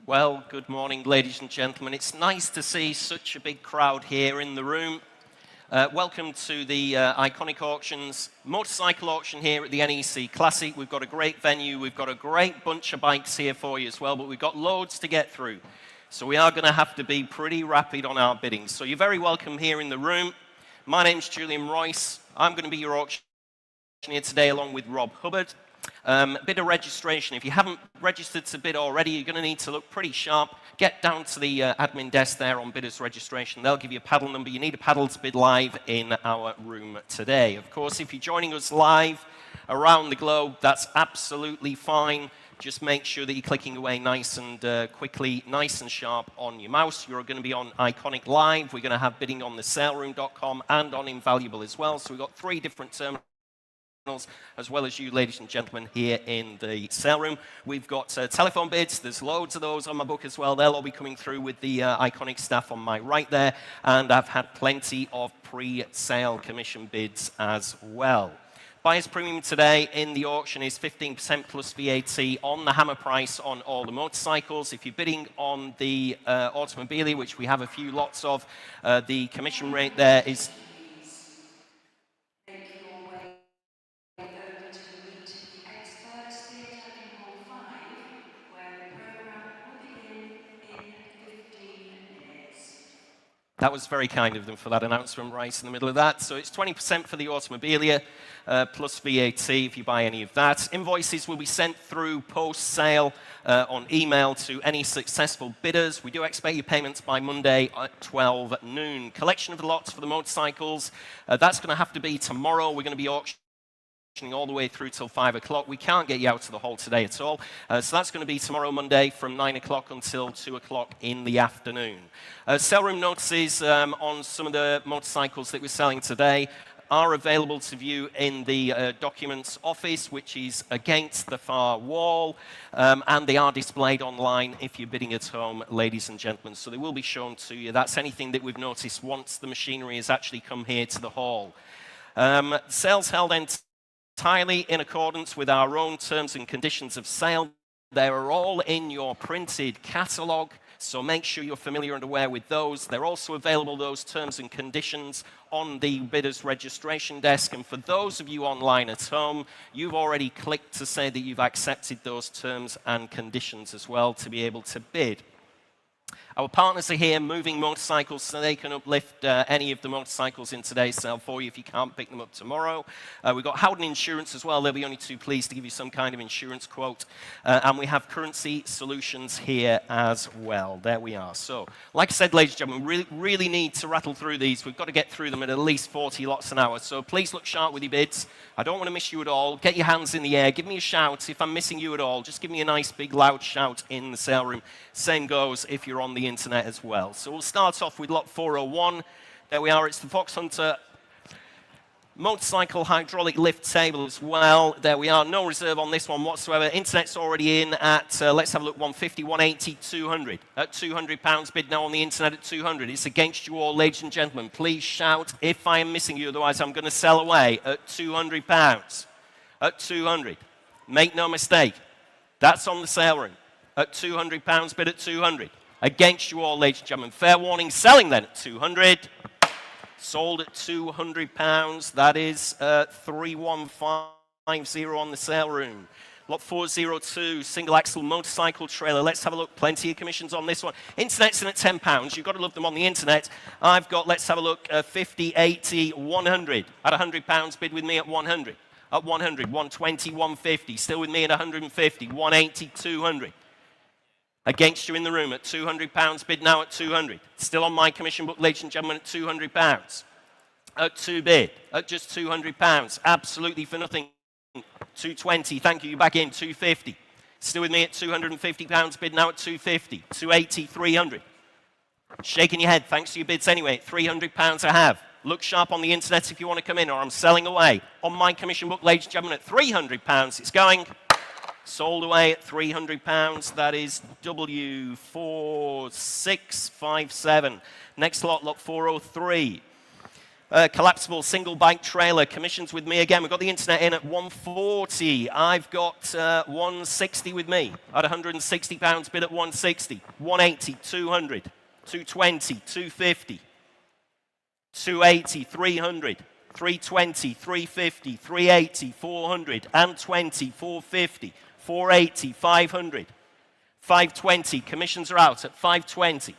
Well, good morning, ladies and gentlemen. It's nice to see such a big crowd here in the room. Welcome to the Iconic Auctions motorcycle auction here at the NEC Classic. We've got a great venue. We've got a great bunch of bikes here for you as well, but we've got loads to get through. So we are going to have to be pretty rapid on our bidding. So you're very welcome here in the room. My name's Julian Royce. I'm going to be your auctioneer today along with Rob Hubbard. Bidder registration. If you haven't registered to bid already, you're going to need to look pretty sharp. Get down to the admin desk there on bidders registration. They'll give you a paddle number. You need a paddle to bid live in our room today. Of course, if you're joining us live around the globe, that's absolutely fine. Just make sure that you're clicking away nice and quickly, nice and sharp on your mouse. You're going to be on Iconic Live. We're going to have bidding on the saleroom.com and on Invaluable as well. So we've got 3 different terminals, as well as you, ladies and gentlemen, here in the sale room. We've got telephone bids. There's loads of those on my book as well. They'll all be coming through with the Iconic staff on my right there. And I've had plenty of pre-sale commission bids as well. Buyer's premium today in the auction is 15% plus VAT on the hammer price on all the motorcycles. If you're bidding on the automobilia, which we have a few lots of, the commission rate there is... That was very kind of them for that announcement right in the middle of that. So it's 20% for the automobilia, plus VAT if you buy any of that. Invoices will be sent through post-sale on email to any successful bidders. We do expect your payments by Monday at 12 noon. Collection of the lots for the motorcycles, that's going to have to be tomorrow. We're going to be auctioning all the way through till 5 o'clock. We can't get you out to the hall today at all. So that's going to be tomorrow, Monday, from 9 o'clock until 2 o'clock in the afternoon. Sale room notices on some of the motorcycles that we're selling today are available to view in the documents office, which is against the far wall, and they are displayed online if you're bidding at home, ladies and gentlemen. So they will be shown to you. That's anything that we've noticed once the machinery has actually come here to the hall. Sales held entirely in accordance with our own terms and conditions of sale. They are all in your printed catalogue, so make sure you're familiar and aware with those. They're also available, those terms and conditions, on the bidder's registration desk. And for those of you online at home, you've already clicked to say that you've accepted those terms and conditions as well to be able to bid. Our partners are here moving motorcycles so they can uplift any of the motorcycles in today's sale for you if you can't pick them up tomorrow. We've got Howden Insurance as well. They'll be only too pleased to give you some kind of insurance quote. And we have Currency Solutions here as well. There we are. So, like I said, ladies and gentlemen, we really need to rattle through these. We've got to get through them at least 40 lots an hour. So please look sharp with your bids. I don't want to miss you at all. Get your hands in the air. Give me a shout. If I'm missing you at all, just give me a nice big loud shout in the sale room. Same goes if you're on the internet as well. So we'll start off with lot 401. There we are. It's the Fox Hunter motorcycle hydraulic lift table as well. There we are. No reserve on this one whatsoever. Internet's already in at, let's have a look, 150, 180, 200. At £200 bid now on the internet at 200. It's against you all, ladies and gentlemen. Please shout if I am missing you, otherwise I'm going to sell away at £200. At 200. Make no mistake. That's on the sale room. At £200 bid at 200. Against you all, ladies and gentlemen. Fair warning, selling then at 200. Sold at £200. That is 3150 on the sale room. Lot 402, single axle motorcycle trailer. Let's have a look. Plenty of commissions on this one. Internet's in at £10. You've got to love them on the internet. I've got, let's have a look, 50, 80, 100. At £100, bid with me at 100. At 100, 120, 150. Still with me at 150, 180, 200. Against you in the room at £200, bid now at 200. Still on my commission book, ladies and gentlemen, at £200. At 2 bid, at just £200. Absolutely for nothing. 220, thank you, you're back in, 250. Still with me at £250, bid now at 250. 280, 300. Shaking your head, thanks to your bids anyway, £300 I have. Look sharp on the internet if you want to come in, or I'm selling away. On my commission book, ladies and gentlemen, at £300, it's going. Sold away at £300. That is W4657. Next lot, lot 403. Collapsible single bike trailer. Commissions with me again. We've got the internet in at 140. I've got 160 with me. At £160, bid at 160. 180, 200. 220, 250. 280, 300. 320, 350, 380, 400, and 20, 450, 480, 500, 520. Commissions are out at 520.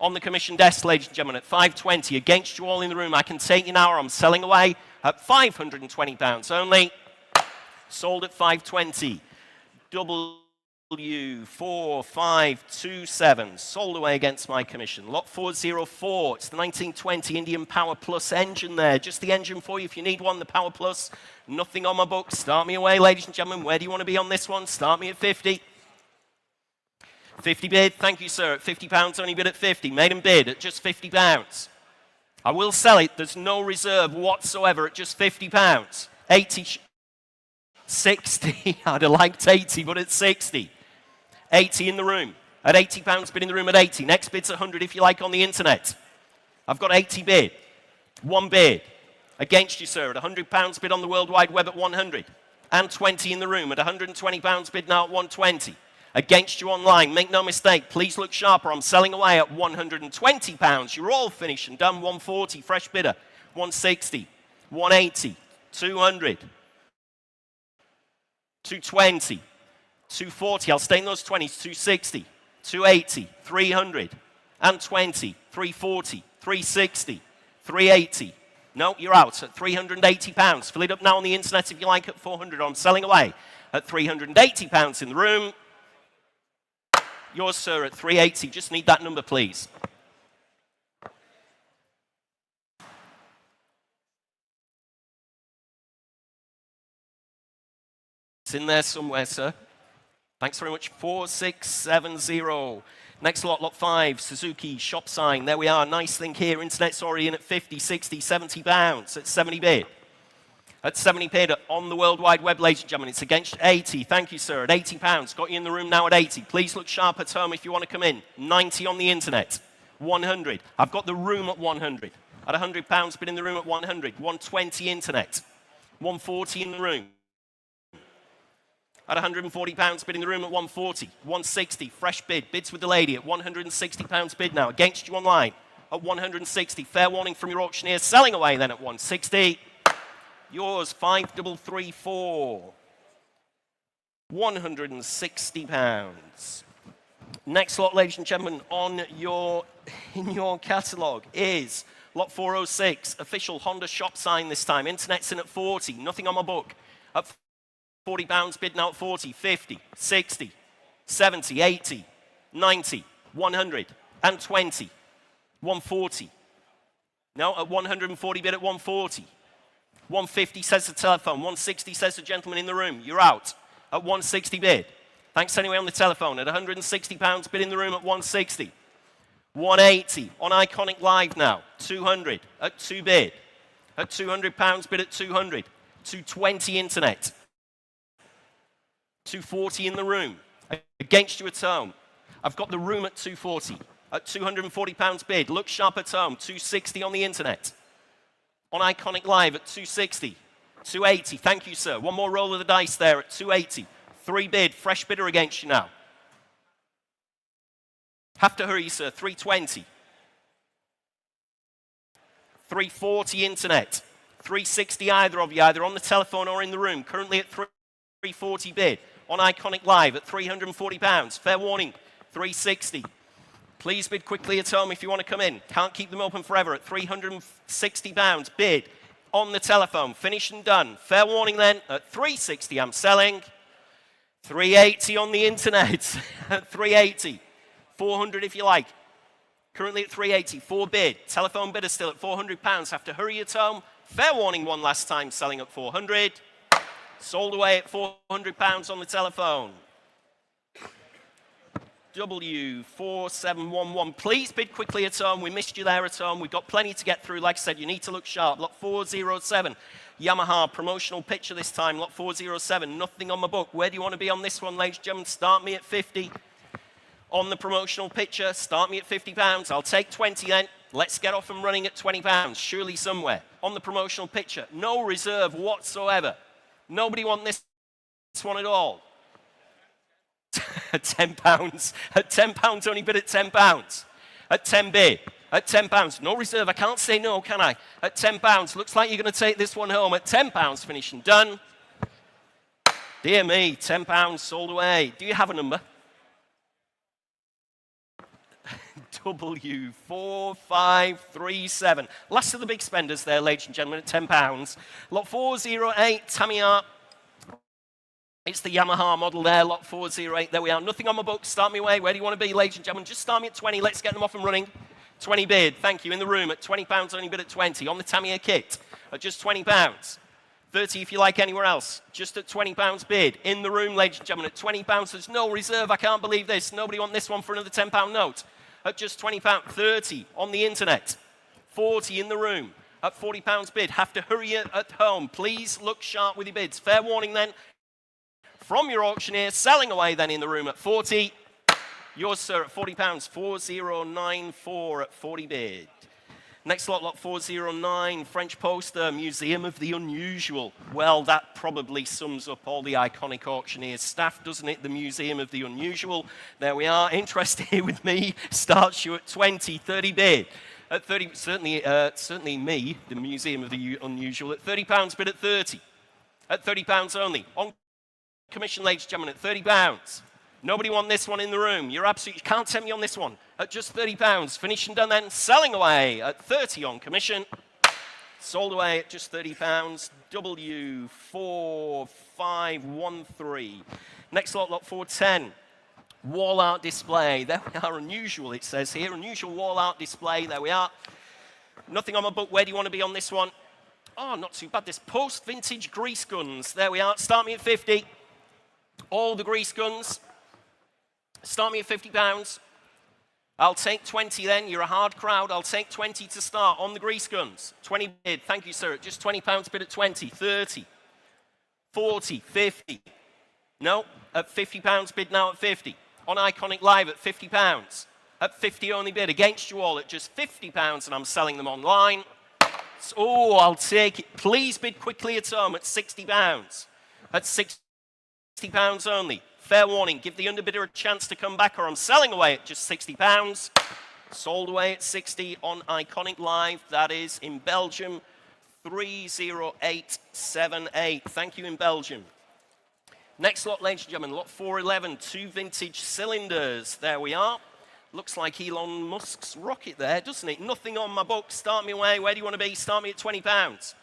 On the commission desk, ladies and gentlemen, at 520. Against you all in the room, I can take you now, or I'm selling away at £520 only. Sold at 520. W4527. Sold away against my commission. Lot 404. It's the 1920 Indian Power Plus engine there. Just the engine for you if you need one, the Power Plus. Nothing on my book. Start me away, ladies and gentlemen. Where do you want to be on this one? Start me at 50. 50 bid, thank you, sir. At £50, only bid at 50. Made him bid at just £50. I will sell it. There's no reserve whatsoever at just £50. 80, 60. I'd have liked 80, but at 60. 80 in the room. At £80, bid in the room at 80. Next bid's 100 if you like on the internet. I've got 80 bid. One bid. Against you, sir. At £100 bid on the World Wide Web at 100. And 20 in the room. At £120 bid now at 120. Against you online. Make no mistake. Please look sharper. I'm selling away at £120. You're all finished and done. 140. Fresh bidder. 160. 180. 200. 220. 240. I'll stay in those 20s. 260. 280. 300. And 20. 340. 360. 380. No, you're out at £380. Fill it up now on the internet if you like at 400. I'm selling away at £380 in the room. Yours, sir, at 380. Just need that number, please. It's in there somewhere, sir. Thanks very much. 4670. Next lot, lot 5, Suzuki shop sign. There we are. Nice thing here. Internet's already in at 50, 60, 70 pounds. At 70 bid. At 70 bid on the World Wide Web, ladies and gentlemen. It's against 80. Thank you, sir. At 80 pounds. Got you in the room now at 80. Please look sharp at home if you want to come in. 90 on the internet. 100. I've got the room at 100. At 100 pounds, bid in the room at 100. 120 internet. 140 in the room. At £140, bid in the room at 140. 160, fresh bid. Bids with the lady at £160 bid now. Against you online at 160. Fair warning from your auctioneer. Selling away then at 160. Yours, 5334. £160. Next lot, ladies and gentlemen, in your catalogue is lot 406. Official Honda shop sign this time. Internet's in at 40. Nothing on my book. At £40 bid now at 40, 50, 60, 70, 80, 90, 100, and 20, 140. No, at 140 bid at 140. 150 says the telephone, 160 says the gentleman in the room. You're out at 160 bid. Thanks anyway on the telephone. At £160 bid in the room at 160. 180 on Iconic Live now, 200 at 2 bid. At £200 bid at 200. 220 internet. 240 in the room. Against you at home. I've got the room at 240. At £240 bid. Look sharp at home. 260 on the internet. On Iconic Live at 260. 280. Thank you, sir. One more roll of the dice there at 280. 3 bid. Fresh bidder against you now. Have to hurry, sir. 320. 340 internet. 360 either of you, either on the telephone or in the room. Currently at 340 bid. On Iconic Live at £340. Fair warning, 360. Please bid quickly at home if you want to come in. Can't keep them open forever at £360. Bid on the telephone. Finished and done. Fair warning then, at 360 I'm selling. 380 on the internet. At 380. 400 if you like. Currently at 380. 4 bid. Telephone bidder still at £400. Have to hurry at home. Fair warning one last time, selling at 400. Sold away at £400 on the telephone. W4711. Please bid quickly at home. We missed you there at home. We've got plenty to get through. Like I said, you need to look sharp. Lot 407. Yamaha promotional picture this time. Lot 407. Nothing on my book. Where do you want to be on this one, ladies and gentlemen? Start me at 50. On the promotional picture, start me at £50. I'll take 20 then. Let's get off and running at £20. Surely somewhere. On the promotional picture, no reserve whatsoever. Nobody want this one at all. At £10. At £10, only bid at £10. At 10 bid. At £10. No reserve. I can't say no, can I? At £10. Looks like you're going to take this one home. At £10, finish and done. Dear me, £10 sold away. Do you have a number? W4537. Last of the big spenders there, ladies and gentlemen, at £10. Lot 408, Tamiya. It's the Yamaha model there, lot 408. There we are. Nothing on my book. Start me away. Where do you want to be, ladies and gentlemen? Just start me at 20. Let's get them off and running. 20 bid. Thank you. In the room at £20, only bid at 20. On the Tamiya kit at just £20. 30 if you like anywhere else. Just at £20 bid. In the room, ladies and gentlemen, at £20. There's no reserve. I can't believe this. Nobody want this one for another £10 note. At just £20. 30 on the internet. 40 in the room. At £40 bid. Have to hurry at home. Please look sharp with your bids. Fair warning then. From your auctioneer, selling away then in the room at 40. Yours, sir, at £40. 4094 at 40 bid. Next lot, lot 409, French poster, Museum of the Unusual. Well, that probably sums up all the Iconic Auctioneers staff, doesn't it? The Museum of the Unusual. There we are. Interest here with me starts you at 20, 30 bid. At 30, certainly me, the Museum of the Unusual, at £30 bid at 30. At £30 only. On commission, ladies and gentlemen, at £30. Nobody want this one in the room. You can't tempt me on this one. At just £30. Finished and done then. Selling away at 30 on commission. Sold away at just £30. W4513. Next lot, lot 410. Wall art display. There we are. Unusual, it says here. Unusual wall art display. There we are. Nothing on my book. Where do you want to be on this one? Oh, not too bad. This post-vintage grease guns. There we are. Start me at 50. All the grease guns. Start me at £50. I'll take 20 then. You're a hard crowd. I'll take 20 to start on the grease guns. 20 bid. Thank you, sir. At just £20 bid at 20. 30. 40. 50. No. At £50 bid now at 50. On Iconic Live at £50. At 50 only bid. Against you all at just £50 and I'm selling them online. Oh, I'll take it. Please bid quickly at home at £60. At £60 only. Fair warning, give the underbidder a chance to come back or I'm selling away at just £60. Sold away at 60 on Iconic Live. That is in Belgium, 30878. Thank you in Belgium. Next lot, ladies and gentlemen, lot 411, 2 vintage cylinders. There we are. Looks like Elon Musk's rocket there, doesn't it? Nothing on my book. Start me away. Where do you want to be? Start me at £20.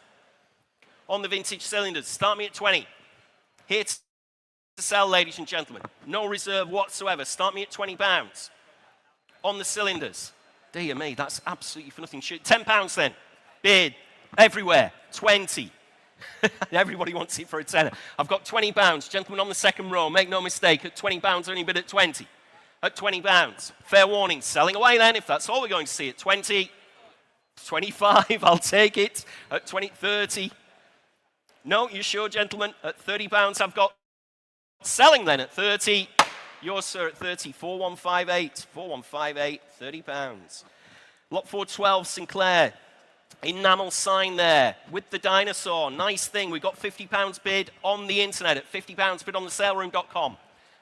On the vintage cylinders, start me at 20. Here to sell, ladies and gentlemen. No reserve whatsoever. Start me at £20. On the cylinders. Dear me, that's absolutely for nothing. £10 then. Bid. Everywhere. 20. Everybody wants it for a tenner. I've got £20. Gentlemen on the second row, make no mistake. At £20, only bid at 20. At £20. Fair warning. Selling away then, if that's all we're going to see. At 20. 25, I'll take it. At 20, 30. No, you sure, gentlemen? At £30, I've got selling then at 30. Yours, sir, at 30. 4158. 4158. £30. Lot 412, Sinclair. Enamel sign there with the dinosaur. Nice thing. We've got £50 bid on the internet at £50 bid on the saleroom.com.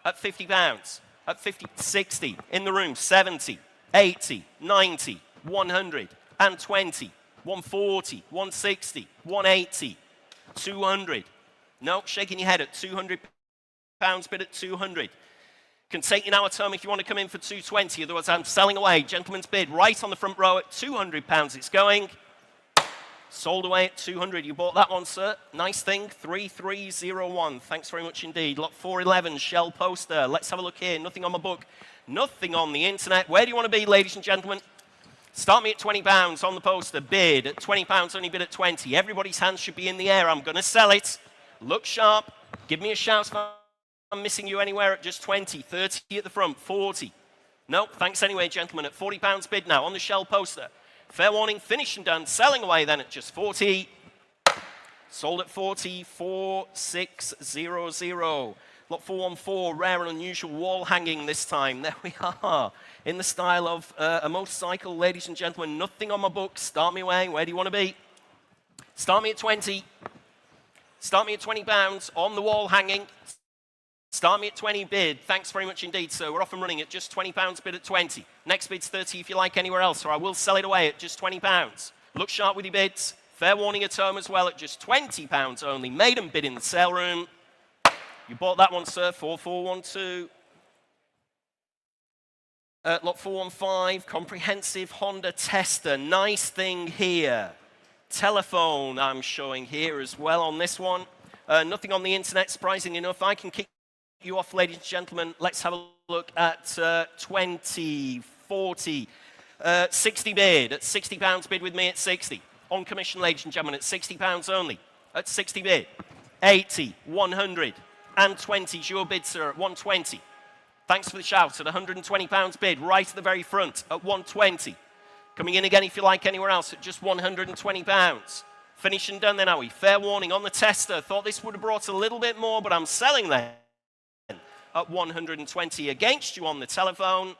At £50. at 50, 60. In the room, 70, 80, 90, 100, and 20, 140, 160, 180, 200. No, shaking your head at 200 pounds, bid at 200. Can take you now a term if you want to come in for 220, otherwise I'm selling away. Gentleman's bid right on the front row at 200 pounds. It's going. Sold away at 200. You bought that one, sir. Nice thing. 3301. Thanks very much indeed. Lot 411, Shell poster. Let's have a look here. Nothing on my book. Nothing on the internet. Where do you want to be, ladies and gentlemen? Start me at £20 on the poster. Bid at £20, only bid at 20. Everybody's hands should be in the air. I'm going to sell it. Look sharp. Give me a shout if I'm missing you anywhere at just 20. 30 at the front. 40. No, thanks anyway, gentlemen. At £40 bid now on the Shell poster. Fair warning, finished and done. Selling away then at just 40. Sold at 40, 4600. Lot 414, rare and unusual wall hanging this time. There we are. In the style of a motorcycle, ladies and gentlemen. Nothing on my book. Start me away. Where do you want to be? Start me at 20. Start me at £20 on the wall hanging. Start me at 20 bid. Thanks very much indeed, sir. We're off and running at just £20 bid at 20. Next bid's 30 if you like anywhere else, or I will sell it away at just £20. Look sharp with your bids. Fair warning at home as well at just £20 only. Maiden bid in the sale room. You bought that one, sir. 4412. Lot 415, comprehensive Honda tester. Nice thing here. Telephone I'm showing here as well on this one. Nothing on the internet, surprisingly enough. I can kick you off, ladies and gentlemen. Let's have a look at 20, 40, 60 bid. At £60 bid with me at 60. On commission, ladies and gentlemen, at £60 only. At 60 bid. 80, 100, and 20 is your bid, sir, at 120. Thanks for the shout at £120 bid, right at the very front at 120. Coming in again if you like anywhere else at just £120. Finished and done then, are we? Fair warning on the tester. Thought this would have brought a little bit more, but I'm selling then at 120. Against you on the telephone.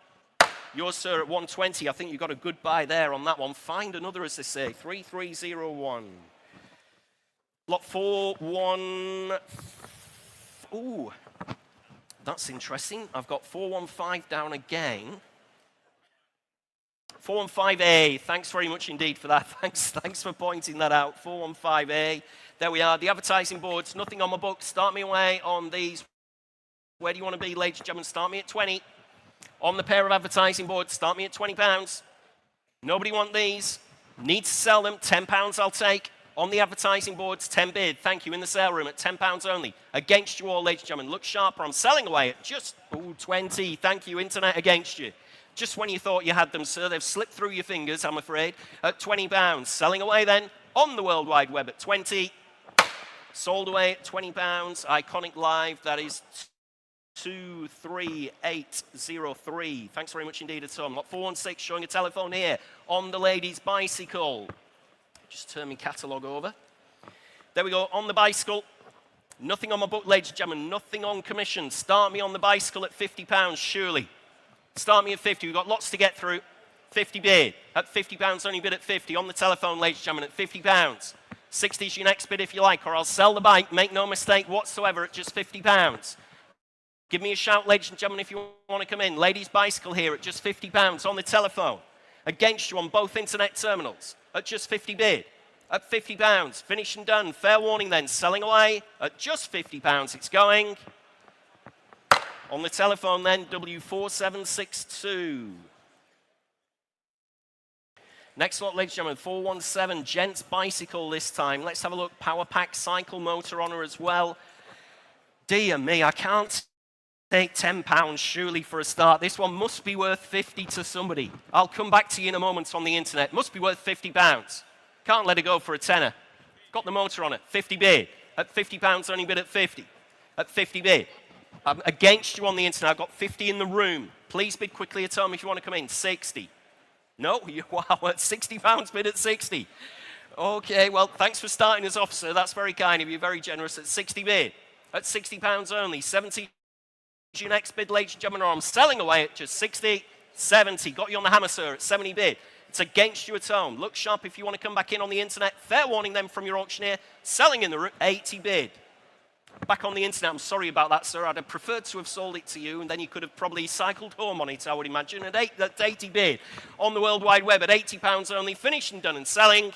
Yours, sir, at 120. I think you got a good buy there on that one. Find another, as they say. 3301. Lot 415. Ooh, that's interesting. I've got 415 down again. 415A. Thanks very much indeed for that. Thanks for pointing that out. 415A. There we are. The advertising boards. Nothing on my book. Start me away on these. Where do you want to be, ladies and gentlemen? Start me at 20. On the pair of advertising boards, start me at £20. Nobody want these. Need to sell them. £10 I'll take. On the advertising boards, 10 bid. Thank you. In the sale room at £10 only. Against you all, ladies and gentlemen. Look sharper. I'm selling away at just 20. Thank you. Internet against you. Just when you thought you had them, sir, they've slipped through your fingers, I'm afraid, at £20. Selling away then on the World Wide Web at 20. Sold away at £20. Iconic Live, that is 23803. Thanks very much indeed, Tom. Lot 416 showing a telephone here on the lady's bicycle. Just turn my catalogue over. There we go, on the bicycle. Nothing on my book, ladies and gentlemen. Nothing on commission. Start me on the bicycle at £50, surely. Start me at 50. We've got lots to get through. 50 bid. At £50, only bid at 50. On the telephone, ladies and gentlemen, at £50. 60 is your next bid if you like, or I'll sell the bike. Make no mistake whatsoever at just £50. Give me a shout, ladies and gentlemen, if you want to come in. Ladies' bicycle here at just £50 on the telephone. Against you on both internet terminals at just 50 bid. At £50. Finished and done. Fair warning then. Selling away at just £50. It's going. On the telephone then, W4762. Next lot, ladies and gentlemen, 417, gents bicycle this time. Let's have a look. Power pack cycle motor on her as well. Dear me, I can't take £10 surely for a start. This one must be worth 50 to somebody. I'll come back to you in a moment on the internet. Must be worth £50. Can't let it go for a tenner. Got the motor on it. 50 bid. At £50, only bid at 50. At 50 bid. I'm against you on the internet. I've got 50 in the room. Please bid quickly at home if you want to come in. 60. No? Wow, at £60 bid at 60. Okay, well, thanks for starting us off, sir. That's very kind of you. Very generous. At 60 bid. At £60 only. 70 is your next bid, ladies and gentlemen, or I'm selling away at just 60. 70. Got you on the hammer, sir, at 70 bid. It's against you at home. Look sharp if you want to come back in on the internet. Fair warning then from your auctioneer. Selling in the room. 80 bid. Back on the internet, I'm sorry about that, sir. I'd have preferred to have sold it to you, and then you could have probably cycled home on it, I would imagine. At 80 bid on the World Wide Web, at £80 only, finished and done and selling.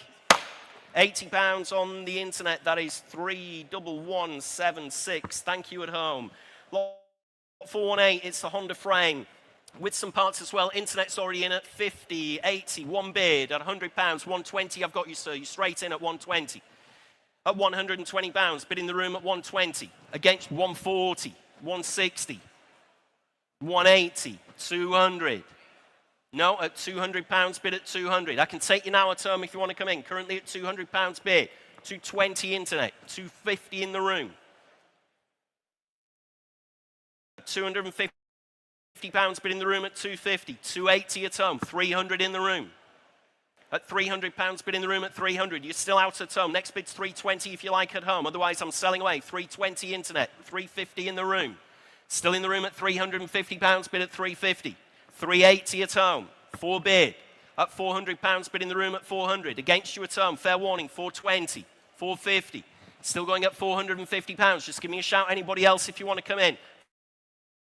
£80 on the internet, that is 31176. Thank you at home. Lot 418, it's the Honda frame with some parts as well. Internet's already in at 50, 80, one bid at £100, 120. I've got you, sir. You're straight in at 120. At £120, bid in the room at 120. Against 140, 160, 180, 200. No, at £200, bid at 200. I can take you now at home if you want to come in. Currently at £200 bid. 220 internet, 250 in the room. £250 bid in the room at 250. 280 at home, 300 in the room. At £300 bid in the room at 300. You're still out at home. Next bid's 320 if you like at home. Otherwise, I'm selling away. 320 internet, 350 in the room. Still in the room at £350 bid at 350. 380 at home. 4 bid. At £400 bid in the room at 400. Against you at home. Fair warning. 420. 450. Still going at £450. Just give me a shout. Anybody else if you want to come in.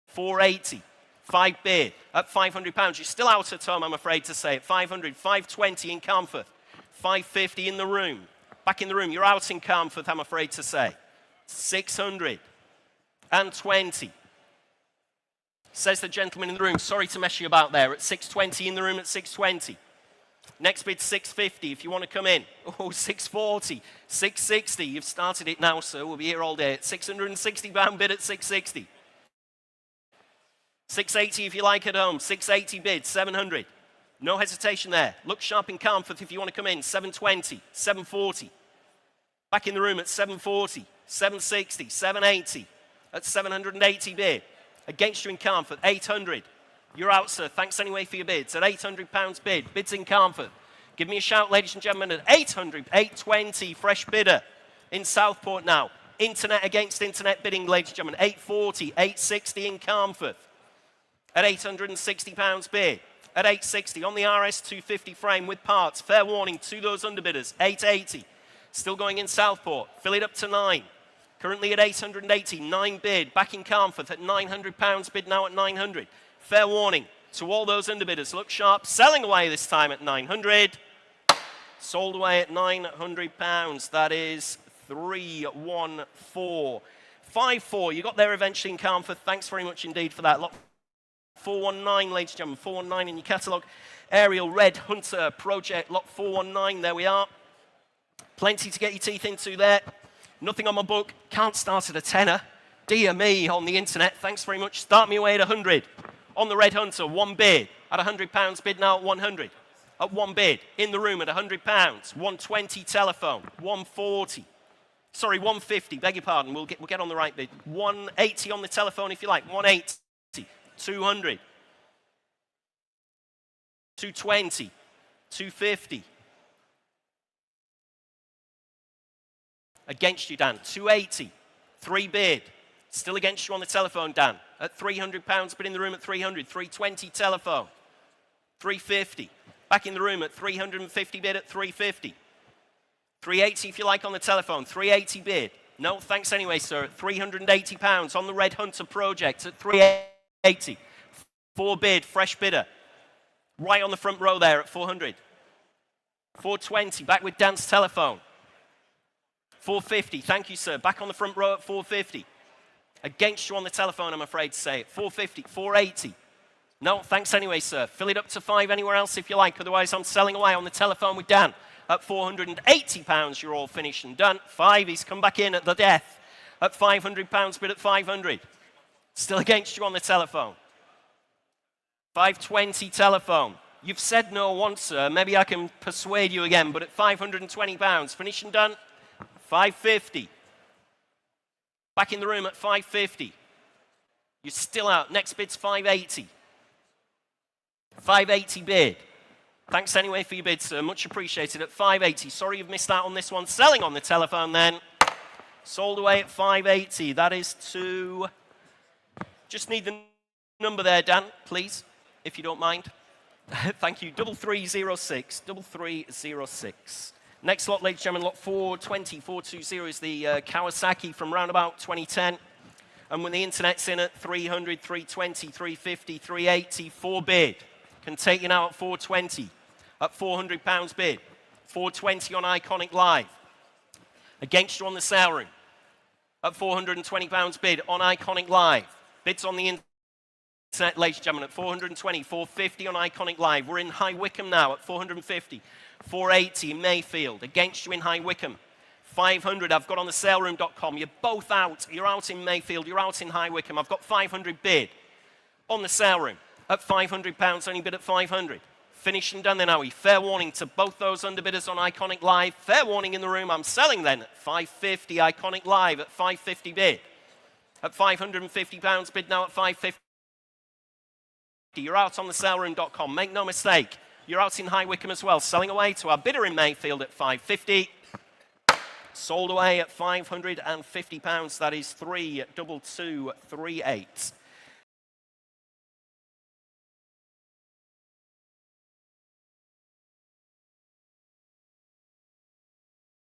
480. 5 bid at £500. You're still out at home, I'm afraid to say. At 500, 520 in Carnforth, 550 in the room. Back in the room, you're out in Carnforth, I'm afraid to say. 620. Says the gentleman in the room, sorry to mess you about there. At 620 in the room at 620. Next bid 650 if you want to come in. Oh, 640, 660. You've started it now, sir. We'll be here all day. At £660 bid at 660. 680 if you like at home. 680 bid, 700. No hesitation there. Look sharp in Carnforth if you want to come in. 720, 740. Back in the room at 740, 760, 780. At 780 bid. Against you in Carnforth, 800. You're out, sir. Thanks anyway for your bids. At £800 bid. Bids in Carnforth. Give me a shout, ladies and gentlemen, at 800, 820. Fresh bidder in Southport now. Internet against internet bidding, ladies and gentlemen. 840, 860 in Carnforth. At £860 bid. At 860 on the RS250 frame with parts. Fair warning to those underbidders. 880. Still going in Southport. Fill it up to 9. Currently at 880. 9 bid. Back in Carnforth at £900 bid now at 900. Fair warning to all those underbidders. Look sharp. Selling away this time at 900. Sold away at £900. That is 31454. You got there eventually in Carnforth. Thanks very much indeed for that. Lot 419, ladies and gentlemen, 419 in your catalogue. Aerial Red Hunter Project, lot 419, there we are. Plenty to get your teeth into there. Nothing on my book, can't start at a tenner. Dear me, on the internet, thanks very much. Start me away at 100. On the Red Hunter, 1 bid. At £100 bid now at 100. At 1 bid, in the room at £100. 120 telephone, 140. Sorry, 150, beg your pardon, we'll get on the right bid. 180 on the telephone if you like, 180. 200, 220, 250. Against you, Dan. 280, 3 bid. Still against you on the telephone, Dan. At £300, but in the room at 300. 320 telephone, 350. Back in the room at 350 bid at 350. 380 if you like on the telephone. 380 bid. No, thanks anyway, sir. At £380 on the Red Hunter project at 380. 4 bid, fresh bidder. Right on the front row there at 400. 420, back with Dan's telephone. 450, thank you, sir. Back on the front row at 450. Against you on the telephone, I'm afraid to say. 450, 480. No, thanks anyway, sir. Fill it up to 5 anywhere else if you like. Otherwise, I'm selling away on the telephone with Dan. At £480, you're all finished and done. 5, he's come back in at the death. At £500 bid at 500. Still against you on the telephone. 520 telephone. You've said no once, sir. Maybe I can persuade you again, but at £520. Finished and done. 550. Back in the room at 550. You're still out. Next bid's 580. 580 bid. Thanks anyway for your bid, sir. Much appreciated at 580. Sorry you've missed out on this one. Selling on the telephone then. Sold away at 580. That is to... Just need the number there, Dan, please, if you don't mind. Thank you. 3306. 3306. Next lot, ladies and gentlemen, lot 420 is the Kawasaki from round about 2010. And when the internet's in at 300, 320, 350, 380, 4 bid. Can take you now at 420, at £400 bid. 420 on Iconic Live. Against you on the sale room. At £420 bid on Iconic Live. Bids on the internet, ladies and gentlemen, at 420, 450 on Iconic Live. We're in High Wycombe now at 450. 480 in Mayfield. Against you in High Wycombe. 500 I've got on the saleroom.com. You're both out. You're out in Mayfield. You're out in High Wycombe. I've got 500 bid on the sale room at £500. Only bid at 500. Finish and done then, Howie. Fair warning to both those underbidders on Iconic Live. Fair warning in the room. I'm selling then at 550. Iconic Live at 550 bid. At £550 bid now at 550. You're out on the saleroom.com. Make no mistake. You're out in High Wycombe as well. Selling away to our bidder in Mayfield at 550. Sold away at £550. That is 32238.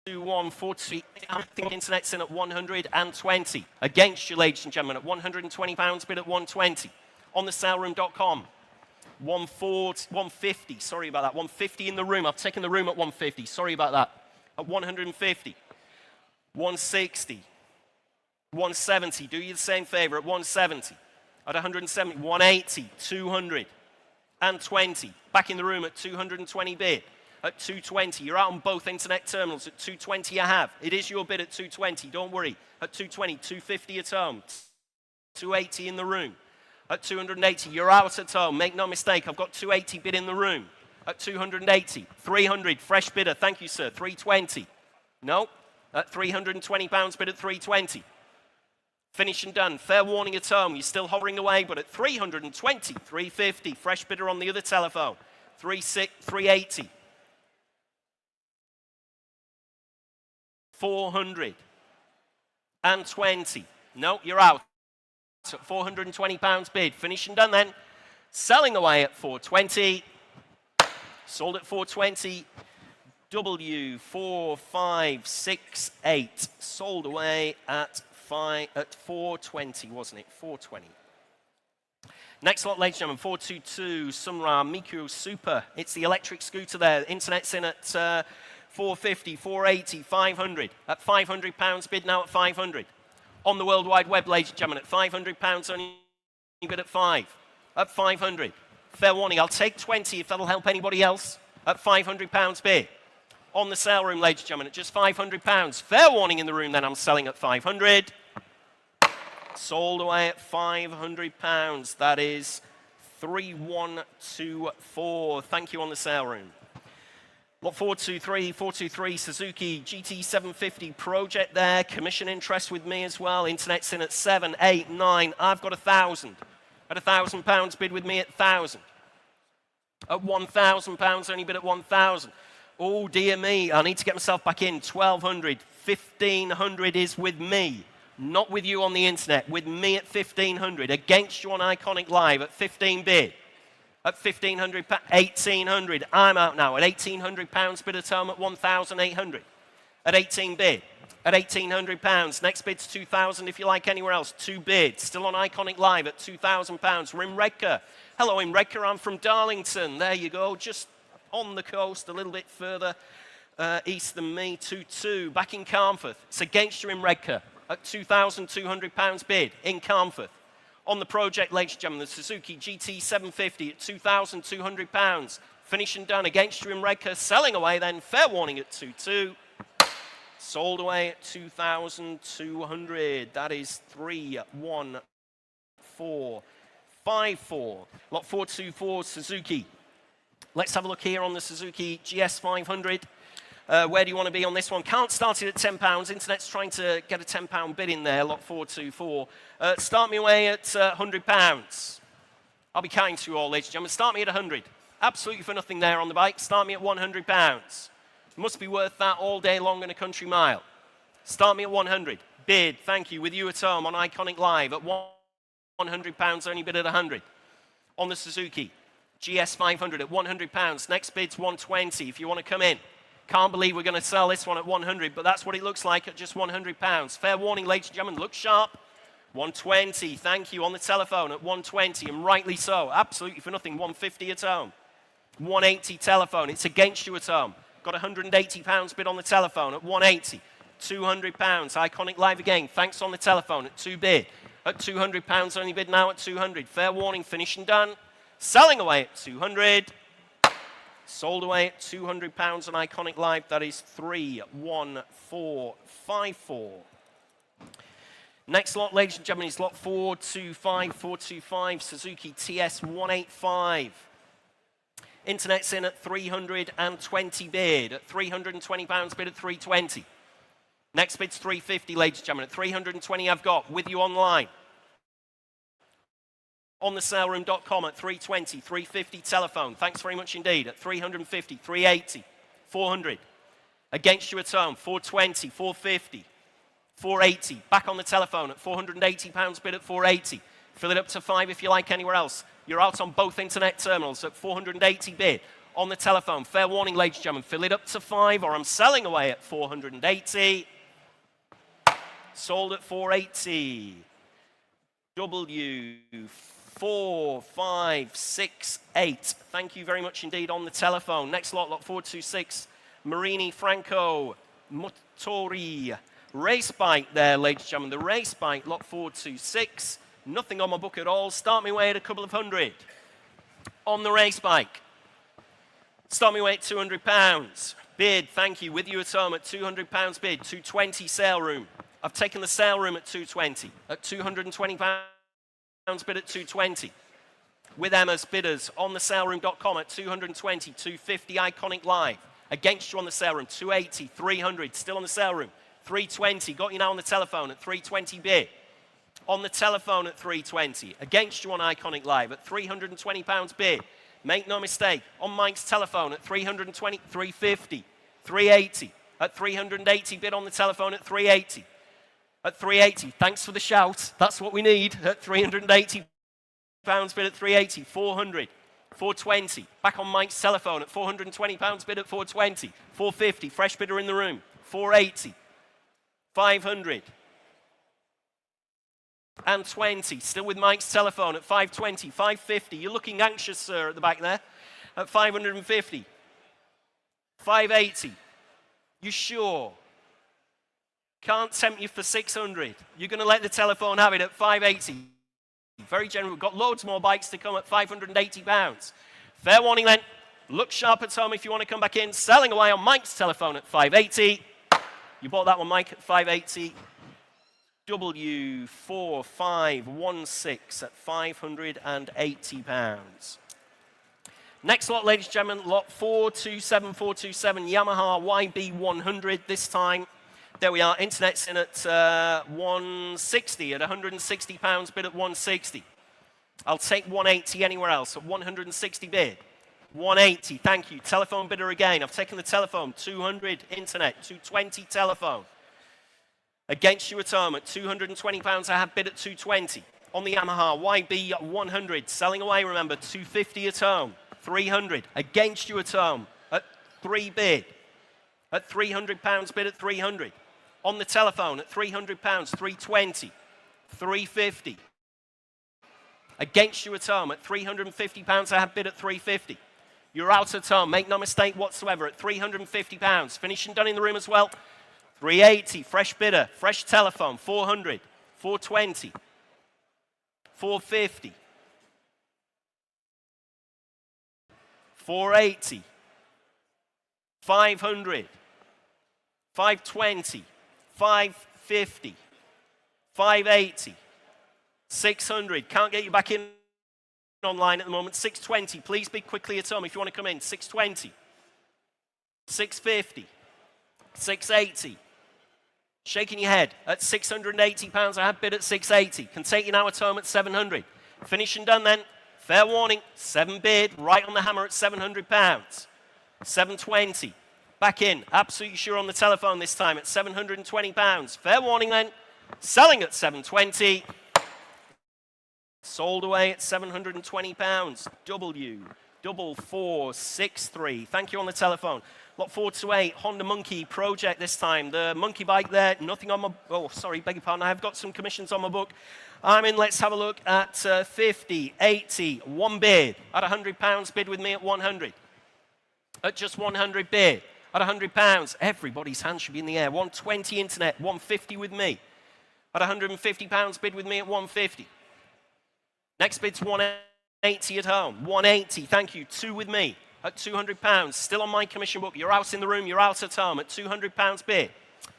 2140. I think internet's in at 120. Against you, ladies and gentlemen, at £120 bid at 120. On the saleroom.com. 150. Sorry about that. 150 in the room. I've taken the room at 150. Sorry about that. At 150. 160. 170. Do you the same favor at 170. At 170. 180. 200. And 20. Back in the room at 220 bid. At 220, you're out on both internet terminals. At 220 you have. It is your bid at 220, don't worry. At 220, 250 at home. 280 in the room. At 280, you're out at home. Make no mistake, I've got 280 bid in the room. At 280, 300, fresh bidder, thank you sir, 320. No, at £320 bid at 320. Finish and done, fair warning at home. You're still hovering away, but at 320, 350, fresh bidder on the other telephone. 380. 420. No, you're out. At £420 bid. Finish and done then. Selling away at 420. Sold at 420. W4568. Sold away at 420, wasn't it? 420. Next lot, ladies and gentlemen, 422 Sunra Miku Super. It's the electric scooter there. Internet's in at 450, 480, 500. At £500 bid now at 500. On the World Wide Web, ladies and gentlemen, at £500 only bid at 5. At 500. Fair warning, I'll take 20 if that'll help anybody else. At £500 bid. On the sale room, ladies and gentlemen, at just £500. Fair warning in the room, then I'm selling at 500. Sold away at £500. That is 3124. Thank you on the sale room. Lot 423 Suzuki GT750 project there. Commission interest with me as well. Internet's in at 7, 8, 9. I've got 1,000. At £1,000 bid with me at 1,000. At £1,000 only bid at 1,000. Oh dear me, I need to get myself back in. 1,200. 1,500 is with me. Not with you on the internet. With me at 1,500. Against you on Iconic Live at 15 bid. At 1,500, 1,800. I'm out now at £1,800 bid at home at 1,800. At 18 bid. At £1,800. Next bid's 2,000 if you like anywhere else. 2 bids. Still on Iconic Live at £2,000. We're in Redcar. Hello, in Redcar. I'm from Darlington. There you go. Just on the coast, a little bit further east than me. 2-2. Back in Carnforth. It's against you in Redcar. At £2,200 bid in Carnforth. On the project, ladies and gentlemen, the Suzuki GT750 at £2,200. Finish and done against you in Redcar. Selling away then. Fair warning at 2-2. Sold away at 2,200. That is 31454. Lot 424 Suzuki. Let's have a look here on the Suzuki GS500. Where do you want to be on this one? Can't start it at £10. Internet's trying to get a £10 bid in there, lot 424. Start me away at £100. I'll be kind to you all, ladies and gentlemen. Start me at 100. Absolutely for nothing there on the bike. Start me at £100. Must be worth that all day long in a country mile. Start me at 100. Bid, thank you, with you at home on Iconic Live at £100, only bid at 100. On the Suzuki GS500 at £100. Next bid's 120 if you want to come in. Can't believe we're going to sell this one at 100, but that's what it looks like at just £100. Fair warning, ladies and gentlemen, look sharp. 120, thank you, on the telephone at 120, and rightly so. Absolutely for nothing, 150 at home. 180 telephone, it's against you at home. Got £180 bid on the telephone at 180. £200, Iconic live again, thanks on the telephone at 2 bid. At £200, only bid now at 200. Fair warning, finish and done. Selling away at 200. Sold away at £200 on Iconic Live. That is 31454. Next lot, ladies and gentlemen, is lot 425425, Suzuki TS 185. Internet's in at 320 bid. At £320 bid at 320. Next bid's 350, ladies and gentlemen. At 320 I've got with you online. On the saleroom.com at 320, 350 telephone. Thanks very much indeed. At 350, 380, 400. Against you at home, 420, 450, 480. Back on the telephone at £480 bid at 480. Fill it up to 5 if you like anywhere else. You're out on both internet terminals at 480 bid. On the telephone, fair warning, ladies and gentlemen, fill it up to 5 or I'm selling away at 480. Sold at 480. W4568. Thank you very much indeed on the telephone. Next lot, lot 426. Marini Franco Motori. Race bike there, ladies and gentlemen. The race bike, lot 426. Nothing on my book at all. Start me away at a couple of hundred. On the race bike. Start me away at £200. Bid, thank you. With you at home at £200 bid. 220 sale room. I've taken the sale room at 220. At £220 bid at 220. With Emma's bidders on the saleroom.com at 220, 250 Iconic Live. Against you on the sale room, 280, 300. Still on the sale room, 320. Got you now on the telephone at 320 bid. On the telephone at 320. Against you on Iconic Live at £320 bid. Make no mistake, on Mike's telephone at 320, 350, 380. At 380 bid on the telephone at 380. At 380, thanks for the shout. That's what we need. At £380 bid at 380, 400, 420. Back on Mike's telephone at £420 bid at 420, 450. Fresh bidder in the room, 480, 500, and 20. Still with Mike's telephone at 520, 550. You're looking anxious, sir, at the back there. At 550, 580. You sure? Can't tempt you for 600. You're going to let the telephone have it at 580. Very general. We've got loads more bikes to come at £580. Fair warning then. Look sharp at home if you want to come back in. Selling away on Mike's telephone at 580. You bought that one, Mike, at 580. W4516 at £580. Next lot, ladies and gentlemen, lot 427427, Yamaha YB100 this time. There we are, internet's in at 160, at £160 bid at 160. I'll take 180 anywhere else, at 160 bid. 180, thank you. Telephone bidder again. I've taken the telephone, 200 internet, 220 telephone. Against you at home at £220, I have bid at 220. On the Yamaha YB100, selling away, remember, 250 at home, 300. Against you at home at 3 bid. At £300 bid at 300. On the telephone at £300, 320, 350. Against you at home at £350, I have bid at 350. You're out at home, make no mistake whatsoever, at £350. Finished and done in the room as well. 380, fresh bidder, fresh telephone, 400, 420, 450, 480, 500, 520, 550, 580, 600. Can't get you back in online at the moment. 620. Please bid quickly at home if you want to come in. 620, 650, 680. Shaking your head at £680. I have bid at 680. Can take you now at home at 700. Finish and done then. Fair warning. 7 bid. Right on the hammer at £700. 720. Back in. Absolutely sure on the telephone this time at £720. Fair warning then. Selling at 720. Sold away at £720. 4463. Thank you on the telephone. Lot 428, Honda Monkey Project this time. The monkey bike there, nothing on my, oh, sorry, beg your pardon, I have got some commissions on my book. I'm in, let's have a look at 50, 80, one bid. At £100, bid with me at 100. At just 100 bid. At £100, everybody's hand should be in the air. 120 internet, 150 with me. At £150, bid with me at 150. Next bid's 180 at home. 180, thank you, two with me. At £200, still on my commission book. You're out in the room, you're out at home. At £200 bid.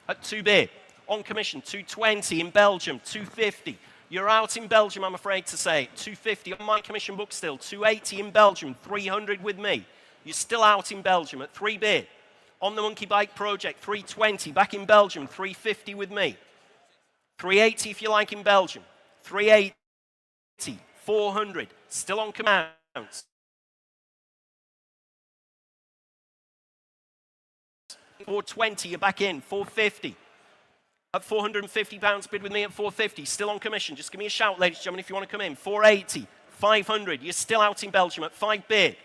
At 2 bid. On commission, 220 in Belgium, 250. You're out in Belgium, I'm afraid to say. 250 on my commission book still. 280 in Belgium, 300 with me. You're still out in Belgium at 3 bid. On the Monkey Bike Project, 320. Back in Belgium, 350 with me. 380 if you like in Belgium. 380. 400. Still on commands. 420, you're back in. 450. At £450, bid with me at 450. Still on commission. Just give me a shout, ladies and gentlemen, if you want to come in. 480. 500. You're still out in Belgium at 5 bid.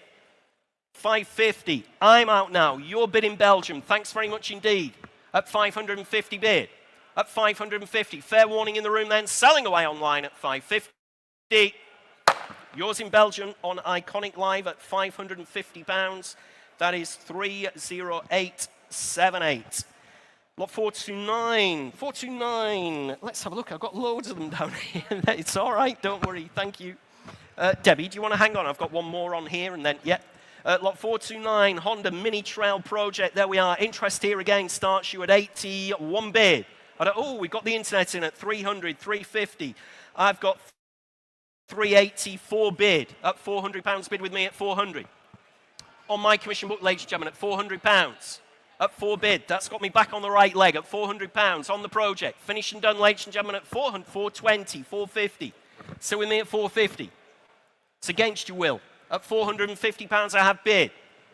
550. I'm out now. You're bid in Belgium. Thanks very much indeed. At 550 bid. At 550. Fair warning in the room then. Selling away online at 550. Yours in Belgium on Iconic Live at £550. That is 30878. Lot 429. 429. Let's have a look. I've got loads of them down here. It's all right. Don't worry. Thank you. Debbie, do you want to hang on? I've got one more on here and then, yeah. Lot 429, Honda Mini Trail Project. There we are. Interest here again starts you at 80. One bid. Oh, we've got the internet in at 300, 350. I've got 384 bid. At £400 bid with me at 400. On my commission book, ladies and gentlemen, at £400. At 4 bid. That's got me back on the right leg at £400 on the project. Finished and done, ladies and gentlemen, at 400, 420, 450. So with me at 450. It's against you, Will. At £450 I have bid.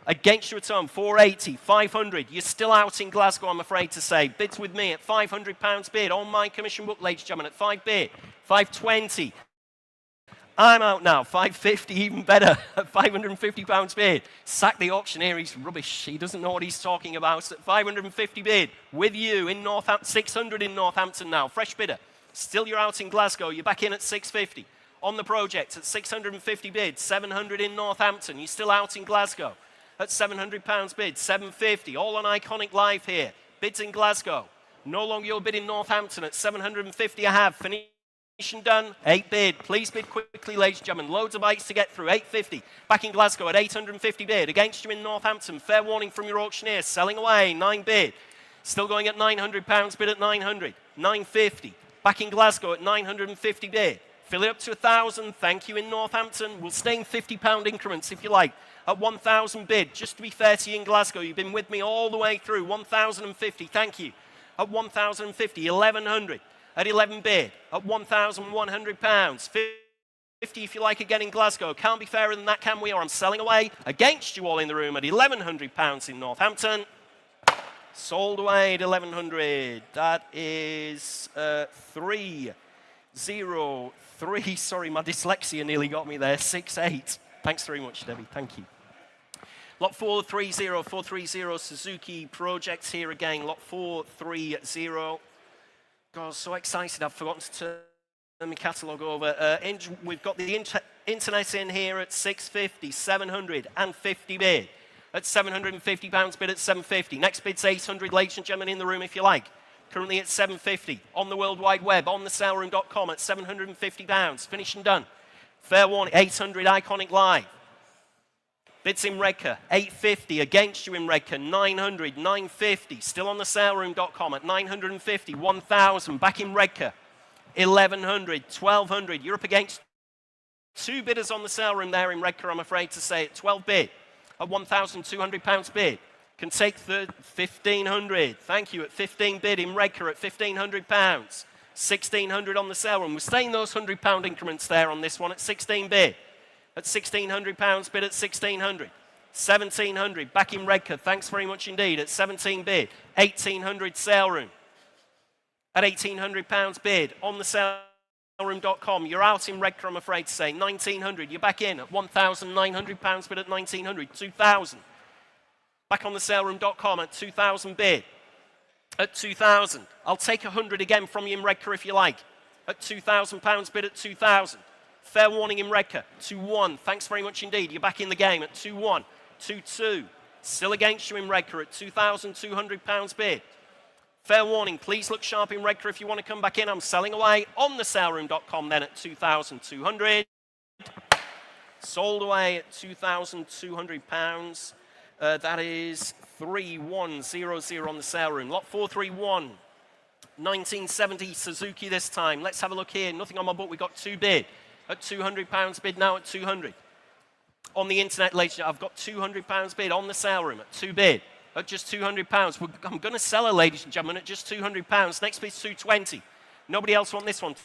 Against you at home, 480, 500. You're still out in Glasgow, I'm afraid to say. Bids with me at £500 bid. On my commission book, ladies and gentlemen, at 5 bid. 520. I'm out now, 550, even better, at £550 bid. Sack the auctioneer, he's rubbish. He doesn't know what he's talking about. At 550 bid, with you in Northampton, 600 in Northampton now, fresh bidder. Still you're out in Glasgow, you're back in at 650. On the project at 650 bid, 700 in Northampton, you're still out in Glasgow. At £700 bid, 750, all on Iconic Live here. Bids in Glasgow. No longer your bid in Northampton at 750 I have. Finished and done, 8 bid. Please bid quickly, ladies and gentlemen. Loads of bikes to get through. 850. Back in Glasgow at 850 bid. Against you in Northampton. Fair warning from your auctioneer. Selling away. 9 bid. Still going at £900 bid at 900. 950. Back in Glasgow at 950 bid. Fill it up to 1,000. Thank you in Northampton. We'll stay in £50 increments if you like. At 1,000 bid. Just to be fair to you in Glasgow, you've been with me all the way through. 1,050. Thank you. At 1,050. 1,100. At 11 bid, at £1,100. 50 if you like again in Glasgow. Can't be fairer than that, can we? Or I'm selling away against you all in the room at £1,100 in Northampton. Sold away at 1,100. That is 303. Sorry, my dyslexia nearly got me there. 68. Thanks very much, Debbie. Thank you. Lot 430, 430 Suzuki Projects here again. Lot 430. God, so excited, I've forgotten to turn my catalogue over. We've got the internet in here at 650, 750 bid. At £750 bid at 750. Next bid's 800, ladies and gentlemen, in the room if you like. Currently at 750. On the World Wide Web, on the saleroom.com at £750. Finished and done. Fair warning, 800 Iconic Live. Bids in Redcar, 850, against you in Redcar, 900, 950, still on the saleroom.com at 950, 1,000, back in Redcar, 1,100, 1,200, you're up against 2 bidders on the sale room there in Redcar, I'm afraid to say, at 12 bid, at £1,200 bid, can take 1,500, thank you, at 15 bid in Redcar at £1,500, 1,600 on the sale room, we're staying those £100 increments there on this one at 16 bid. At £1,600 bid at 1,600. 1,700 back in Redcar. Thanks very much indeed. At 17 bid. 1,800 sale room. At £1,800 bid on the sale saleroom.com. You're out in red, I'm afraid to say. 1,900. You're back in at £1,900 bid at 1,900. 2,000. Back on the saleroom.com at 2,000 bid. At 2,000. I'll take 100 again from you in Redcar if you like. At £2,000 bid at 2,000. Fair warning in Redcar. 2-1. Thanks very much indeed. You're back in the game at 2-1. 2-2. Still against you in Redcar at £2,200 bid. Fair warning, please look sharp in Redcar if you want to come back in. I'm selling away on the saleroom.com then at 2,200. Sold away at £2,200. That is 3,100 on the sale room. Lot 431. 1970 Suzuki this time. Let's have a look here. Nothing on my book. We got 2 bid. At £200 bid now at 200. On the internet, ladies, I've got £200 bid on the sale room at 2 bid. At just £200. I'm going to sell her, ladies and gentlemen, at just £200. Next bid's 220. Nobody else want this one.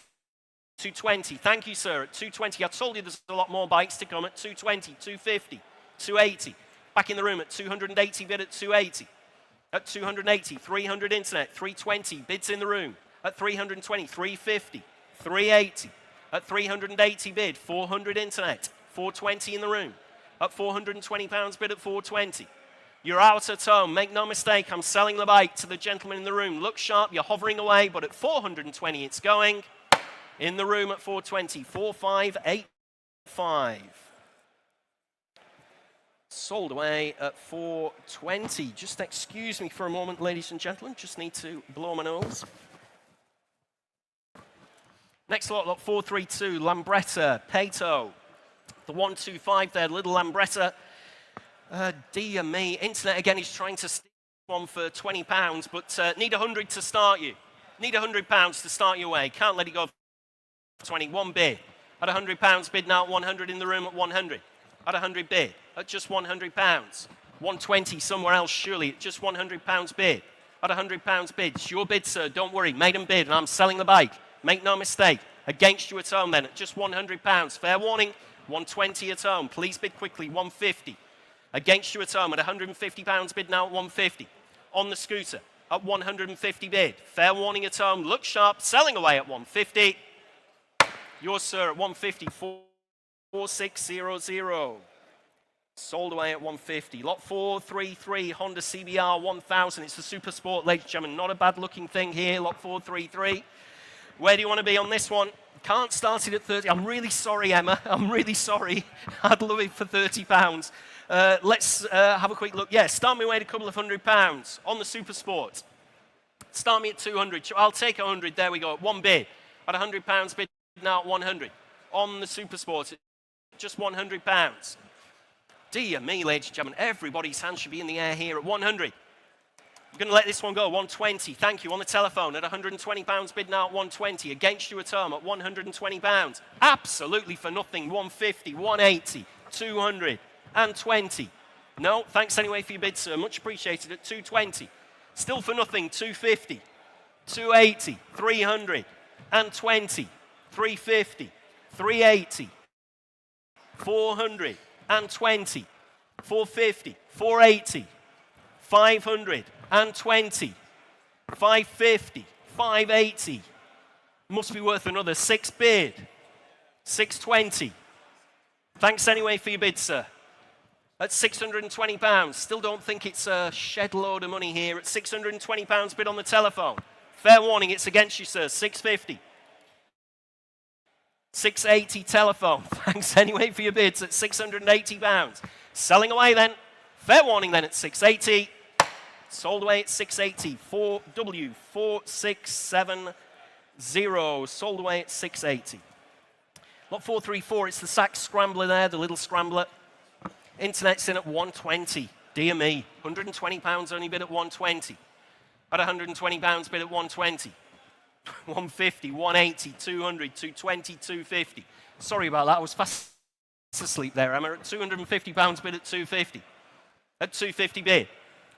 220. Thank you, sir. At 220. I told you there's a lot more bikes to come at 220, 250, 280. Back in the room at 280 bid at 280. At 280, 300 internet, 320 bids in the room. At 320, 350, 380. At 380 bid, 400 internet, 420 in the room. At £420 bid at 420. You're out at home. Make no mistake, I'm selling the bike to the gentleman in the room. Look sharp, you're hovering away, but at 420 it's going. In the room at 420, 4585. Sold away at 420. Just excuse me for a moment, ladies and gentlemen. Just need to blow my nose. Next lot, lot 432, Lambretta, Pato. The 125 there, little Lambretta. Dear me, internet again is trying to steal one for £20, but need 100 to start you. Need £100 to start you away. Can't let it go for 21 bid. At £100 bid now, 100 in the room at 100. At 100 bid. At just £100. 120 somewhere else, surely. At just £100 bid. At £100 bid. It's your bid, sir. Don't worry. Made them bid, and I'm selling the bike. Make no mistake. Against you at home then, at just £100. Fair warning, 120 at home. Please bid quickly, 150. Against you at home at £150 bid now at 150. On the scooter at 150 bid. Fair warning at home. Look sharp. Selling away at 150. Yours, sir, at 150. 4600. Sold away at 150. Lot 433 Honda CBR 1000. It's the Super Sport, ladies and gentlemen. Not a bad looking thing here. Lot 433. Where do you want to be on this one? Can't start it at 30. I'm really sorry, Emma. I'm really sorry. I'd love it for £30. Let's have a quick look. Yeah, start me away at a couple of £100 on the Super Sport. Start me at 200. I'll take 100. There we go. At 1 bid. At £100 bid now at 100. On the Super Sport, just £100. Dear me, ladies and gentlemen, everybody's hand should be in the air here at 100. You're going to let this one go, 120. Thank you. On the telephone at £120 bid now at 120. Against you at home at £120. Absolutely for nothing, 150, 180, 220. No, thanks anyway for your bid, sir. Much appreciated at 220. Still for nothing, 250, 280, 320, 350, 380, 420, 450, 480, 520, 550, 580. Must be worth another 6 bid. 620. Thanks anyway for your bid, sir. At £620. Still don't think it's a shed load of money here. At £620 bid on the telephone. Fair warning, it's against you, sir. 650. 680 telephone. Thanks anyway for your bids at £680. Selling away then. Fair warning then at 680. Sold away at 680. 4W4670. Sold away at 680. Lot 434, it's the sack scrambler there, the little scrambler. Internet's in at 120. Dear me, £120 only bid at 120. At £120 bid at 120. 150, 180, 200, 220, 250. Sorry about that, I was fast asleep there, Emma. At £250 bid at 250. At 250 bid.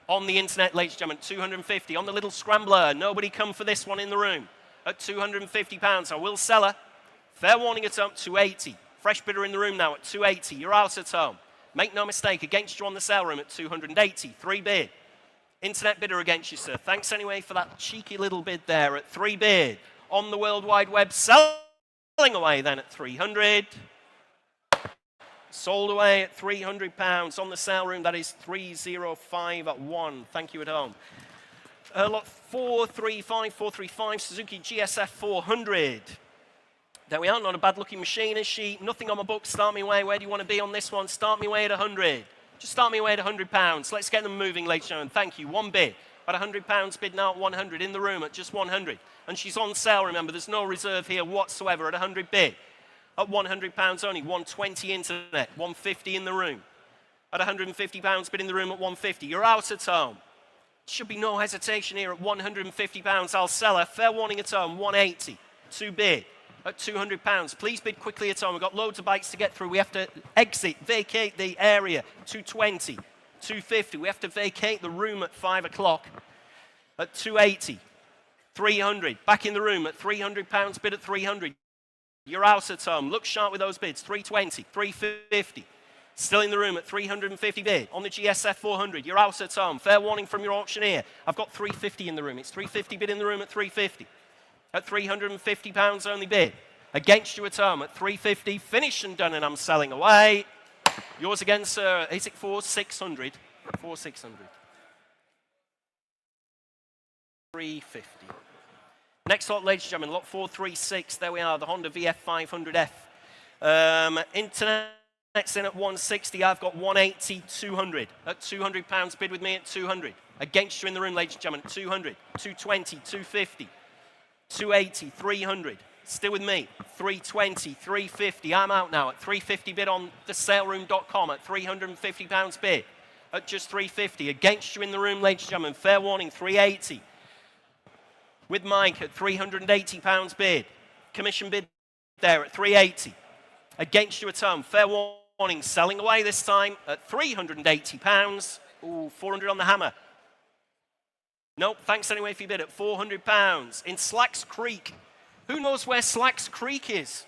On the internet, ladies and gentlemen, 250. On the little scrambler, nobody come for this one in the room. At £250, I will sell her. Fair warning at home, 280. Fresh bidder in the room now at 280. You're out at home. Make no mistake, against you on the sale room at 280. 3 bid. Internet bidder against you, sir. Thanks anyway for that cheeky little bid there at 3 bid. On the World Wide Web, sell away then at 300. Sold away at £300 on the sale room. That is 3051. Thank you at home. Lot 435, Suzuki GSF 400. There we are, not a bad looking machine, is she? Nothing on my book, start me away. Where do you want to be on this one? Start me away at 100. Just start me away at £100. Let's get them moving, ladies and gentlemen. Thank you. One bid. At £100 bid now at 100. In the room at just 100. And she's on sale, remember. There's no reserve here whatsoever at 100 bid. At £100 only. 120 internet. 150 in the room. At £150 bid in the room at 150. You're out at home. Should be no hesitation here at £150. I'll sell her. Fair warning at home. 180. Two bid. At £200. Please bid quickly at home. We've got loads of bikes to get through. We have to exit, vacate the area. 220, 250. We have to vacate the room at 5 o'clock. At 280, 300. Back in the room at £300. Bid at 300. You're out at home. Look sharp with those bids. 320, 350. Still in the room at 350 bid. On the GSF 400. You're out at home. Fair warning from your auctioneer. I've got 350 in the room. It's 350 bid in the room at 350. At £350 only bid. Against you at home at 350. Finished and done, and I'm selling away. Yours again, sir. Is it 4,600? 4,600. 350. Next lot, ladies and gentlemen, lot 436. There we are, the Honda VF500F. Internet's in at 160. I've got 180, 200. At £200 bid with me at 200. Against you in the room, ladies and gentlemen, 200, 220, 250. 280, 300. Still with me. 320, 350. I'm out now at 350 bid on the saleroom.com at £350 bid. At just 350. Against you in the room, ladies and gentlemen. Fair warning, 380. With Mike at £380 bid. Commission bid there at 380. Against you at home. Fair warning, selling away this time at £380. Ooh, 400 on the hammer. Nope, thanks anyway for your bid at £400. In Slacks Creek. Who knows where Slacks Creek is?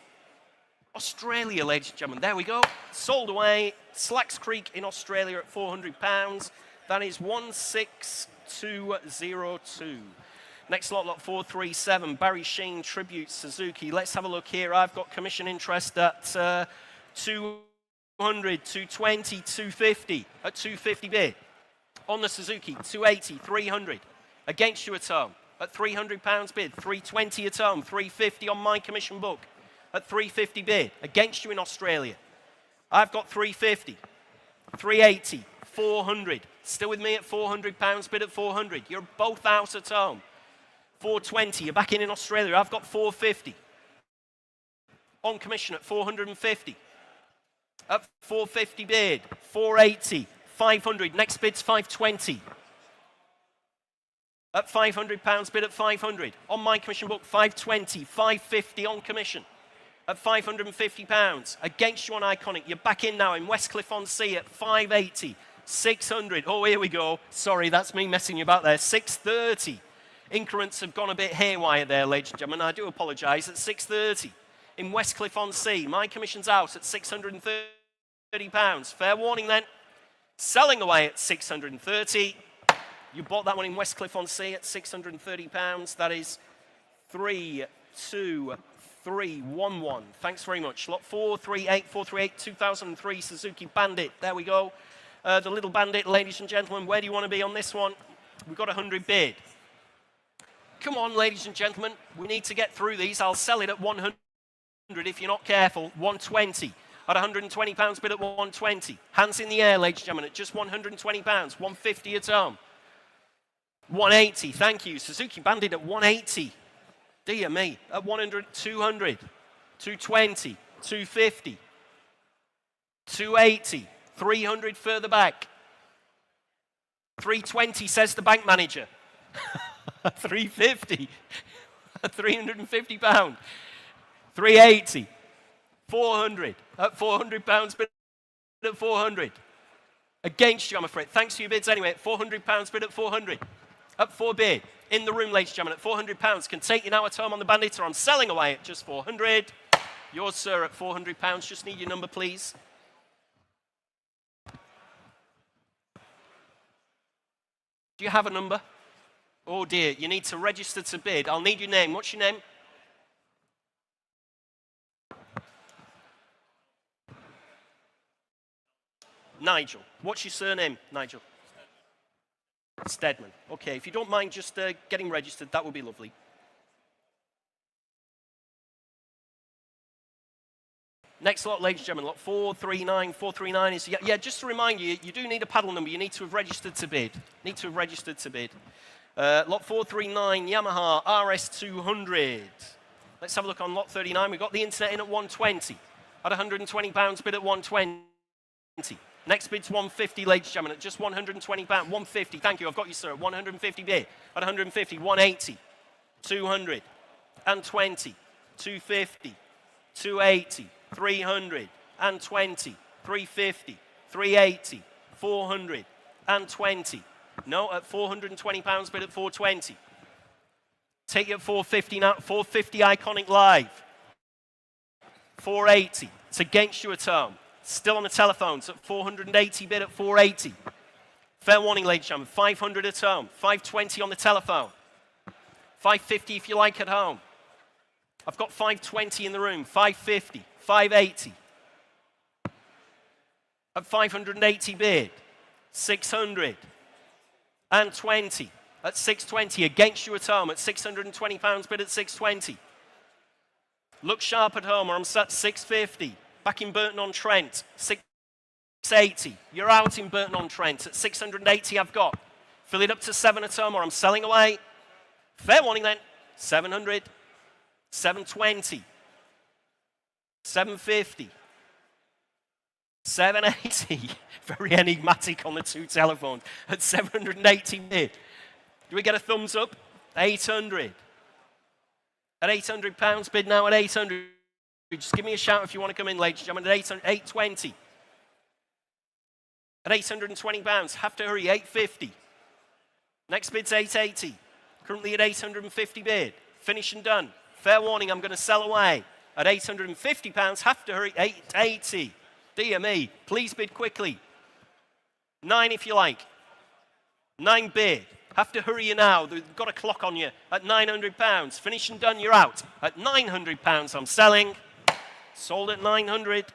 Australia, ladies and gentlemen. There we go. Sold away. Slacks Creek in Australia at £400. That is 16202. Next lot, lot 437. Barry Sheen Tribute Suzuki. Let's have a look here. I've got commission interest at 200, 220, 250. At 250 bid. On the Suzuki, 280, 300. Against you at home, at £300 bid, 320 at home, 350 on my commission book, at 350 bid. Against you in Australia. I've got 350, 380, 400. Still with me at £400 bid at 400. You're both out at home. 420, you're back in Australia. I've got 450. On commission at 450. At 450 bid, 480, 500. Next bid's 520. At £500 bid at 500. On my commission book, 520, 550 on commission. At £550. Against you on Iconic. You're back in now in Westcliff-on-Sea at 580, 600. Oh, here we go. Sorry, that's me messing you about there. 630. Increments have gone a bit haywire there, ladies and gentlemen. I do apologise. At 630. In Westcliff-on-Sea. My commission's out at £630. Fair warning then. Selling away at 630. You bought that one in Westcliff-on-Sea at £630. That is 32311. Thanks very much. Lot 438, 2003 Suzuki Bandit. There we go. The little Bandit, ladies and gentlemen. Where do you want to be on this one? We've got 100 bid. Come on, ladies and gentlemen. We need to get through these. I'll sell it at 100 if you're not careful. 120. At £120 bid at 120. Hands in the air, ladies and gentlemen, at just £120. 150 at home. 180, thank you. Suzuki Bandit at 180. Dear me. At 100, 200, 220, 250, 280, 300 further back. 320, says the bank manager. 350. £350. 380. 400. At £400 bid at 400. Against you, I'm afraid. Thanks for your bids anyway. At £400 bid at 400. Up 4 bid. In the room, ladies and gentlemen, at £400. Can take you now at home on the Bandit, or I'm selling away at just 400. Yours, sir, at £400. Just need your number, please. Do you have a number? Oh dear, you need to register to bid. I'll need your name. What's your name? Nigel. What's your surname, Nigel? Stedman. Okay, if you don't mind just getting registered, that would be lovely. Next lot, ladies and gentlemen, lot 439. 439 is, yeah, just to remind you, you do need a paddle number. You need to have registered to bid. Lot 439, Yamaha RS200. Let's have a look on lot 39. We've got the internet in at 120. At £120, bid at 120. Next bid's 150, ladies and gentlemen, at just £120. 150, thank you, I've got you, sir. 150 bid. At 150, 180. 200. And 20. 250. 280. 300. And 20. 350. 380. 400. And 20. No, at £420, bid at 420. Take it at 450 now. 450 Iconic Live. 480. It's against you at home. Still on the telephones at 480, bid at 480. Fair warning, ladies and gentlemen. 500 at home. 520 on the telephone. 550 if you like at home. I've got 520 in the room. 550. 580. At 580 bid. 600. And 20. At 620. Against you at home. At £620, bid at 620. Look sharp at home, or I'm set 650. Back in Burton-on-Trent, 680. You're out in Burton-on-Trent. At 680 I've got. Fill it up to 7 at home, or I'm selling away. Fair warning then. 700. 720. 750. 780. Very enigmatic on the two telephones. At 780 bid. Do we get a thumbs up? 800. At £800 bid now at 800. Just give me a shout if you want to come in, ladies and gentlemen. At 820. At £820. Have to hurry. 850. Next bid's 880. Currently at 850 bid. Finish and done. Fair warning, I'm going to sell away. At £850. Have to hurry. 880. Dear me. Please bid quickly. 9 if you like. 9 bid. Have to hurry you now. They've got a clock on you. At £900. Finish and done, you're out. At £900, I'm selling. Sold at 900.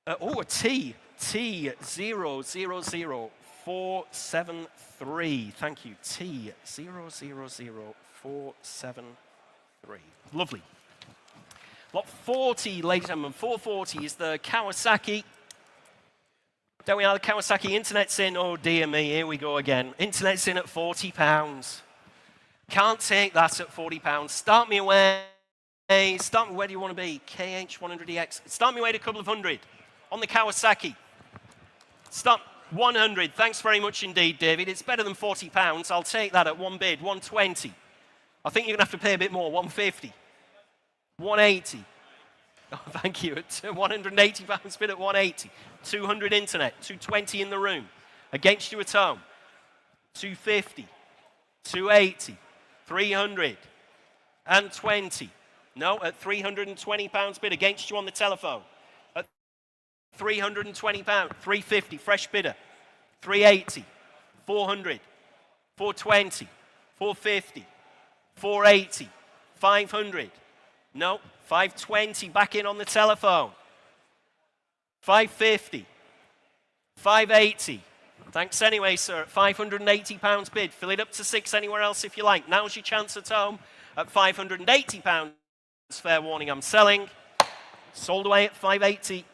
Oh, a T. T000473. Thank you. T000473. Lovely. Lot 40, ladies and gentlemen. 440 is the Kawasaki. There we are, the Kawasaki. Internet's in. Oh, dear me, here we go again. Internet's in at £40. Can't take that at £40. Start me away. Start me, where do you want to be? KH100EX. Start me away to a couple of hundred on the Kawasaki. Start 100. Thanks very much indeed, David. It's better than £40. I'll take that at one bid. 120. I think you're going to have to pay a bit more. 150. 180. Oh, thank you. At £180 bid at 180. 200 internet. 220 in the room. Against you at home. 250. 280. 300. And 20. No, at £320 bid against you on the telephone. At £320. 350. Fresh bidder. 380. 400. 420. 450. 480. 500. No, 520, back in on the telephone. 550. 580. Thanks anyway, sir. At £580 bid. Fill it up to 6 anywhere else if you like. Now's your chance at home. At £580. Fair warning, I'm selling. Sold away at 580.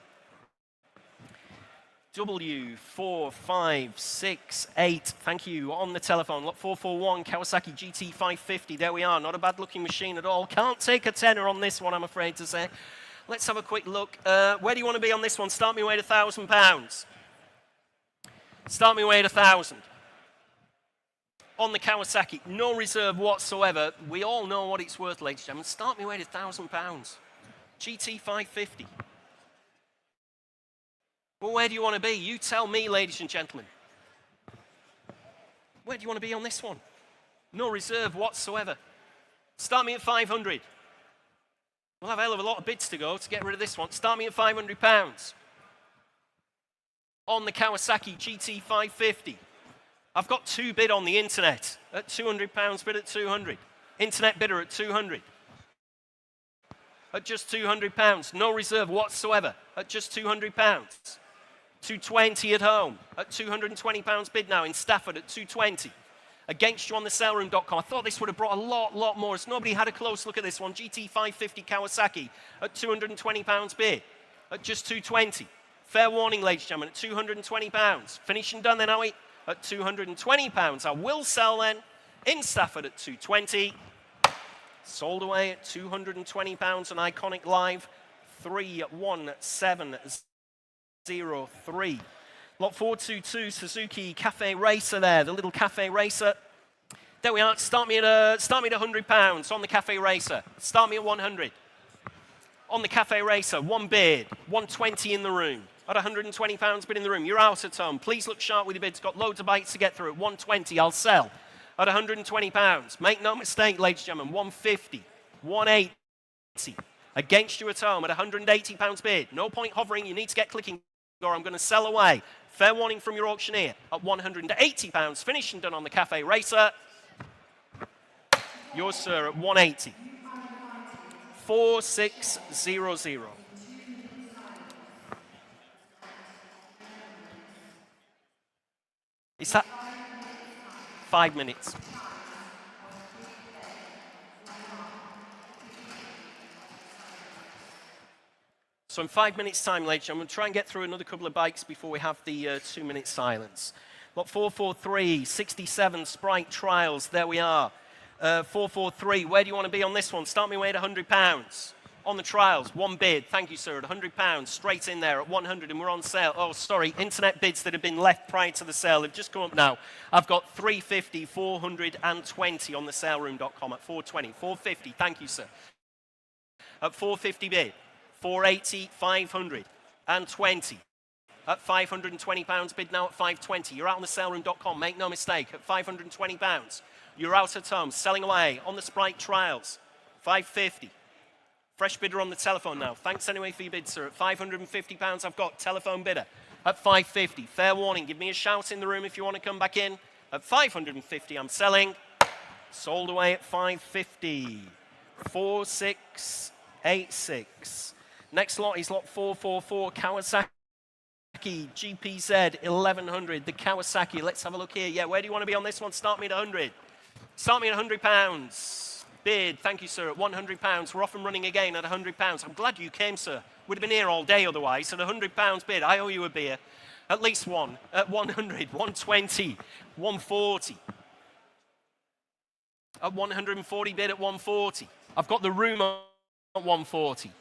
W4568. Thank you. On the telephone. Lot 441, Kawasaki GT550. There we are. Not a bad looking machine at all. Can't take a tenner on this one, I'm afraid to say. Let's have a quick look. Where do you want to be on this one? Start me away at £1,000. Start me away at 1,000. On the Kawasaki, no reserve whatsoever. We all know what it's worth, ladies and gentlemen. Start me away at £1,000. GT550. Well, where do you want to be? You tell me, ladies and gentlemen. Where do you want to be on this one? No reserve whatsoever. Start me at 500. We'll have a hell of a lot of bids to go to get rid of this one. Start me at £500. On the Kawasaki GT550. I've got 2 bid on the internet at £200, bid at 200. Internet bidder at 200. at just £200. No reserve whatsoever at just £200. 220 at home at £220 bid now in Stafford at 220. Against you on the saleroom.com. I thought this would have brought a lot more. As nobody had a close look at this one. GT550 Kawasaki at £220 bid at just 220. Fair warning, ladies and gentlemen, at £220. Finish and done then, are we? At £220. I will sell then in Stafford at 220. Sold away at £220 on Iconic Live 31703. Lot 422 Suzuki Cafe Racer there, the little Cafe Racer. There we are. Start me at £100 on the Cafe Racer. Start me at 100. On the Cafe Racer, one bid, 120 in the room. At £120 bid in the room. You're out at home. Please look sharp with your bids. Got loads of bites to get through. At 120, I'll sell. At £120. Make no mistake, ladies and gentlemen, 150, 180. Against you at home at £180 bid. No point hovering. You need to get clicking or I'm going to sell away. Fair warning from your auctioneer at £180. Finished and done on the Cafe Racer. Yours, sir, at 180. 4600. Is that 5 minutes? So in 5 minutes' time, ladies, I'm going to try and get through another couple of bikes before we have the 2-minute silence. Lot 443, 67 Sprite Trials. There we are. 443. Where do you want to be on this one? Start me away at £100. On the trials, one bid. Thank you, sir. At £100. Straight in there at 100, and we're on sale. Oh, sorry. Internet bids that have been left prior to the sale have just come up now. I've got 350, 420 on the saleroom.com at 420. 450. Thank you, sir. At 450 bid. 480, 500, and 20. At £520 bid now at 520. You're out on the saleroom.com, make no mistake, at £520. You're out at home, selling away on the Sprite Trials, 550. Fresh bidder on the telephone now. Thanks anyway for your bid, sir. At £550 I've got telephone bidder at 550. Fair warning, give me a shout in the room if you want to come back in. At 550 I'm selling. Sold away at 550. 4686. Next lot is lot 444, Kawasaki GPZ 1100, the Kawasaki. Let's have a look here. Yeah, where do you want to be on this one? Start me at 100. Start me at £100. Bid, thank you, sir, at £100. We're off and running again at £100. I'm glad you came, sir. Would have been here all day otherwise. At £100 bid, I owe you a beer. At least one. At 100, 120, 140. At 140 bid at 140. I've got the room at 140.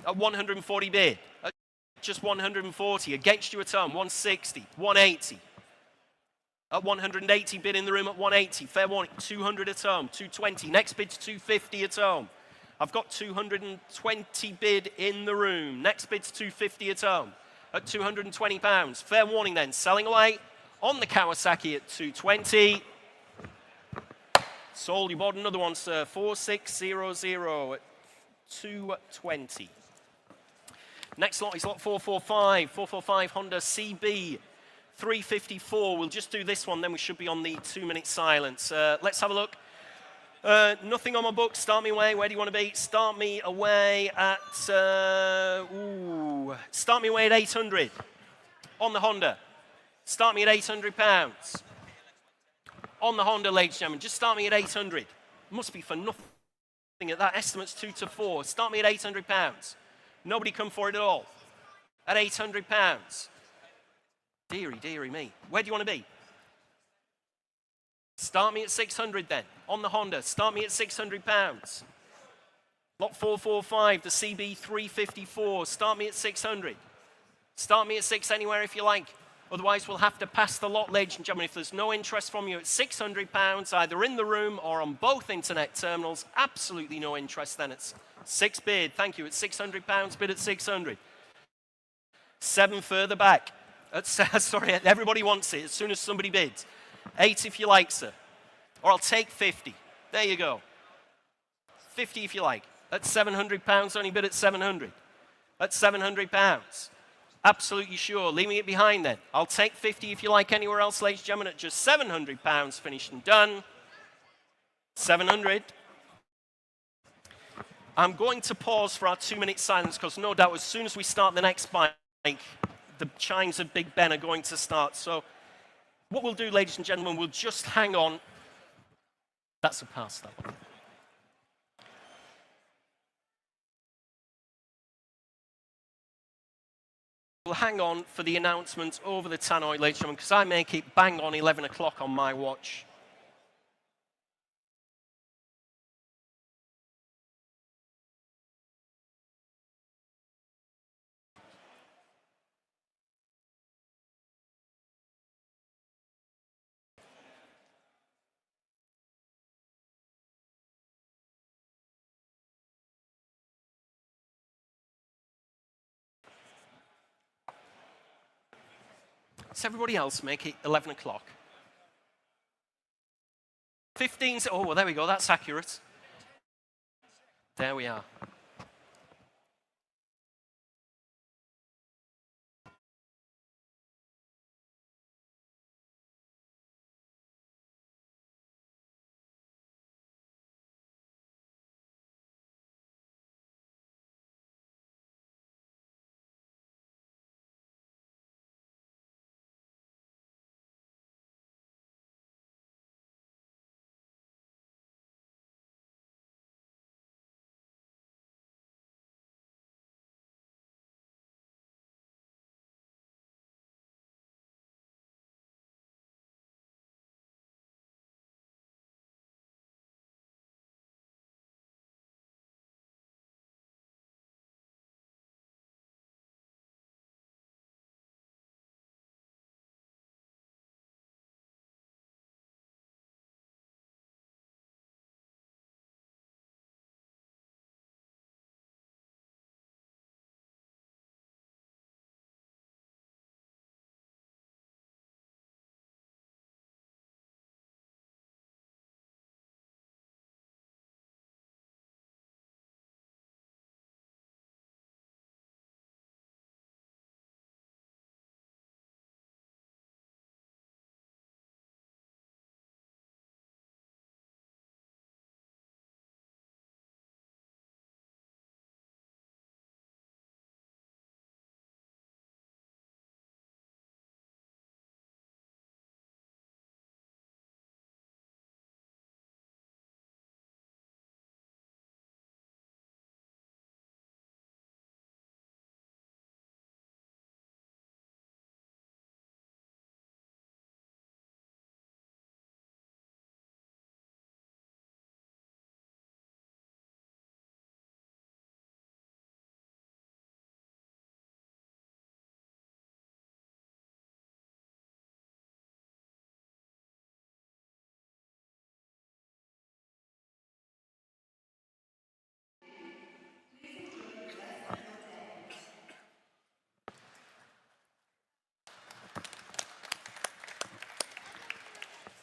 At 140 bid, at just 140. Against you at home, 160, 180. At 180 bid in the room at 180. Fair warning, 200 at home, 220. Next bid's 250 at home. I've got 220 bid in the room. Next bid's 250 at home at £220. Fair warning then, selling away on the Kawasaki at 220. Sold, you bought another one, sir. 4600 at 220. Next lot is lot 445, 445 Honda CB 354. We'll just do this one, then we should be on the 2-minute silence. Let's have a look. Nothing on my book. Start me away. Where do you want to be? Start me away at start me away at 800 on the Honda. Start me at £800 on the Honda, ladies and gentlemen. Just start me at 800. Must be for nothing at that. Estimate's 2 to 4. Start me at £800. Nobody come for it at all. At £800. Dearie me. Where do you want to be? Start me at 600 then. On the Honda, start me at £600. Lot 445, the CB 354. Start me at 600. Start me at 6 anywhere if you like. Otherwise, we'll have to pass the lot, ladies and gentlemen. If there's no interest from you at £600, either in the room or on both internet terminals, absolutely no interest then. It's 6 bid, thank you, at £600, bid at 600. 7 further back. Sorry, everybody wants it as soon as somebody bids. 8 if you like, sir. Or I'll take 50. There you go. 50 if you like. At £700, only bid at 700. At £700. Absolutely sure. Leaving it behind then. I'll take 50 if you like anywhere else, ladies and gentlemen, at just £700. Finished and done. 700. I'm going to pause for our 2-minute silence because no doubt as soon as we start the next bike, the chimes of Big Ben are going to start. So what we'll do, ladies and gentlemen, we'll just hang on. That's a pass, that one. We'll hang on for the announcement over the tannoy, ladies and gentlemen, because I make it bang on 11 o'clock on my watch. Does everybody else make it 11 o'clock? 15, oh, well, there we go, that's accurate. There we are.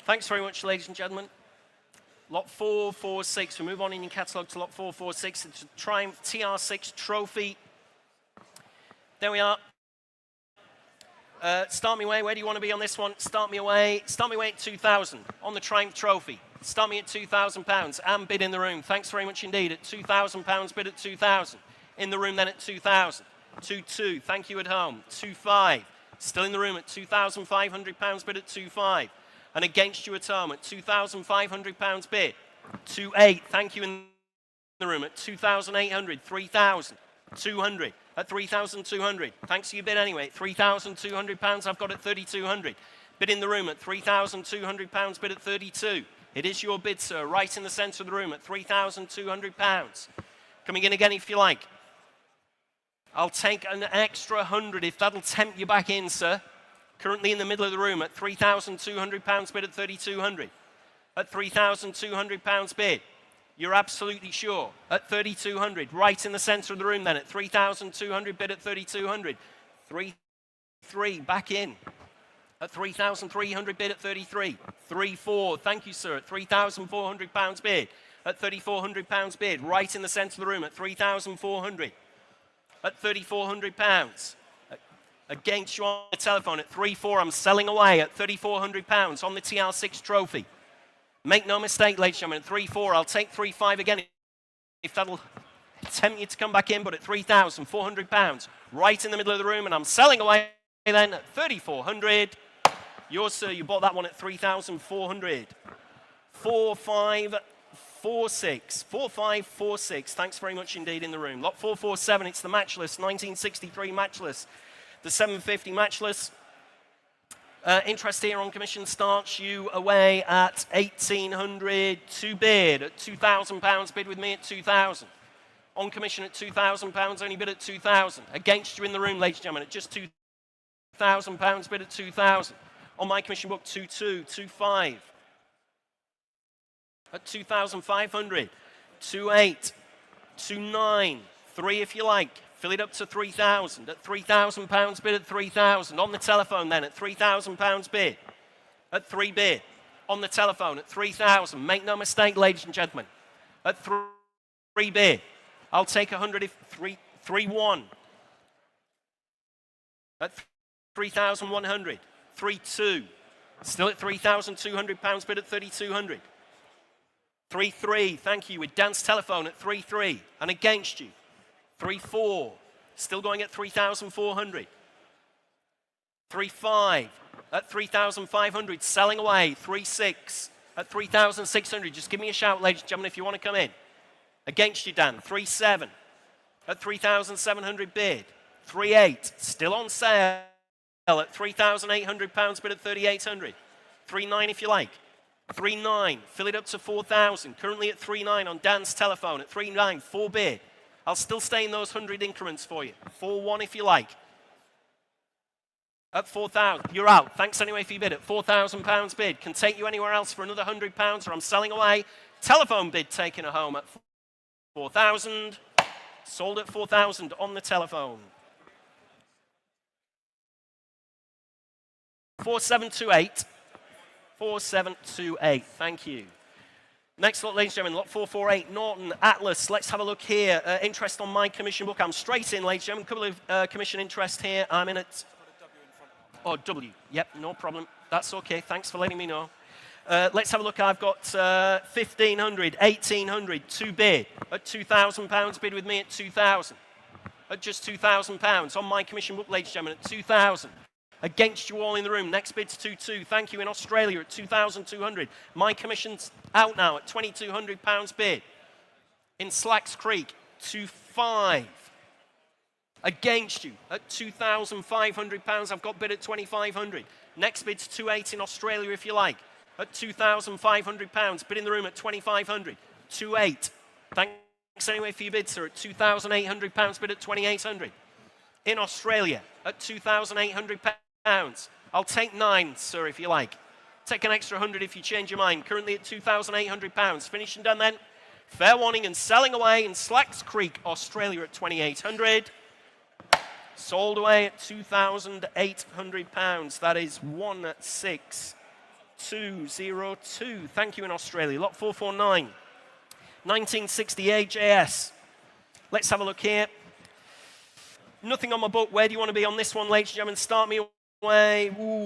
Thanks very much, ladies and gentlemen. Lot 446. We move on in your catalogue to lot 446. It's a Triumph TR6 Trophy. There we are. Start me away. Where do you want to be on this one? Start me away. Start me away at 2,000 on the Triumph Trophy. Start me at £2,000 and bid in the room. Thanks very much indeed. At £2,000, bid at 2,000. In the room then at 2,000. 2,200. Thank you at home. 2,500. Still in the room at £2,500, bid at 2,500. And against you at home at £2,500 bid. 2,800. Thank you in the room at 2,800. 3,200. At 3,200. Thanks for your bid anyway. At £3,200 I've got at 3,200. Bid in the room at £3,200, bid at 32. It is your bid, sir, right in the centre of the room at £3,200. Coming in again if you like. I'll take an extra 100 if that'll tempt you back in, sir. Currently in the middle of the room at £3,200 bid at 3,200. At £3,200 bid. You're absolutely sure. At 3,200. Right in the centre of the room then at 3,200 bid at 3,200. 3,300 back in. At 3,300 bid at 33. 3,400. Thank you, sir. At £3,400 bid. At £3,400 bid. Right in the centre of the room at 3,400. At £3,400. Against you on the telephone at 3,400. I'm selling away at £3,400 on the TR6 Trophy. Make no mistake, ladies and gentlemen, at 3,400. I'll take 3,500 again if that'll tempt you to come back in, but at £3,400, right in the middle of the room, and I'm selling away then at 3,400. Yours, sir, you bought that one at 3,400. 4546. 4546. Thanks very much indeed in the room. Lot 447, it's the matchless, 1963 matchless. The 750 matchless. Interest here on commission starts you away at 1,800 to bid at £2,000. Bid with me at 2,000. On commission at £2,000, only bid at 2,000. Against you in the room, ladies and gentlemen, at just £2,000, bid at 2,000. On my commission book, 2,2, 2,5. At 2,500, 2,8, 2,9, 3 if you like. Fill it up to 3,000. At £3,000, bid at 3,000. On the telephone then, at £3,000 bid. At 3 bid. On the telephone at 3,000. Make no mistake, ladies and gentlemen. At 3 bid. I'll take 100 if 3,1. At 3,100. 3,2. Still at £3,200 bid at 3,200. 3,3. Thank you. With Dan's telephone at 3,3. And against you. 3,4. Still going at 3,400. 3,5. At 3,500. Selling away. 3,6. At 3,600. Just give me a shout, ladies and gentlemen, if you want to come in. Against you, Dan. 3,7. At 3,700 bid. 3,8. Still on sale at £3,800 bid at 3,800. 3,9 if you like. 3,9. Fill it up to 4,000. Currently at 3,9 on Dan's telephone at 3,9. 4 bid. I'll still stay in those 100 increments for you. 4,1 if you like. At 4,000. You're out. Thanks anyway for your bid. At £4,000 bid. Can take you anywhere else for another £100 or I'm selling away. Telephone bid taking a home at 4,000. Sold at 4,000 on the telephone. 4728. 4728. Thank you. Next lot, ladies and gentlemen, lot 448, Norton, Atlas. Let's have a look here. Interest on my commission book. I'm straight in, ladies and gentlemen. A couple of commission interest here. I'm in at... Oh, W. Yep, no problem. That's okay. Thanks for letting me know. Let's have a look. I've got 1,500, 1,800, 2 bid. At £2,000, bid with me at 2,000. At just £2,000. On my commission book, ladies and gentlemen, at 2,000. Against you all in the room. Next bid's 2,2. Thank you in Australia at 2,200. My commission's out now at £2,200 bid. In Slacks Creek, 2,5. Against you at £2,500. I've got bid at 2,500. Next bid's 2,8 in Australia if you like. At £2,500. Bid in the room at 2,500. 2,8. Thanks anyway for your bid, sir. At £2,800. Bid at 2,800. In Australia at £2,800. I'll take 9, sir, if you like. Take an extra 100 if you change your mind. Currently at £2,800. Finished and done then. Fair warning and selling away in Slacks Creek, Australia at 2,800. Sold away at £2,800. That is 16202. Thank you in Australia. Lot 449. 1960 AJS. Let's have a look here. Nothing on my book. Where do you want to be on this one, ladies and gentlemen? Start me away.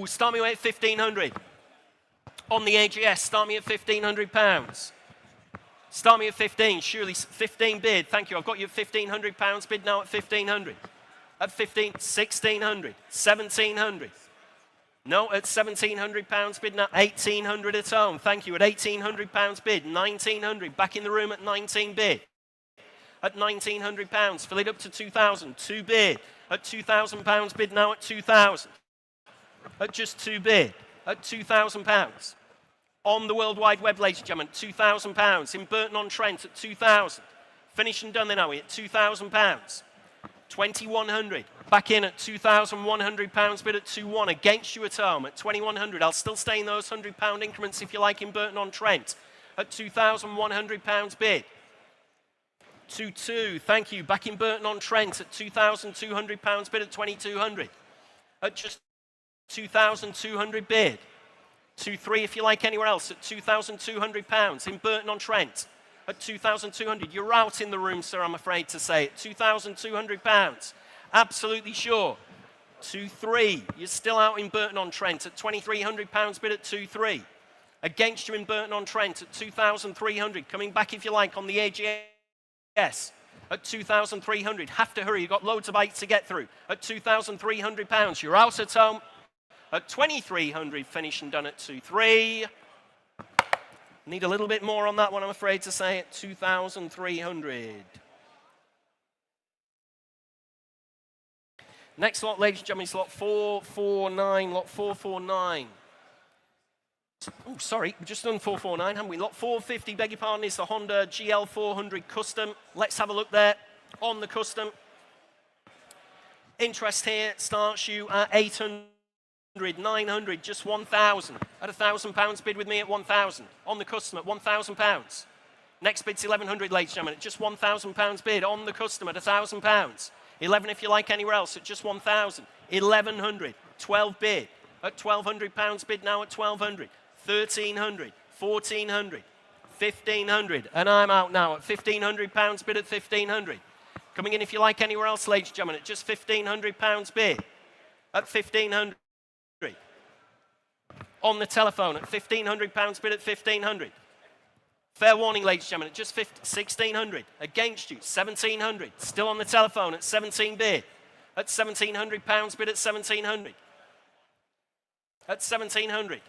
Start me away at 1,500. On the AGS, start me at £1,500. Start me at 15. Surely 15 bid. Thank you. I've got you at £1,500 bid now at 1,500. At 15, 1,600, 1,700. No, at £1,700 bid now, 1,800 at home. Thank you. At £1,800 bid, 1,900. Back in the room at 19 bid. At £1,900, fill it up to 2,000. 2 bid. At £2,000 bid now at 2,000. At just 2 bid. At £2,000. On the World Wide Web, ladies and gentlemen, £2,000. In Burton-on-Trent at 2,000. Finished and done then, are we? At £2,000. 2,100. Back in at £2,100 bid at 2,1. Against you at home at 2,100. I'll still stay in those £100 increments if you like in Burton-on-Trent. At £2,100 bid. 2,2. Thank you. Back in Burton-on-Trent at £2,200 bid at 2,200. At just 2,200 bid. 2,3 if you like anywhere else at £2,200 in Burton-on-Trent. At 2,200. You're out in the room, sir, I'm afraid to say. At £2,200. Absolutely sure. 2,3. You're still out in Burton-on-Trent at £2,300 bid at 2,3. Against you in Burton-on-Trent at 2,300. Coming back if you like on the AGS at £2,300. Have to hurry, you've got loads of bikes to get through. At £2,300, you're out at home. At £2,300, finished and done at 2,300. Need a little bit more on that one, I'm afraid to say, at £2,300. Next lot, ladies and gentlemen, is lot 449, lot 449. Oh, sorry, we've just done 449, haven't we? Lot 450, beg your pardon, is the Honda GL400 Custom. Let's have a look there on the Custom. Interest here starts you at 800, 900, just 1,000. At £1,000, bid with me at 1,000. On the Custom at £1,000. Next bid's 1,100, ladies and gentlemen, at just £1,000 bid. On the Custom at £1,000. 11 if you like anywhere else at just 1,000. 1,100, 12 bid. At £1,200 bid now at 1,200. 1,300, 1,400, 1,500, and I'm out now at £1,500 bid at 1,500. Coming in if you like anywhere else, ladies and gentlemen, at just £1,500 bid at 1,500. On the telephone at £1,500 bid at 1,500. Fair warning, ladies and gentlemen, at just 1,600. Against you, 1,700. Still on the telephone at 17 bid. At £1,700 bid at 1,700. At 1,700.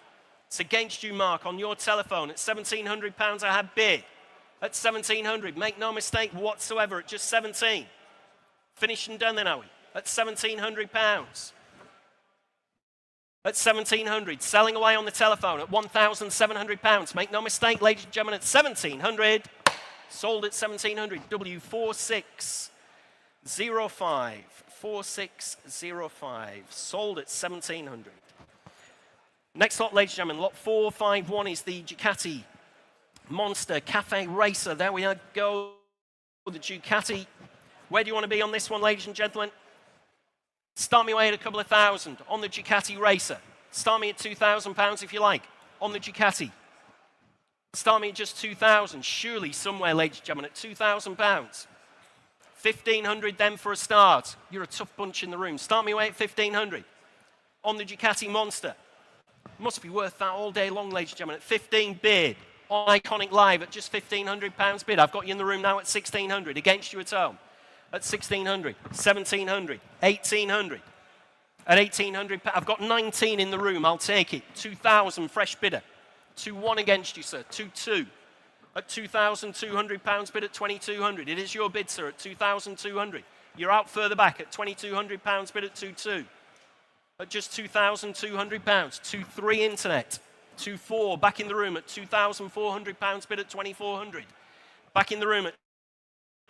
It's against you, Mark, on your telephone. At £1,700 I have bid. At 1,700, make no mistake whatsoever, at just 17. Finished and done then, are we? At £1,700. At 1,700, selling away on the telephone at £1,700. Make no mistake, ladies and gentlemen, at 1,700. Sold at 1,700. W4605. 4605. Sold at 1,700. Next lot, ladies and gentlemen, lot 451 is the Ducati Monster Cafe Racer. There we go, the Ducati. Where do you want to be on this one, ladies and gentlemen? Start me away at a couple of thousand on the Ducati Racer. Start me at £2,000 if you like on the Ducati. Start me at just 2,000, surely somewhere, ladies and gentlemen, at £2,000. 1,500 then for a start. You're a tough bunch in the room. Start me away at 1,500 on the Ducati Monster. Must be worth that all day long, ladies and gentlemen. At 15 bid on Iconic Live at just £1,500 bid. I've got you in the room now at 1,600. Against you at home at 1,600, 1,700, 1,800. At 1,800, I've got 19 in the room. I'll take it. 2,000 fresh bidder. 2-1 against you, sir. 2-2. At £2,200 bid at 2,200. It is your bid, sir, at 2,200. You're out further back at £2,200 bid at 2-2. At just £2,200. 2-3 internet. 2-4 back in the room at £2,400 bid at 2,400. Back in the room at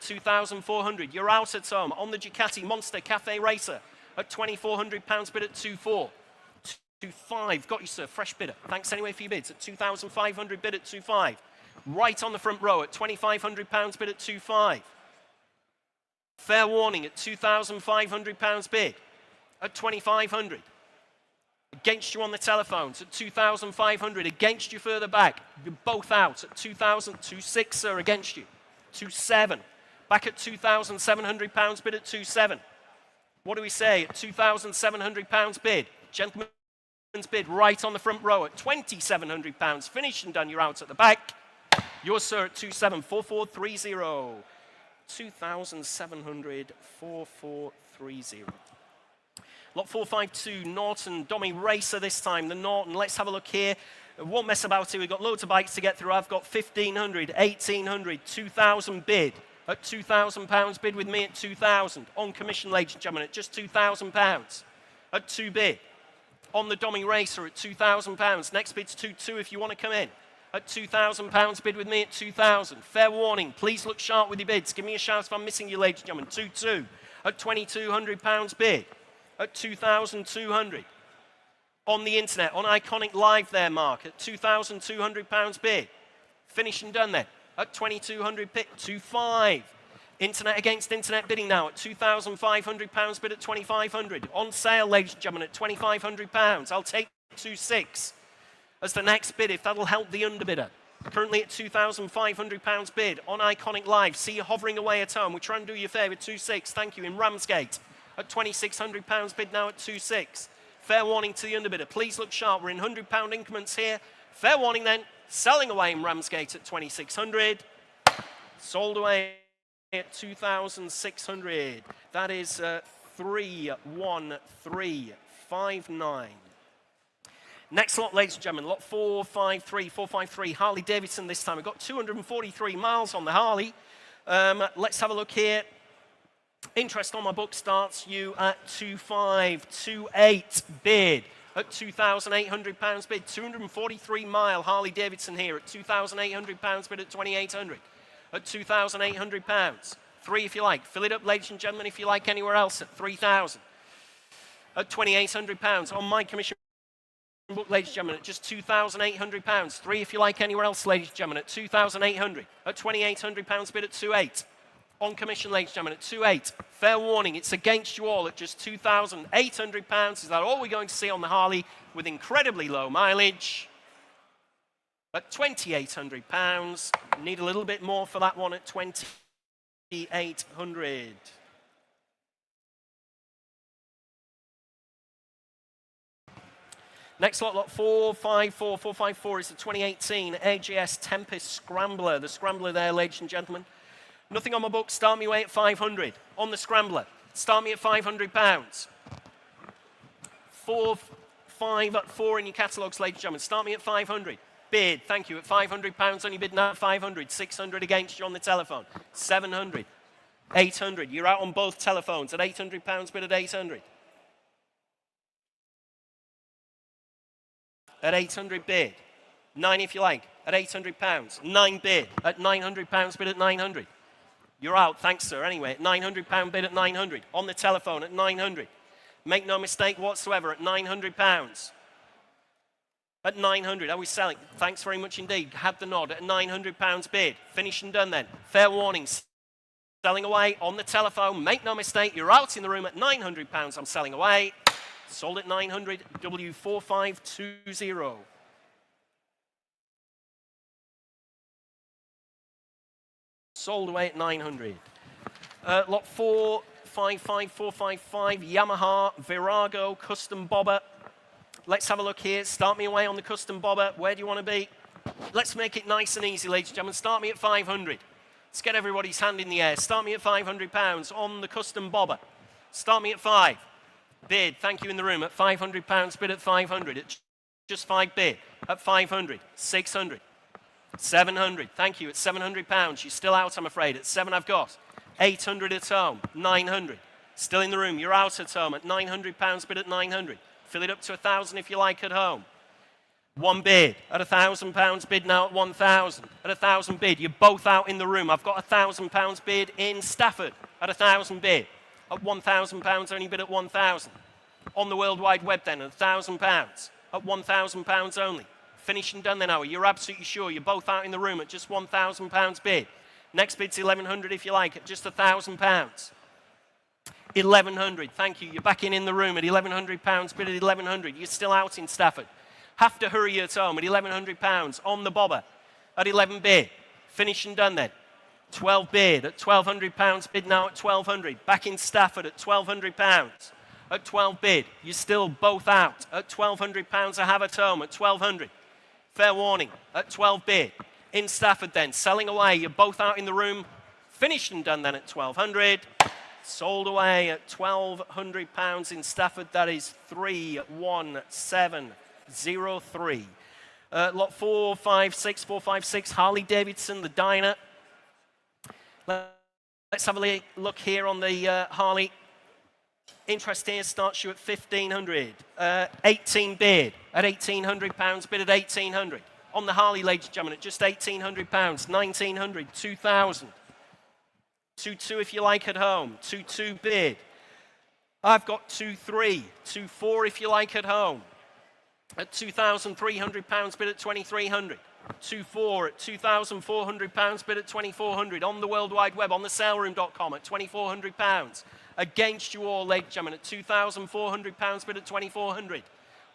2,400. You're out at home on the Ducati Monster Cafe Racer at £2,400 bid at 2-4. 2-5. Got you, sir. Fresh bidder. Thanks anyway for your bids at 2,500 bid at 2-5. Right on the front row at £2,500 bid at 2-5. Fair warning at £2,500 bid at 2,500. Against you on the telephones at 2,500. Against you further back. You're both out at 2,000. 2,6, sir, against you. 2,7. Back at £2,700 bid at 2,7. What do we say at £2,700 bid? Gentleman's bid right on the front row at £2,700. Finished and done. You're out at the back. Yours, sir, at 2,74430. 2,700 4430. Lot 452, Norton Dummy Racer this time. The Norton, let's have a look here. Won't mess about here. We've got loads of bikes to get through. I've got 1,500, 1,800, 2,000 bid. At £2,000 bid with me at 2,000. On commission, ladies and gentlemen, at just £2,000. At 2 bid. On the Dummy Racer at £2,000. Next bid's 2-2 if you want to come in. At £2,000 bid with me at 2,000. Fair warning, please look sharp with your bids. Give me a shout if I'm missing you, ladies and gentlemen. 2-2. At £2,200 bid. At 2,200. On the internet, on Iconic Live there, Mark, at £2,200 bid. Finished and done then. At 2,200 bid, 2.5. Internet against internet bidding now at £2,500 bid at 2,500. On sale, ladies and gentlemen, at £2,500. I'll take 2.6 as the next bid if that'll help the underbidder. Currently at £2,500 bid on Iconic Live. See you hovering away at home. We're trying to do you a favour. 2.6, thank you, in Ramsgate. At £2,600 bid now at 2.6. Fair warning to the underbidder. Please look sharp. We're in £100 increments here. Fair warning then. Selling away in Ramsgate at 2,600. Sold away at 2,600. That is 31359. Next lot, ladies and gentlemen, lot 453, Harley Davidson this time. We've got 243 miles on the Harley. Let's have a look here. Interest on my book starts you at 2528 bid. At £2,800 bid. 243 mile Harley Davidson here at £2,800 bid at 2,800. At £2,800. 3 if you like. Fill it up, ladies and gentlemen, if you like anywhere else at 3,000. At £2,800 on my commission book, ladies and gentlemen, at just £2,800. 3 if you like anywhere else, ladies and gentlemen, at 2,800. At £2,800 bid at 2,800. On commission, ladies and gentlemen, at 2,800. Fair warning, it's against you all at just £2,800. Is that all we're going to see on the Harley with incredibly low mileage? At £2,800. Need a little bit more for that one at 2,800. Next lot 454 is the 2018 AGS Tempest Scrambler. The Scrambler there, ladies and gentlemen. Nothing on my book, start me away at 500. On the Scrambler, start me at £500. 454 in your catalogues, ladies and gentlemen. Start me at 500. Bid, thank you, at £500. Only bid now at 500. 600 against you on the telephone. 700. 800. You're out on both telephones. At £800, bid at 800. At 800 bid. 9 if you like. At £800. 9 bid. At £900, bid at 900. You're out, thanks sir. Anyway, at £900 bid at 900. On the telephone at 900. Make no mistake whatsoever, at £900. At 900, are we selling? Thanks very much indeed. Had the nod at £900 bid. Finished and done then. Fair warning. Selling away on the telephone. Make no mistake, you're out in the room at £900. I'm selling away. Sold at 900, W4520. Sold away at 900. Lot 455455, Yamaha Virago Custom Bobber. Let's have a look here. Start me away on the Custom Bobber. Where do you want to be? Let's make it nice and easy, ladies and gentlemen. Start me at 500. Let's get everybody's hand in the air. Start me at £500 on the Custom Bobber. Start me at 5. Bid, thank you in the room, at £500, bid at 500. At just 5 bid, at 500. 600. 700, thank you, at £700. You're still out, I'm afraid. At 7 I've got. 800 at home. 900. Still in the room, you're out at home. At £900, bid at 900. Fill it up to 1,000 if you like at home. 1 bid. At £1,000 bid now at 1,000. At 1,000 bid, you're both out in the room. I've got £1,000 bid in Stafford. At 1,000 bid. At £1,000, only bid at 1,000. On the World Wide Web then, at £1,000. At £1,000 only. Finished and done then, Howard. You're absolutely sure. You're both out in the room at just £1,000 bid. Next bid's 1,100 if you like, at just £1,000. 1,100, thank you. You're back in the room at £1,100 bid at 1,100. You're still out in Stafford. Have to hurry at home at £1,100 on the Bobber at 11 bid. Finished and done then. 12 bid at £1,200 bid now at 1,200. Back in Stafford at £1,200. At 12 bid, you're still both out. At £1,200 I have at home at 1,200. Fair warning, at 12 bid. In Stafford then, selling away, you're both out in the room. Finished and done then at 1,200. Sold away at £1,200 in Stafford. That is 31703. Lot 456, Harley Davidson, the Dyna. Let's have a look here on the Harley. Interest here starts you at 1,500. 18 bid at £1,800, bid at 1,800. On the Harley, ladies and gentlemen, at just £1,800, 1,900, 2,000. 2-2 if you like at home. 2-2 bid. I've got 2-3. 2-4 if you like at home. At £2,300 bid at 2,300. 2-4 at £2,400 bid at 2,400. On the World Wide Web, on the saleroom.com at £2,400. Against you all, ladies and gentlemen, at £2,400 bid at 2,400.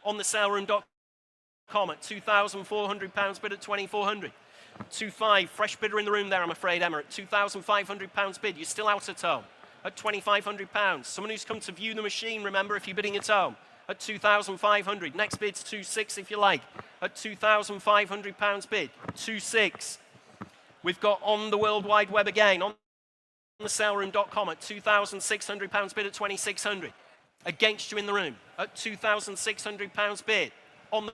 On the saleroom.com at £2,400 bid at 2,400. 2-5, fresh bidder in the room there, I'm afraid, Emma, at £2,500 bid. You're still out at home at £2,500. Someone who's come to view the machine, remember, if you're bidding at home, at £2,500. Next bid's 2-6 if you like, at £2,500 bid. 2-6. We've got on the World Wide Web again, on the saleroom.com at £2,600 bid at 2,600. Against you in the room at £2,600 bid. On the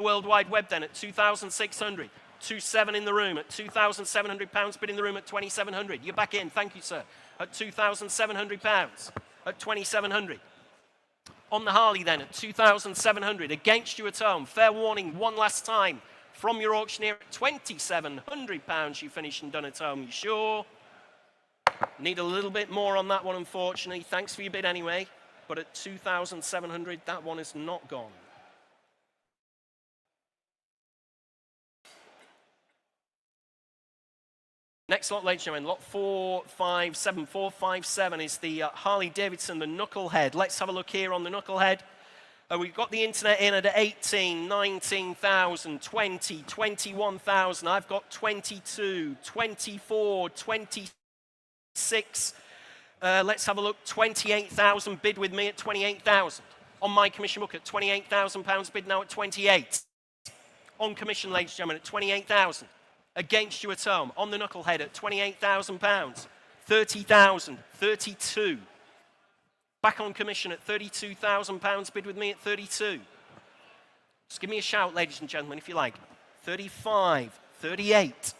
World Wide Web then at 2,600. 2,700 in the room at £2,700 bid in the room at 2,700. You're back in, thank you, sir. At £2,700 at 2,700. On the Harley then at 2,700. Against you at home. Fair warning, one last time from your auctioneer at £2,700. You finished and done at home. You sure? Need a little bit more on that one, unfortunately. Thanks for your bid anyway. But at 2,700, that one is not gone. Next lot, ladies and gentlemen, lot 457. 457 is the Harley Davidson, the Knucklehead. Let's have a look here on the Knucklehead. We've got the internet in at 18, 19,000, 20, 21,000. I've got 22, 24, 26. Let's have a look. 28,000 bid with me at 28,000. On my commission book at £28,000 bid now at 28. On commission, ladies and gentlemen, at 28,000. Against you at home, on the Knucklehead at £28,000, 30,000, 32. Back on commission at £32,000 bid with me at 32. Just give me a shout, ladies and gentlemen, if you like. 35, 38.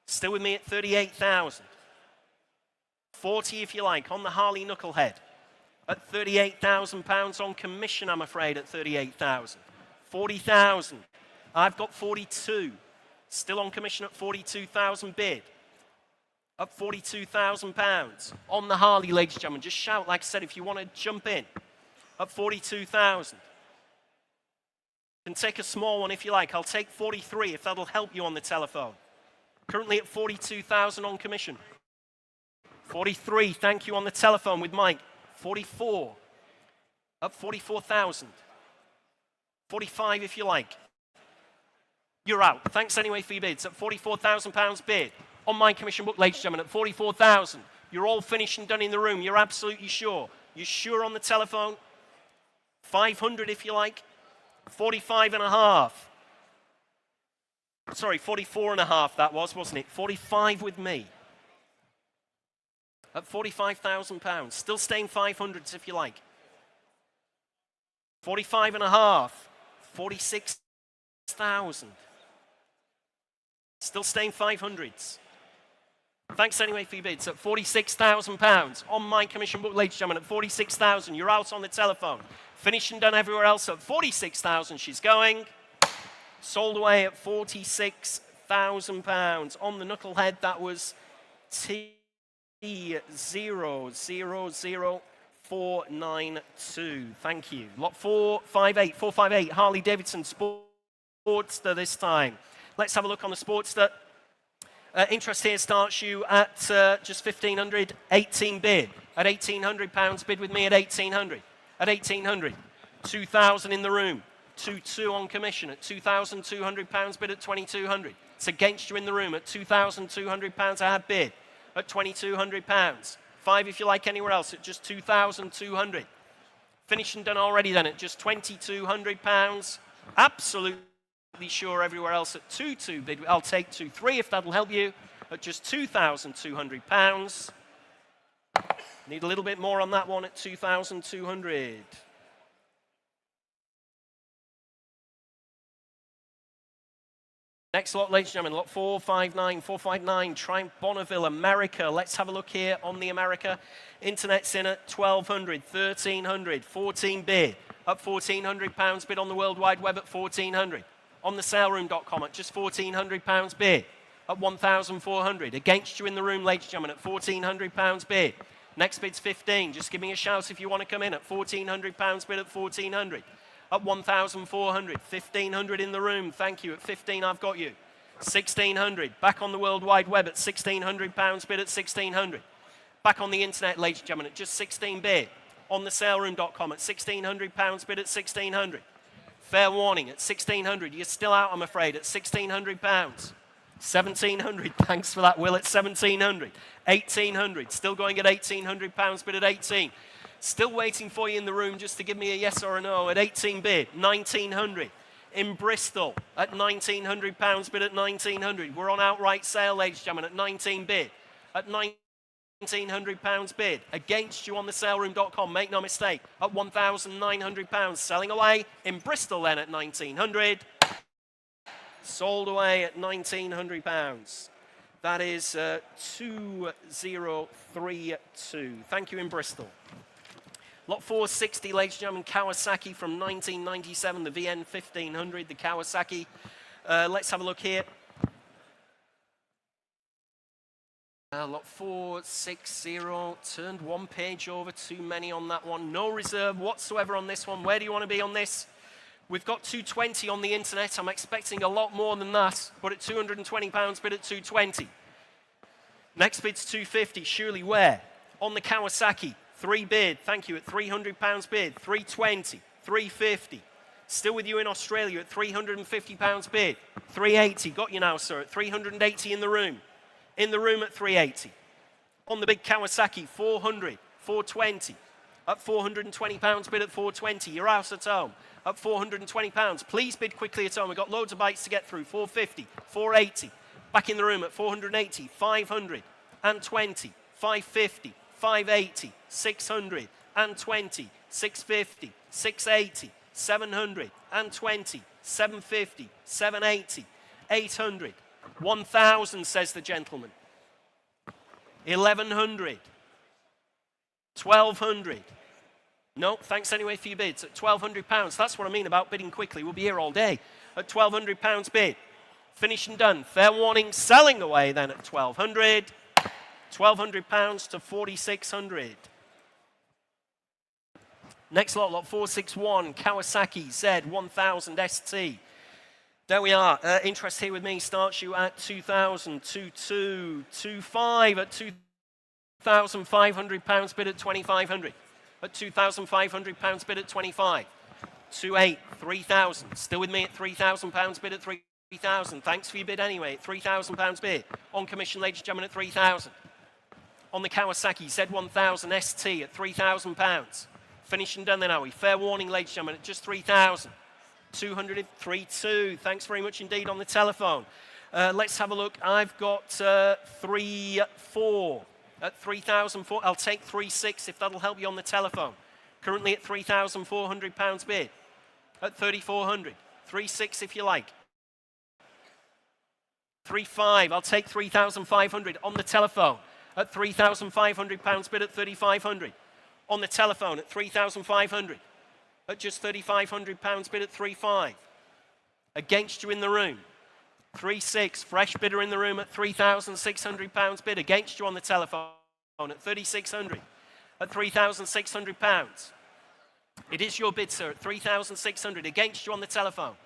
Still with me at 38,000. 40 if you like, on the Harley Knucklehead at £38,000 on commission, I'm afraid, at 38,000. 40,000. I've got 42. Still on commission at 42,000 bid. At £42,000. On the Harley, ladies and gentlemen, just shout, like I said, if you want to jump in. At 42,000. Can take a small one if you like. I'll take 43 if that'll help you on the telephone. Currently at 42,000 on commission. 43, thank you on the telephone with Mike. 44. At 44,000. 45 if you like. You're out. Thanks anyway for your bids. At £44,000 bid. On my commission book, ladies and gentlemen, at 44,000. You're all finished and done in the room. You're absolutely sure. You're sure on the telephone? 500 if you like. 45 and a half. Sorry, 44 and a half that was, wasn't it? 45 with me. At £45,000. Still staying 500s if you like. 45 and a half. 46,000. Still staying 500s. Thanks anyway for your bids. At £46,000 on my commission book, ladies and gentlemen, at 46,000. You're out on the telephone. Finished and done everywhere else at 46,000. She's going. Sold away at £46,000 on the Knucklehead. That was T000492. Thank you. Lot 458. 458. Harley Davidson Sportster this time. Let's have a look on the Sportster. Interest here starts you at just 1,500, 18 bid. At £1,800 bid with me at 1,800. At 1,800, 2,000 in the room. 2,2 on commission at £2,200 bid at 2,200. It's against you in the room at £2,200 I have bid at £2,200. 5 if you like anywhere else at just £2,200. Finished and done already then at just £2,200. Absolutely sure everywhere else at 2,2 bid. I'll take 2,3 if that'll help you at just £2,200. Need a little bit more on that one at 2,200. Next lot, ladies and gentlemen, lot 459. 459, Triumph Bonneville, America. Let's have a look here on the America. Internet's in at 1,200, 1,300, 14 bid. At £1,400 bid on the World Wide Web at 1,400. On the saleroom.com at just £1,400 bid. At 1,400. Against you in the room, ladies and gentlemen, at £1,400 bid. Next bid's 15. Just give me a shout if you want to come in at £1,400 bid at 1,400. At 1,400. 1,500 in the room. Thank you. At 15, I've got you. 1,600. Back on the World Wide Web at £1,600 bid at 1,600. Back on the internet, ladies and gentlemen, at just 16 bid. On the saleroom.com at £1,600 bid at 1,600. Fair warning, at 1,600. You're still out, I'm afraid, at £1,600. 1,700. Thanks for that, Will, at 1,700. 1,800. Still going at £1,800 bid at 18. Still waiting for you in the room just to give me a yes or a no at 18 bid. 1,900. In Bristol at £1,900 bid at 1,900. We're on outright sale, ladies and gentlemen, at 19 bid. At £1,900 bid. Against you on the saleroom.com, make no mistake, at £1,900. Selling away in Bristol then at £1,900. Sold away at £1,900. That is 2032. Thank you in Bristol. Lot 460, ladies and gentlemen, Kawasaki from 1997, the VN 1500, the Kawasaki. Let's have a look here. Lot 460, turned one page over, too many on that one. No reserve whatsoever on this one. Where do you want to be on this? We've got 220 on the internet. I'm expecting a lot more than that, but at £220, bid at 220. Next bid's 250, surely where? On the Kawasaki, 3 bid, thank you, at £300 bid, 320, 350. Still with you in Australia at £350 bid, 380, got you now, sir, at 380 in the room. In the room at 380. On the big Kawasaki, 400, 420. At £420 bid at 420. You're out at home at £420. Please bid quickly at home. We've got loads of bites to get through. 450, 480. Back in the room at 480, 500 and 20, 550, 580, 600 and 20, 650, 680, 700 and 20, 750, 780, 800. 1,000, says the gentleman. 1,100. 1,200. No, thanks anyway for your bids. At £1,200. That's what I mean about bidding quickly. We'll be here all day. At £1,200 bid. Finished and done. Fair warning. Selling away then at £1,200. £1,200 to 4,600. Next lot, lot 461. Kawasaki Z1000 ST. There we are. Interest here with me starts you at 2,000, 2,225 at £2,500 bid at 2,500. At £2,500 bid at 25. 2,8, 3,000. Still with me at £3,000 bid at 3,000. Thanks for your bid anyway. At £3,000 bid. On commission, ladies and gentlemen, at 3,000. On the Kawasaki Z1000 ST at £3,000. Finished and done then, are we? Fair warning, ladies and gentlemen, at just 3,000. 200, thanks very much indeed on the telephone. Let's have a look. I've got 3,400 at 3,004. I'll take 3,600 if that'll help you on the telephone. Currently at £3,400 bid at 3,400. 3,600 if you like. 3,500. I'll take 3,500 on the telephone at £3,500 bid at 3,500. On the telephone at 3,500. At just £3,500 bid at 3,500. Against you in the room. 3,600. Fresh bidder in the room at £3,600 bid. Against you on the telephone at 3,600. At £3,600. It is your bid, sir, at 3,600. Against you on the telephone.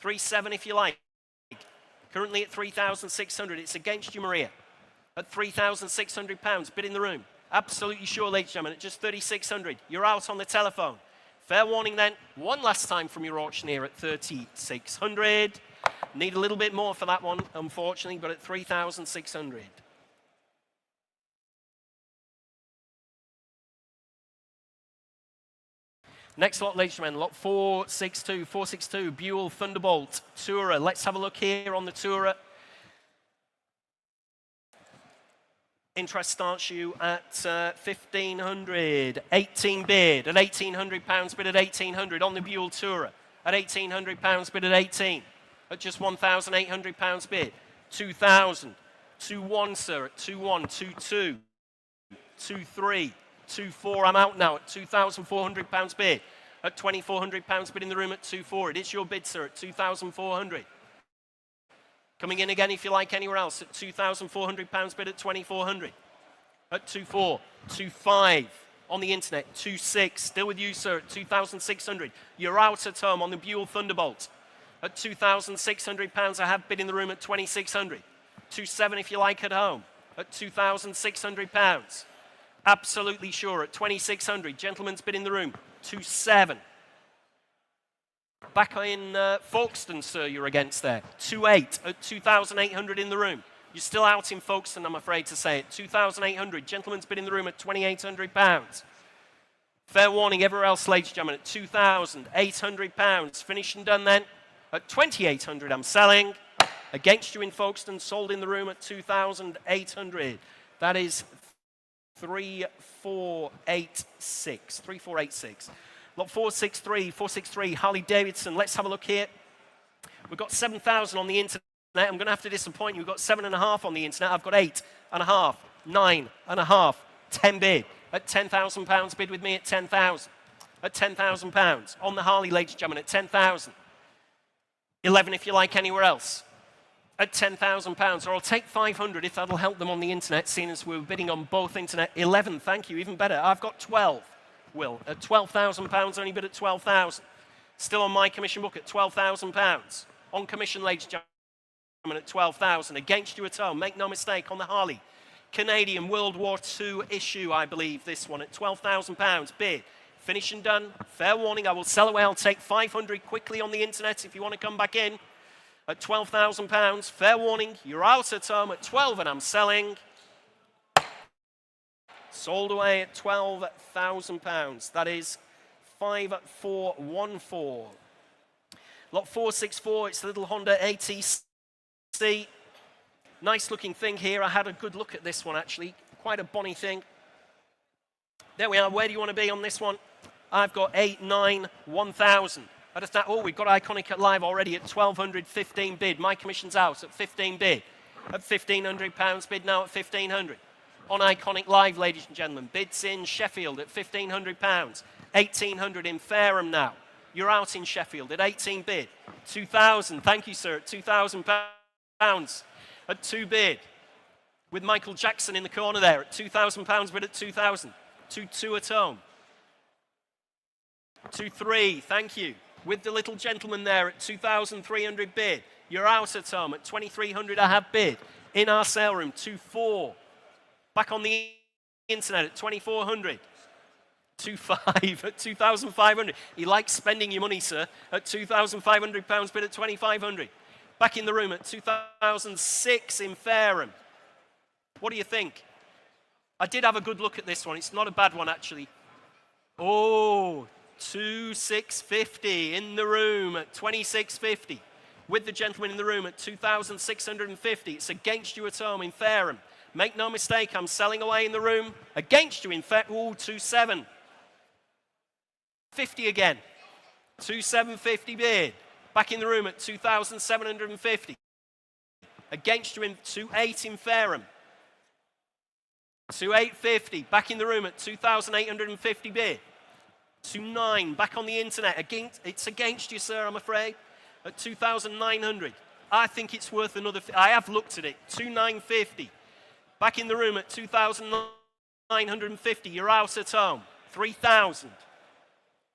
3,700 if you like. Currently at 3,600. It's against you, Maria. At £3,600 bid in the room. Absolutely sure, ladies and gentlemen, at just 3,600. You're out on the telephone. Fair warning then, one last time from your auctioneer at 3,600. Need a little bit more for that one, unfortunately, but at 3,600. Next lot, ladies and gentlemen, lot 462, Buell Thunderbolt Tourer. Let's have a look here on the Tourer. Interest starts you at 1,500. 18 bid at £1,800 bid at 1,800 on the Buell Tourer. At £1,800 bid at 18. At just £1,800 bid. 2,000. 2,1, sir, at 2,1. 2,2. 2,3. 2,4. I'm out now at £2,400 bid. At £2,400 bid in the room at 2,4. It is your bid, sir, at 2,400. Coming in again if you like anywhere else at £2,400 bid at 2,400. At 2,4, 2,5 on the internet, 2,6. Still with you, sir, at 2,600. You're out at home on the Buell Thunderbolt. At £2,600, I have bid in the room at 2,600. 2,7 if you like at home. At £2,600. Absolutely sure at 2,600. Gentleman's bid in the room, 2,7. Back in Folkestone, sir, you're against there. 2,800 at 2,800 in the room. You're still out in Folkestone, I'm afraid to say it. 2,800. Gentleman's bid in the room at £2,800. Fair warning, everywhere else, ladies and gentlemen, at £2,800. Finished and done then. At 2,800, I'm selling. Against you in Folkestone, sold in the room at 2,800. That is 3486. 3486. Lot 463, Harley Davidson. Let's have a look here. We've got 7,000 on the internet. I'm going to have to disappoint you. We've got 7.5 on the internet. I've got 8.5, 9.5, 10 bid. At £10,000 bid with me at 10,000. At £10,000. On the Harley, ladies and gentlemen, at 10,000. 11 if you like anywhere else. At £10,000. Or I'll take 500 if that'll help them on the internet, seeing as we're bidding on both internet. 11, thank you, even better. I've got 12. Will, at £12,000, only bid at 12,000. Still on my commission book at £12,000. On commission, ladies and gentlemen, at 12,000. Against you at home, make no mistake, on the Harley. Canadian World War II issue, I believe, this one, at £12,000. Bid. Finish and done. Fair warning, I will sell away. I'll take 500 quickly on the internet if you want to come back in. At £12,000. Fair warning, you're out at home at 12 and I'm selling. Sold away at £12,000. That is 5414. Lot 464, it's the little Honda ATC. Nice looking thing here. I had a good look at this one actually. Quite a bonny thing. There we are. Where do you want to be on this one? I've got 8, 9, 1,000. Oh, we've got Iconic Live already at 1,200, 15 bid. My commission's out at 15 bid. At £1,500 bid now at 1,500. On Iconic Live, ladies and gentlemen. Bids in Sheffield at £1,500. 1,800 in Fareham now. You're out in Sheffield at 18 bid. 2,000, thank you, sir, at £2,000. At 2 bid. With Michael Jackson in the corner there at £2,000 bid at 2,000. 2 at home. 2-3, thank you. With the little gentleman there at 2,300 bid. You're out at home at 2,300 I have bid. In our sale room, 2-4. Back on the internet at 2,400. 2-5 at 2,500. He likes spending your money, sir, at £2,500 bid at 2,500. Back in the room at 2,006 in Fareham. What do you think? I did have a good look at this one. It's not a bad one, actually. Oh, 2,650 in the room at 2,650. With the gentleman in the room at 2,650. It's against you at home in Fareham. Make no mistake, I'm selling away in the room. Against you in Fareham. Oh, 2,750 again. 2,750 bid. Back in the room at 2,750. Against you in 2,800 in Fareham. 2,850. Back in the room at 2,850 bid. 2,900. Back on the internet. It's against you, sir, I'm afraid. At 2,900. I think it's worth another. I have looked at it. 2,950. Back in the room at 2,950. You're out at home. 3,000.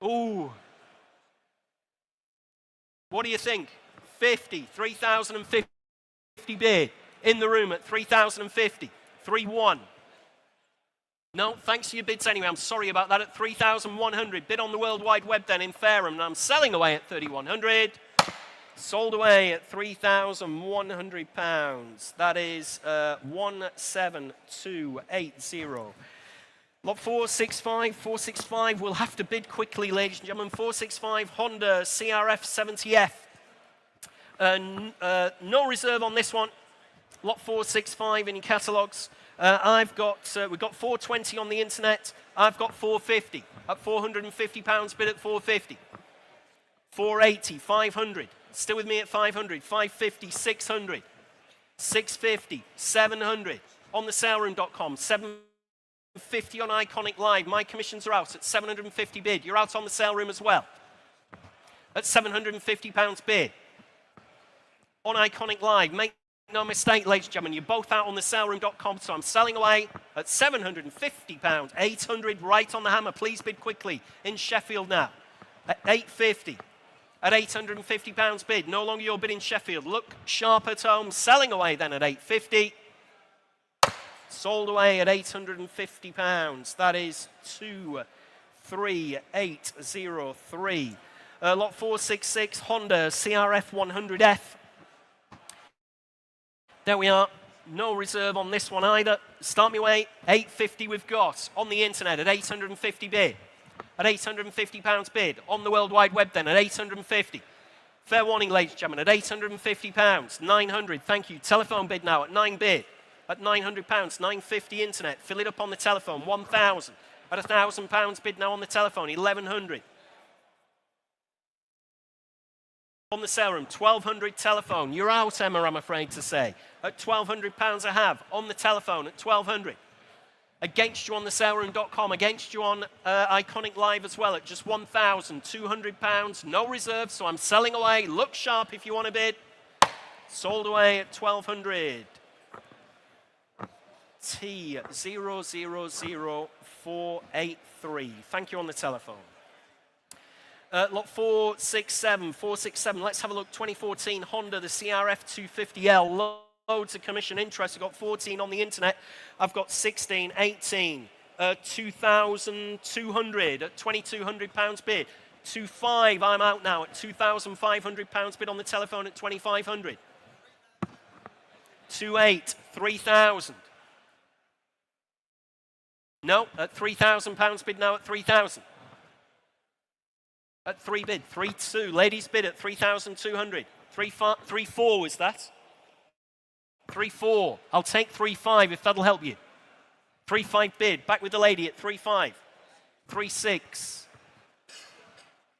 Ooh. What do you think? 50. 3,050 bid. In the room at 3,050. 3-1. No, thanks for your bids anyway. I'm sorry about that. At 3,100. Bid on the World Wide Web then in Fareham. And I'm selling away at 3,100. Sold away at £3,100. That is 17280. Lot 465. We'll have to bid quickly, ladies and gentlemen. 465 Honda CRF 70F. No reserve on this one. Lot 465 in your catalogues. We've got 420 on the internet. I've got 450 at £450 bid at 450. 480, 500. Still with me at 500, 550, 600, 650, 700. On the saleroom.com, 750 on Iconic Live. My commissions are out at 750 bid. You're out on the sale room as well. At £750 bid. On Iconic Live, make no mistake, ladies and gentlemen, you're both out on the saleroom.com, so I'm selling away at £750. 800 right on the hammer. Please bid quickly in Sheffield now. At 850. At £850 bid. No longer your bid in Sheffield. Look sharp at home. Selling away then at £850. Sold away at £850. That is 23803. Lot 466 Honda CRF 100F. There we are. No reserve on this one either. Start me away. 850 we've got on the internet at 850 bid. At £850 bid. On the World Wide Web then at 850. Fair warning, ladies and gentlemen, at £850. 900, thank you. Telephone bid now at 9 bid. at £900, £950 internet, fill it up on the telephone, 1,000. At £1,000 bid now on the telephone, 1,100. On the sale room, 1,200 telephone. You're out, Emma, I'm afraid to say. At £1,200 I have, on the telephone at 1,200. Against you on the saleroom.com, against you on Iconic Live as well at just £1,200. No reserves, so I'm selling away. Look sharp if you want to bid. Sold away at 1,200. T000483. Thank you on the telephone. Lot 467. Let's have a look. 2014 Honda, the CRF 250L. Loads of commission interest. I've got 14 on the internet. I've got 16, 18, 2,200 at £2,200 bid. 2.5, I'm out now at £2,500 bid on the telephone at 2,500. 2.8, 3,000. No, at £3,000 bid now at 3,000. At 3 bid, 3.2. Ladies bid at 3,200. 3.4 was that? 3.4. I'll take 3.5 if that'll help you. 3.5 bid. Back with the lady at 3.5. 3.6.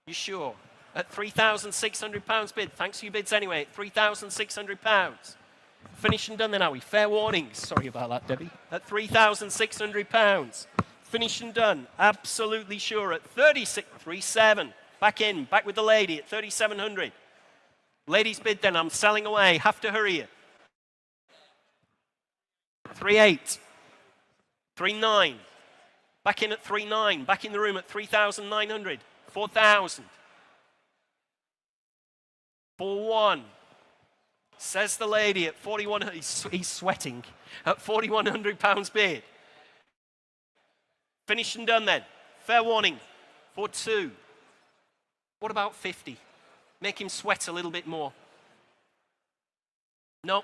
You sure? At £3,600 bid. Thanks for your bids anyway. At £3,600. Finished and done then, are we? Fair warning. Sorry about that, Debbie. At £3,600. Finished and done. Absolutely sure. At 3.7. Back in. Back with the lady at 3,700. Ladies bid then. I'm selling away. Have to hurry you. 3.8. 3.9. Back in at 3.9. Back in the room at 3,900. 4,000. 4.1. Says the lady at 4,100. He's sweating. At £4,100 bid. Finished and done then. Fair warning. 4.2. What about 50? Make him sweat a little bit more. No.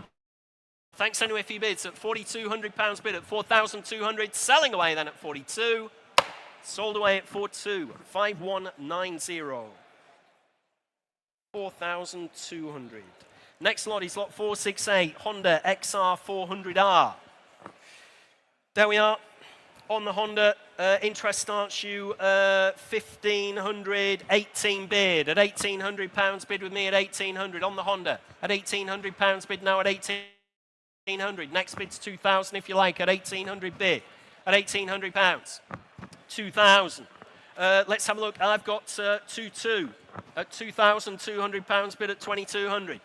Thanks anyway for your bids. At £4,200 bid at 4,200. Selling away then at 42. Sold away at 4.2. 5,190. 4,200. Next lot is lot 468. Honda XR400R. There we are. On the Honda, interest starts you 1,500, 18 bid. At £1,800 bid with me at 1,800 on the Honda. At £1,800 bid now at 1,800. Next bid's 2,000 if you like at 1,800 bid. At £1,800. 2,000. Let's have a look. I've got 2.2 at £2,200 bid at 2,200.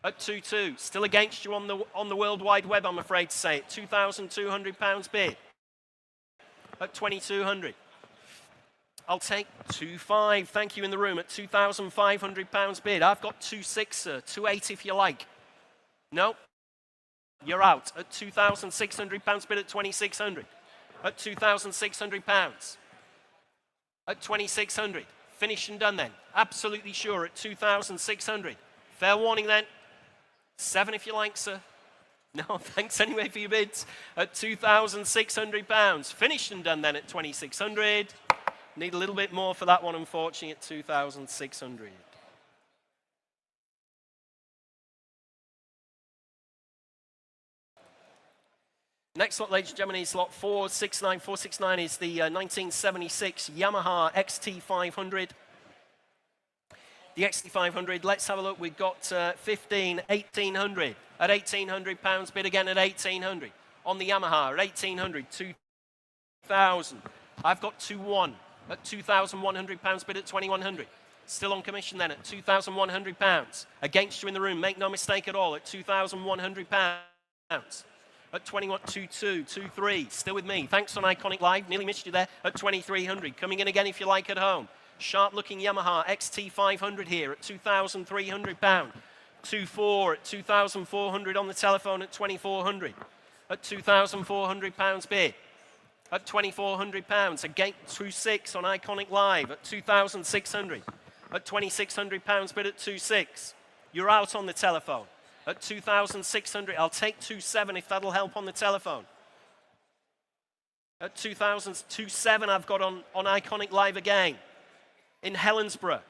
At 2.2. Still against you on the World Wide Web, I'm afraid to say. At £2,200 bid. At 2,200. I'll take 2.5. Thank you in the room at £2,500 bid. I've got 2.6, sir. 2.8 if you like. No. You're out at £2,600 bid at 2,600. At £2,600. At 2,600. Finished and done then. Absolutely sure at 2,600. Fair warning then. 7 if you like, sir. No, thanks anyway for your bids. At £2,600. Finished and done then at 2,600. Need a little bit more for that one, unfortunately, at 2,600. Next lot, ladies and gentlemen, is lot 469. 469 is the 1976 Yamaha XT500. The XT500, let's have a look. We've got 1,800 at £1,800 bid again at 1,800. On the Yamaha at 1,800, 2,000. I've got 2.1 at £2,100 bid at 2,100. Still on commission then at £2,100. Against you in the room, make no mistake at all, at £2,100. At 21, 2.2, 2.3, still with me. Thanks on Iconic Live, nearly missed you there. At 2,300, coming in again if you like at home. Sharp-looking Yamaha XT500 here at £2,300. 2.4 at 2,400 on the telephone at 2,400. At £2,400 bid. At £2,400. Again, 2.6 on Iconic Live at 2,600. At £2,600 bid at 2.6. You're out on the telephone. At 2,600. I'll take 2.7 if that'll help on the telephone. At 2,000, I've got on Iconic Live again. In Helensburgh.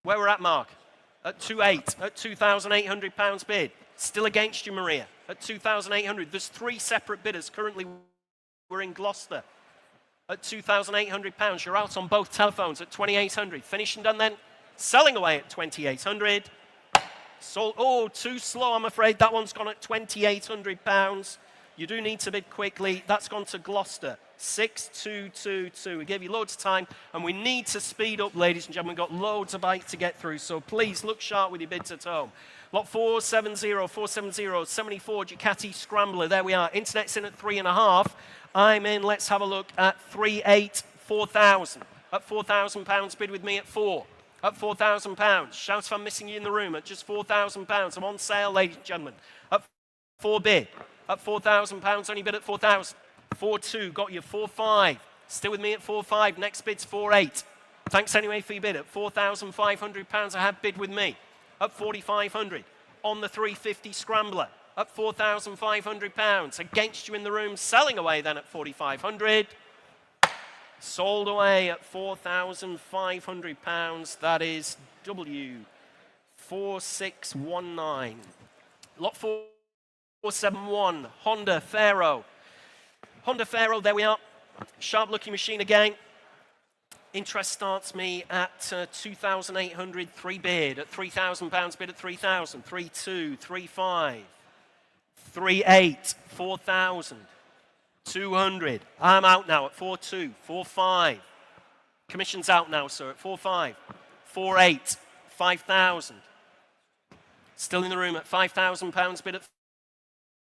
Where we're at, Mark? At 2.8, at £2,800 bid. Still against you, Maria. at 2,800. There's 3 separate bidders. Currently, we're in Gloucester at £2,800. You're out on both telephones at 2,800. Finished and done then. Selling away at 2,800. Sold. Oh, too slow, I'm afraid. That one's gone at £2,800. You do need to bid quickly. That's gone to Gloucester. 6,222. We gave you loads of time, and we need to speed up, ladies and gentlemen. We've got loads of bikes to get through, so please look sharp with your bids at home. Lot 470, 74 Ducati Scrambler. There we are. Internet's in at 3.5. I'm in. Let's have a look at 4,000. At £4,000, bid with me at 4. At £4,000. Shout if I'm missing you in the room at just £4,000. I'm on sale, ladies and gentlemen. At 4 bid. At £4,000, only bid at 4,000. 4.2, got you 4.5. Still with me at 4.5. Next bid's 4.8. Thanks anyway for your bid. At £4,500, I have bid with me. At 4,500. On the 350 Scrambler. At £4,500. Against you in the room. Selling away then at 4,500. Sold away at £4,500. That is W4619. Lot 471, Honda Pharaoh. Honda Pharaoh, there we are. Sharp looking machine again. Interest starts me at 2,800, 3 bid. At £3,000, bid at 3,000. 3.2, 3.5, 3.8, 4,000. 200. I'm out now at 4.2, 4.5. Commission's out now, sir, at 4.5. 4.8, 5,000. Still in the room at £5,000, bid at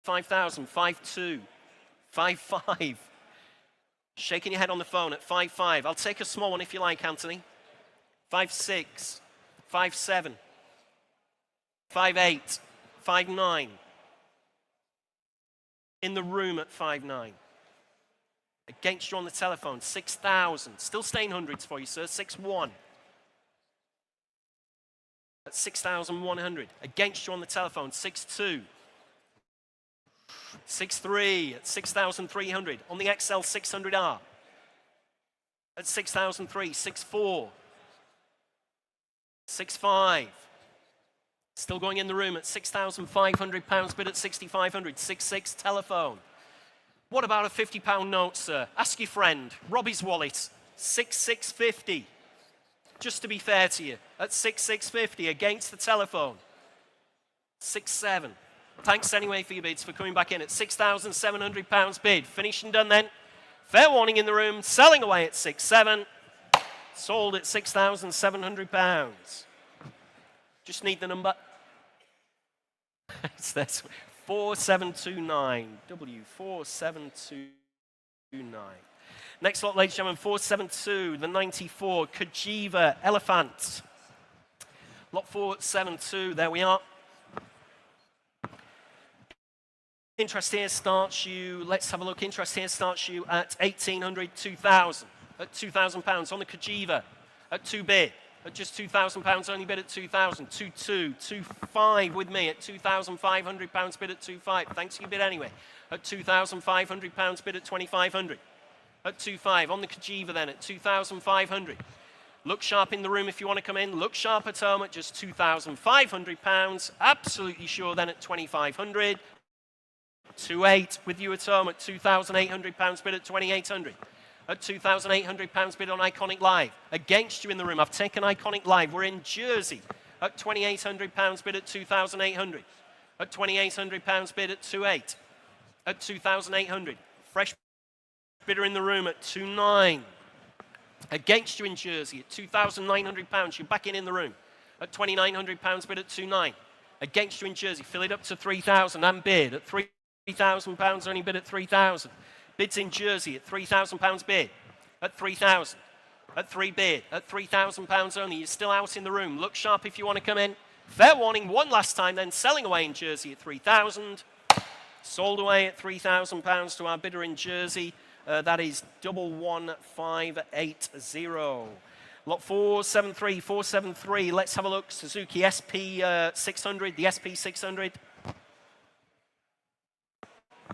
5,000. 5.2, 5.5. Shaking your head on the phone at 5.5. I'll take a small one if you like, Anthony. 5.6, 5.7, 5.8, 5.9. In the room at 5.9. Against you on the telephone, 6,000. Still staying hundreds for you, sir. 6.1. At 6,100. Against you on the telephone, 6.2. 6.3 at 6,300. On the XL 600R. At 6,003. 6.4. 6.5. Still going in the room at £6,500, bid at 6,500. 6.6 telephone. What about a £50 note, sir? Ask your friend. Robbie's wallet. 6,650. Just to be fair to you. At 6,650 against the telephone. 6.7. Thanks anyway for your bids, for coming back in at £6,700 bid. Finished and done then. Fair warning in the room. Selling away at 6.7. Sold at £6,700. Just need the number. It's this 4729. W4729. Next lot, ladies and gentlemen, 472, the 94 Kajiva Elephant. Lot 472, there we are. Interest here starts you, let's have a look. Interest here starts you at 1,800, 2,000. At £2,000 on the Kajiva. At 2 bid. At just £2,000, only bid at 2,000. 2.2, 2.5 with me at £2,500, bid at 2.5. Thanks for your bid anyway. At £2,500, bid at 2,500. At 2.5 on the Kajiva then at 2,500. Look sharp in the room if you want to come in. Look sharp at home at just £2,500. Absolutely sure then at 2,500. 2.8 with you at home at £2,800, bid at 2,800. At £2,800 bid on Iconic Live. Against you in the room, I've taken Iconic Live. We're in Jersey. At £2,800 bid at 2,800. At £2,800 bid at 2.8. At 2,800. Fresh bidder in the room at 2.9. Against you in Jersey at £2,900. You're back in the room. At £2,900 bid at 2.9. Against you in Jersey. Fill it up to 3,000 and bid at £3,000. Only bid at 3,000. Bids in Jersey at £3,000 bid. At 3,000. At 3 bid. At £3,000 only. You're still out in the room. Look sharp if you want to come in. Fair warning, one last time then. Selling away in Jersey at 3,000. Sold away at £3,000 to our bidder in Jersey. That is 11580. Lot 473, 473. Let's have a look. Suzuki SP600, the SP600.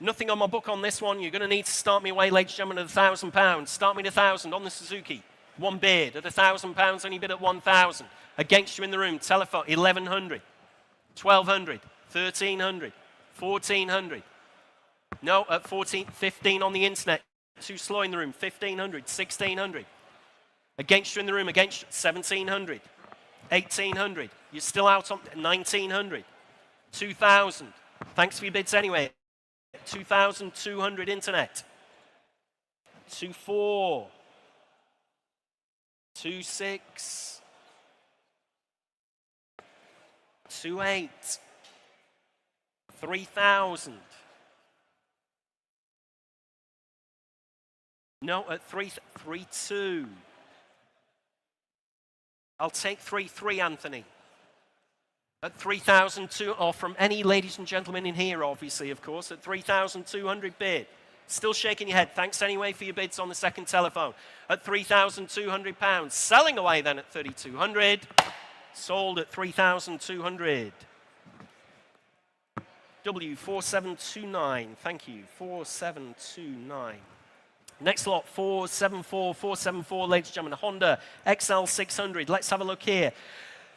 Nothing on my book on this one. You're going to need to start me away, ladies and gentlemen, at £1,000. Start me at 1,000 on the Suzuki. 1 bid at £1,000, only bid at 1,000. Against you in the room, telephone, 1,100, 1,200, 1,300, 1,400. No, at 14, 15 on the internet. Too slow in the room. 1,500, 1,600. Against you in the room, against 1,700. 1,800. You're still out on 1,900. 2,000. Thanks for your bids anyway. 2,200 internet. 2,4. 2,6. 2,8. 3,000. No, at 3,2. I'll take 3,3, Anthony. At 3,200, or from any ladies and gentlemen in here, obviously, of course, at 3,200 bid. Still shaking your head. Thanks anyway for your bids on the second telephone. At £3,200. Selling away then at 3,200. Sold at 3,200. W4729. Thank you. 4729. Next lot, 474, 474, ladies and gentlemen, Honda XL600. Let's have a look here.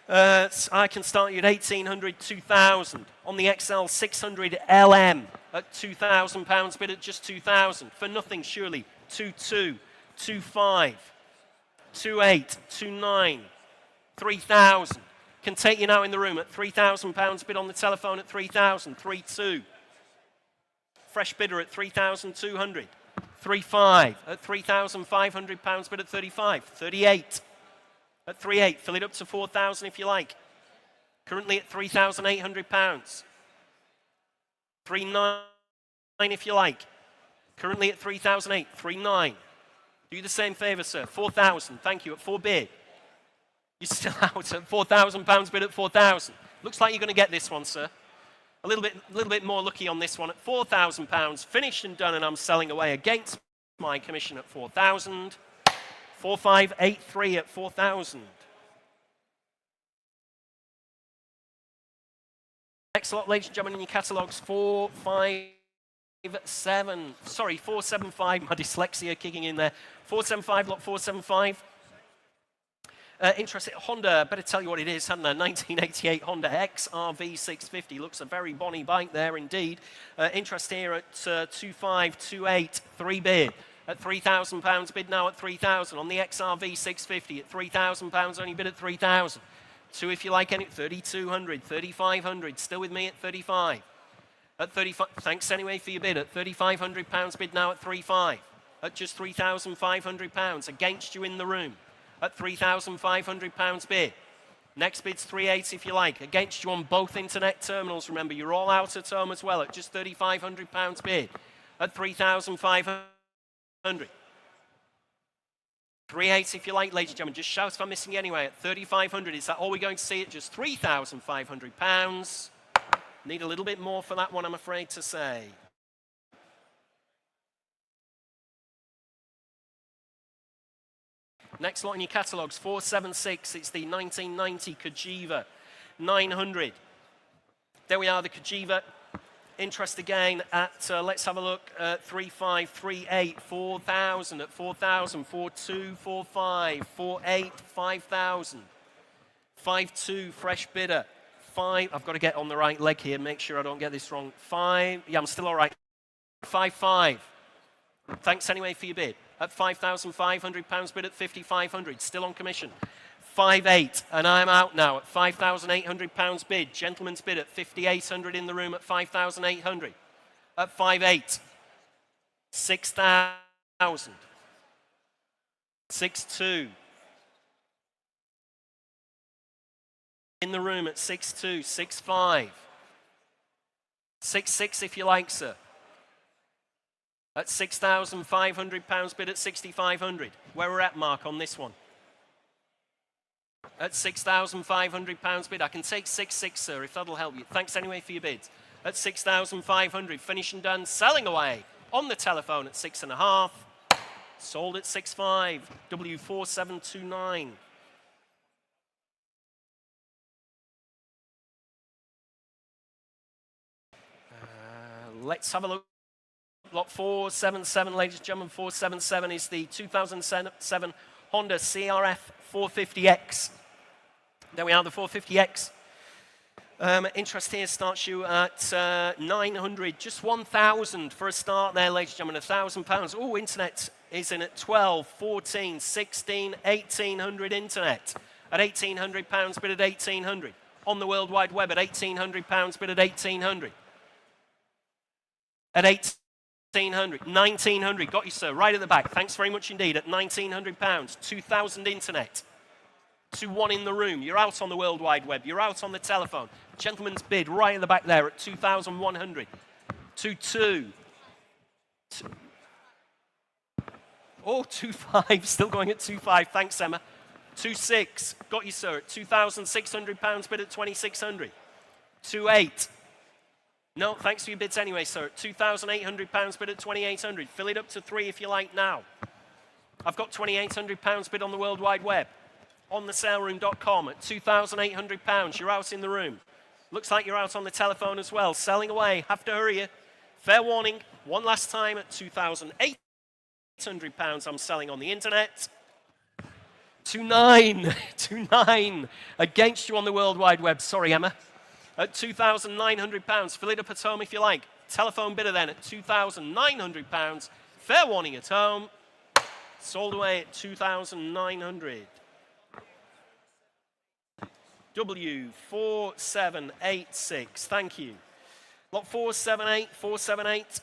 I can start you at 1,800, 2,000. On the XL600 LM at £2,000, bid at just 2,000. For nothing, surely. 2,2, 2,5, 2,8, 2,9, 3,000. Can take you now in the room at £3,000, bid on the telephone at 3,000, 3,2. Fresh bidder at 3,200. 3,5 at £3,500, bid at 35, 38 at 3,800, fill it up to 4,000 if you like. Currently at £3,800, 3,900 if you like. Currently at 3,800, 3,900. Do the same favour, sir. 4,000, thank you, at 4 bid. You're still out at £4,000, bid at 4,000. Looks like you're going to get this one, sir. A little bit more lucky on this one at £4,000, finished and done, and I'm selling away against my commission at 4,000. 4,583 at 4,000. Next lot, ladies and gentlemen, in your catalogues, 457. Sorry, 475. My dyslexia kicking in there. 475, lot 475. Interesting. Honda, better tell you what it is, hadn't I? 1988 Honda XRV 650. Looks a very bonny bike there indeed. Interest here at 2,528, 3 bid. At £3,000, bid now at 3,000. On the XRV 650 at £3,000, only bid at 3,000. 2 if you like, any 3,200, 3,500. Still with me at 35. At 35, thanks anyway for your bid. At £3,500, bid now at 3,500. At just £3,500, against you in the room. At £3,500 bid. Next bid's 3,800 if you like. Against you on both internet terminals. Remember, you're all out at home as well. At just £3,500 bid. At 3,500. 3,800 if you like, ladies and gentlemen. Just shout if I'm missing anyway. At 3,500, is that all we're going to see at just £3,500? Need a little bit more for that one, I'm afraid to say. Next lot in your catalogues, 476. It's the 1990 Cagiva 900. There we are, the Cagiva. Interest again at, let's have a look, 3,538, 4,000 at 4,000, 4,2, 4,5, 4,8, 5,000, 5,2, fresh bidder, 5, I've got to get on the right leg here, make sure I don't get this wrong, 5, yeah, I'm still all right, 5,5, thanks anyway for your bid, at £5,500, bid at 5,500, still on commission. 5,800, and I'm out now at £5,800 bid. Gentleman's bid at 5,800 in the room at 5,800. At 5,800, 6,000. 6,200. In the room at 6,200, 6,500. 6,600 if you like, sir. At £6,500 bid at 6,500. Where we're at, Mark, on this one? At £6,500 bid. I can take 6,600, sir, if that'll help you. Thanks anyway for your bids. At 6,500, finish and done. Selling away on the telephone at 6,500. Sold at 6,500. W4729. Let's have a look. Lot 477, ladies and gentlemen. 477 is the 2007 Honda CRF 450X. There we are, the 450X. Interest here starts you at 900, just 1,000 for a start there, ladies and gentlemen, £1,000. Oh, internet is in at 12, 14, 16, 1,800 internet. At £1,800, bid at 1,800. On the World Wide Web at £1,800, bid at 1,800. At 1,800, 1,900, got you, sir, right at the back. Thanks very much indeed. At £1,900, 2,000 internet. 2-1 in the room. You're out on the World Wide Web. You're out on the telephone. Gentleman's bid right at the back there at 2,100. 2-2. Oh, 2-5. Still going at 2-5. Thanks, Emma. 2-6. Got you, sir. At £2,600. Bid at 2,600. 2-8. No, thanks for your bids anyway, sir. At £2,800. Bid at 2,800. Fill it up to 3 if you like now. I've got £2,800 bid on the World Wide Web. On the saleroom.com at £2,800. You're out in the room. Looks like you're out on the telephone as well. Selling away. Have to hurry you. Fair warning. One last time at £2,800. I'm selling on the internet. 2-9. 2-9. Against you on the World Wide Web. Sorry, Emma. At £2,900. Fill it up at home if you like. Telephone bidder then at £2,900. Fair warning at home. Sold away at 2,900. W4786, thank you. Lot 478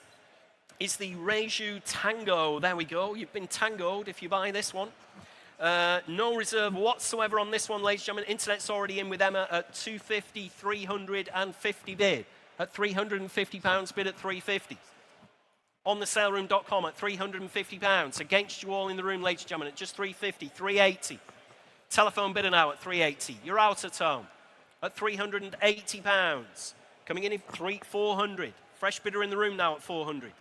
is the Reju Tango. There we go. You've been tangoed if you buy this one. No reserve whatsoever on this one, ladies and gentlemen. Internet's already in with Emma at 250, 350 bid. At £350 bid at 350. On the saleroom.com at £350. Against you all in the room, ladies and gentlemen, at just 350, 380. Telephone bidder now at 380. You're out at home at £380. Coming in at 400. Fresh bidder in the room now at 400.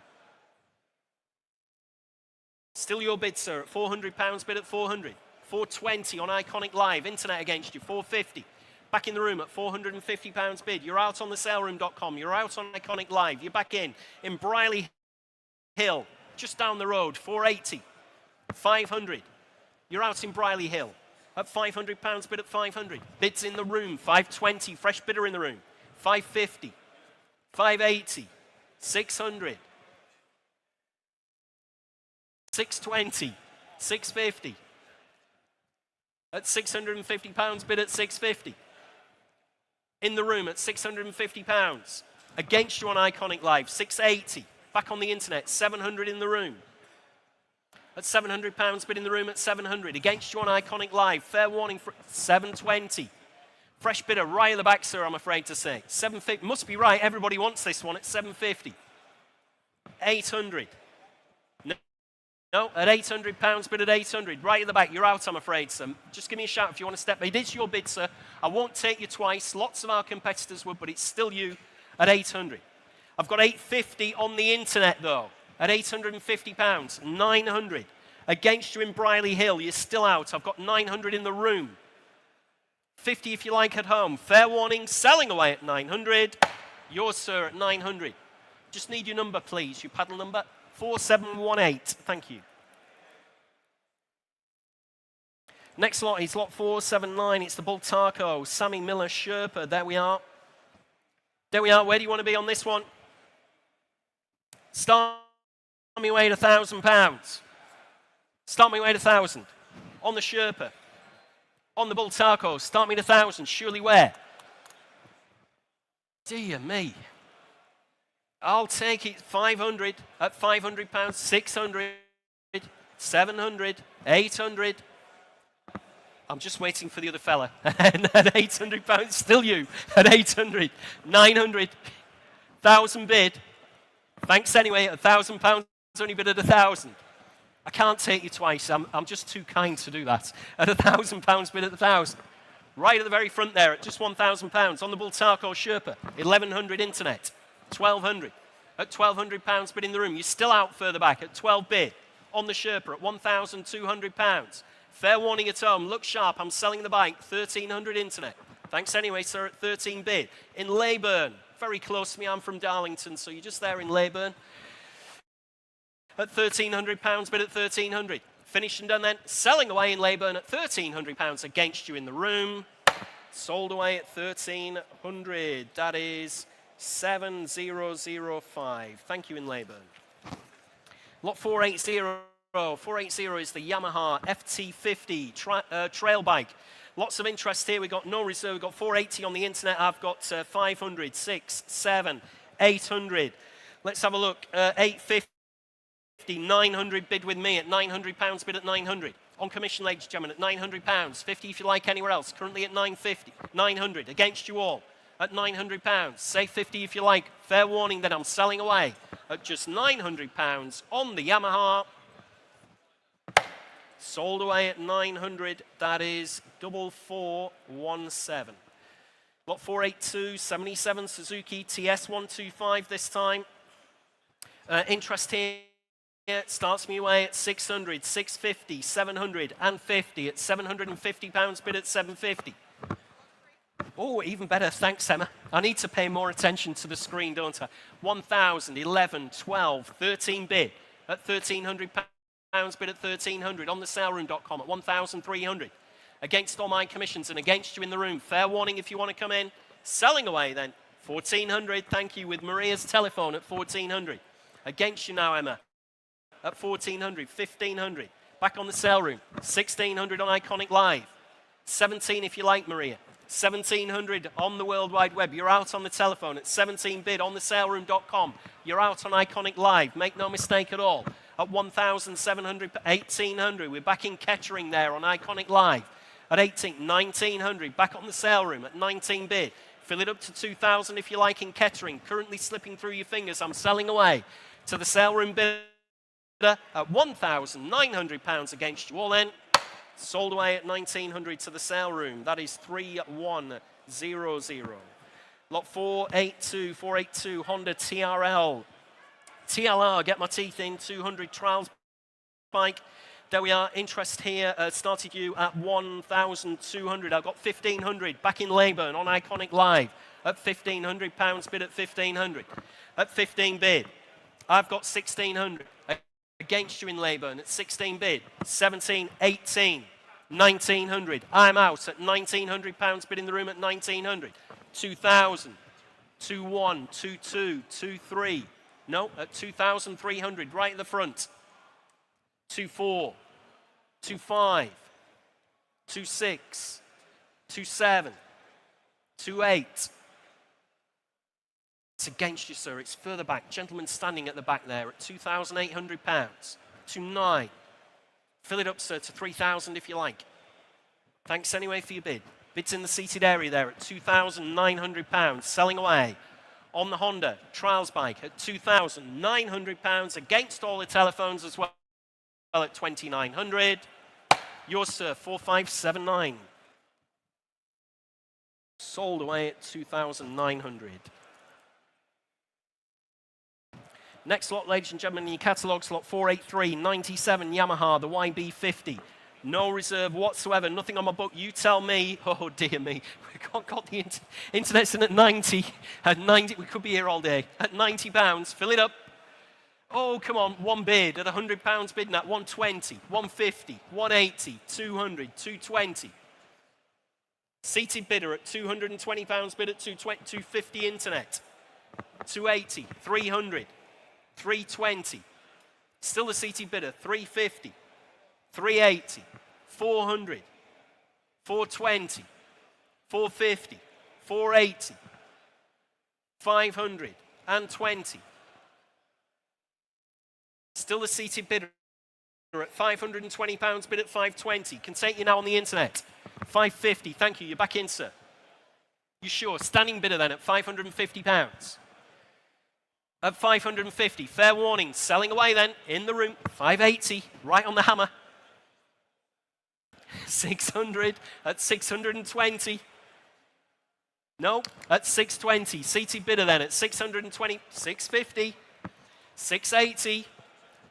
Still your bid, sir, at £400. Bid at 400. 420 on Iconic Live. Internet against you, 450. Back in the room at £450 bid. You're out on the saleroom.com. You're out on Iconic Live. You're back in Briley Hill, just down the road, 480. 500. You're out in Briley Hill. At £500, bid at 500. Bids in the room, 520. Fresh bidder in the room, 550. 580. 600. 620. 650. At £650, bid at 650. In the room at £650. Against you on Iconic Live, 680. Back on the internet, 700 in the room. At £700, bid in the room at 700. Against you on Iconic Live. Fair warning for 720. Fresh bidder right at the back, sir, I'm afraid to say. 750. Must be right. Everybody wants this one at 750. 800. No, at £800, bid at 800. Right at the back. You're out, I'm afraid, sir. Just give me a shout if you want to step. It is your bid, sir. I won't take you twice. Lots of our competitors would, but it's still you at 800. I've got 850 on the internet, though. At £850, 900. Against you in Briley Hill, you're still out. I've got 900 in the room. 50 if you like at home. Fair warning, selling away at 900. Yours, sir, at 900. Just need your number, please. Your paddle number, 4718. Thank you. Next lot is lot 479. It's the Bultaco, Sammy Miller Sherpa. There we are. There we are. Where do you want to be on this one? Start me away at £1,000. Start me away at 1,000. On the Sherpa. On the Bultaco. Start me at 1,000. Surely where? Dear me. I'll take it 500 at £500, 600, 700, 800. I'm just waiting for the other fella. And at £800, still you. At 800, 900, 1,000 bid. Thanks anyway, at £1,000, only bid at 1,000. I can't take you twice. I'm just too kind to do that. At £1,000, bid at 1,000. Right at the very front there, at just £1,000 on the Bultaco Sherpa. 1,100 internet. 1,200. At £1,200 bid in the room. You're still out further back at 12 bid on the Sherpa at £1,200. Fair warning at home. Look sharp. I'm selling the bike. 1,300 internet. Thanks anyway, sir, at 13 bid. In Leyburn. Very close to me. I'm from Darlington, so you're just there in Leyburn. At £1,300 bid at 1,300. Finished and done then. Selling away in Leyburn at £1,300 against you in the room. Sold away at 1,300. That is 7,005. Thank you in Leyburn. Lot 480. 480 is the Yamaha FT50 trail bike. Lots of interest here. We've got no reserve. We've got 480 on the internet. I've got 500, 6, 7, 800. Let's have a look. 850, 900 bid with me at £900. Bid at 900. On commission, ladies and gentlemen, at £900. 50 if you like anywhere else. Currently at 950. 900 against you all at £900. Say 50 if you like. Fair warning that I'm selling away at just £900 on the Yamaha. Sold away at 900. That is 4417. Lot 482, 77 Suzuki TS125 this time. Interest here starts me away at 600, 650, 750 at £750. Bid at 750. Oh, even better. Thanks, Emma. I need to pay more attention to the screen, don't I? 1,000, 11, 12, 13 bid at £1,300. Bid at 1,300 on the saleroom.com at 1,300. Against all my commissions and against you in the room. Fair warning if you want to come in. Selling away then. 1,400. Thank you with Maria's telephone at 1,400. Against you now, Emma. At 1,400. 1,500. Back on the sale room. 1,600 on Iconic Live. 17 if you like, Maria. 1,700 on the World Wide Web. You're out on the telephone at 17 bid on the saleroom.com. You're out on Iconic Live. Make no mistake at all. At 1,700, 1,800. We're back in catering there on Iconic Live. At 1,900. Back on the sale room at 19 bid. Fill it up to 2,000 if you like in catering. Currently slipping through your fingers. I'm selling away to the sale room bidder at £1,900 against you all then. Sold away at 1,900 to the sale room. That is 3,100. Lot 482 Honda TRL. TLR, get my teeth in, 200 trials bike. There we are. Interest here started you at 1,200. I've got 1,500 back in Leyburn on Iconic Live at £1,500. Bid at 1,500. At 15 bid. I've got 1,600 against you in Leyburn at 16 bid. 17, 18, 1,900. I'm out at £1,900. Bid in the room at 1,900. 2,000, 2,1, 2,2, 2,3. No, at 2,300, right at the front. 2,4, 2,5, 2,6, 2,7, 2,8. It's against you, sir. It's further back. Gentleman standing at the back there at £2,800. 2,9. Fill it up, sir, to 3,000 if you like. Thanks anyway for your bid. Bid's in the seated area there at £2,900. Selling away on the Honda Trials bike at £2,900 against all the telephones as well at 2,900. Yours, sir, 4,579. Sold away at 2,900. Next lot, ladies and gentlemen, in your catalogues, lot 483, 97 Yamaha, the YB50. No reserve whatsoever, nothing on my book. You tell me. Oh, dear me. We've got the internet's in at 90. At 90, we could be here all day. At £90, fill it up. Oh, come on, one bid at £100 bidding at 120, 150, 180, 200, 220. Seated bidder at £220 bid at 250 internet. 280, 300, 320. Still the seated bidder, 350. 380, 400, 420, 450, 480, 520. Still a seated bidder at £520, bid at 520. Can take you now on the internet. 550, thank you, you're back in, sir. You sure? Standing bidder then at £550. At 550, fair warning, selling away then, in the room, 580, right on the hammer. 600 at 620. No, at 620. Seated bidder then at 620. 650. 680.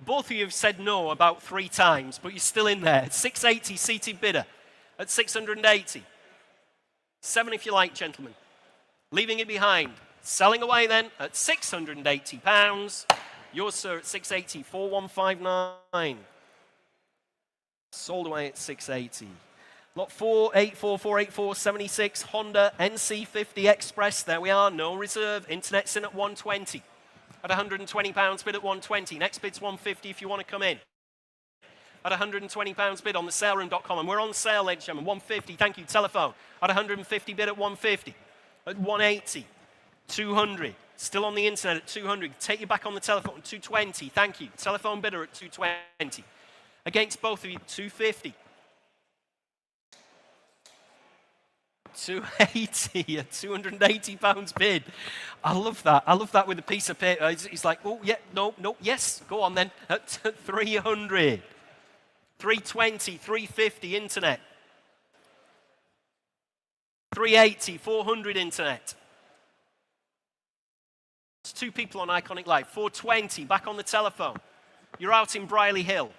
Both of you have said no about 3 times, but you're still in there. 680 seated bidder at 680. 7 if you like, gentlemen. Leaving it behind. Selling away then at £680. Yours, sir, at 680. 4159. Sold away at 680. Lot 48448476, Honda NC50 Express. There we are, no reserve. Internet's in at 120. At £120 bid at 120. Next bid's 150 if you want to come in. At £120 bid on the saleroom.com. And we're on sale, ladies and gentlemen. 150, thank you. Telephone. At 150 bid at 150. At 180. 200. Still on the internet at 200. Take you back on the telephone. 220, thank you. Telephone bidder at 220. Against both of you, 250. 280 at £280 bid. I love that. I love that with a piece of paper. He's like, oh, yeah, no, yes, go on then. At 300. 320, 350 internet. 380, 400 internet. It's two people on Iconic Live. 420, back on the telephone. You're out in Briley Hill.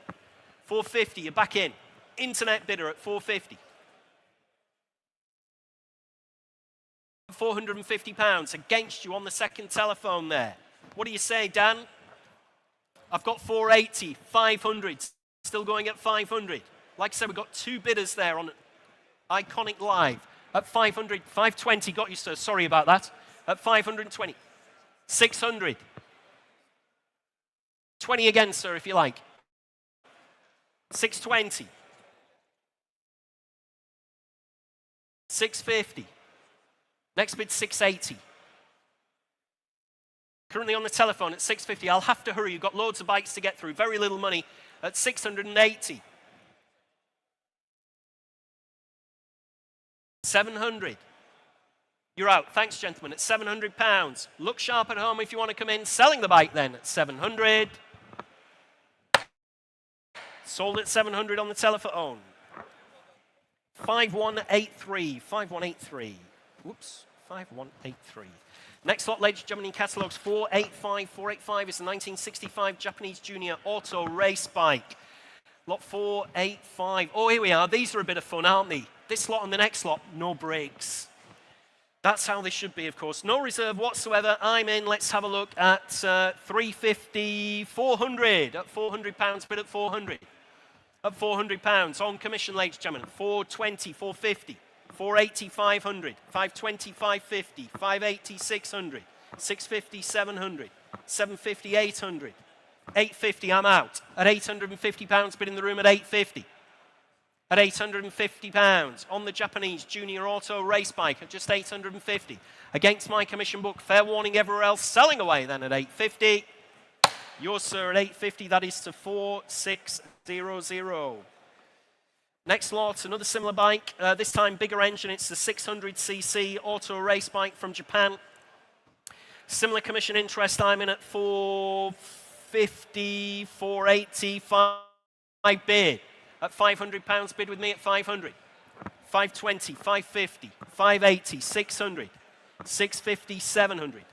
450, you're back in. Internet bidder at 450. £450 against you on the second telephone there. What do you say, Dan? I've got 480, 500, still going at 500. Like I said, we've got two bidders there on Iconic Live. At 500, 520 got you, sir. Sorry about that. At 520, 600. 20 again, sir, if you like. 620. 650. Next bid, 680. Currently on the telephone at 650. I'll have to hurry. You've got loads of bikes to get through. Very little money at 680. 700. You're out. Thanks, gentlemen. At £700. Look sharp at home if you want to come in. Selling the bike then at 700. Sold at 700 on the telephone. 5183. 5183. Whoops. 5183. Next lot, ladies and gentlemen, in catalogues 485. 485 is the 1965 Japanese Junior Auto Race Bike. Lot 485. Oh, here we are. These are a bit of fun, aren't they? This lot and the next lot, no brakes. That's how they should be, of course. No reserve whatsoever. I'm in. Let's have a look at 350, 400. At £400, bid at 400. At £400. On commission, ladies and gentlemen. 420, 450. 480, 500, 520, 550, 580, 600, 650, 700, 750, 800, 850, I'm out. At £850, bid in the room at 850. At £850, on the Japanese Junior Auto Race Bike at just 850. Against my commission book, fair warning everywhere else, selling away then at 850. Yours, sir, at 850, that is to 4600. Next lot, another similar bike, this time bigger engine. It's the 600cc auto race bike from Japan. Similar commission interest, I'm in at 450, 480, 5 bid. At £500, bid with me at 500. 520, 550, 580, 600, 650, 700.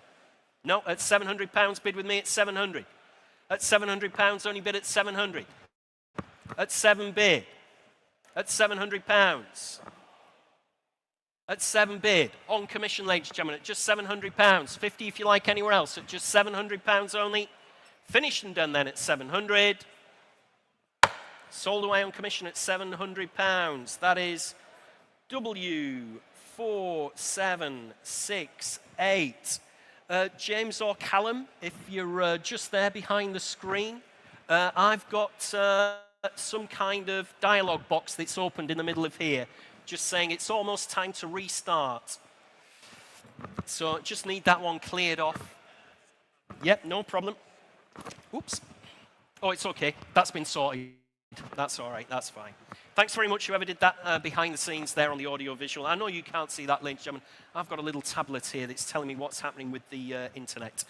No, at £700, bid with me at 700. At £700, only bid at 700. At 7 bid. At £700. At 7 bid. On commission, ladies and gentlemen, at just £700. 50 if you like anywhere else, at just £700 only. Finished and done then at 700. Sold away on commission at £700. That is W4768. James or Callum, if you're just there behind the screen, I've got some kind of dialogue box that's opened in the middle of here, just saying it's almost time to restart. So just need that one cleared off. Yep, no problem. Oops. Oh, it's okay. That's been sorted. That's all right. That's fine. Thanks very much, whoever did that behind the scenes there on the audio visual. I know you can't see that, ladies and gentlemen. I've got a little tablet here that's telling me what's happening with the internet.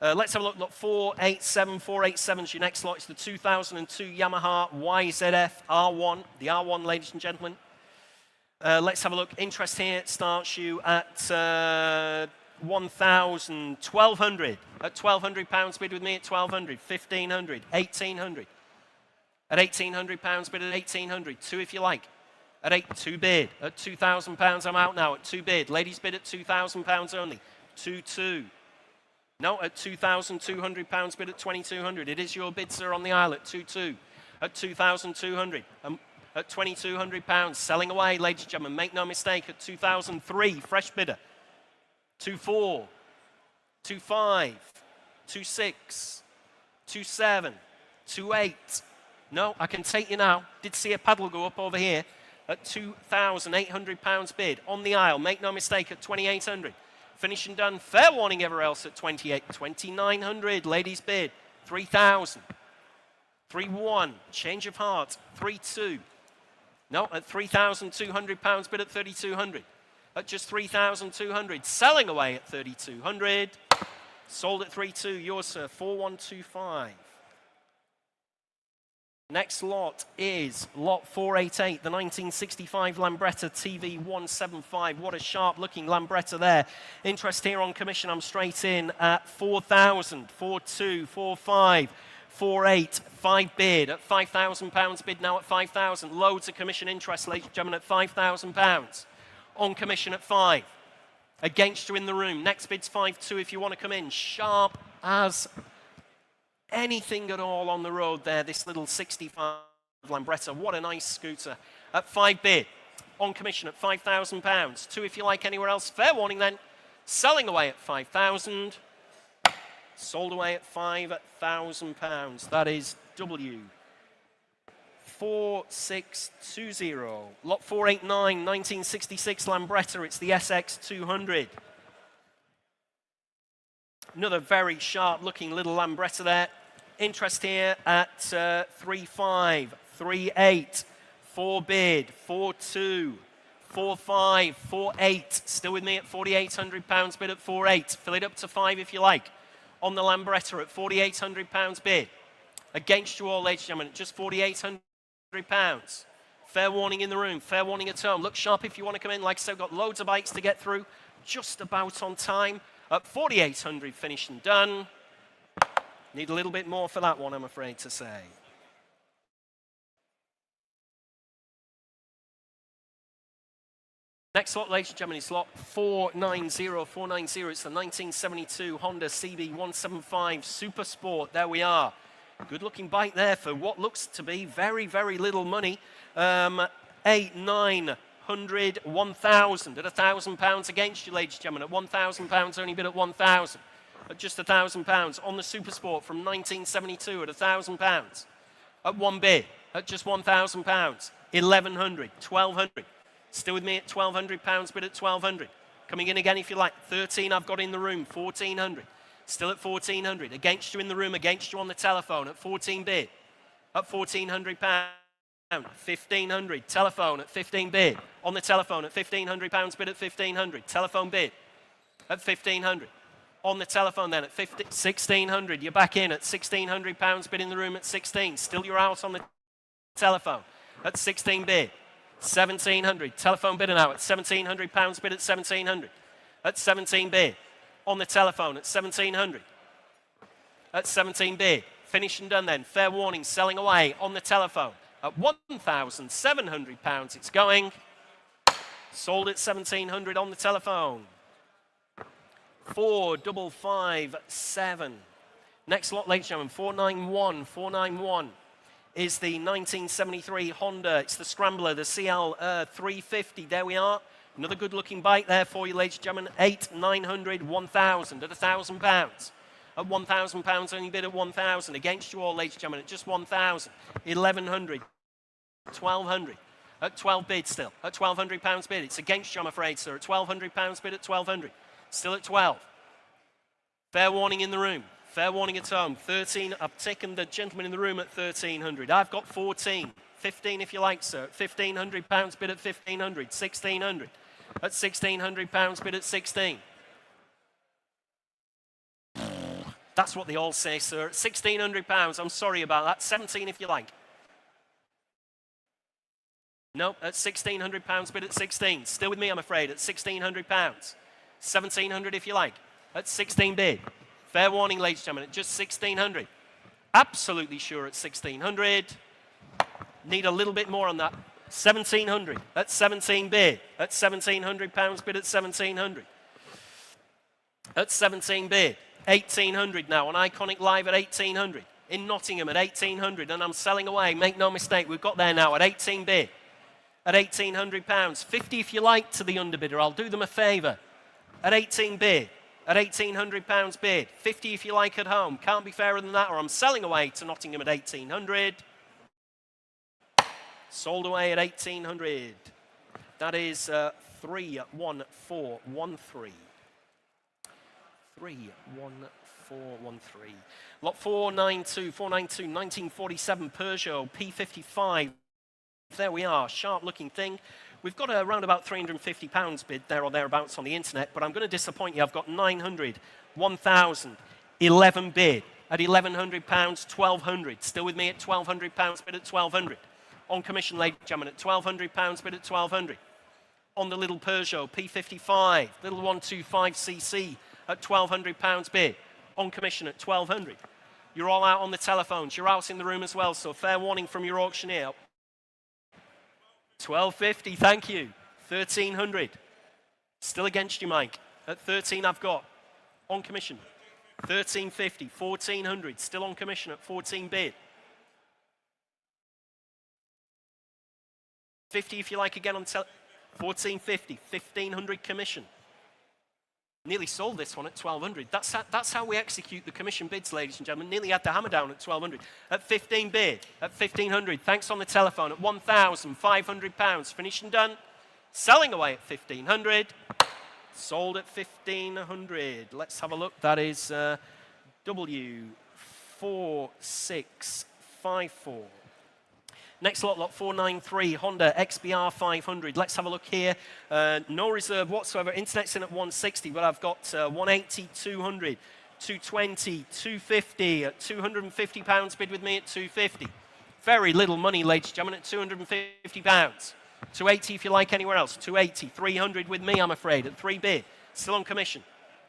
Let's have a look. Lot 487. 487 is your next lot. It's the 2002 Yamaha YZF R1. The R1, ladies and gentlemen. Let's have a look. Interest here starts you at 1,000, 1,200. At £1,200, bid with me at 1,200. 1,500, 1,800. At £1,800, bid at 1,800. 2 if you like. At 2 bid. At £2,000, I'm out now. At 2 bid. Ladies bid at £2,000 only. 2. No, at £2,200, bid at 2,200. It is your bid, sir, on the aisle at 2. At 2,200. at £2,200. Selling away, ladies and gentlemen. Make no mistake, at 2003, fresh bidder. 24, 25, 26, 27, 28. No, I can take you now. Did see a paddle go up over here at £2,800 bid. On the aisle, make no mistake, at 2,800. Finish and done. Fair warning everywhere else at 28, 2,900. Ladies bid, 3,000. 3-1, change of heart, 3-2. No, at £3,200 bid at 3,200. At just 3,200, selling away at 3,200. Sold at 3-2, yours sir, 4,125. Next lot is lot 488, the 1965 Lambretta TV 175. What a sharp looking Lambretta there. Interest here on commission, I'm straight in at 4,000, 4,2, 4,5. 4.8, 5 bid at £5,000 bid now at 5,000. Loads of commission interest, ladies and gentlemen, at £5,000. On commission at 5. Against you in the room. Next bid's 5.2 if you want to come in. Sharp as anything at all on the road there. This little 65 Lambretta. What a nice scooter. At 5 bid. On commission at £5,000. 2 if you like anywhere else. Fair warning then. Selling away at 5,000. Sold away at £5,000. That is W4620. Lot 489, 1966 Lambretta. It's the SX200. Another very sharp looking little Lambretta there. Interest here at 3.5, 3.8, 4 bid, 4.2, 4.5, 4.8. Still with me at £4,800 bid at 4.8. Fill it up to 5 if you like. On the Lambretta at £4,800 bid. Against you all, ladies and gentlemen, just £4,800. Fair warning in the room, fair warning at home. Look sharp if you want to come in. Like I said, we've got loads of bikes to get through. Just about on time. At 4,800, finished and done. Need a little bit more for that one, I'm afraid to say. Next lot, ladies and gentlemen, is lot 490. 490, it's the 1972 Honda CB175 Super Sport. There we are. Good looking bike there for what looks to be very, very little money. 8, 900, 1,000 at £1,000 against you, ladies and gentlemen. At £1,000, only bid at 1,000. At just £1,000 on the Super Sport from 1972 at £1,000. At 1 bid, at just £1,000. 1,100, 1,200. Still with me at £1,200 bid at 1,200. Coming in again if you like. 13 I've got in the room, 1,400. Still at 1,400. Against you in the room, against you on the telephone at 14 bid. At £1,400. 1,500. Telephone at 15 bid. On the telephone at £1,500 bid at 1,500. Telephone bid at 1,500. On the telephone then at 1,600. You're back in at £1,600 bid in the room at 16. Still you're out on the telephone at 16 bid. 1,700. Telephone bidder now at £1,700 bid at 1,700. At 17 bid. On the telephone at 1,700. At 17 bid. Finished and done then. Fair warning. Selling away on the telephone. At £1,700 it's going. Sold at 1,700 on the telephone. 4,557. Next lot, ladies and gentlemen, 491. 491. Is the 1973 Honda. It's the Scrambler, the CL350. There we are. Another good-looking bike there for you, ladies and gentlemen. 8, 900, 1,000 at £1,000. At £1,000, only bid at 1,000. Against you all, ladies and gentlemen, at just 1,000. 1,100, 1,200. At 12 bid still. At £1,200 bid. It's against you, I'm afraid, sir. At £1,200 bid at 1,200. Still at 12. Fair warning in the room. Fair warning at home. 13. I've taken the gentleman in the room at 1,300. I've got 14. 15 if you like, sir. At £1,500 bid at 1,500. 1,600. At £1,600 bid at 16. That's what they all say, sir. At £1,600. I'm sorry about that. 17 if you like. No, at £1,600 bid at 16. Still with me, I'm afraid. At £1,600. 1,700 if you like. At 16 bid. Fair warning, ladies and gentlemen, at just 1,600. Absolutely sure at 1,600. Need a little bit more on that. 1,700 at 17 bid. At £1,700 bid at 1,700. At 17 bid. 1,800 now on Iconic Live at 1,800. in Nottingham at 1,800, and I'm selling away. Make no mistake, we've got there now at 18 bid, at £1,800. 50 if you like to the underbidder. I'll do them a favour. At 18 bid, at £1,800 bid. 50 if you like at home. Can't be fairer than that, or I'm selling away to Nottingham at 1,800. Sold away at 1,800. That is 31413. 31413. Lot 492, 1947 Peugeot P55. There we are, sharp looking thing. We've got around about £350 bid there or thereabouts on the internet, but I'm going to disappoint you. I've got 900, 1,000, 11 bid at £1,100, 1,200. Still with me at £1,200 bid at 1,200. On commission, ladies and gentlemen, at £1,200 bid at 1,200. On the little Peugeot P55, little 125cc at £1,200 bid. On commission at 1,200. You're all out on the telephones. You're out in the room as well, so fair warning from your auctioneer. 1,250, thank you. 1,300. Still against you, Mike. At 13 I've got. On commission. 1,350, 1,400. Still on commission at 14 bid. 50 if you like again on 1,450, 1,500 commission. Nearly sold this one at 1,200. That's how we execute the commission bids, ladies and gentlemen. Nearly had the hammer down at 1,200. At 15 bid, at 1,500. Thanks on the telephone at £1,500. Finished and done. Selling away at 1,500. Sold at 1,500. Let's have a look. That is W4654. Next lot, lot 493, Honda XBR 500. Let's have a look here. No reserve whatsoever. Internet's in at 160, but I've got 180, 200, 220, 250, at £250 bid with me at 250. Very little money, ladies and gentlemen, at £250. 280 if you like anywhere else. 280, 300 with me, I'm afraid, at 3 bid. Still on commission.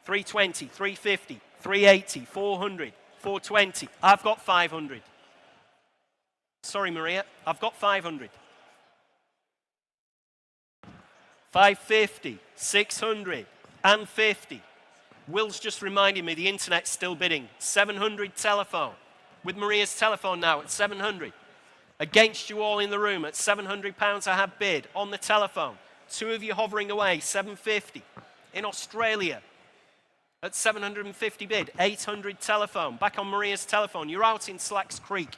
320, 350, 380, 400, 420. I've got 500. Sorry, Maria, I've got 500. 550, 600, and 50. Will's just reminded me the internet's still bidding. 700 telephone. With Maria's telephone now at 700. Against you all in the room at £700 I have bid on the telephone. 2 of you hovering away, 750. In Australia at 750 bid, 800 telephone. Back on Maria's telephone. You're out in Slacks Creek.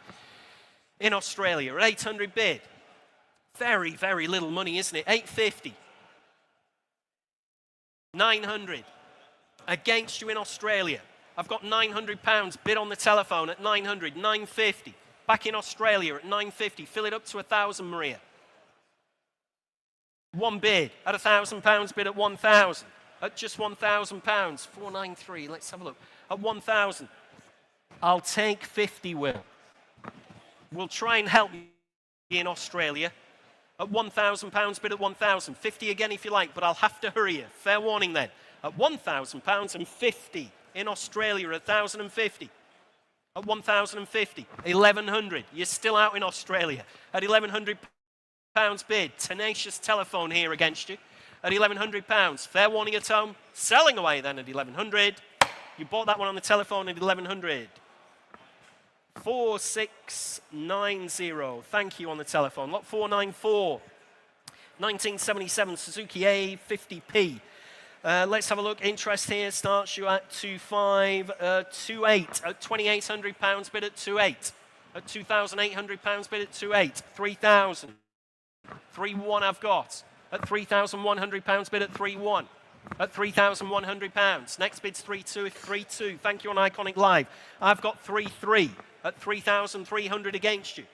In Australia, at 800 bid. Very, very little money, isn't it? 850. 900. Against you in Australia. I've got £900 bid on the telephone at 900. 950. Back in Australia at 950. Fill it up to 1,000, Maria. 1 bid at £1,000 bid at 1,000. At just £1,000. 493. Let's have a look. At 1,000. I'll take 50, Will. We'll try and help you in Australia. At £1,000 bid at 1,000. 50 again if you like, but I'll have to hurry you. Fair warning then. At £1,000 and 50 in Australia at 1,050. At 1,050. 1,100. You're still out in Australia. At £1,100 bid. Tenacious telephone here against you. At £1,100. Fair warning at home. Selling away then at 1,100. You bought that one on the telephone at 1,100. 4690. Thank you on the telephone. Lot 494. 1977 Suzuki A50P. Let's have a look. Interest here starts you at 2528. At £2,800 bid at 28. At £2,800 bid at 28. 3,000. 3-1 I've got. At £3,100 bid at 3-1. At £3,100. Next bid's 3-2. 3-2. Thank you on Iconic Live. I've got 3-3. At 3,300 against you.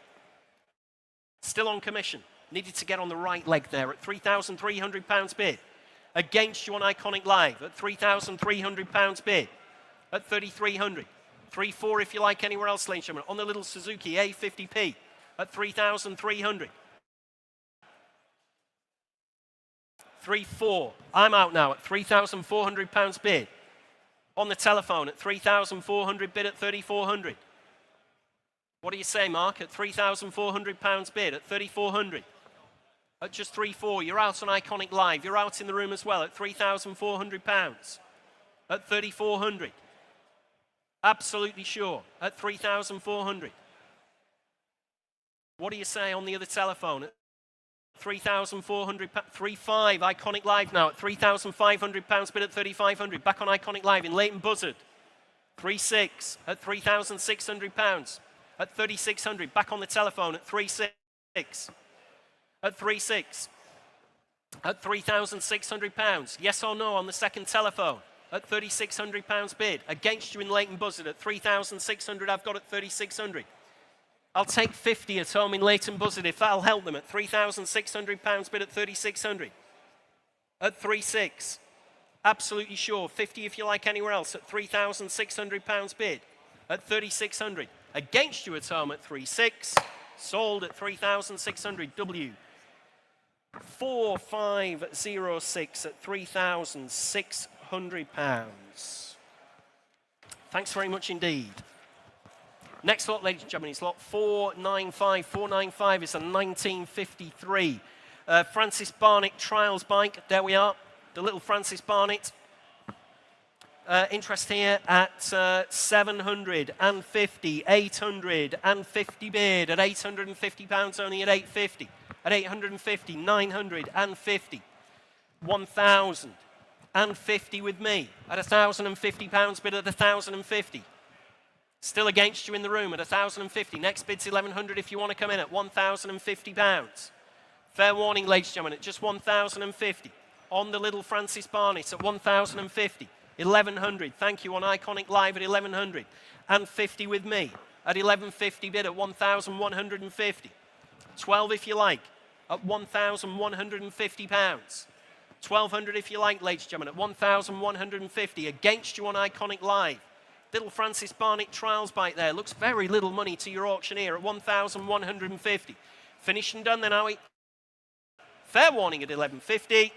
Still on commission. Needed to get on the right leg there at £3,300 bid. Against you on Iconic Live at £3,300 bid. At 3,300. 3-4 if you like anywhere else, ladies and gentlemen. On the little Suzuki A50P at 3,300. 3-4. I'm out now at £3,400 bid. On the telephone at 3,400 bid at 3,400. What do you say, Mark? At £3,400 bid at 3,400. At just 3-4, you're out on Iconic Live. You're out in the room as well at £3,400. At 3,400. Absolutely sure. At 3,400. What do you say on the other telephone? At 3,400, 3.5, Iconic Live now at £3,500, bid at 3,500. Back on Iconic Live in Leighton Buzzard. 3.6 at £3,600. At 3,600, back on the telephone at 3.6. At 3.6. At £3,600. Yes or no on the second telephone? At £3,600 bid. Against you in Leighton Buzzard at 3,600. I've got at 3,600. I'll take 50 at home in Leighton Buzzard if that'll help them at £3,600 bid at 3,600. At 3.6. Absolutely sure. 50 if you like anywhere else at £3,600 bid at 3,600. Against you at home at 3.6. Sold at 3,600. W. 4506 at £3,600. Thanks very much indeed. Next lot, ladies and gentlemen, is lot 495. 495 is a 1953 Francis Barnett Trials bike. There we are, the little Francis Barnett. Interest here at 750, 850 bid at £850 only at 850. At 850, 950, 1,050 with me at £1,050 bid at 1,050. Still against you in the room at 1,050. Next bid's 1,100 if you want to come in at £1,050. Fair warning, ladies and gentlemen, at just 1,050. On the little Francis Barnett at 1,050. 1,100. Thank you on Iconic Live at 1,100. And 50 with me at 1,150 bid at 1,150. 12 if you like at £1,150. 1,200 if you like, ladies and gentlemen, at 1,150. Against you on Iconic Live. Little Francis Barnett Trials bike there. Looks very little money to your auctioneer at 1,150. Finished and done then, are we? Fair warning at 1,150.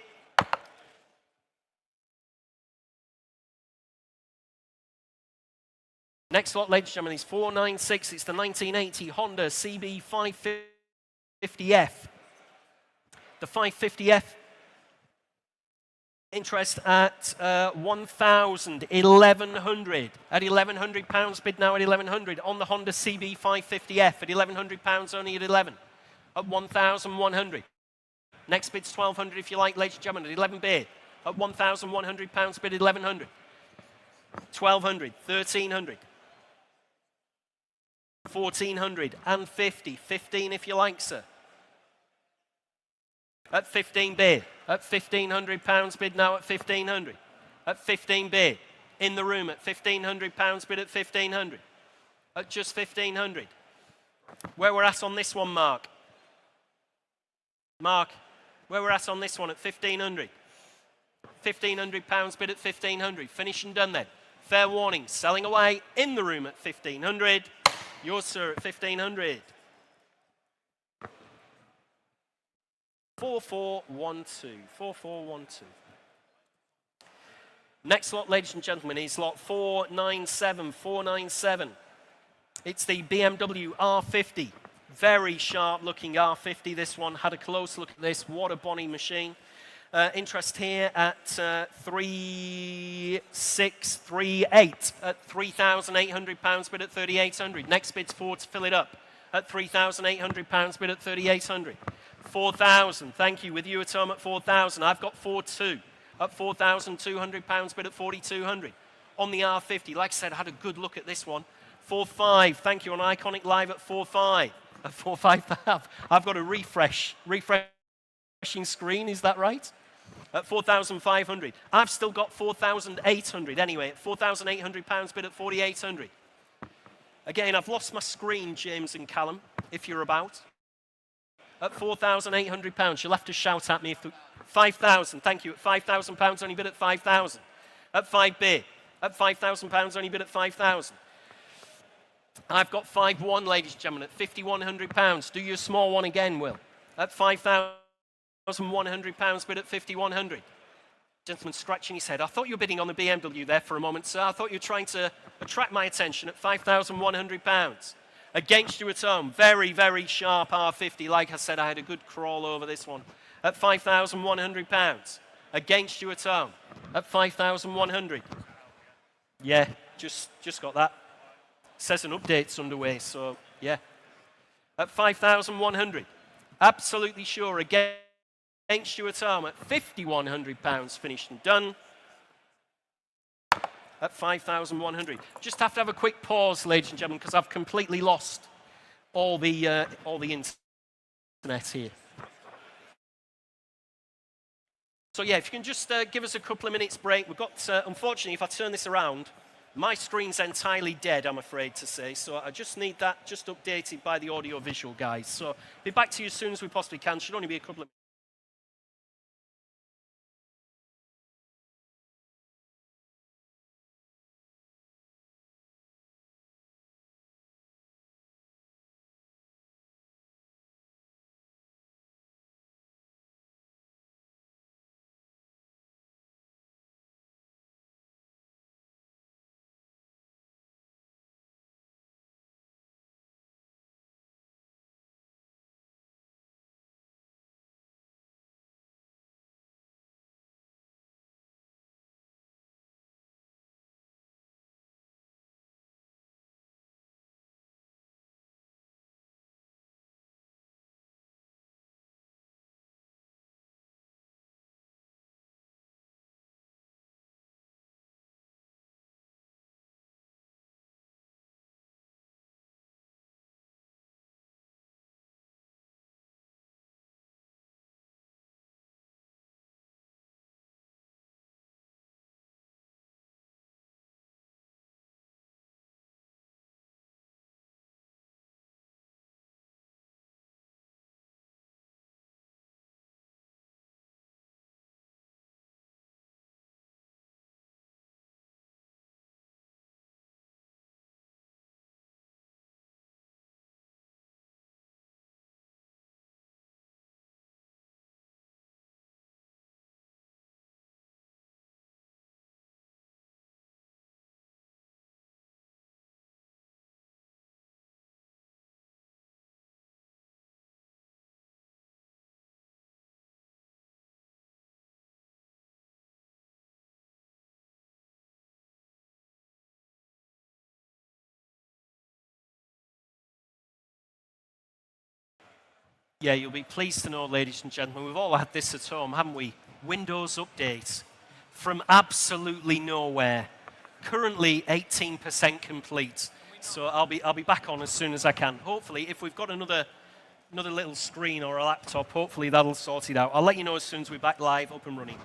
Next lot, ladies and gentlemen, is 496. It's the 1980 Honda CB 550F. The 550F. Interest at 1,100. At £1,100 bid now at 1,100 on the Honda CB 550F at £1,100 only at 11. At 1,100. Next bid's 1,200 if you like, ladies and gentlemen, at 11 bid. At £1,100 bid at 1,100. 1,200, 1,300. 1,400 and 50. 15 if you like, sir. At 15 bid. At £1,500 bid now at 1,500. At 15 bid. In the room at £1,500 bid at 1,500. At just 1,500. Where we're at on this one, Mark. Mark, where we're at on this one at 1,500. £1,500 bid at 1,500. Finish and done then. Fair warning. Selling away in the room at 1,500. Yours, sir, at 1,500. 4412. 4412. Next lot, ladies and gentlemen, is lot 497. 497. It's the BMW R50. Very sharp-looking R50. This one had a close look at this. What a bonny machine. Interest here at 3,638 at £3,800 bid at 3,800. Next bid's 4 to fill it up at £3,800 bid at 3,800. 4,000. Thank you. With you at home at 4,000. I've got 4,200 at £4,200 bid at 4,200 on the R50. Like I said, I had a good look at this one. 4,500. Thank you on Iconic Live at 4,500. At 4,500. I've got a refreshing screen. Is that right? At 4,500. I've still got 4,800 anyway. At £4,800 bid at 4,800. Again, I've lost my screen, James and Callum, if you're about. At £4,800. You'll have to shout at me if 5,000. Thank you. At £5,000 only bid at 5,000. At 5 bid. At £5,000 only bid at 5,000. I've got 5,100, ladies and gentlemen, at £5,100. Do your small one again, Will. At £5,100 bid at 5,100. Gentleman scratching his head. I thought you were bidding on the BMW there for a moment, sir. I thought you were trying to attract my attention at £5,100. Against you at home. Very, very sharp R50. Like I said, I had a good crawl over this one. At £5,100. Against you at home. At 5,100. Yeah, just got that. Says an update's underway, so yeah. At 5,100. Absolutely sure against Stuart Arm at £5,100 finished and done. At 5,100. Just have to have a quick pause, ladies and gentlemen, because I've completely lost all the internet here. So yeah, if you can just give us a couple of minutes break. We've got, unfortunately, if I turn this around, my screen's entirely dead, I'm afraid to say. So I just need that just updated by the audio-visual guys. So be back to you as soon as we possibly can. Should only be a couple of minutes. Yeah, you'll be pleased to know, ladies and gentlemen, we've all had this at home, haven't we? Windows update from absolutely nowhere. Currently 18% complete. So I'll be back on as soon as I can. Hopefully, if we've got another little screen or a laptop, hopefully that'll sort it out. I'll let you know as soon as we're back live, up and running.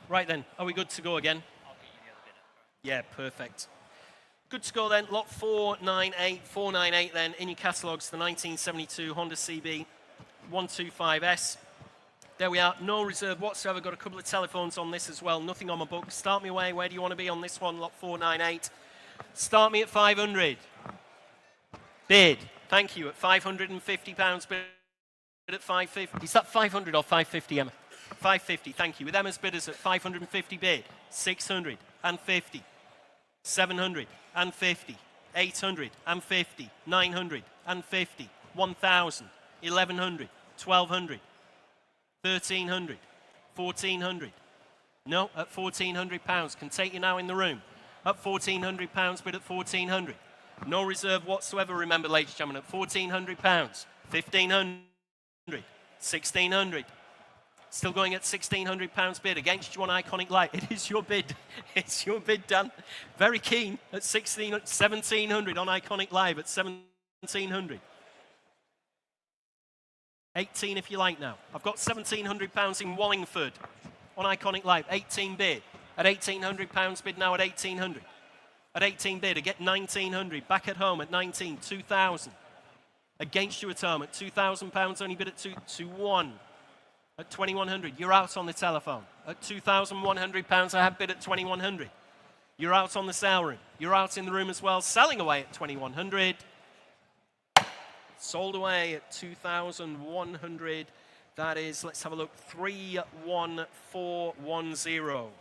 Right then, are we good to go again? Yeah, perfect. Good to go then. Lot 498 then in your catalogues, the 1972 Honda CB 125S. There we are, no reserve whatsoever. Got a couple of telephones on this as well, nothing on my book. Start me away, where do you want to be on this one, lot 498? Start me at 500. Bid, thank you, at £550, bid at 550. Is that 500 or 550, Emma? 550, thank you. With Emma's bidders at 550 bid, 650, 750, 850, 950, 1,000, 1,100, 1,200, 1,300, 1,400. No, at £1,400. Can take you now in the room. At £1,400, bid at 1,400. No reserve whatsoever, remember, ladies and gentlemen, at £1,400. 1,500, 1,600. Still going at £1,600 bid. Against you on Iconic Light. It is your bid. It's your bid, Dan. Very keen at 1,700 on Iconic Live at 1,700. 18 if you like now. I've got £1,700 in Wallingford on Iconic Live. 18 bid. At £1,800 bid now at 1,800. At 18 bid, I get 1,900. Back at home at 19, 2,000. Against you at home at £2,000, only bid at 2-1. At 2,100, you're out on the telephone. At £2,100, I have bid at 2,100. You're out on the sale room. You're out in the room as well, selling away at 2,100. Sold away at 2,100. That is, let's have a look, 31410.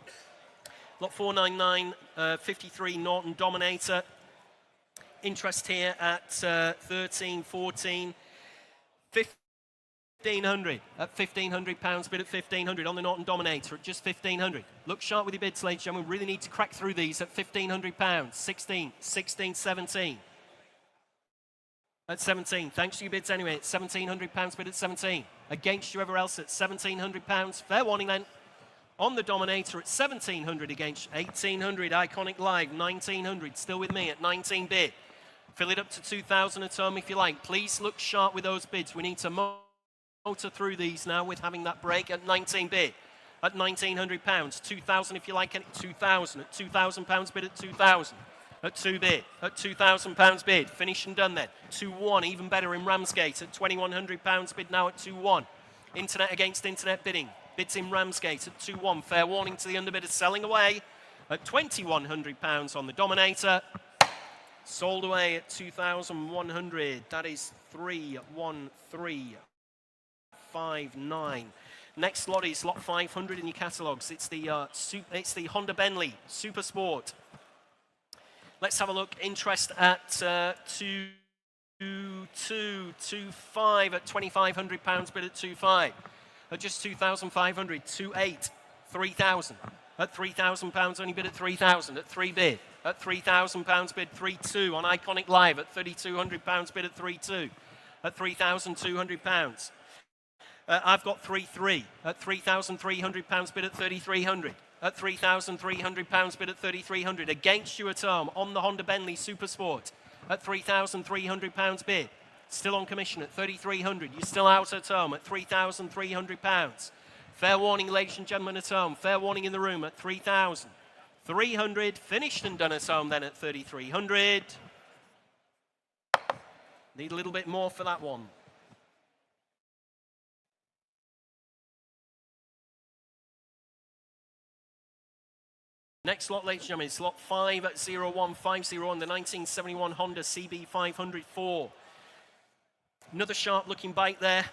Lot 499, 53 Norton Dominator. Interest here at 13, 14, 1,500. At £1,500, bid at 1,500 on the Norton Dominator at just 1,500. Look sharp with your bids, ladies and gentlemen. We really need to crack through these at £1,500. 16, 16, 17. At 17. Thanks to your bids anyway. At £1,700, bid at 17. Against you ever else at £1,700. Fair warning then. On the Dominator at 1,700 against 1,800. Iconic Live, 1,900. Still with me at 19 bid. Fill it up to 2,000 at home if you like. Please look sharp with those bids. We need to motor through these now with having that break at 19 bid. At £1,900. 2,000 if you like. 2,000. At £2,000 bid at 2,000. At 2 bid. At £2,000 bid. Finish and done then. 2-1. Even better in Ramsgate. At £2,100 bid now at 2-1. Internet against internet bidding. Bids in Ramsgate at 2-1. Fair warning to the underbidders selling away at £2,100 on the Dominator. Sold away at 2,100. That is 31359. Next lot is lot 500 in your catalogues. It's the Honda Bentley Super Sport. Let's have a look. Interest at 2,225 at £2,500. Bid at 2,500. At just 2,500, 2,800, 3,000. At £3,000, only bid at 3,000. At 3 bid. At £3,000 bid, 3,200 on Iconic Live. At £3,200 bid at 3,200. At £3,200. I've got 3,300. At £3,300 bid at 3,300. At £3,300 bid at 3,300. Against you at home on the Honda Bentley Super Sport. At £3,300 bid. Still on commission at 3,300. You're still out at home at £3,300. Fair warning, ladies and gentlemen at home. Fair warning in the room at 3,300. Finished and done at home then at 3,300. Need a little bit more for that one. Next lot, ladies and gentlemen, is lot 50150 on the 1971 Honda CB 504. Another sharp-looking bike there.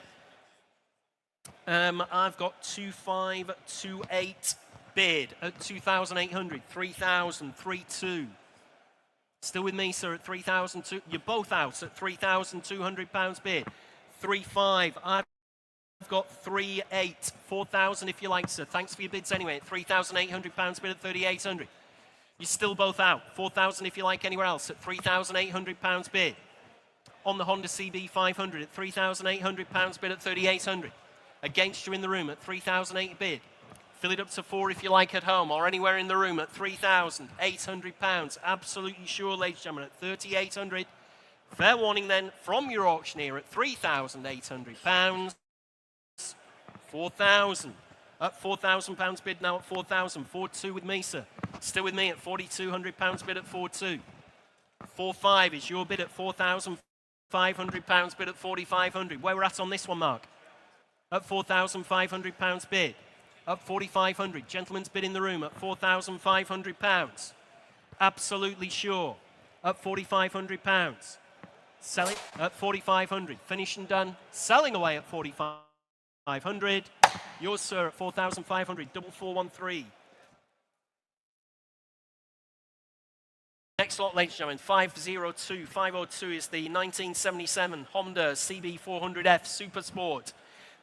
I've got 2,528 bid at 2,800, 3,000, 3,200. Still with me, sir, at 3,200. You're both out at £3,200 bid. 3,500. I've got 3,800, 4,000 if you like, sir. Thanks for your bids anyway. At £3,800 bid at 3,800. You're still both out. 4,000 if you like anywhere else at £3,800 bid. On the Honda CB 500 at £3,800 bid at 3,800. Against you in the room at 3,800 bid. Fill it up to 4 if you like at home or anywhere in the room at £3,800. Absolutely sure, ladies and gentlemen, at 3,800. Fair warning then from your auctioneer at £3,800. 4,000. At £4,000 bid now at 4,000. 4-2 with me, sir. Still with me at £4,200 bid at 4-2. 4-5 is your bid at £4,500 bid at 4,500. Where we're at on this one, Mark? At £4,500 bid. At 4,500. Gentleman's bid in the room at £4,500. Absolutely sure. At £4,500. Selling at 4,500. Finished and done. Selling away at 4,500. Yours, sir, at 4,500. 4413. Next lot, ladies and gentlemen, 502. 502 is the 1977 Honda CB400F Super Sport.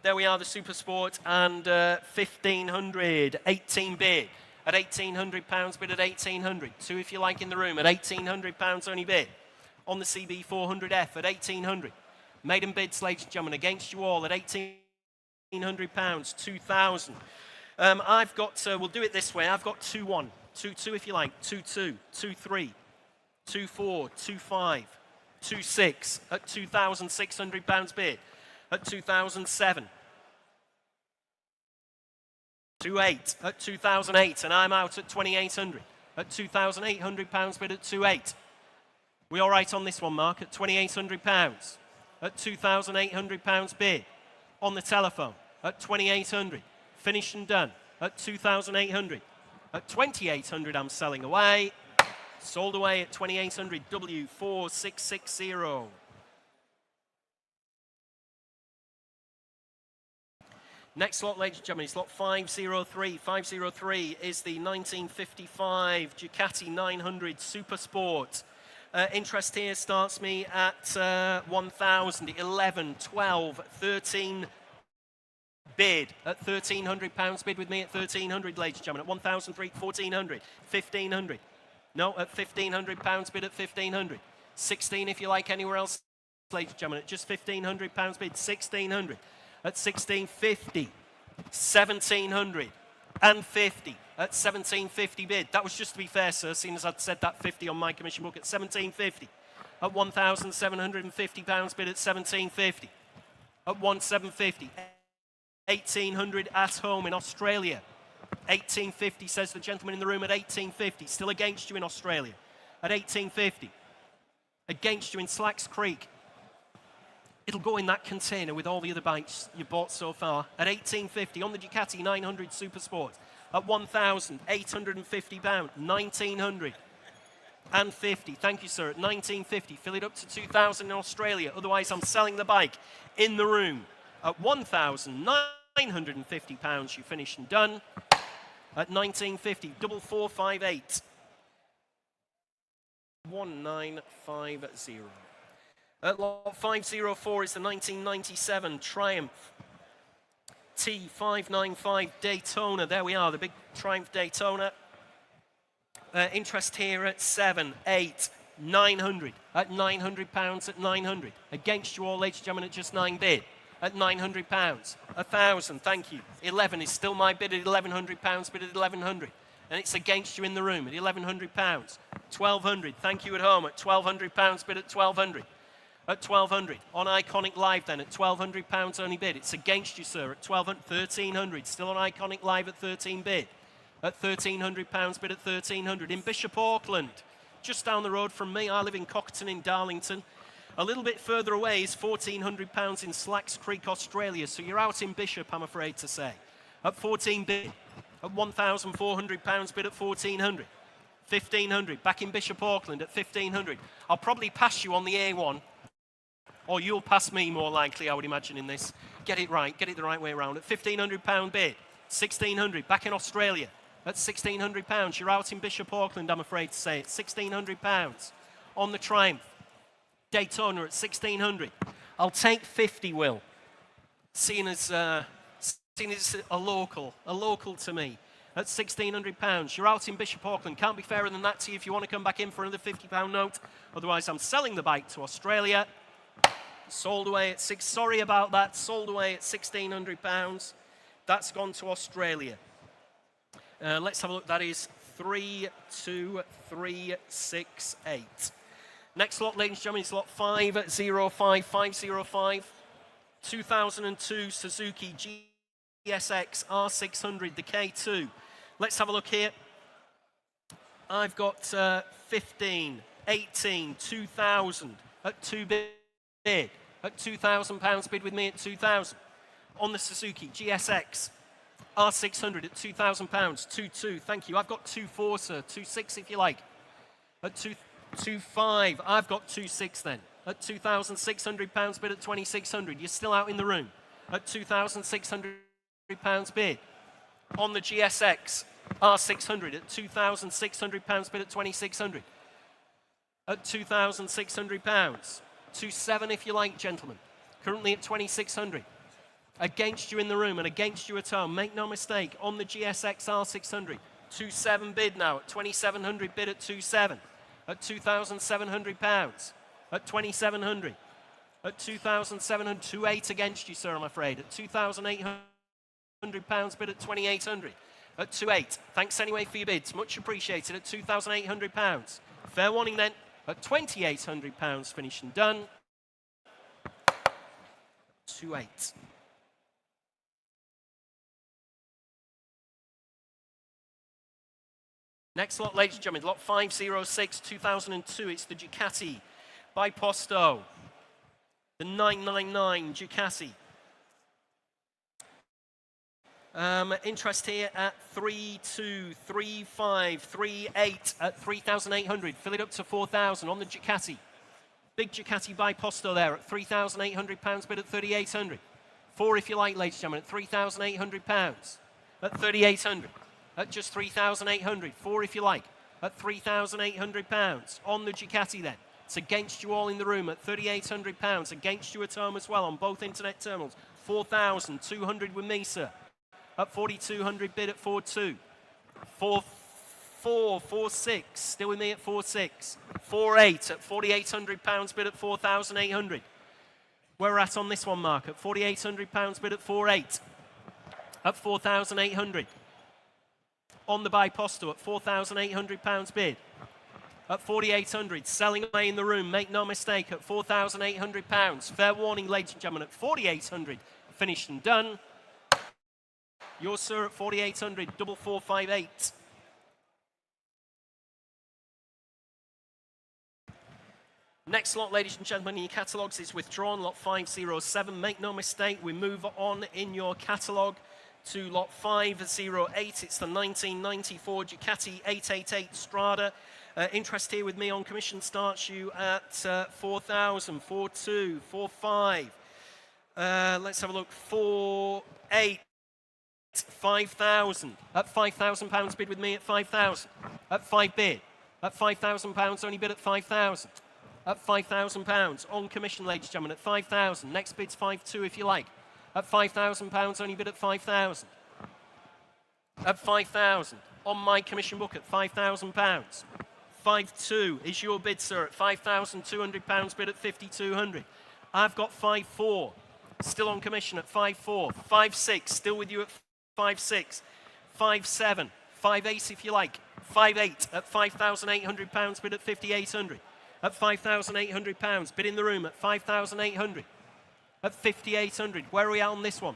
There we are, the Super Sport, and 1,500. 18 bid. At £1,800 bid at 1,800. 2 if you like in the room at £1,800 only bid. On the CB400F at 1,800. Maiden bids, ladies and gentlemen, against you all at £1,800, 2,000. I've got, we'll do it this way, I've got 2-1, 2-2 if you like, 2-2, 2-3, 2-4, 2-5, 2-6 at £2,600 bid, at 2,007. 2-8 at 2,008, and I'm out at 2,800. At £2,800 bid at 2-8. We all right on this one, Mark? At £2,800. At £2,800 bid. On the telephone. At 2,800. Finished and done. At 2,800. At 2,800, I'm selling away. Sold away at 2,800. W4660. Next lot, ladies and gentlemen, is lot 503. 503 is the 1955 Ducati 900 Super Sport. Interest here starts me at 1,000, 11, 12, 13 bid. At £1,300 bid with me at 1,300, ladies and gentlemen. At 1,003, 1,400, 1,500. No, at £1,500 bid at 1,500. 16 if you like anywhere else, ladies and gentlemen. At just £1,500 bid, 1,600. At 1,650, 1,700 and 50 at 1,750 bid. That was just to be fair, sir, seeing as I'd said that 50 on my commission book. At 1,750. At £1,750 bid at 1,750. At 1,750. 1,800 at home in Australia. 1,850 says the gentleman in the room at 1,850. Still against you in Australia. At 1,850. Against you in Slacks Creek. It'll go in that container with all the other bikes you bought so far. At 1,850 on the Ducati 900 Super Sport. At £1,850, 1,900 and 50. Thank you, sir. At 1,950, fill it up to 2,000 in Australia. Otherwise, I'm selling the bike in the room. At £1,950, you finished and done. At 1,950, 4458. 1950. At lot 504 is the 1997 Triumph T595 Daytona. There we are, the big Triumph Daytona. Interest here at 7, 8, 900. At £900, at 900. Against you all, ladies and gentlemen, at just 9 bid. At £900. 1,000, thank you. 11 is still my bid at £1,100, bid at 1,100. And it's against you in the room at £1,100. 1,200, thank you at home at £1,200, bid at 1,200. At 1,200. On Iconic Live then, at £1,200 only bid. It's against you, sir, at 1,300. Still on Iconic Live at 13 bid. At £1,300 bid at 1,300. In Bishop Auckland, just down the road from me, I live in Cockton in Darlington. A little bit further away is £1,400 in Slacks Creek, Australia. So you're out in Bishop, I'm afraid to say. At 14 bid. At £1,400 bid at 1,400. 1,500. Back in Bishop Auckland at 1,500. I'll probably pass you on the A1. Or you'll pass me more likely, I would imagine, in this. Get it right, get it the right way around. At £1,500 bid, 1,600, back in Australia. At £1,600, you're out in Bishop Auckland, I'm afraid to say. At £1,600 on the Triumph. Daytona at 1,600. I'll take 50, Will. Seeing as a local to me. At £1,600, you're out in Bishop Auckland. Can't be fairer than that to you if you want to come back in for another £50 note. Otherwise, I'm selling the bike to Australia. Sold away at sorry about that, sold away at £1,600. That's gone to Australia. Let's have a look. That is 32368. Next lot, ladies and gentlemen, is lot 505. 505. 2002 Suzuki GSX R600, the K2. Let's have a look here. I've got 15, 18, 2,000 at 2 bid. At £2,000 bid with me at 2,000. On the Suzuki GSX R600 at £2,000, 2.2, thank you. I've got 2.4, sir, 2.6 if you like. At 2.5, I've got 2.6 then. At £2,600 bid at 2,600. You're still out in the room. At £2,600 bid. On the GSX R600 at £2,600 bid at 2,600. At £2,600. 2.7 if you like, gentlemen. Currently at 2,600. Against you in the room and against you at home. Make no mistake, on the GSX R600, 2.7 bid now at 2,700 bid at 2.7. At £2,700. At 2,700. At 2,700. 2.8 against you, sir, I'm afraid. At £2,800 bid at 2,800. At 2.8. Thanks anyway for your bids. Much appreciated. At £2,800. Fair warning then. At £2,800 finished and done. 2.8. Next lot, ladies and gentlemen, lot 506, 2002. It's the Ducati by Posto. The 999 Ducati. Interest here at 3.2, 3.5, 3.8 at 3,800. Fill it up to 4,000 on the Ducati. Big Ducati by Posto there at £3,800 bid at 3,800. 4 if you like, ladies and gentlemen, at £3,800 at 3,800. At just 3,800. 4 if you like. At £3,800 on the Ducati then. It's against you all in the room at £3,800. Against you at home as well on both internet terminals. 4,200 with me, sir. At 4,200 bid at 4.2. 4.4, 4.6. Still with me at 4.6. 4.8 at £4,800 bid at 4,800. Where we're at on this one, Mark. At £4,800 bid at 4.8. At 4,800. On the by Posto at £4,800 bid. At 4,800, selling away in the room, make no mistake, at £4,800. Fair warning, ladies and gentlemen, at 4,800, finished and done. Yours, sir, at 4,800, 4458. Next lot, ladies and gentlemen, in your catalogues is withdrawn, lot 507. Make no mistake, we move on in your catalogue to lot 508. It's the 1994 Ducati 888 Strada. Interest here with me on commission starts you at 4,000, 4.2, 4.5. Let's have a look. 4.8, 5,000. At £5,000 bid with me at 5,000. At 5 bid. At £5,000 only bid at 5,000. At £5,000 on commission, ladies and gentlemen, at 5,000. Next bid's 5.2 if you like. At £5,000, only bid at 5,000. At 5,000, on my commission book at £5,000. 5.2 is your bid, sir, at £5,200 bid at 5,200. I've got 5.4, still on commission at 5.4. 5.6, still with you at 5.6. 5.7, 5.8 if you like. 5.8 at £5,800 bid at 5,800. At £5,800, bid in the room at 5,800. At 5,800, where are we at on this one?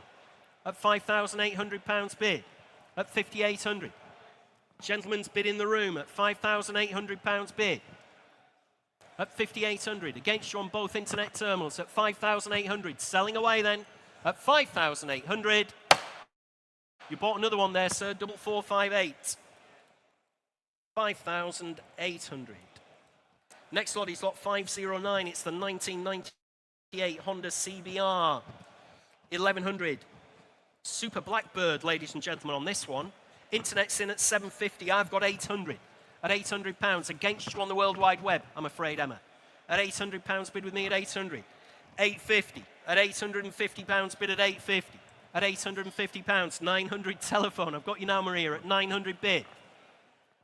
At £5,800 bid. At 5,800. Gentleman's bid in the room at £5,800 bid. At 5,800. Against you on both internet terminals at 5,800. Selling away then at 5,800. You bought another one there, sir. 4458. 5,800. Next lot is lot 509. It's the 1998 Honda CBR 1100. Super Blackbird, ladies and gentlemen, on this one. Internet's in at 750. I've got 800. At £800. Against you on the World Wide Web, I'm afraid, Emma. At £800 bid with me at 800. 850. At £850 bid at 850. At £850. 900 telephone. I've got you now, Maria, at 900 bid.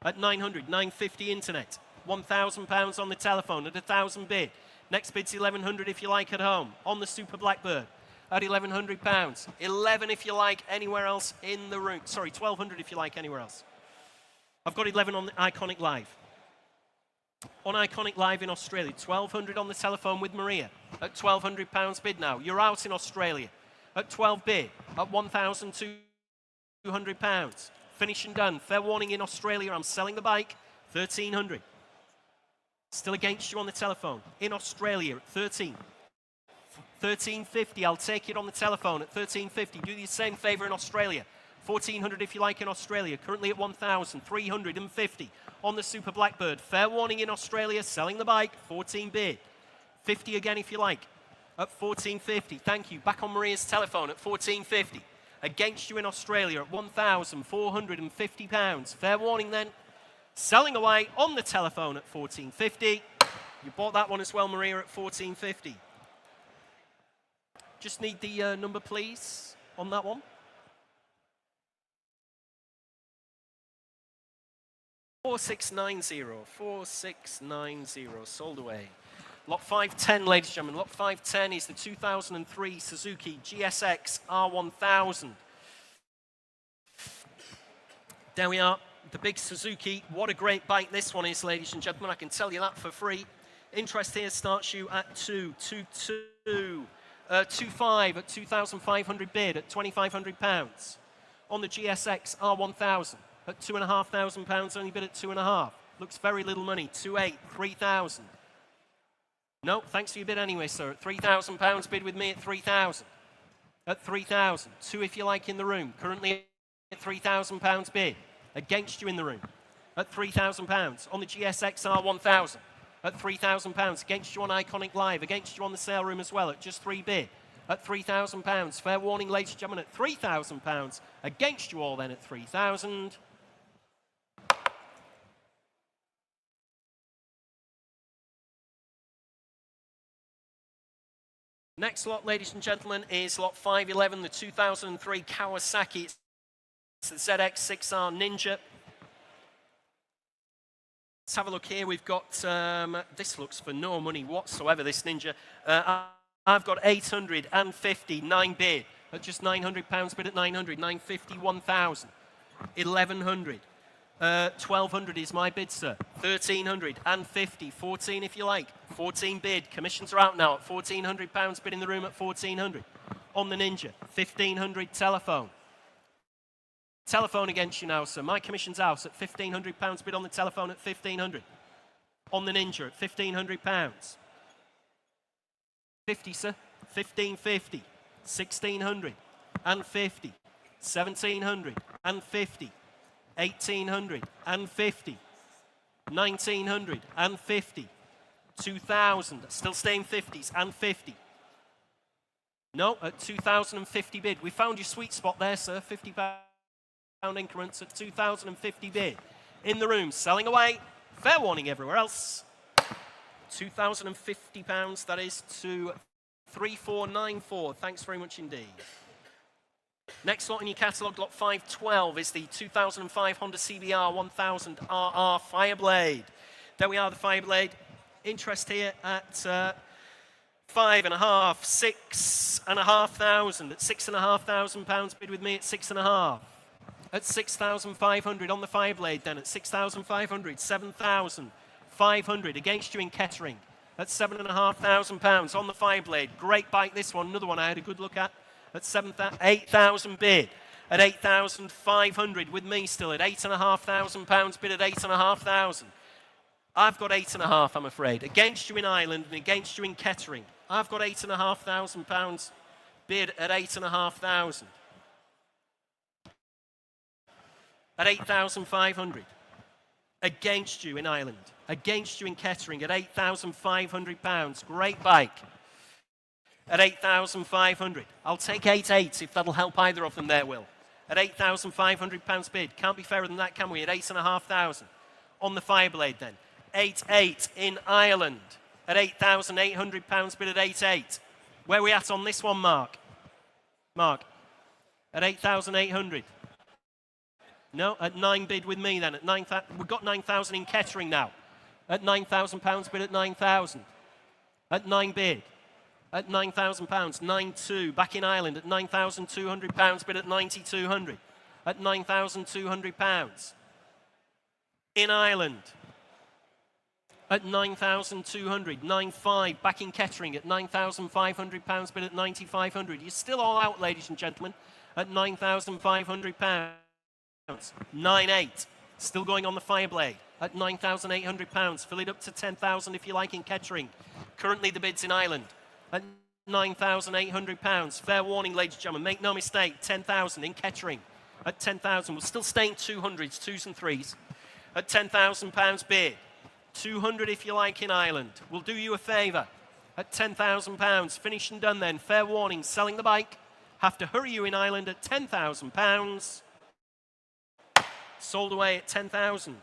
At 900. 950 internet. £1,000 on the telephone at 1,000 bid. Next bid's 1,100 if you like at home. On the Super Blackbird at £1,100. 11 if you like anywhere else in the room. Sorry, 1,200 if you like anywhere else. I've got 11 on the Iconic Live. On Iconic Live in Australia. 1,200 on the telephone with Maria at £1,200 bid now. You're out in Australia at 12 bid, at £1,200. Finish and done. Fair warning in Australia, I'm selling the bike, 1,300. Still against you on the telephone. In Australia at 1350, I'll take it on the telephone at 1350. Do the same favor in Australia. 1,400 if you like in Australia. Currently at 1,350 on the Super Blackbird. Fair warning in Australia, selling the bike, 14 bid. 50 again if you like, at 1,450. Thank you. Back on Maria's telephone at 1,450. Against you in Australia at £1,450. Fair warning then. Selling away on the telephone at 1,450. You bought that one as well, Maria, at 1,450. Just need the number, please, on that one. 4690, 4690, sold away. Lot 510, ladies and gentlemen. Lot 510 is the 2003 Suzuki GSX R1000. There we are, the big Suzuki. What a great bike this one is, ladies and gentlemen. I can tell you that for free. Interest here starts you at 25 at 2,500 bid at £2,500. On the GSX R1000 at £2,500, only bid at 2.5. Looks very little money. 2.8, 3,000. No, thanks for your bid anyway, sir. At £3,000, bid with me at 3,000. At 3,000. 2 if you like in the room. Currently at £3,000 bid. Against you in the room. At £3,000. On the GSX R1000. At £3,000. Against you on Iconic Live. Against you on the sale room as well. At just 3 bid. At £3,000. Fair warning, ladies and gentlemen, at £3,000. Against you all then at 3,000. Next lot, ladies and gentlemen, is lot 511, the 2003 Kawasaki. It's the ZX6R Ninja. Let's have a look here. We've got, this looks for no money whatsoever, this Ninja. I've got 850, 9 bid, at just £900 bid at 900, 950, 1,000, 1,100. 1,200 is my bid, sir. 1,300 and 50, 14 if you like. 14 bid. Commissions are out now at £1,400 bid in the room at 1,400. On the Ninja, 1,500 telephone. Telephone against you now, sir. My commission's out at £1,500 bid on the telephone at 1,500. On the Ninja at £1,500. 50, sir. 1,550. 1,600 and 50. 1,700 and 50. 1,850, 1,950, 2,000, still staying 50s and 50. No, at 2,050 bid. We found your sweet spot there, sir. £50 increments at 2,050 bid. In the room, selling away. Fair warning everywhere else. £2,050, that is to 3,494. Thanks very much indeed. Next lot in your catalogue, lot 512, is the 2005 Honda CBR 1000 RR Fireblade. There we are, the Fireblade. Interest here at 5.5, 6,500. At £6,500, bid with me at 6.5. At 6,500 on the Fireblade then, at 6,500, 7,500. Against you in Kettering at £7,500 on the Fireblade. Great bike this one, another one I had a good look at 8,000 bid. At 8,500 with me still at £8,500 bid at 8,500. I've got 8.5, I'm afraid. Against you in Ireland and against you in Kettering. I've got £8,500 bid at 8,500. At 8,500. Against you in Ireland. Against you in Kettering at £8,500. Great bike. At 8,500. I'll take 8.8 if that'll help either of them there, Will. At £8,500 bid. Can't be fairer than that, can we? At 8,500. On the Fireblade then. 8.8 in Ireland. At £8,800 bid at 8.8. Where are we at on this one, Mark? Mark. At 8,800. No, at 9 bid with me then. At 9,000. We've got 9,000 in Kettering now. At £9,000 bid at 9,000. At 9 bid. At £9,000, 9.2. Back in Ireland at £9,200 bid at 9,200. At £9,200. In Ireland at 9,200. 9,500, back in catering at £9,500, bid at 9,500. You're still all out, ladies and gentlemen, at £9,500. 9,800, still going on the Fireblade at £9,800. Fill it up to 10,000 if you like in catering. Currently the bids in Ireland at £9,800. Fair warning, ladies and gentlemen, make no mistake, 10,000 in catering at 10,000. We'll still stay in 200s, 2s and 3s at £10,000 bid. 200 if you like in Ireland. We'll do you a favour at £10,000. Finished and done then. Fair warning, selling the bike. Have to hurry you in Ireland at £10,000. Sold away at 10,000.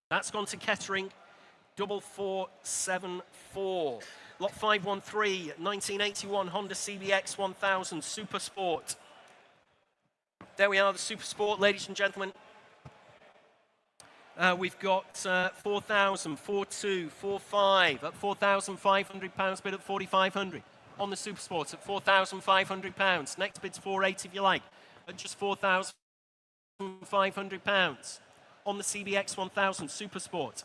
That's gone to catering. 4474. Lot 513, 1981 Honda CBX 1000 Super Sport. There we are, the Super Sport, ladies and gentlemen. We've got 4,000, 4,200, 4,500 at £4,500 bid at 4,500 on the Super Sports at £4,500. Next bid's 4,800 if you like at just £4,500 on the CBX 1000 Super Sport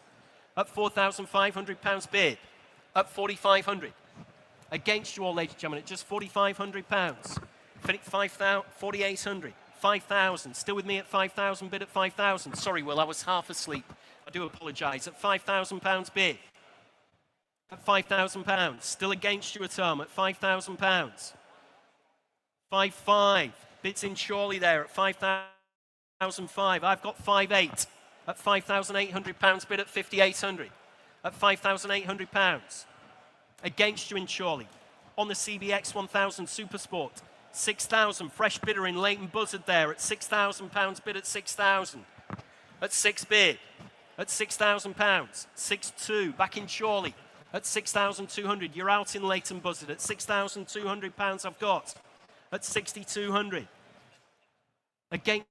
at £4,500 bid at 4,500. Against you all, ladies and gentlemen, at just £4,500. 4,800. 5,000, still with me at 5,000, bid at 5,000. Sorry, Will, I was half asleep. I do apologise. At £5,000 bid. At £5,000, still against you at home at £5,000. 5,500, bids in Chorley there at 5,005. I've got 5,800 at £5,800, bid at 5,800. At £5,800. Against you in Chorley. On the CBX 1000 Super Sport. 6,000, fresh bidder in Leighton Buzzard there at £6,000, bid at 6,000. At 6 bid, at £6,000. 6,200, back in Chorley at 6,200. You're out in Leighton Buzzard at £6,200 I've got. At 6,200. Against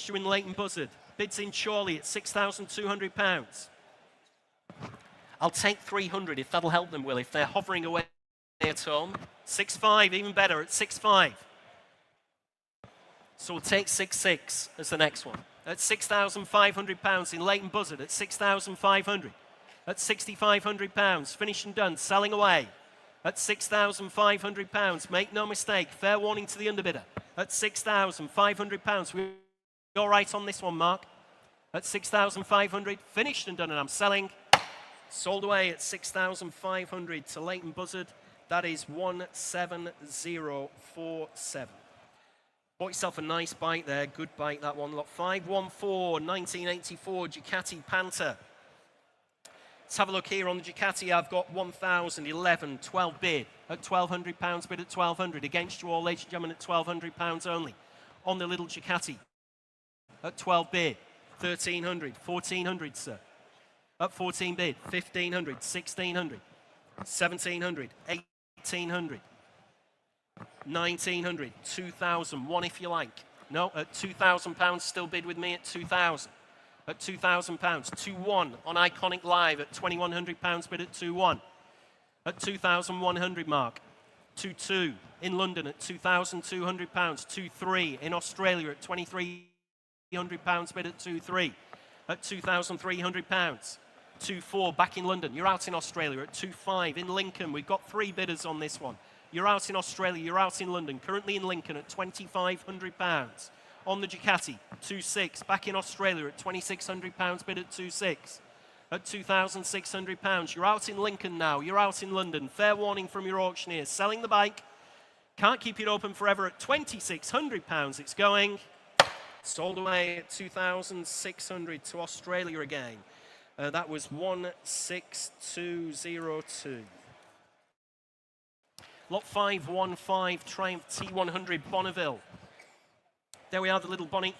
you in Leighton Buzzard. Bids in Chorley at £6,200. I'll take 300 if that'll help them, Will, if they're hovering away at home. 6,500, even better, at 6,500. So we'll take 6,600 as the next one. At £6,500 in Leighton Buzzard, at 6,500. At £6,500, finished and done, selling away. At £6,500, make no mistake, fair warning to the underbidder. At £6,500, we're all right on this one, Mark. At 6,500, finished and done, and I'm selling. Sold away at 6,500 to Leighton Buzzard. That is 17047. Bought yourself a nice bike there. Good bike, that one. Lot 514, 1984 Ducati Panther. Let's have a look here on the Ducati. I've got 1,011, 12 bid at £1,200, bid at 1,200. Against you all, ladies and gentlemen, at £1,200 only. On the little Ducati at 12 bid, 1,300, 1,400, sir. At 14 bid, 1,500, 1,600, 1,700, 1,800, 1,900, 2,000, one if you like. No, at £2,000, still bid with me at 2,000. At £2,000, 2-1 on Iconic Live at £2,100, bid at 2-1. At 2,100 mark. 2-2 in London at £2,200. 2-3 in Australia at £2,300, bid at 2-3. At £2,300. 2-4 back in London. You're out in Australia at 2-5 in Lincoln. We've got 3 bidders on this one. You're out in Australia, you're out in London. Currently in Lincoln at £2,500. On the Ducati, 2-6. Back in Australia at £2,600, bid at 2-6. At £2,600. You're out in Lincoln now, you're out in London. Fair warning from your auctioneers. Selling the bike. Can't keep it open forever at £2,600 it's going. Sold away at 2,600 to Australia again. That was 16202. Lot 515 Triumph T100 Bonneville. There we are, the little Bonnie.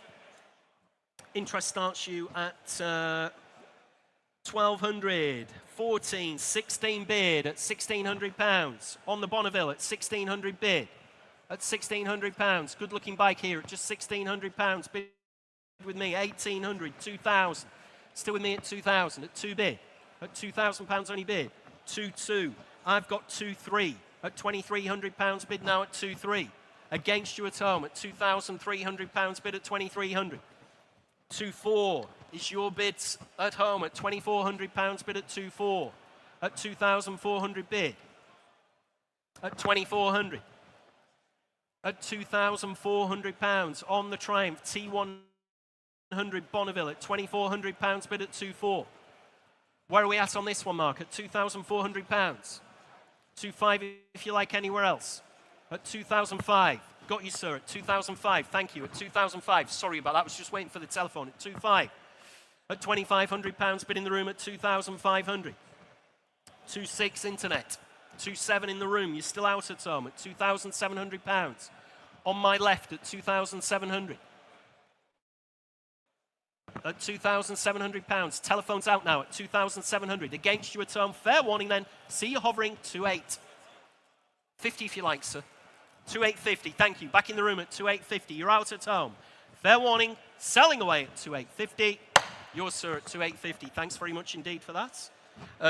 Interest starts you at 1,200, 14, 16 bid at £1,600. On the Bonneville at 1,600 bid at £1,600. Good looking bike here at just £1,600. Bid with me, 1,800, 2,000. Still with me at 2,000, at 2 bid. At £2,000 only bid. 2-2. I've got 2-3 at £2,300 bid now at 2-3. Against you at home at £2,300 bid at 2,300. 2.4 is your bids at home at £2,400 bid at 2.4. At 2,400 bid. At 2,400. At £2,400 on the Triumph T100 Bonneville at £2,400 bid at 2.4. Where are we at on this one, Mark? At £2,400. 2.5 if you like anywhere else. At 2,005. Got you, sir, at 2,005. Thank you. At 2,005. Sorry about that. I was just waiting for the telephone. At 2.5. At £2,500 bid in the room at 2,500. 2.6 internet. 2.7 in the room. You're still out at home at £2,700. On my left at 2,700. At £2,700. Telephone's out now at 2,700. Against you at home. Fair warning then. See you hovering. 2.8. 50 if you like, sir. 2,850. Thank you. Back in the room at 2,850. You're out at home. Fair warning. Selling away at 2,850. Yours, sir, at 2,850. Thanks very much indeed for that.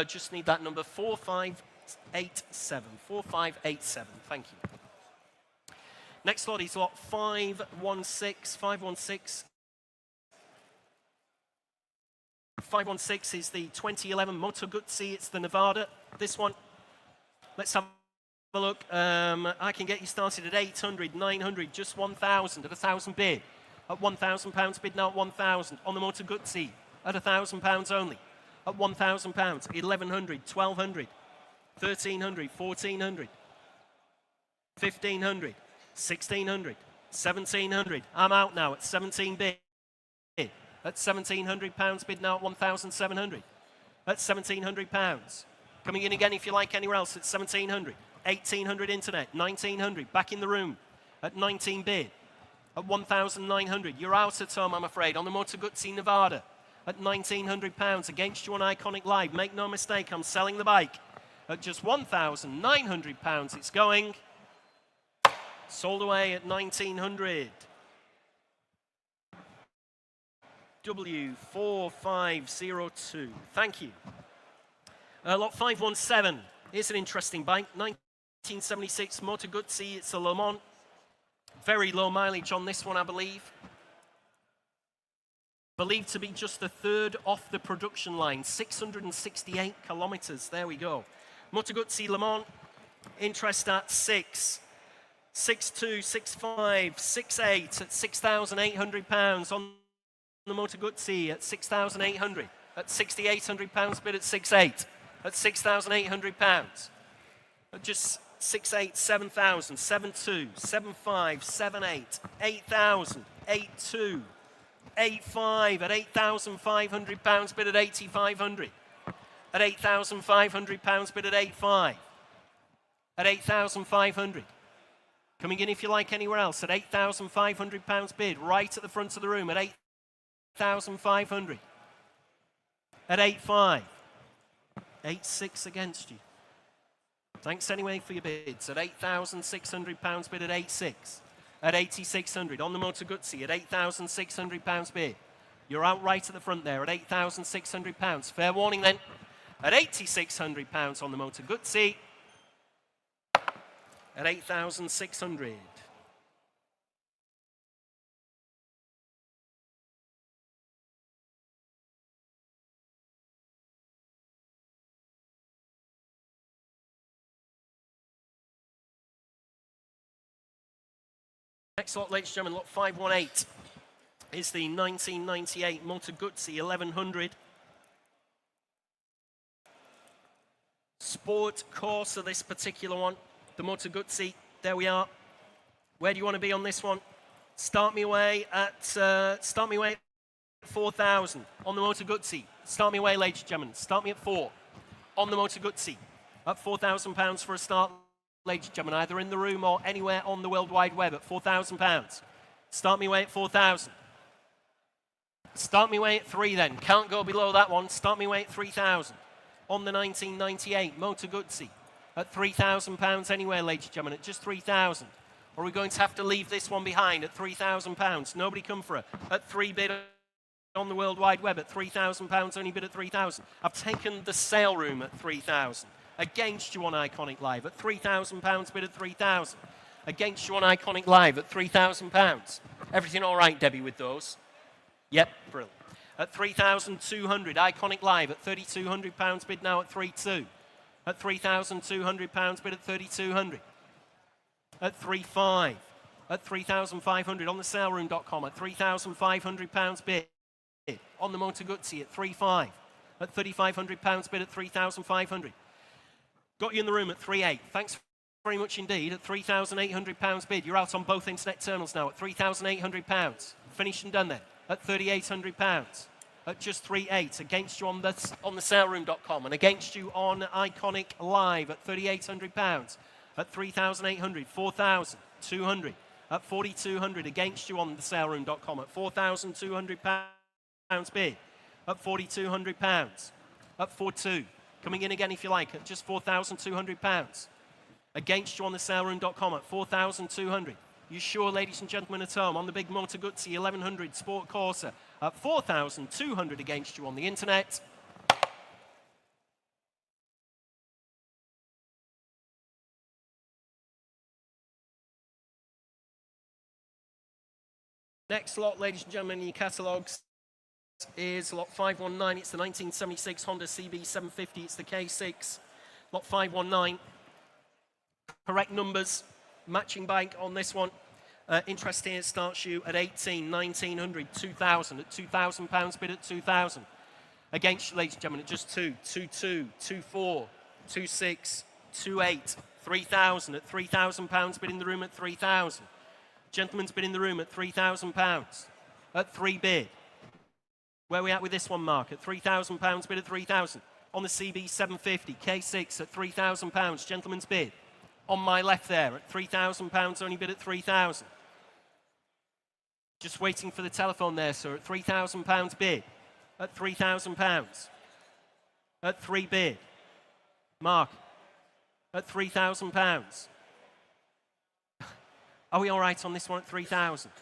Just need that number 4587. 4587. Thank you. Next lot is lot 516. 516. 516 is the 2011 Moto Guzzi. It's the Nevada. This one. Let's have a look. I can get you started at 800, 900, just 1,000 at 1,000 bid. At £1,000 bid now at 1,000. On the Moto Guzzi at £1,000 only. At £1,000, 1,100, 1,200, 1,300, 1,400, 1,500, 1,600, 1,700. I'm out now at 17 bid. At £1,700 bid now at 1,700. At £1,700. Coming in again if you like anywhere else at 1,700. 1,800 internet. 1,900. Back in the room at 19 bid. At 1,900. You're out at home, I'm afraid, on the Moto Guzzi Nevada. At £1,900 against you on Iconic Live. Make no mistake, I'm selling the bike at just £1,900. It's going. Sold away at 1,900. W4502. Thank you. Lot 517. Here's an interesting bike. 1976 Moto Guzzi. It's a Le Mans. Very low mileage on this one, I believe. Believed to be just the third off the production line. 668 kilometers. There we go. Moto Guzzi Le Mans. Interest at 6. 6.2, 6.5, 6.8 at £6,800 on the Moto Guzzi at 6,800. At £6,800 bid at 6.8. At £6,800. At just 6.8, 7,000, 7.2, 7.5, 7.8, 8,000, 8.2, 8.5 at £8,500 bid at 8,500. At £8,500 bid at 8.5. At 8,500. Coming in if you like anywhere else at £8,500 bid, right at the front of the room at 8,500. At 8.5. 8.6 against you. Thanks anyway for your bids. At £8,600 bid at 8.6. At 8,600 on the Moto Guzzi at £8,600 bid. You're out right at the front there at £8,600. Fair warning then. At £8,600 on the Moto Guzzi. At 8,600. Next lot, ladies and gentlemen, lot 518 is the 1998 Moto Guzzi 1100. Sport Corsa, this particular one. The Moto Guzzi, there we are. Where do you want to be on this one? Start me away at 4,000 on the Moto Guzzi. Start me away, ladies and gentlemen. Start me at 4 on the Moto Guzzi. At £4,000 for a start, ladies and gentlemen, either in the room or anywhere on the World Wide Web at £4,000. Start me away at 4,000. Start me away at 3 then. Can't go below that one. Start me away at 3,000 on the 1998 Moto Guzzi. At £3,000 anywhere, ladies and gentlemen, at just 3,000. Or are we going to have to leave this one behind at £3,000? Nobody come for it. At 3 bid on the World Wide Web at £3,000, only bid at 3,000. I've taken the sale room at 3,000. Against you on Iconic Live at £3,000, bid at 3,000. Against you on Iconic Live at £3,000. Everything all right, Debbie, with those? Yep, brilliant. At 3,200, Iconic Live at £3,200 bid now at 3.2. At £3,200 bid at 3,200. At 3.5. At 3,500 on the saleroom.com at £3,500 bid. On the Motor Guzzi at 3.5. At £3,500 bid at 3,500. Got you in the room at 3.8. Thanks very much indeed. At £3,800 bid. You're out on both internet terminals now at £3,800. Finished and done then. At £3,800. At just 3.8. Against you on the saleroom.com and against you on Iconic Live at £3,800. At 3,800. 4,200. At 4,200. Against you on the saleroom.com at £4,200 bid. At £4,200. At 4.2. Coming in again if you like at just £4,200. Against you on the saleroom.com at 4,200. You sure, ladies and gentlemen at home, on the big Motor Guzzi 1100 Sport Corsa at 4,200 against you on the internet. Next lot, ladies and gentlemen, in your catalogues is lot 519. It's the 1976 Honda CB750. It's the K6. Lot 519. Correct numbers. Matching bike on this one. Interest here starts you at 18, 1,900, 2,000. At £2,000 bid at 2,000. Against you, ladies and gentlemen, at just 2, 2.2, 2.4, 2.6, 2.8, 3,000. At £3,000 bid in the room at 3,000. Gentleman's bid in the room at £3,000. At 3 bid. Where are we at with this one, Mark? At £3,000 bid at 3,000. On the CB750, K6 at £3,000. Gentleman's bid. On my left there at £3,000, only bid at 3,000. Just waiting for the telephone there, sir. At £3,000 bid. At £3,000. At 3 bid. Mark. At £3,000. Are we all right on this one at 3,000?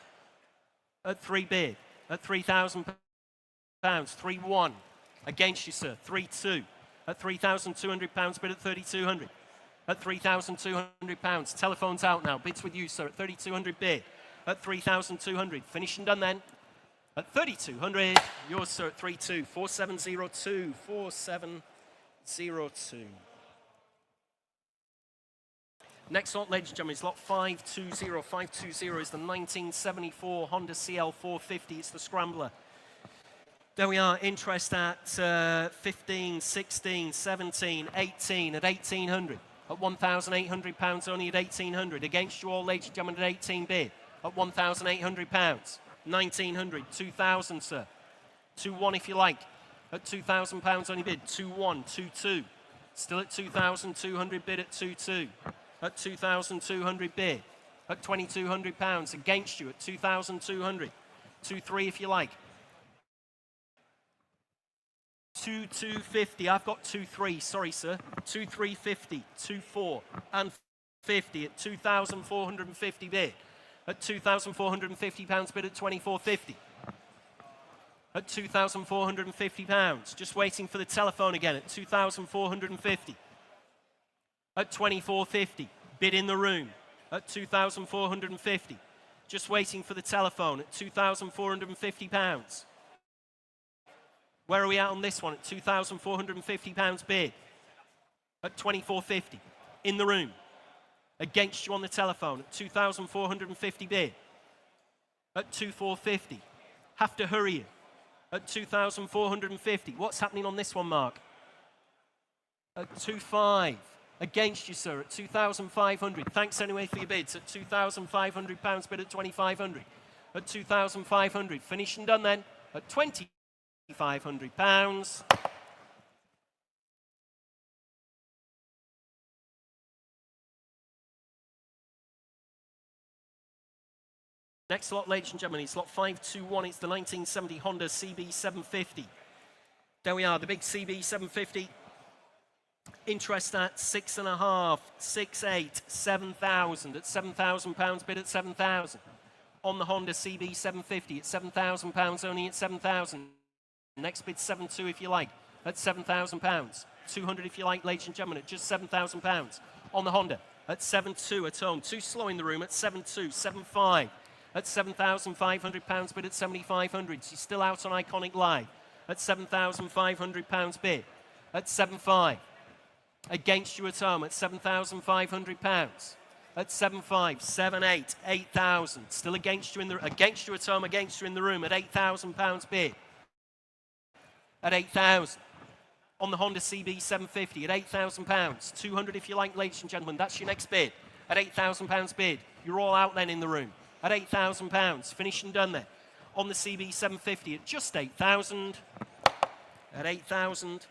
At 3 bid. At £3,000. 3-1. Against you, sir. 3-2. At £3,200 bid at 3,200. At £3,200. Telephone's out now. Bids with you, sir. At 3,200 bid. At 3,200. Finished and done then. At 3,200. Yours, sir, at 3-2. 4702. 4702. Next lot, ladies and gentlemen, is lot 520. 520 is the 1974 Honda CL450. It's the Scrambler. There we are. Interest at 15, 16, 17, 18 at 1,800. At £1,800 only at 1,800. Against you all, ladies and gentlemen, at 18 bid. At £1,800. 1,900. 2,000, sir. 2-1 if you like. At £2,000 only bid. 2-1. 2-2. Still at 2,200 bid at 2-2. At 2,200 bid. At £2,200. Against you at 2,200. 2-3 if you like. 2,250. I've got 2,3. Sorry, sir. 2,350. 2,4 and 50 at 2,450 bid. At £2,450 bid at 2,450. At £2,450. Just waiting for the telephone again at 2,450. At 2,450. Bid in the room at 2,450. Just waiting for the telephone at £2,450. Where are we at on this one? At £2,450 bid. At 2,450. In the room. Against you on the telephone at 2,450 bid. At 2,450. Have to hurry you. At 2,450. What's happening on this one, Mark? At 2,500. Against you, sir, at 2,500. Thanks anyway for your bids. At £2,500 bid at 2,500. At 2,500. Finished and done then. At £2,500. Next lot, ladies and gentlemen, it's lot 521. It's the 1970 Honda CB750. There we are, the big CB750. Interest at 6.5, 6.8, 7,000. At £7,000 bid at 7,000. On the Honda CB750 at £7,000 only at 7,000. Next bid 7.2 if you like at £7,000. 200 if you like, ladies and gentlemen, at just £7,000. On the Honda at 7.2 at home. Too slow in the room at 7.2, 7.5. at £7,500 bid at 7,500. She's still out on Iconic Live at £7,500 bid at 7.5. Against you at home at £7,500 at 7.5, 7.8, 8,000. Still against you at home, against you in the room at £8,000 bid at 8,000. On the Honda CB 750 at £8,000. 200 if you like, ladies and gentlemen. That's your next bid at £8,000 bid. You're all out then in the room at £8,000. Finished and done there. On the CB 750 at just 8,000. At 8,000.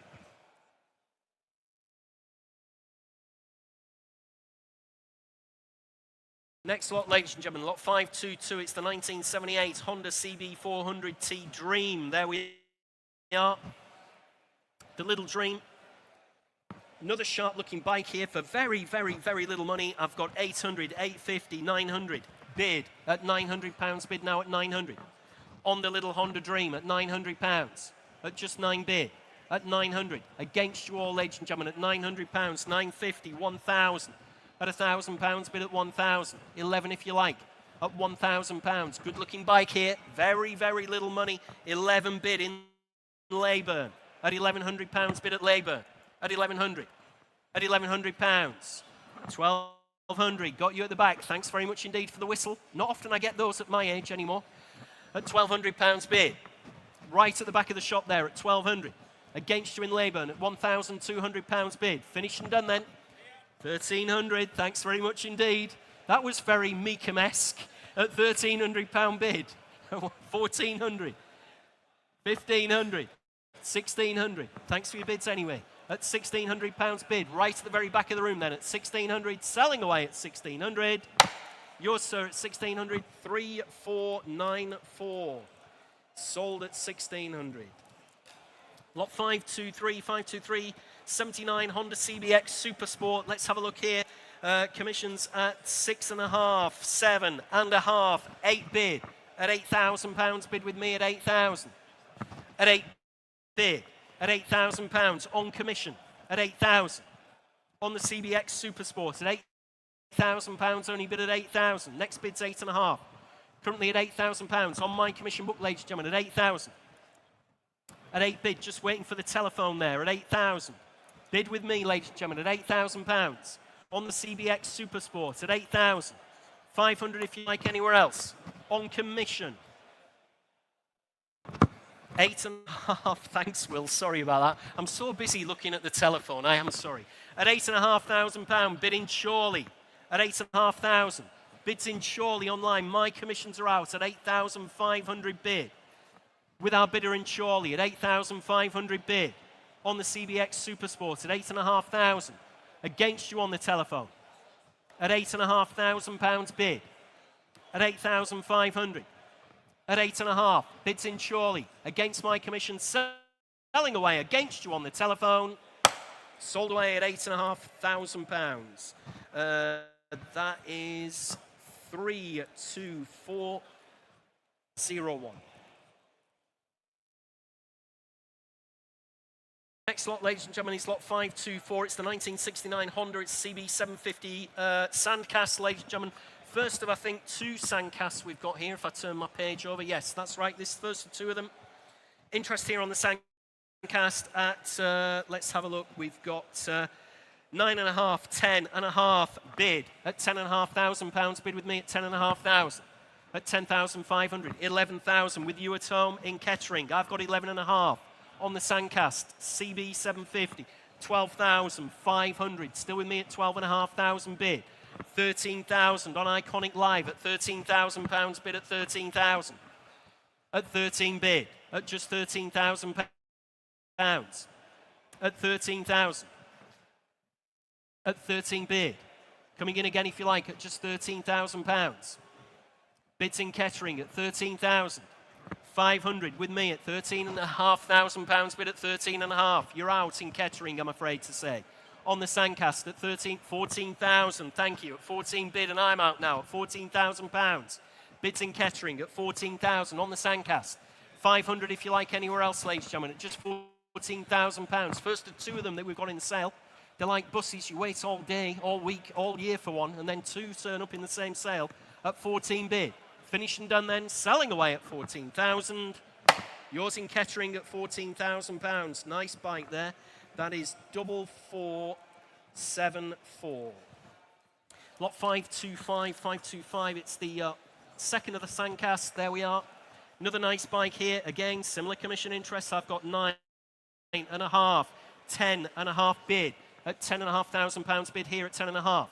Next lot, ladies and gentlemen, lot 522. It's the 1978 Honda CB 400T Dream. There we are. The little Dream. Another sharp-looking bike here for very, very, very little money. I've got 800, 850, 900 bid at £900 bid now at 900. On the little Honda Dream at £900 at just 9 bid at 900. Against you all, ladies and gentlemen, at £900, 950, 1,000 at £1,000 bid at 1,000. 11 if you like at £1,000. Good-looking bike here. Very, very little money. 11 bid in Leyburn. At £1,100 bid at Leyburn, at 1,100, at £1,100, 1,200, got you at the back, thanks very much indeed for the whistle. Not often I get those at my age anymore. At £1,200 bid, right at the back of the shop there at 1,200, against you in Leyburn at £1,200 bid, finished and done then, 1,300, thanks very much indeed. That was very Meekham-esque at £1,300 bid, 1,400, 1,500. 1,600. Thanks for your bids anyway. At £1,600 bid, right at the very back of the room then at 1,600, selling away at 1,600. Yours, sir, at 1,600, 3,494. Sold at 1,600. Lot 523, 79 Honda CBX Super Sport. Let's have a look here. Commissions at 6.5, 7.5, 8 bid. At £8,000 bid with me at 8,000. At 8 bid at £8,000 on commission at 8,000. On the CBX Super Sport at £8,000, only bid at 8,000. Next bid's 8.5. Currently at £8,000 on my commission book, ladies and gentlemen, at 8,000. At 8 bid, just waiting for the telephone there at 8,000. Bid with me, ladies and gentlemen, at £8,000. On the CBX Super Sport at 8,000. 500 if you like anywhere else. On commission. 8.5, thanks Will, sorry about that. I'm so busy looking at the telephone, I am sorry. At £8,500, bid in Chorley. At 8,500. Bids in Chorley online, my commissions are out at 8,500 bid. With our bidder in Chorley at 8,500 bid. On the CBX Supersport at 8,500. Against you on the telephone. At £8,500 bid. At 8,500. At 8.5, bids in Chorley, against my commission, selling away against you on the telephone, sold away at £8,500. That is 32401. Next lot, ladies and gentlemen, is lot 524. It's the 1969 Honda. It's CB750 Sandcast, ladies and gentlemen. First of, I think, 2 Sandcasts we've got here, if I turn my page over. Yes, that's right, this first of 2 of them. Interest here on the Sandcast at, let's have a look, we've got 9.5, 10.5 bid at £10,500 bid with me at 10,500. At 10,500, 11,000 with you at home in Kettering. I've got 11.5 on the Sandcast, CB750, 12,500, still with me at 12,500 bid. 13,000 on Iconic Live at £13,000 bid at 13,000. At 13 bid at just £13,000. At 13,000. At 13 bid. Coming in again if you like at just £13,000. Bids in Kettering at 13,000. 500 with me at £13,500 bid at 13.5. You're out in Kettering, I'm afraid to say. On the Sandcast at 14,000, thank you, at 14 bid, and I'm out now at £14,000. Bids in Kettering at 14,000 on the Sandcast. 500 if you like anywhere else, ladies and gentlemen, at just £14,000. First of 2 of them that we've got in sale. They're like buses, you wait all day, all week, all year for one, and then 2 turn up in the same sale at 14 bid. Finished and done then, selling away at 14,000. Yours in Kettering at £14,000. Nice bike there. That is 4474. Lot 525, 525. It's the second of the Sandcast. There we are. Another nice bike here. Again, similar commission interest. I've got 9.5, 10.5 bid at £10,500 bid here at 10.5.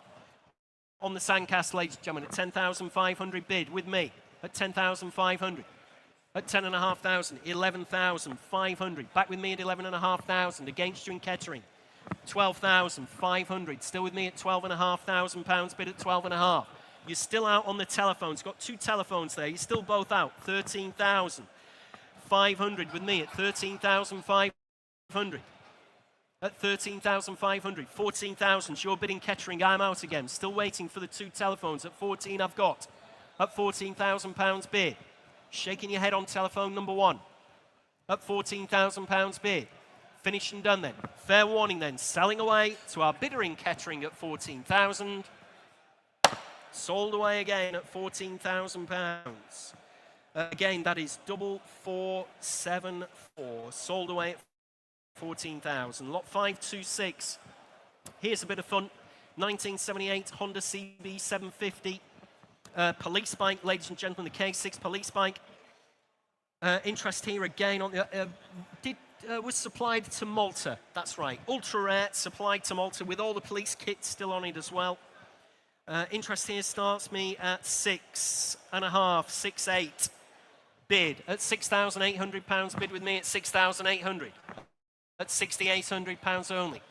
On the Sandcast, ladies and gentlemen, at 10,500 bid with me at 10,500. At 10,500, 11,500. Back with me at 11,500. Against you in Kettering, 12,500. Still with me at £12,500 bid at 12.5. You're still out on the telephones. Got 2 telephones there. You're still both out. 13,500 with me at 13,500. At 13,500. 14,000. You're bidding Kettering. I'm out again. Still waiting for the 2 telephones. At 14, I've got. At £14,000 bid. Shaking your head on telephone number 1. At £14,000 bid. Finished and done then. Fair warning then. Selling away to our bidder in Kettering at 14,000. Sold away again at £14,000. Again, that is 4474. Sold away at 14,000. Lot 526. Here's a bit of fun. 1978 Honda CB 750. Police bike, ladies and gentlemen, the K6 police bike. Interest here again on the was supplied to Malta. That's right, ultra rare, supplied to Malta with all the police kits still on it as well. Interest here starts me at 6.5, 6.8 bid at £6,800 bid with me at 6,800. At £6,800 only.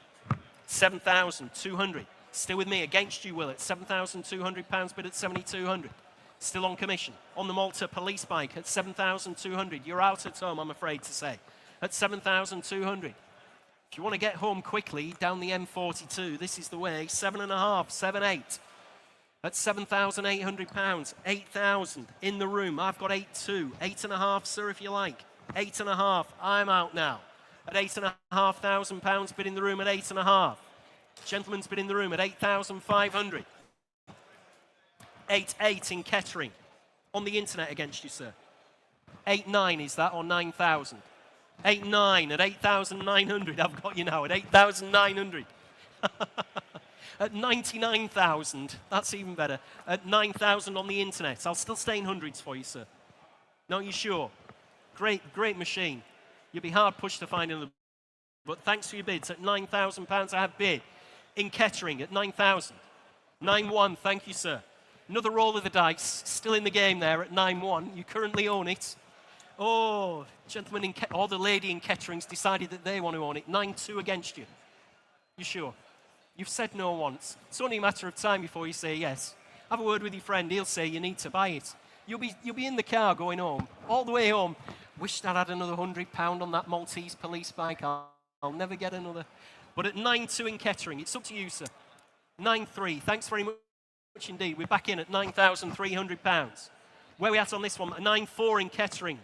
7,200. Still with me, against you, Will, at £7,200 bid at 7,200. Still on commission. On the Malta police bike at 7,200. You're out at home, I'm afraid to say. At 7,200. If you want to get home quickly down the M42, this is the way. 7.5, 7.8. At £7,800. 8,000 in the room. I've got 8.2. 8.5, sir, if you like. 8.5. I'm out now. At £8,500 bid in the room at 8.5. Gentleman's bid in the room at 8,500. 8.8 in Kettering. On the internet against you, sir. 8.9 is that, or 9,000? 8.9 at 8,900. I've got you now at 8,900. At 99,000. That's even better. At 9,000 on the internet. I'll still stay in hundreds for you, sir. No, you sure? Great machine. You'll be hard pushed to find another. But thanks for your bids. At £9,000 I have bid. In Kettering at 9,000. 9.1, thank you, sir. Another roll of the dice, still in the game there at 9.1. You currently own it. Oh, gentleman or the lady in Kettering's decided that they want to own it. 9.2 against you. You sure? You've said no once. It's only a matter of time before you say yes. Have a word with your friend. He'll say you need to buy it. You'll be in the car going home, all the way home. Wished I'd had another £100 on that Maltese police bike. I'll never get another. But at 9.2 in Kettering, it's up to you, sir. 9.3, thanks very much indeed. We're back in at £9,300. Where are we at on this one? 9.4 in Kettering.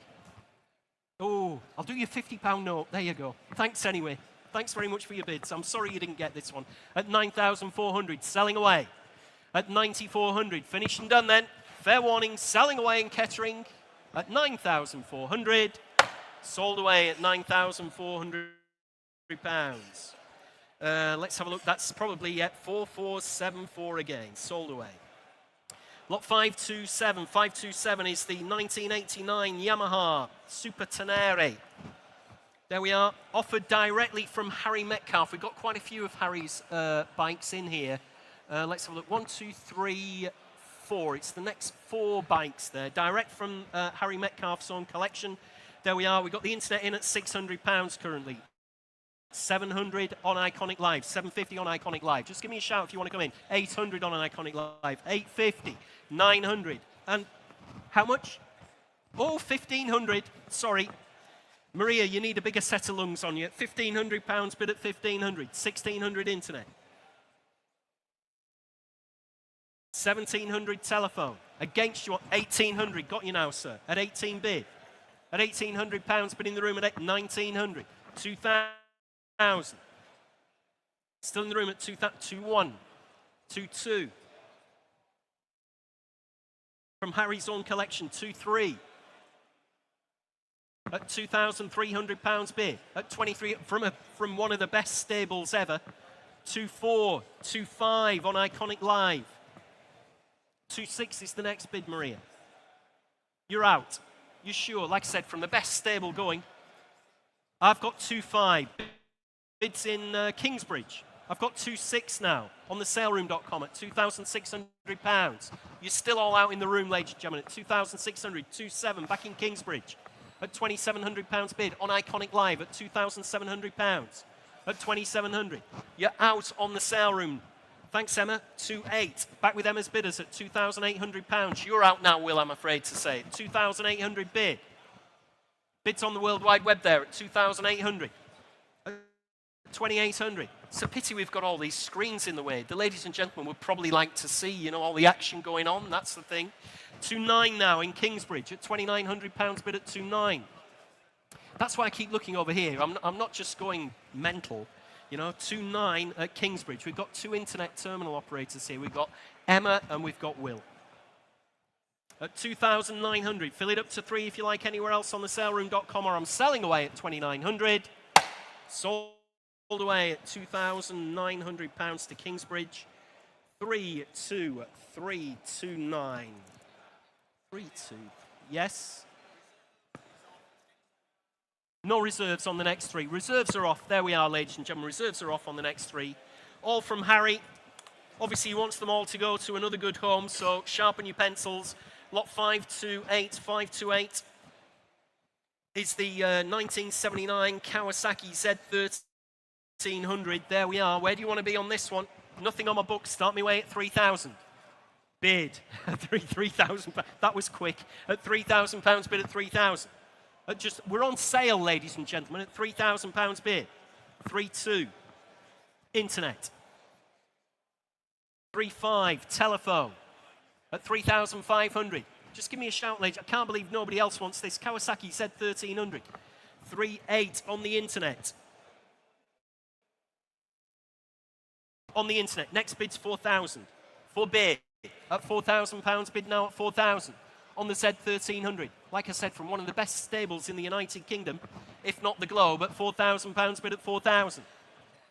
Oh, I'll do your £50 note. There you go. Thanks anyway. Thanks very much for your bids. I'm sorry you didn't get this one. At 9,400, selling away. At 9,400, finished and done then. Fair warning, selling away in Kettering. At 9,400, sold away at £9,400. Let's have a look. That's probably at 4,474 again. Sold away. Lot 527. 527 is the 1989 Yamaha Super Tenere. There we are. Offered directly from Harry Metcalf. We've got quite a few of Harry's bikes in here. Let's have a look. 1, 2, 3, 4. It's the next 4 bikes there. Direct from Harry Metcalf's own collection. There we are. We've got the internet in at £600 currently. 700 on Iconic Live, 750 on Iconic Live. Just give me a shout if you want to come in. 800 on an Iconic Live, 850, 900. And how much? Oh, 1,500. Sorry. Maria, you need a bigger set of lungs on you. £1,500 bid at 1,500. 1,600 internet. 1,700 telephone. Against you, 1,800. Got you now, sir. At 18 bid. At £1,800 bid in the room at 1,900. 2,000. Still in the room at 2,100. 2,200. from Harry's own collection, 2-3. At £2,300 bid. At 23 from one of the best stables ever. 2-4, 2-5 on Iconic Live. 2-6 is the next bid, Maria. You're out. You sure? Like I said, from the best stable going. I've got 2-5. Bids in Kingsbridge. I've got 2-6 now on the saleroom.com at £2,600. You're still all out in the room, ladies and gentlemen, at 2,600, 2-7 back in Kingsbridge at £2,700 bid on Iconic Live at £2,700 at 2,700. You're out on the sale room. Thanks, Emma. 2-8. Back with Emma's bidders at £2,800. You're out now, Will, I'm afraid to say. 2,800 bid. Bids on the World Wide Web there at 2,800. 2,800. It's a pity we've got all these screens in the way. The ladies and gentlemen would probably like to see, you know, all the action going on. That's the thing. 2-9 now in Kingsbridge at £2,900 bid at 2-9. That's why I keep looking over here. I'm not just going mental. You know, 2-9 at Kingsbridge. We've got two internet terminal operators here. We've got Emma and we've got Will. At 2,900. Fill it up to 3 if you like anywhere else on the saleroom.com, or I'm selling away at 2,900. Sold away at £2,900 to Kingsbridge. 3-2, 3-2-9. 3-2. Yes. No reserves on the next 3. Reserves are off. There we are, ladies and gentlemen. Reserves are off on the next 3. All from Harry. Obviously, he wants them all to go to another good home, so sharpen your pencils. Lot 528, 528 is the 1979 Kawasaki Z1300. There we are. Where do you want to be on this one? Nothing on my book. Start me away at 3,000. Bid. 3,000. That was quick. At £3,000 bid at 3,000. We're on sale, ladies and gentlemen, at £3,000 bid. 3-2. Internet. 3-5. Telephone. At 3,500. Just give me a shout, ladies. I can't believe nobody else wants this. Kawasaki Z1300. 3-8 on the internet. On the internet. Next bid's 4,000. For bid. At £4,000 bid now at 4,000. On the Z1300. Like I said, from one of the best stables in the United Kingdom, if not the globe, at £4,000 bid at 4,000.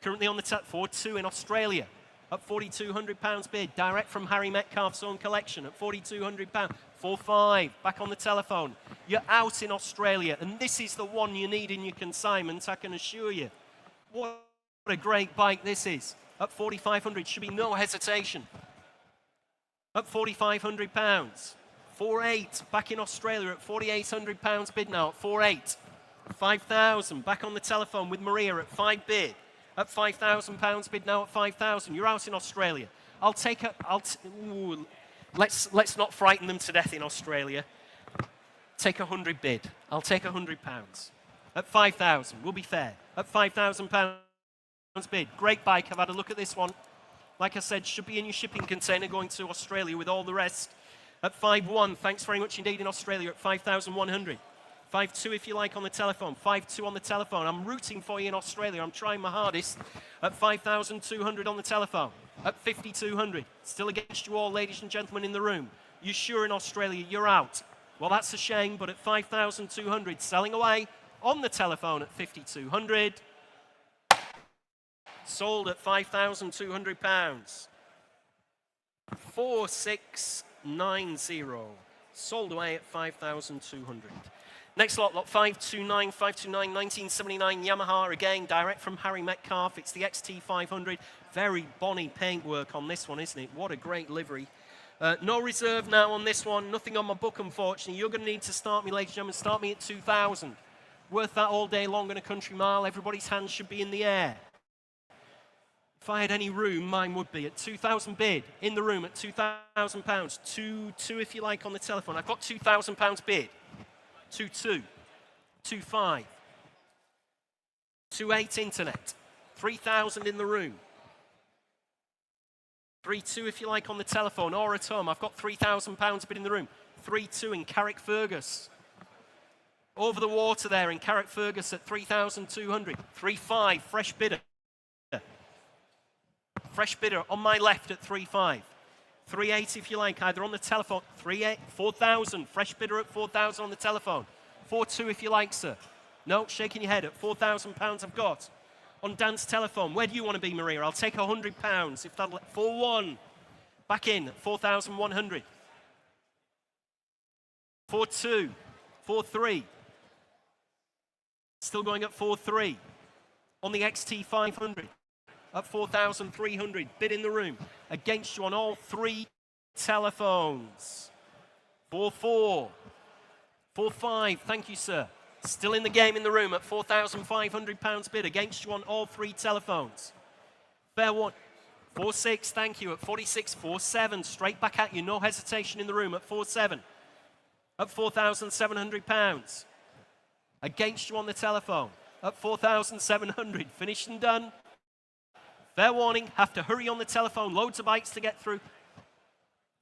Currently on the 4-2 in Australia. At £4,200 bid, direct from Harry Metcalf's own collection at £4,200. 4-5, back on the telephone. You're out in Australia, and this is the one you need in your consignment, I can assure you. What a great bike this is. At £4,500, should be no hesitation. At £4,500. 4-8, back in Australia at £4,800 bid now at 4-8. 5,000, back on the telephone with Maria at 5 bid. At £5,000 bid now at 5,000. You're out in Australia. I'll take a. Let's not frighten them to death in Australia. Take 100 bid. I'll take £100 at 5,000. We'll be fair. At £5,000 bid. Great bike. I've had a look at this one. Like I said, should be in your shipping container going to Australia with all the rest. At 5-1. Thanks very much indeed in Australia at 5,100. 5-2 if you like on the telephone. 5-2 on the telephone. I'm rooting for you in Australia. I'm trying my hardest. At 5,200 on the telephone. At 5,200. Still against you all, ladies and gentlemen in the room. You sure in Australia you're out? Well, that's a shame, but at 5,200. Selling away on the telephone at 5,200. Sold at £5,200. 4,690. Sold away at 5,200. Next lot 529, 529, 1979 Yamaha, again, direct from Harry Metcalf. It's the XT500. Very bonny paintwork on this one, isn't it? What a great livery. No reserve now on this one. Nothing on my book, unfortunately. You're going to need to start me, ladies and gentlemen. Start me at 2,000. Worth that all day long in a country mile. Everybody's hands should be in the air. If I had any room, mine would be at 2,000 bid. In the room at £2,000. 2 if you like on the telephone. I've got £2,000 bid. 2-2, 2-5, 2-8 internet, 3,000 in the room, 3-2 if you like on the telephone or at home. I've got £3,000 bid in the room. 3-2 in Carrickfergus. Over the water there in Carrickfergus at 3,200. 3-5, fresh bidder. Fresh bidder on my left at 3-5. 3.8 if you like, either on the telephone. 3.8, 4,000. Fresh bidder at 4,000 on the telephone. 4.2 if you like, sir. No, shaking your head at £4,000 I've got. On Dan's telephone, where do you want to be, Maria? I'll take £100 if that'll... 4.1. Back in at 4,100. 4.2. 4.3. Still going at 4.3. On the XT500 at 4,300. Bid in the room. Against you on all three telephones. 4.4. 4.5. Thank you, sir. Still in the game in the room at £4,500 bid. Against you on all three telephones. Fair one. 4.6. Thank you. At 46. 4.7. Straight back at you. No hesitation in the room at 4.7. At £4,700. Against you on the telephone. At 4,700. Finished and done. Fair warning. Have to hurry on the telephone. Loads of bites to get through.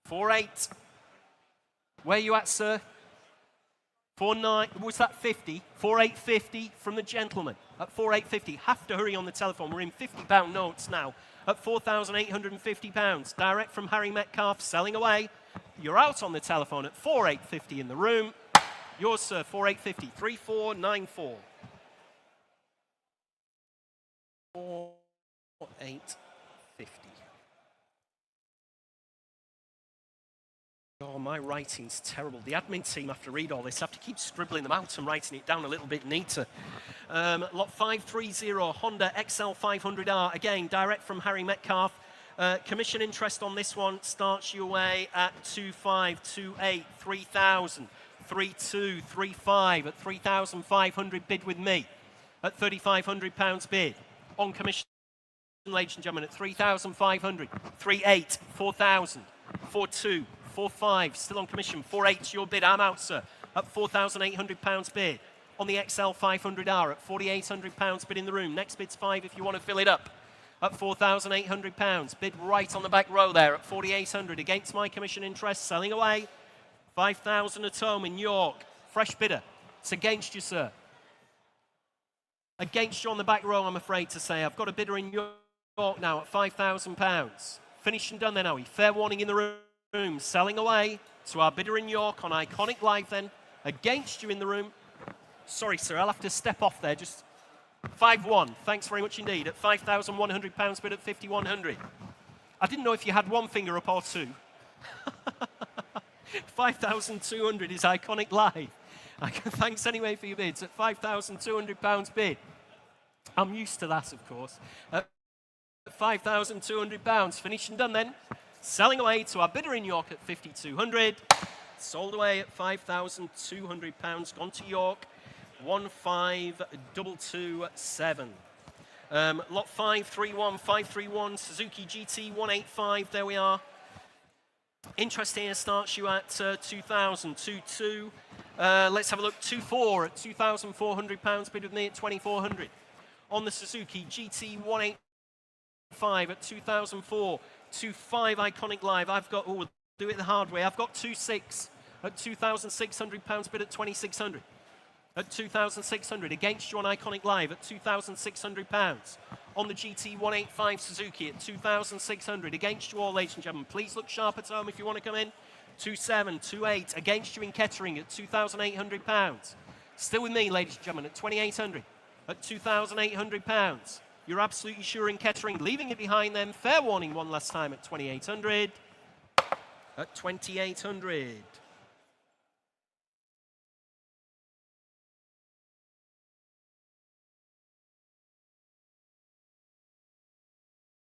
4.8. Where are you at, sir? 4.9. Was that 50? 4.850 from the gentleman. At 4.850. Have to hurry on the telephone. We're in £50 notes now. At £4,850. Direct from Harry Metcalf. Selling away. You're out on the telephone at 4.850 in the room. Yours, sir, 4.850. 3.494. 4.850. Oh, my writing's terrible. The admin team have to read all this. I have to keep scribbling them out and writing it down a little bit neater. Lot 530, Honda XL500R. Again, direct from Harry Metcalf. Commission interest on this one starts you away at 2.5, 2.8, 3,000, 3.2, 3.5 at 3,500 bid with me at £3,500 bid. On commission, ladies and gentlemen, at 3,500, 3.8, 4,000, 4.2, 4.5, still on commission, 4.8 your bid. I'm out, sir, at £4,800 bid. On the XL500R at £4,800 bid in the room. Next bid's 5 if you want to fill it up. At £4,800. Bid right on the back row there at 4,800. Against my commission interest, selling away. 5,000 at home in York. Fresh bidder. It's against you, sir. Against you on the back row, I'm afraid to say. I've got a bidder in York now at £5,000. Finished and done then, are we? Fair warning in the room. Selling away to our bidder in York on Iconic Live then. Against you in the room. Sorry, sir, I'll have to step off there. Just 5.1. Thanks very much indeed. At £5,100 bid at 5,100. I didn't know if you had one finger up or two. 5,200 is Iconic Live. Thanks anyway for your bids. At £5,200 bid. I'm used to that, of course. At £5,200. Finished and done then. Selling away to our bidder in York at 5,200. Sold away at £5,200. Gone to York. 15227. Lot 531 Suzuki GT 185. There we are. Interest here starts you at 2,000. 2.2. Let's have a look. 2.4 at £2,400 bid with me at 2,400. On the Suzuki GT 185 at 2004. 2.5 Iconic Live. I've got. Oh, we'll do it the hard way. I've got 2.6 at £2,600 bid at 2,600. At 2,600. Against you on Iconic Live at £2,600. On the GT 185 Suzuki at 2,600. Against you all, ladies and gentlemen. Please look sharp at home if you want to come in. 2.7, 2.8. Against you in Kettering at £2,800. Still with me, ladies and gentlemen, at 2,800. At £2,800. You're absolutely sure in Kettering. Leaving it behind them. Fair warning one last time at 2,800. At 2,800.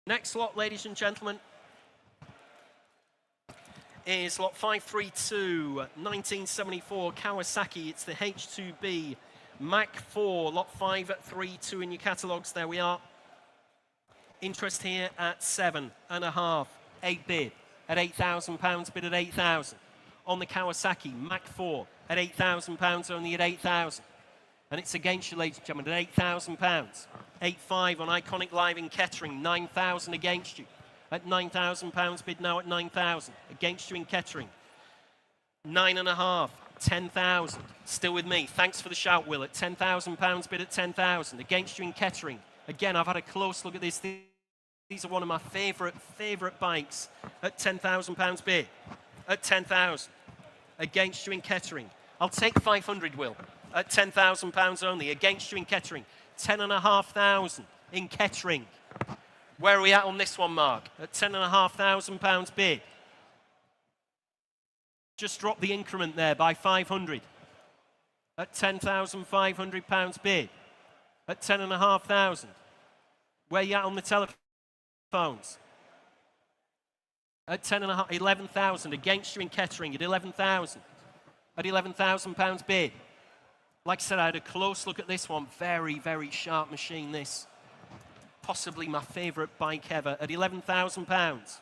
Next lot, ladies and gentlemen, is lot 532, 1974 Kawasaki. It's the H2B Mach 4, lot 532 in your catalogues. There we are. Interest here at 7.5, 8 bid at £8,000 bid at 8,000. On the Kawasaki Mach 4 at £8,000 only at 8,000. And it's against you, ladies and gentlemen, at £8,000. 8.5 on Iconic Live in Kettering, 9,000 against you. At £9,000 bid now at 9,000. Against you in Kettering. 9.5, 10,000. Still with me. Thanks for the shout, Will. At £10,000 bid at 10,000. Against you in Kettering. Again, I've had a close look at this. are one of my favourite bikes at £10,000 bid. At 10,000. Against you in Kettering. I'll take 500, Will. At £10,000 only. Against you in Kettering. 10,500 in Kettering. Where are we at on this one, Mark? At £10,500 bid. Just drop the increment there by 500. At £10,500 bid. At 10,500. Where are you at on the telephones? At 11,000. Against you in Kettering at 11,000. At £11,000 bid. Like I said, I had a close look at this one. Very, very sharp machine, this. Possibly my favourite bike ever at £11,000.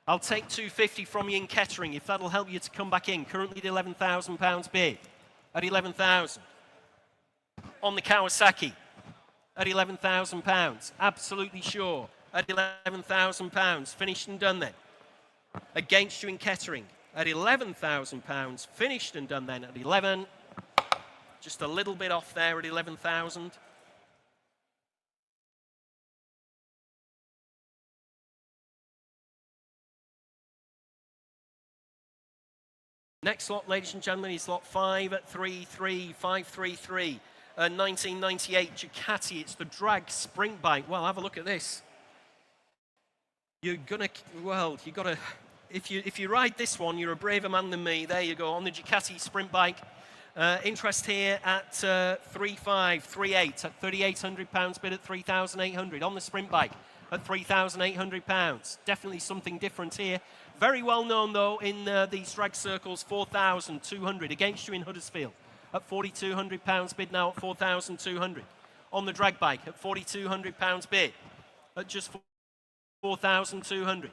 I'll take 250 from you in Kettering if that'll help you to come back in. Currently at £11,000 bid. At 11,000. On the Kawasaki at £11,000. Absolutely sure. At £11,000. Finished and done then. Against you in Kettering at £11,000. Finished and done then at 11. Just a little bit off there at 11,000. Next lot, ladies and gentlemen, is lot 533. 1998 Ducati. It's the drag sprint bike. Well, have a look at this. You're gonna, well, you gotta, if you ride this one, you're a braver man than me. There you go, on the Ducati sprint bike. Interest here at 3538 at £3,800 bid at 3,800 on the sprint bike at £3,800. Definitely something different here. Very well known though in these drag circles. 4,200 against you in Huddersfield at £4,200 bid now at 4,200 on the drag bike at £4,200 bid at just 4,200.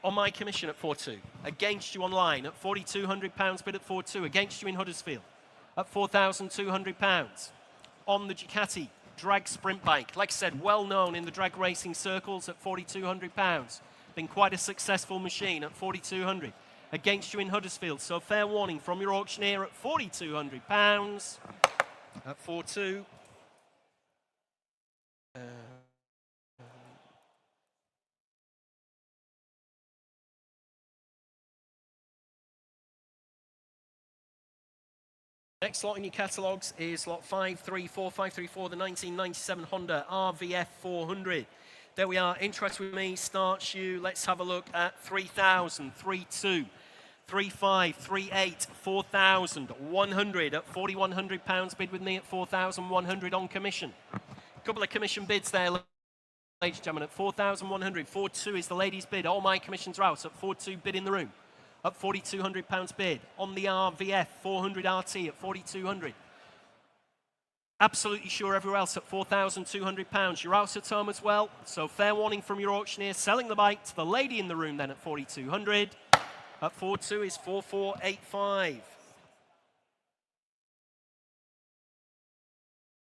On my commission at 4.2. Against you online at £4,200 bid at 4.2. Against you in Huddersfield at £4,200. On the Ducati drag sprint bike. Like I said, well known in the drag racing circles at £4,200. Been quite a successful machine at £4,200. Against you in Huddersfield. So fair warning from your auctioneer at £4,200 at 4.2. Next lot in your catalogues is lot 534, the 1997 Honda RVF 400. There we are. Interest with me starts you. Let's have a look at 3,000, 3,2, 3,5, 3,8, 4,100 at £4,100 bid with me at 4,100 on commission. A couple of commission bids there, ladies and gentlemen, at 4,100. 4.2 is the ladies' bid. All my commissions are out at 4.2 bid in the room. At £4,200 bid. On the RVF 400 RT at £4,200. Absolutely sure everywhere else at £4,200. You're out at home as well, so fair warning from your auctioneer. Selling the bike to the lady in the room then at £4,200. At 4.2 is 4,485.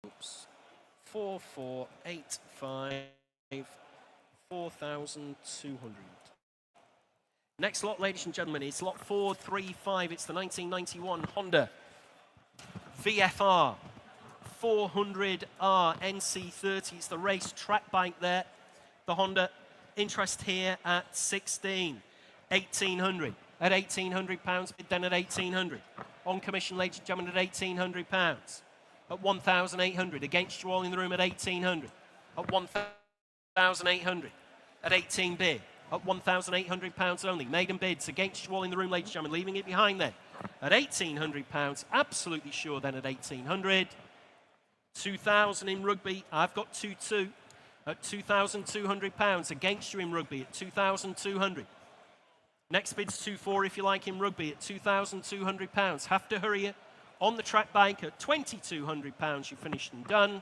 Oops. 4,485. 4,200. Next lot, ladies and gentlemen, is lot 435. It's the 1991 Honda VFR 400R NC30. It's the race track bike there. The Honda. Interest here at 1,800. At £1,800 bid then at 1,800. On commission, ladies and gentlemen, at £1,800. At 1,800. Against you all in the room at 1,800. At 1,800. At 18 bid. At £1,800 only. Maiden bids against you all in the room, ladies and gentlemen, leaving it behind then. At £1,800, absolutely sure then at 1,800. 2,000 in rugby, I've got 2.2 at £2,200 against you in rugby at 2,200. Next bid's 2.4 if you like in rugby at £2,200. Have to hurry it. On the track bike at £2,200, you finished and done.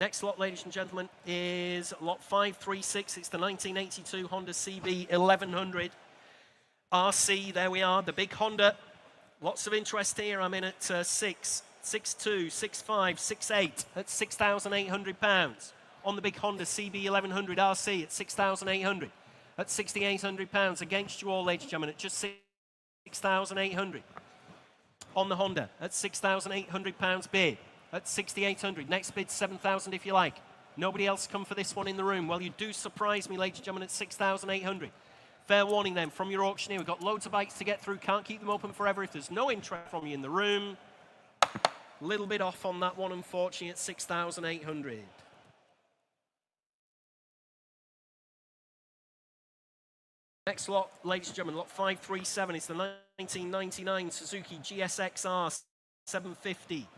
Next lot, ladies and gentlemen, is lot 536. It's the 1982 Honda CB 1100 RC. There we are, the big Honda. Lots of interest here. I'm in at 6, 6.2, 6.5, 6.8 at £6,800. On the big Honda CB 1100 RC at 6,800. at £6,800. Against you all, ladies and gentlemen, at just 6,800. On the Honda at £6,800 bid at 6,800. Next bid 7,000 if you like. Nobody else come for this one in the room. Well, you do surprise me, ladies and gentlemen, at 6,800. Fair warning then from your auctioneer. We've got loads of bikes to get through. Can't keep them open forever if there's no interest from you in the room. A little bit off on that one, unfortunately, at 6,800. Next lot, ladies and gentlemen, lot 537. It's the 1999 Suzuki GSXR 750.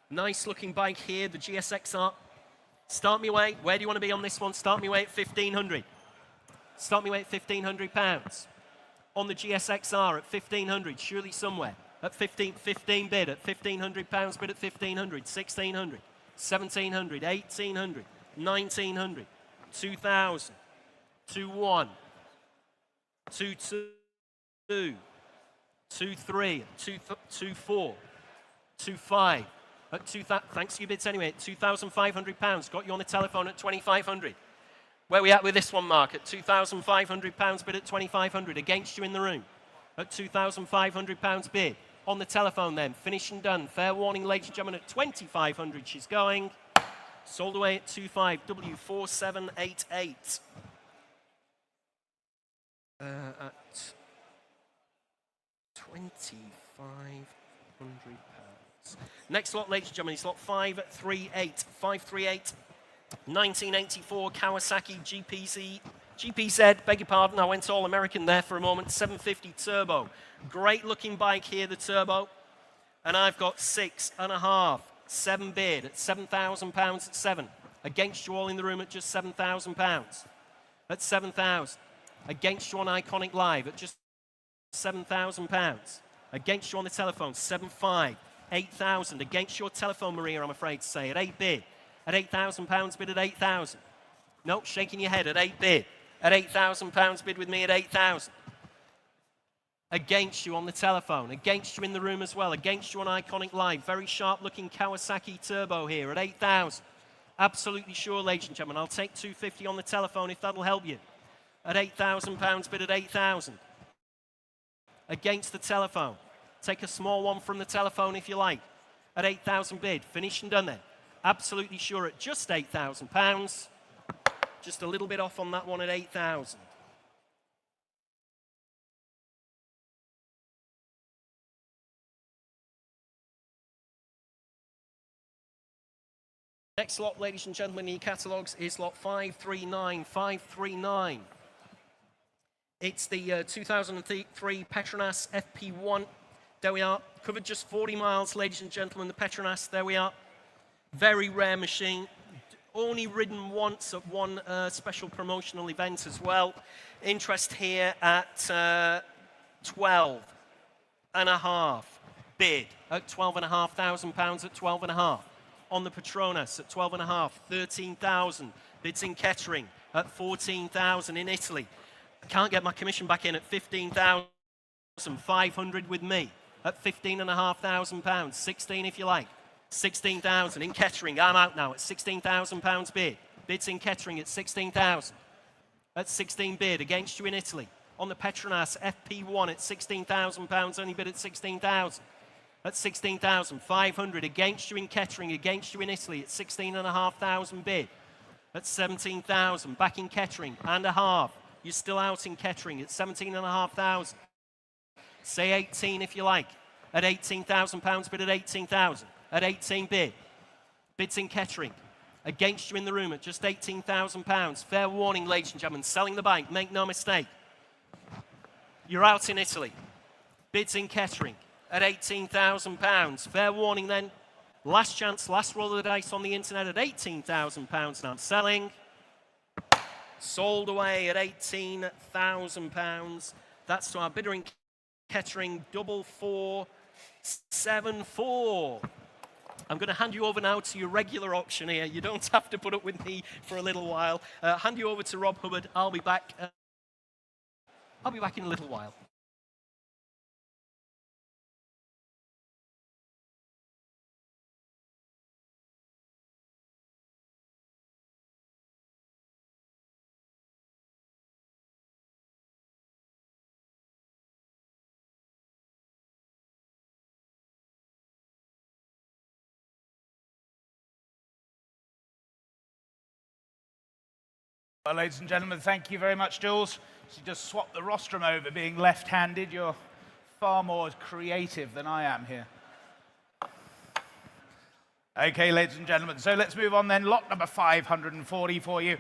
Nice looking bike here, the GSXR. Start me away. Where do you want to be on this one? Start me away at 1,500. Start me away at £1,500. On the GSXR at 1,500, surely somewhere. At 15 bid at £1,500 bid at 1,500, 1,600, 1,700, 1,800, 1,900, 2,000. 2-1, 2-2, 2-3, 2-4, 2-5. At thanks for your bids anyway. At £2,500. Got you on the telephone at 2,500. Where are we at with this one, Mark? At £2,500 bid at 2,500. Against you in the room. At £2,500 bid. On the telephone then. Finished and done. Fair warning, ladies and gentlemen, at 2,500 she's going. Sold away at 25 W4788. At £2,500. Next lot, ladies and gentlemen, is lot 538. 538, 1984 Kawasaki GPZ, beg your pardon, I went all American there for a moment, 750 Turbo. Great looking bike here, the Turbo. And I've got 6.5, 7 bid at £7,000 at 7. Against you all in the room at just £7,000. At 7,000. Against you on Iconic Live at just £7,000. Against you on the telephone, 7.5, 8,000. Against your telephone, Maria, I'm afraid to say, at 8 bid. At £8,000 bid at 8,000. Nope, shaking your head at 8 bid. At £8,000 bid with me at 8,000. Against you on the telephone. Against you in the room as well. Against you on Iconic Live. Very sharp looking Kawasaki Turbo here at 8,000. Absolutely sure, ladies and gentlemen. I'll take 250 on the telephone if that'll help you. At £8,000 bid at 8,000. Against the telephone. Take a small one from the telephone if you like. At 8,000 bid. Finished and done then. Absolutely sure at just £8,000. Just a little bit off on that one at 8,000. Next lot, ladies and gentlemen, in your catalogues is lot 539. 539. It's the 2003 Petronas FP1. There we are. Covered just 40 miles, ladies and gentlemen, the Petronas. There we are. Very rare machine. Only ridden once at one special promotional event as well. Interest here at 12.5 bid at £12,500 at 12.5. On the Petronas at 12.5, 13,000. Bids in catering at 14,000 in Italy. I can't get my commission back in at 15,500 with me at £15,500. 16 if you like. 16,000 in catering. I'm out now at £16,000 bid. Bids in catering at 16,000. At 16 bid against you in Italy. On the Petronas FP1 at £16,000. Only bid at 16,000. At 16,500 against you in catering, against you in Italy at 16,500 bid. At 17,000 back in catering and a half. You're still out in catering at 17,500. Say 18 if you like. At £18,000 bid at 18,000. At 18 bid. Bids in catering. Against you in the room at just £18,000. Fair warning, ladies and gentlemen. Selling the bike, make no mistake. You're out in Italy. Bids in catering at £18,000. Fair warning then. Last chance, last roll of the dice on the internet at £18,000. Now I'm selling. Sold away at £18,000. That's to our bidder in catering 4474. I'm going to hand you over now to your regular auctioneer. You don't have to put up with me for a little while. Hand you over to Rob Hubbard. I'll be back in a little while. Well, ladies and gentlemen, thank you very much, Jules. So you just swap the rostrum over, being left-handed. You're far more creative than I am here. Okay, ladies and gentlemen, so let's move on then. Lot number 540 for you.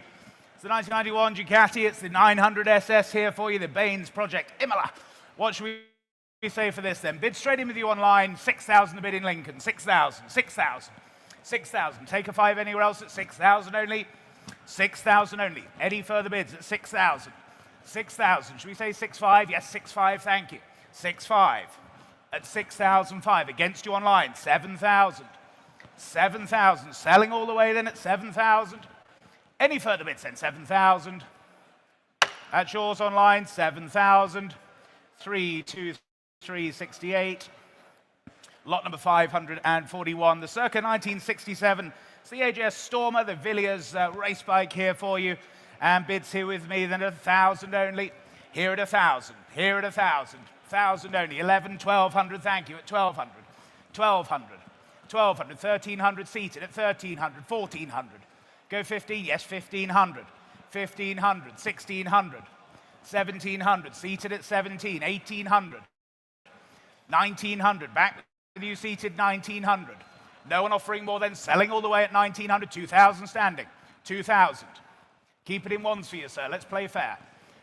It's the 1991 Ducati. It's the 900 SS here for you, the Baines Project Imola. What should we say for this then? Bid straight in with you online. 6,000 the bid in Lincoln. 6,000, 6,000, 6,000. Take a 5 anywhere else at 6,000 only. 6,000 only. Any further bids at 6,000? 6,000. Should we say 6,500? Yes, 6,500. Thank you. 6,500 at 6,005. Against you online. 7,000. 7,000. Selling all the way then at 7,000. Any further bids then? 7,000. That's yours online. 7,000. 32368. Lot number 541. The circa 1967. It's the AJS Stormer, the Villiers race bike here for you. And bids here with me then at 1,000 only. Here at 1,000. Here at 1,000. 1,000 only. 11, 1,200. Thank you. At 1,200. 1,200. 1,200. 1,300 seated at 1,300. 1,400. Go 15. Yes, 1,500. 1,500. 1,600. 1,700. Seated at 17. 1,800. 1,900. Back with you seated. 1,900. No one offering more than selling all the way at 1,900. 2,000 standing. 2,000. Keep it in ones for you, sir. Let's play fair.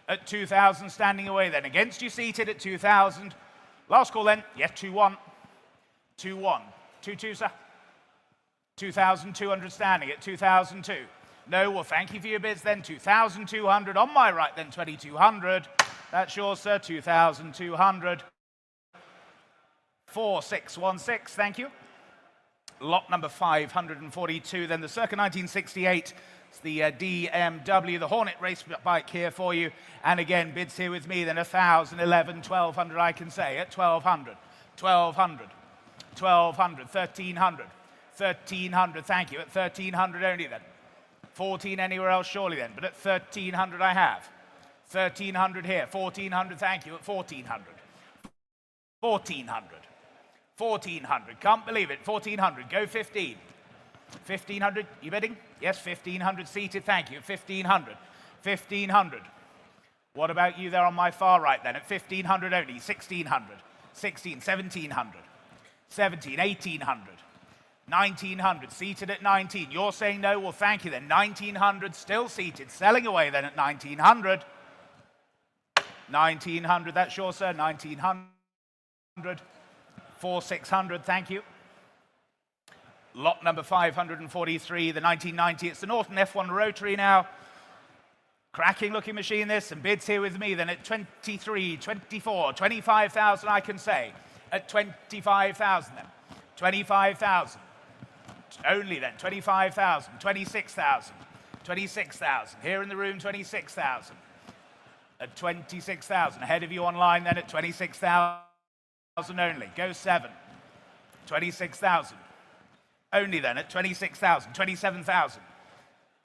At 2,000 standing away then. Against you seated at 2,000. Last call then. Yes, 2-1. 2-1. 2-2, sir. 2,200 standing at 2,002. No, well, thank you for your bids then. 2,200. On my right then, 2,200. That's yours, sir. 2,200. 4,616. Thank you. Lot number 542, then the circa 1968, it's the DMW, the Hornet race bike here for you. And again, bids here with me, then 1,000, 11, 1,200, I can say, at 1,200, 1,200, 1,200, 1,300, 1,300, thank you, at 1,300 only then. 14 anywhere else surely then, but at 1,300 I have. 1,300 here, 1,400, thank you, at 1,400. 1,400. 1,400. Can't believe it. 1,400. Go 15. 1,500. You bidding? Yes, 1,500 seated. Thank you. 1,500. 1,500. What about you there on my far right then? At 1,500 only. 1,600. 16. 1,700. 17. 1,800. 1,900. Seated at 19. You're saying no? Well, thank you then. 1,900 still seated. Selling away then at 1,900. 1,900. That's yours, sir. 1,900. 4,600, thank you. Lot number 543, the 1990. It's the Norton F1 Rotary now. Cracking looking machine this, and bids here with me then at 23, 24, 25,000 I can say. At 25,000 then. 25,000. Only then, 25,000, 26,000, 26,000. Here in the room, 26,000. At 26,000. Ahead of you online then at 26,000. Only. Go 7. 26,000. Only then at 26,000. 27,000.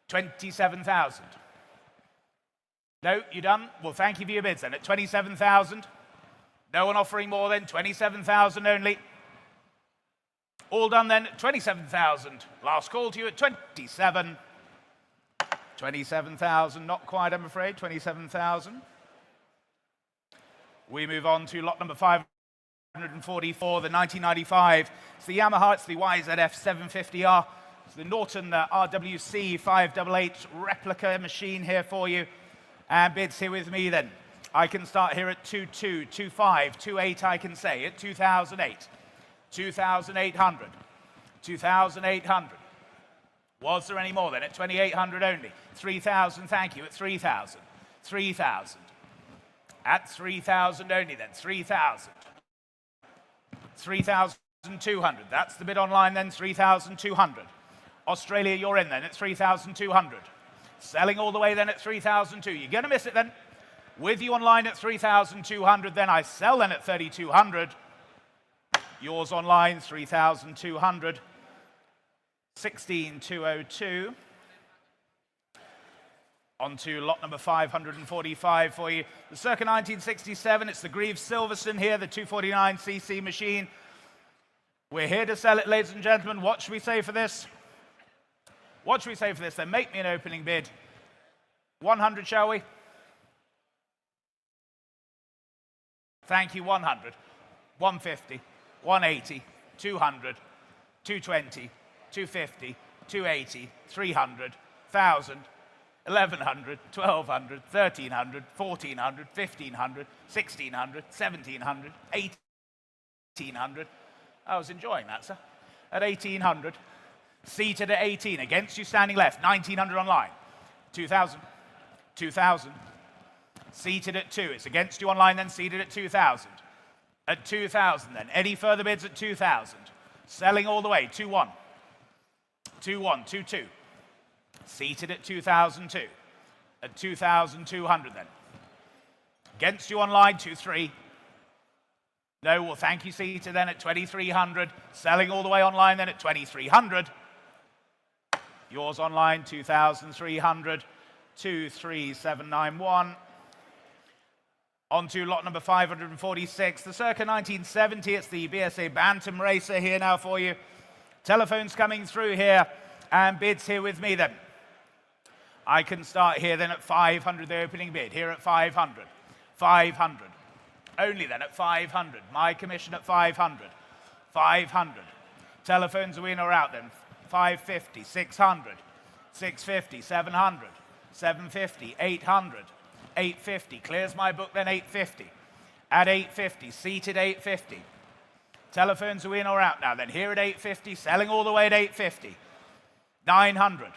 27,000. No, you done? Well, thank you for your bids then. At 27,000. No one offering more than 27,000 only. All done then at 27,000. Last call to you at 27. 27,000. Not quite, I'm afraid. 27,000. We move on to lot number 544, the 1995. It's the Yamaha, it's the YZF 750R. It's the Norton RWC 588 replica machine here for you. And bids here with me then. I can start here at 22, 25, 28 I can say, at 2008. 2,800. 2,800. Was there any more then? At 2,800 only. 3,000, thank you, at 3,000. 3,000. At 3,000 only then, 3,000. 3,200. That's the bid online then, 3,200. Australia, you're in then at 3,200. Selling all the way then at 3,200. You're going to miss it then. With you online at 3,200, then I sell then at 3,200. Yours online, 3,200. 16,202. On to lot number 545 for you. The circa 1967, it's the Greaves Silverstone here, the 249cc machine. We're here to sell it, ladies and gentlemen. What should we say for this? What should we say for this? Then make me an opening bid. 100, shall we? Thank you, 100. 150, 180, 200, 220, 250, 280, 300, 1,000, 1,100, 1,200, 1,300, 1,400, 1,500, 1,600, 1,700, 1,800. I was enjoying that, sir. At 1,800. Seated at 18. Against you, standing left. 1,900 online. 2,000. 2,000. Seated at 2. It's against you online, then seated at 2,000. At 2,000 then. Any further bids at 2,000? Selling all the way. 2-1. 2-1. 2-2. Seated at 2,002. At 2,200 then. Against you online. 2-3. No, well, thank you, seated then at 2,300. Selling all the way online then at 2,300. Yours online, 2,300. 23791. On to lot number 546, the circa 1970. It's the BSA Bantam Racer here now for you. Telephones coming through here and bids here with me then. I can start here then at 500, the opening bid. Here at 500. 500. Only then at 500. My commission at 500. 500. Telephones are in or out then. 550, 600, 650, 700, 750, 800. 850, clears my book then 850. At 850, seated 850. Telephones are in or out now then. Here at 850, selling all the way at 850. 900.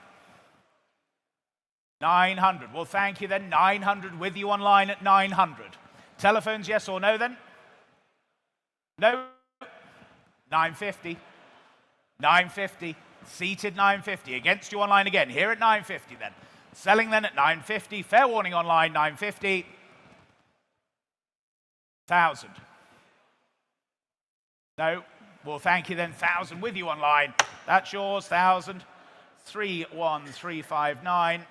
900, well thank you then. 900 with you online at 900. Telephones yes or no then? No? 950. 950, seated 950. Against you online again. Here at 950 then. Selling then at 950. Fair warning online, 950. 1,000. No. Well, thank you then. 1,000 with you online. That's yours. 1,000. 31359.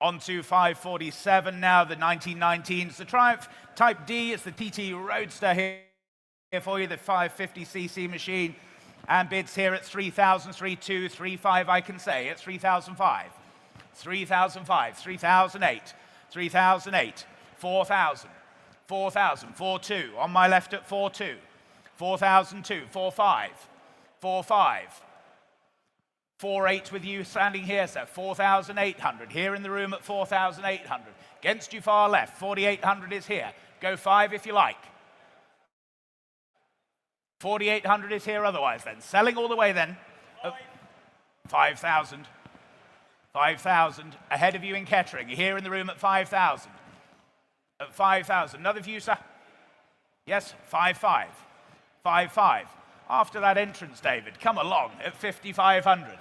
On to 547 now, the 1919s. The Triumph Type D. It's the TT Roadster here for you, the 550cc machine. And bids here at 3,000, 3,235, I can say. At 3,005. 3,005, 3,008, 3,008, 4,000, 4,000, 4,2, on my left at 4,2, 4,002, 4,5, 4,5, 4,8 with you standing here, sir, 4,800, here in the room at 4,800, against you far left, 4,800 is here, go 5 if you like. 4,800 is here otherwise then, selling all the way then, 5,000. 5,000, ahead of you in catering. Here in the room at 5,000. At 5,000. Another view, sir? Yes, 5,500. 5,500. After that entrance, David, come along at 5,500.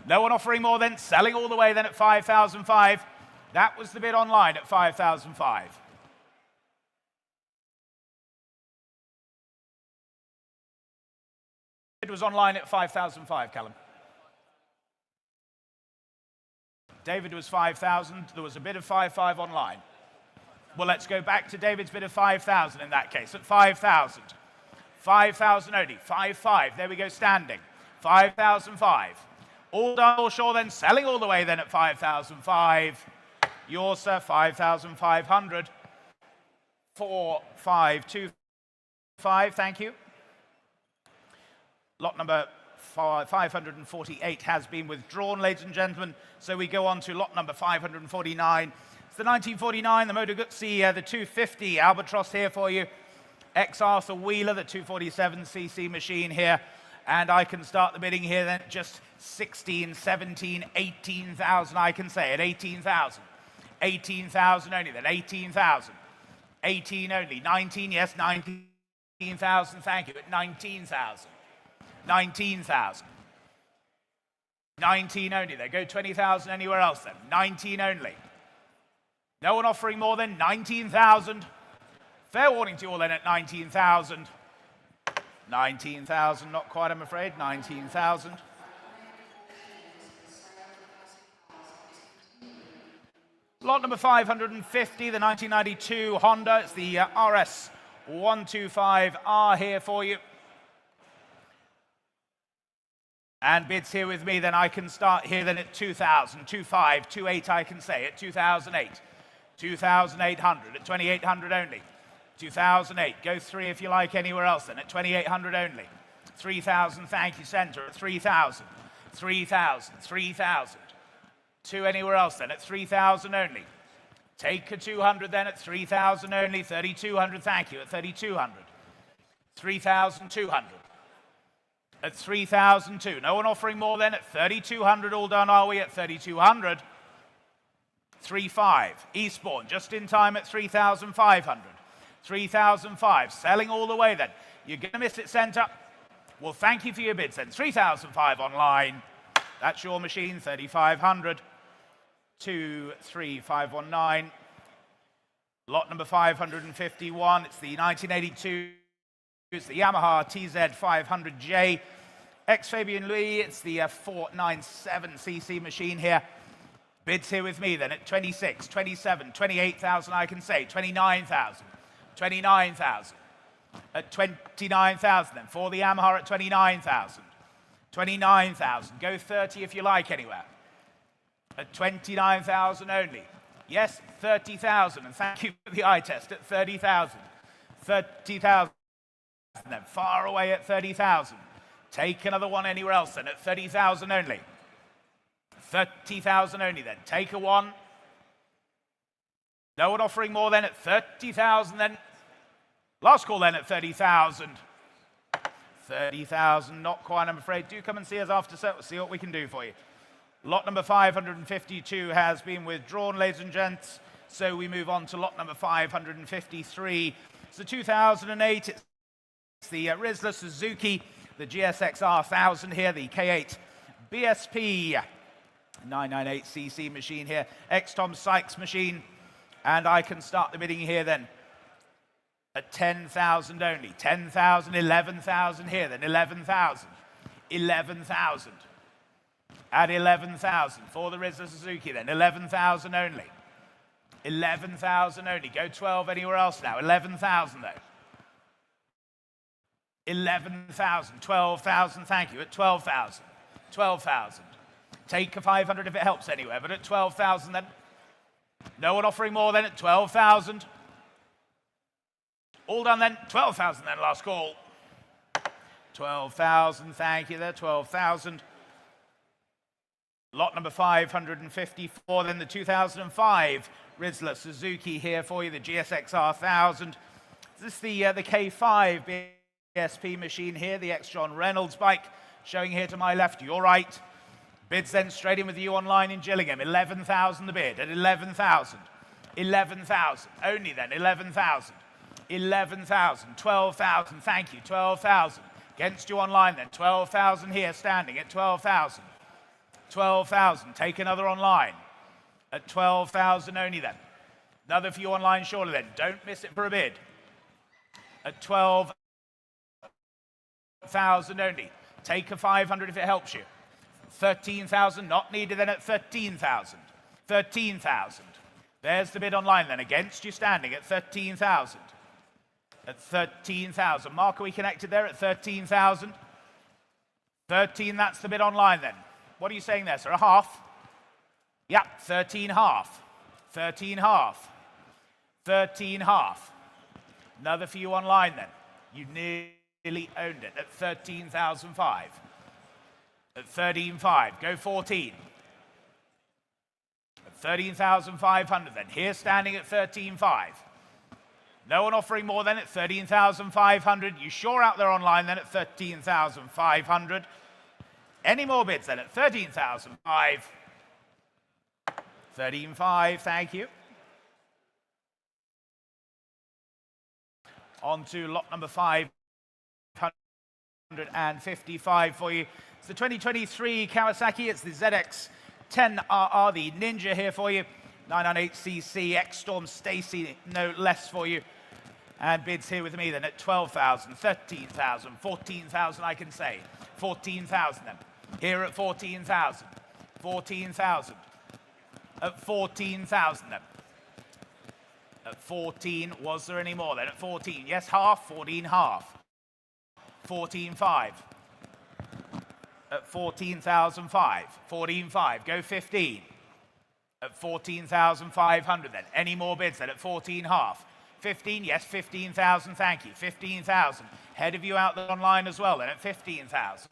No one offering more then, selling all the way then at 5,500. That was the bid online at 5,500. It was online at 5,500, Callum. David was 5,000. There was a bid of 5,500 online. Well, let's go back to David's bid of 5,000 in that case, at 5,000. 5,000 only. 5,500. There we go, standing. 5,500. All done, all sure then, selling all the way then at 5,500. Yours, sir, 5,500. 4,525. Thank you. Lot number 548 has been withdrawn, ladies and gentlemen. So we go on to lot number 549. It's the 1949, the Moto Guzzi, the 250 Albatross here for you. Ex-Arthur Wheeler, the 247cc machine here. And I can start the bidding here then, just 16, 17, 18,000, I can say, at 18,000. 18,000 only then, 18,000. 18 only, 19, yes, 19,000, thank you, at 19,000. 19,000. 19 only there. Go 20,000 anywhere else then. 19 only. No one offering more than 19,000. Fair warning to you all then at 19,000. 19,000, not quite, I'm afraid. 19,000. Lot number 550, the 1992 Honda. It's the RS 125R here for you. And bids here with me, then I can start here then at 2,000, 2,500, 2,800 I can say, at 2,008, 2,800, at 2,800 only, 2,008, go 3 if you like anywhere else then, at 2,800 only, 3,000, thank you, centre, at 3,000, 3,000, 3,000, 2 anywhere else then, at 3,000 only, take a 200 then at 3,000 only, 3,200, thank you, at 3,200, 3,200. At 3,002. No one offering more then at 3,200. All done, are we, at 3,200? 3,500. Eastbourne, just in time at 3,500. 3,500. Selling all the way then. You're going to miss it, centre. Well, thank you for your bids then. 3,500 online. That's your machine, 3,500. 2,3,519. Lot number 551. It's the 1982. It's the Yamaha TZ500J. Ex-Fabian Louis, it's the 497cc machine here. Bids here with me then at 26, 27, 28,000 I can say, 29,000, 29,000. At 29,000 then, for the Yamaha at 29,000, 29,000. Go 30 if you like anywhere. At 29,000 only. Yes, 30,000, and thank you for the eye test at 30,000, 30,000. And then far away at 30,000. Take another one anywhere else then at 30,000 only. 30,000 only then. Take a one. No one offering more then at 30,000 then. Last call then at 30,000. 30,000, not quite, I'm afraid. Do come and see us after set. We'll see what we can do for you. Lot number 552 has been withdrawn, ladies and gents. So we move on to lot number 553. It's the 2008. It's the Rizla Suzuki, the GSX-R 1000 here, the K8 BSP 998cc machine here, ex-Tom Sykes machine, and I can start the bidding here then at 10,000 only, 10,000, 11,000 here then, 11,000, 11,000, at 11,000 for the Rizla Suzuki then, 11,000 only, 11,000 only, go 12 anywhere else now, 11,000 though. 11,000, 12,000, thank you, at 12,000, 12,000. Take a 500 if it helps anywhere, but at 12,000 then. No one offering more then at 12,000. All done then, 12,000 then, last call. 12,000, thank you there, 12,000. Lot number 554, then the 2005 Rizla Suzuki here for you, the GSX-R 1000. This is the K5 BSP machine here, the ex-John Reynolds bike, showing here to my left, your right. Bids then straight in with you online in Gillingham, 11,000 the bid, at 11,000. 11,000, only then, 11,000. 11,000, 12,000, thank you, 12,000. Against you online then, 12,000 here, standing at 12,000. 12,000, take another online. At 12,000 only then. Another for you online surely then, don't miss it for a bid. At 12,000 only. Take a 500 if it helps you. 13,000, not needed then at 13,000. 13,000. There's the bid online then, against you standing at 13,000. At 13,000. Mark, are we connected there at 13,000? 13, that's the bid online then. What are you saying there, sir? A half? Yeah, 13 half. 13 half. 13 half. Another for you online then. You nearly owned it at 13,005. At 13,500. Go 14. At 13,500 then. Here standing at 13,500. No one offering more than at 13,500. You sure out there online then at 13,500. Any more bids then at 13,500. 13,500, thank you. On to lot number 555 for you. It's the 2023 Kawasaki. It's the ZX-10RR, the Ninja here for you. 998cc, X-Storm Stacy, no less for you. And bids here with me then at 12,000, 13,000, 14,000 I can say. 14,000 then. Here at 14,000. 14,000. At 14,000 then. At 14, was there any more then? At 14, yes, half, 14 half. 14,500. at 14,005. 14,500. Go 15. At 14,500 then. Any more bids then at 14.5. 15, yes, 15,000, thank you. 15,000. Head of you out there online as well then at 15,000.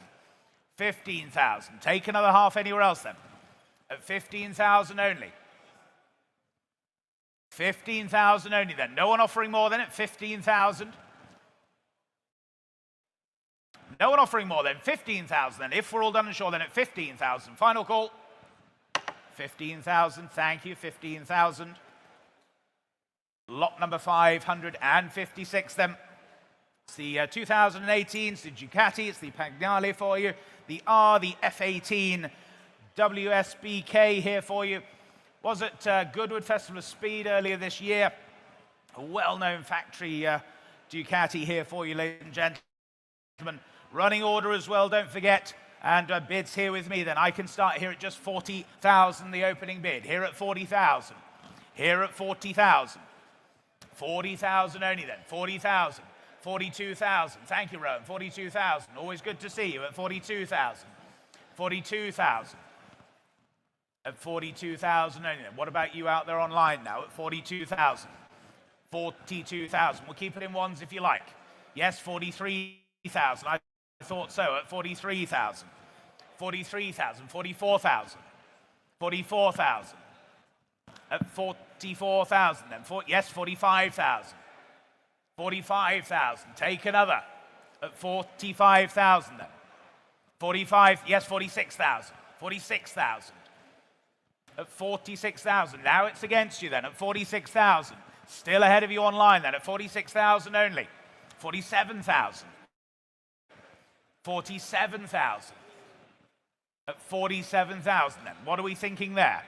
15,000. Take another half anywhere else then. At 15,000 only. 15,000 only then. No one offering more than at 15,000. No one offering more than 15,000 then. If we're all done and sure then at 15,000. Final call. 15,000, thank you, 15,000. Lot number 556 then. It's the 2018, it's the Ducati, it's the Pagnale for you. The R, the F18 WSBK here for you. Was at Goodwood Festival of Speed earlier this year. A well-known factory Ducati here for you, ladies and gentlemen. Running order as well, don't forget. And bids here with me then. I can start here at just 40,000, the opening bid. Here at 40,000. Here at 40,000. 40,000 only then. 40,000. 42,000. Thank you, Rowan. 42,000. Always good to see you at 42,000. 42,000. At 42,000 only then. What about you out there online now at 42,000? 42,000. We'll keep it in ones if you like. Yes, 43,000. I thought so at 43,000. 43,000. 44,000. 44,000. At 44,000 then. Yes, 45,000. 45,000. Take another. At 45,000 then. 45, yes, 46,000. 46,000. At 46,000. Now it's against you then at 46,000. Still ahead of you online then at 46,000 only. 47,000. 47,000. At 47,000 then. What are we thinking there?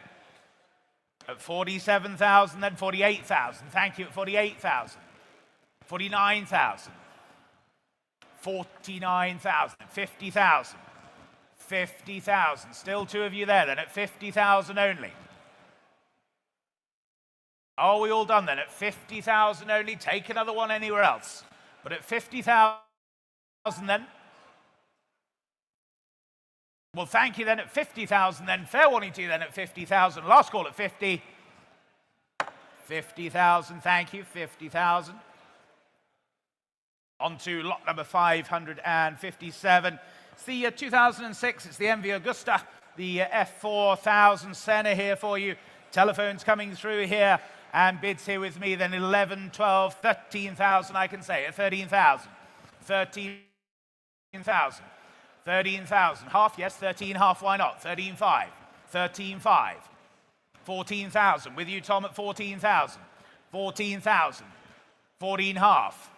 At 47,000 then 48,000. Thank you at 48,000. 49,000. 49,000. 50,000. 50,000. Still two of you there then at 50,000 only. Are we all done then at 50,000 only? Take another one anywhere else. But at 50,000 then. Well, thank you then at 50,000 then. Fair warning to you then at 50,000. Last call at 50. 50,000, thank you, 50,000. On to lot number 557. It's the 2006, it's the MV Augusta, the F4000 Senna here for you. Telephones coming through here and bids here with me then 11, 12, 13,000 I can say at 13,000. 13,000. 13,000. Half, yes, 13, half, why not? 13,500. 13,500. 14,000. With you, Tom, at 14,000. 14,000. 14 half.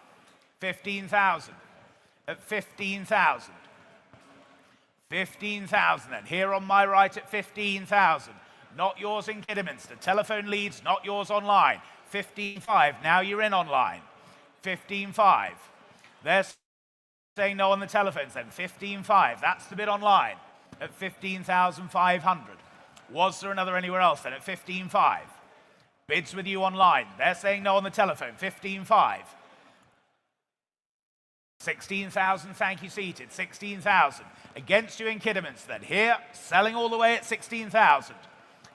15,000. At 15,000. 15,000 then. Here on my right at 15,000. Not yours in Kidderminster. Telephone leads, not yours online. 15,500. Now you're in online. 15,500. There's saying no on the telephones then. 15,500. That's the bid online at 15,500. Was there another anywhere else then at 15,500? Bids with you online. They're saying no on the telephone. 15,500. 16,000. Thank you, seated. 16,000. Against you in Kidderminster then. Here, selling all the way at 16,000.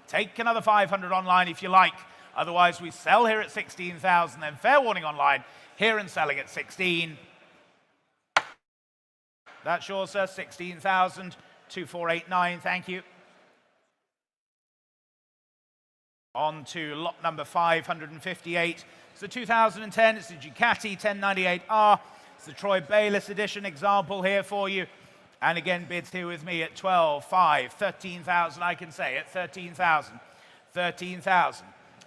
Take another 500 online if you like. Otherwise, we sell here at 16,000. Then fair warning online. Here and selling at 16. That's yours, sir. 16,000. 2489. Thank you. On to lot number 558. It's the 2010. It's the Ducati 1098R. It's the Troy Bayliss edition example here for you. And again, bids here with me at 12, 5, 13,000, I can say, at 13,000. 13,000.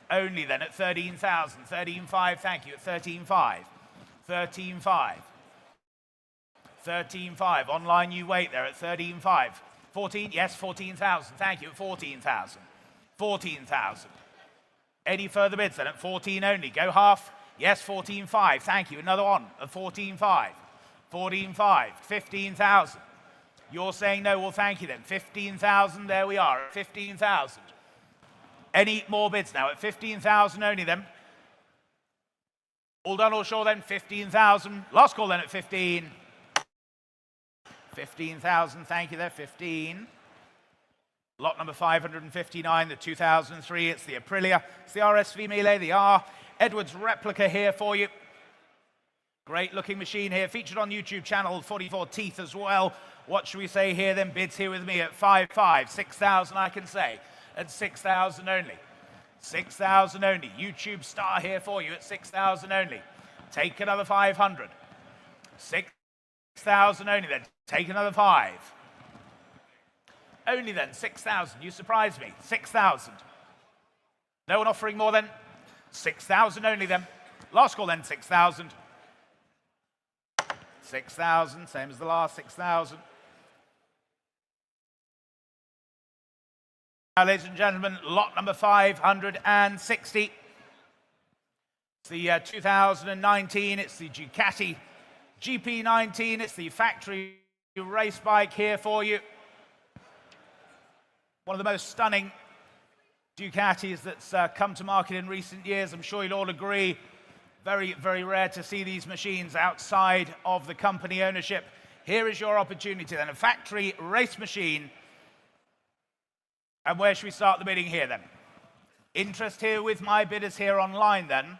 Only then at 13,000. 13,500, thank you, at 13,500. 13,500. 13,500. Online you wait there at 13,500. 14, yes, 14,000, thank you, at 14,000. 14,000. Any further bids then at 14 only? Go half. Yes, 14,500. Thank you. Another one at 14,500. 14,500. 15,000. You're saying no. Well, thank you then. 15,000. There we are at 15,000. Any more bids now at 15,000 only then? All done, all sure then? 15,000. Last call then at 15. 15,000, thank you there, 15. Lot number 559, the 2003, it's the Aprilia, it's the RSV Melee, the R. Edwards replica here for you. Great looking machine here, featured on YouTube channel, 44 teeth as well. What should we say here then? Bids here with me at 5,500, 6,000 I can say, at 6,000 only. 6,000 only, YouTube star here for you at 6,000 only. Take another 500. 6,000 only then, take another 5. Only then, 6,000, you surprised me, 6,000. No one offering more than 6,000 only then. Last call then, 6,000. 6,000, same as the last, 6,000. Now, ladies and gentlemen, lot number 560. It's the 2019, it's the Ducati GP19, it's the factory race bike here for you. One of the most stunning Ducatis that's come to market in recent years. I'm sure you'll all agree. Very, very rare to see these machines outside of the company ownership. Here is your opportunity then, a factory race machine. And where should we start the bidding here then? Interest here with my bidders here online then.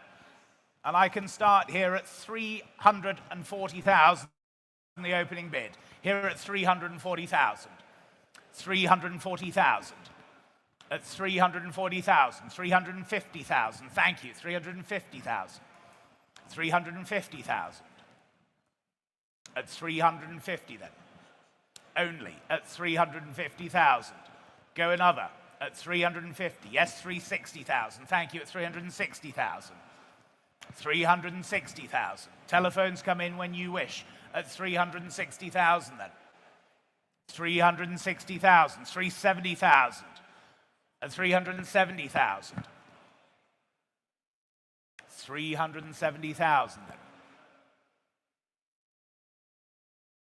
And I can start here at 340,000 in the opening bid. Here at 340,000. 340,000. At 340,000. 350,000. Thank you. 350,000. 350,000. At 350 then. Only at 350,000. Go another at 350. Yes, 360,000. Thank you at 360,000. 360,000. Telephones come in when you wish at 360,000 then. 360,000. 370,000. At 370,000. 370,000 then.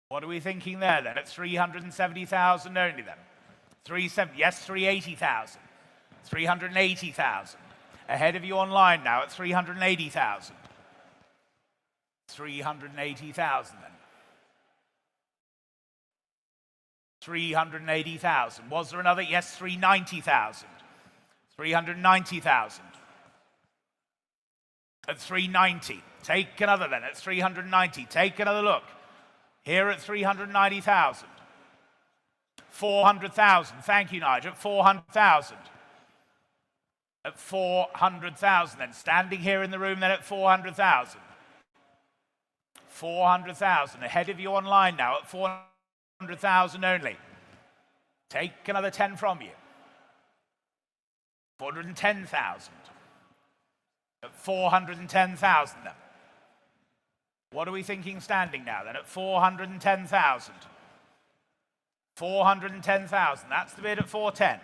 What are we thinking there then? At 370,000 only then. 370, yes, 380,000. 380,000. Ahead of you online now at 380,000. 380,000 then. 380,000. Was there another? Yes, 390,000. 390,000. At 390. Take another then at 390. Take another look. Here at 390,000. 400,000. Thank you, Nigel. At 400,000. At 400,000 then. Standing here in the room then at 400,000. 400,000. Ahead of you online now at 400,000 only. Take another 10 from you. 410,000. At 410,000 then. What are we thinking standing now then? At 410,000. 410,000. That's the bid at 410.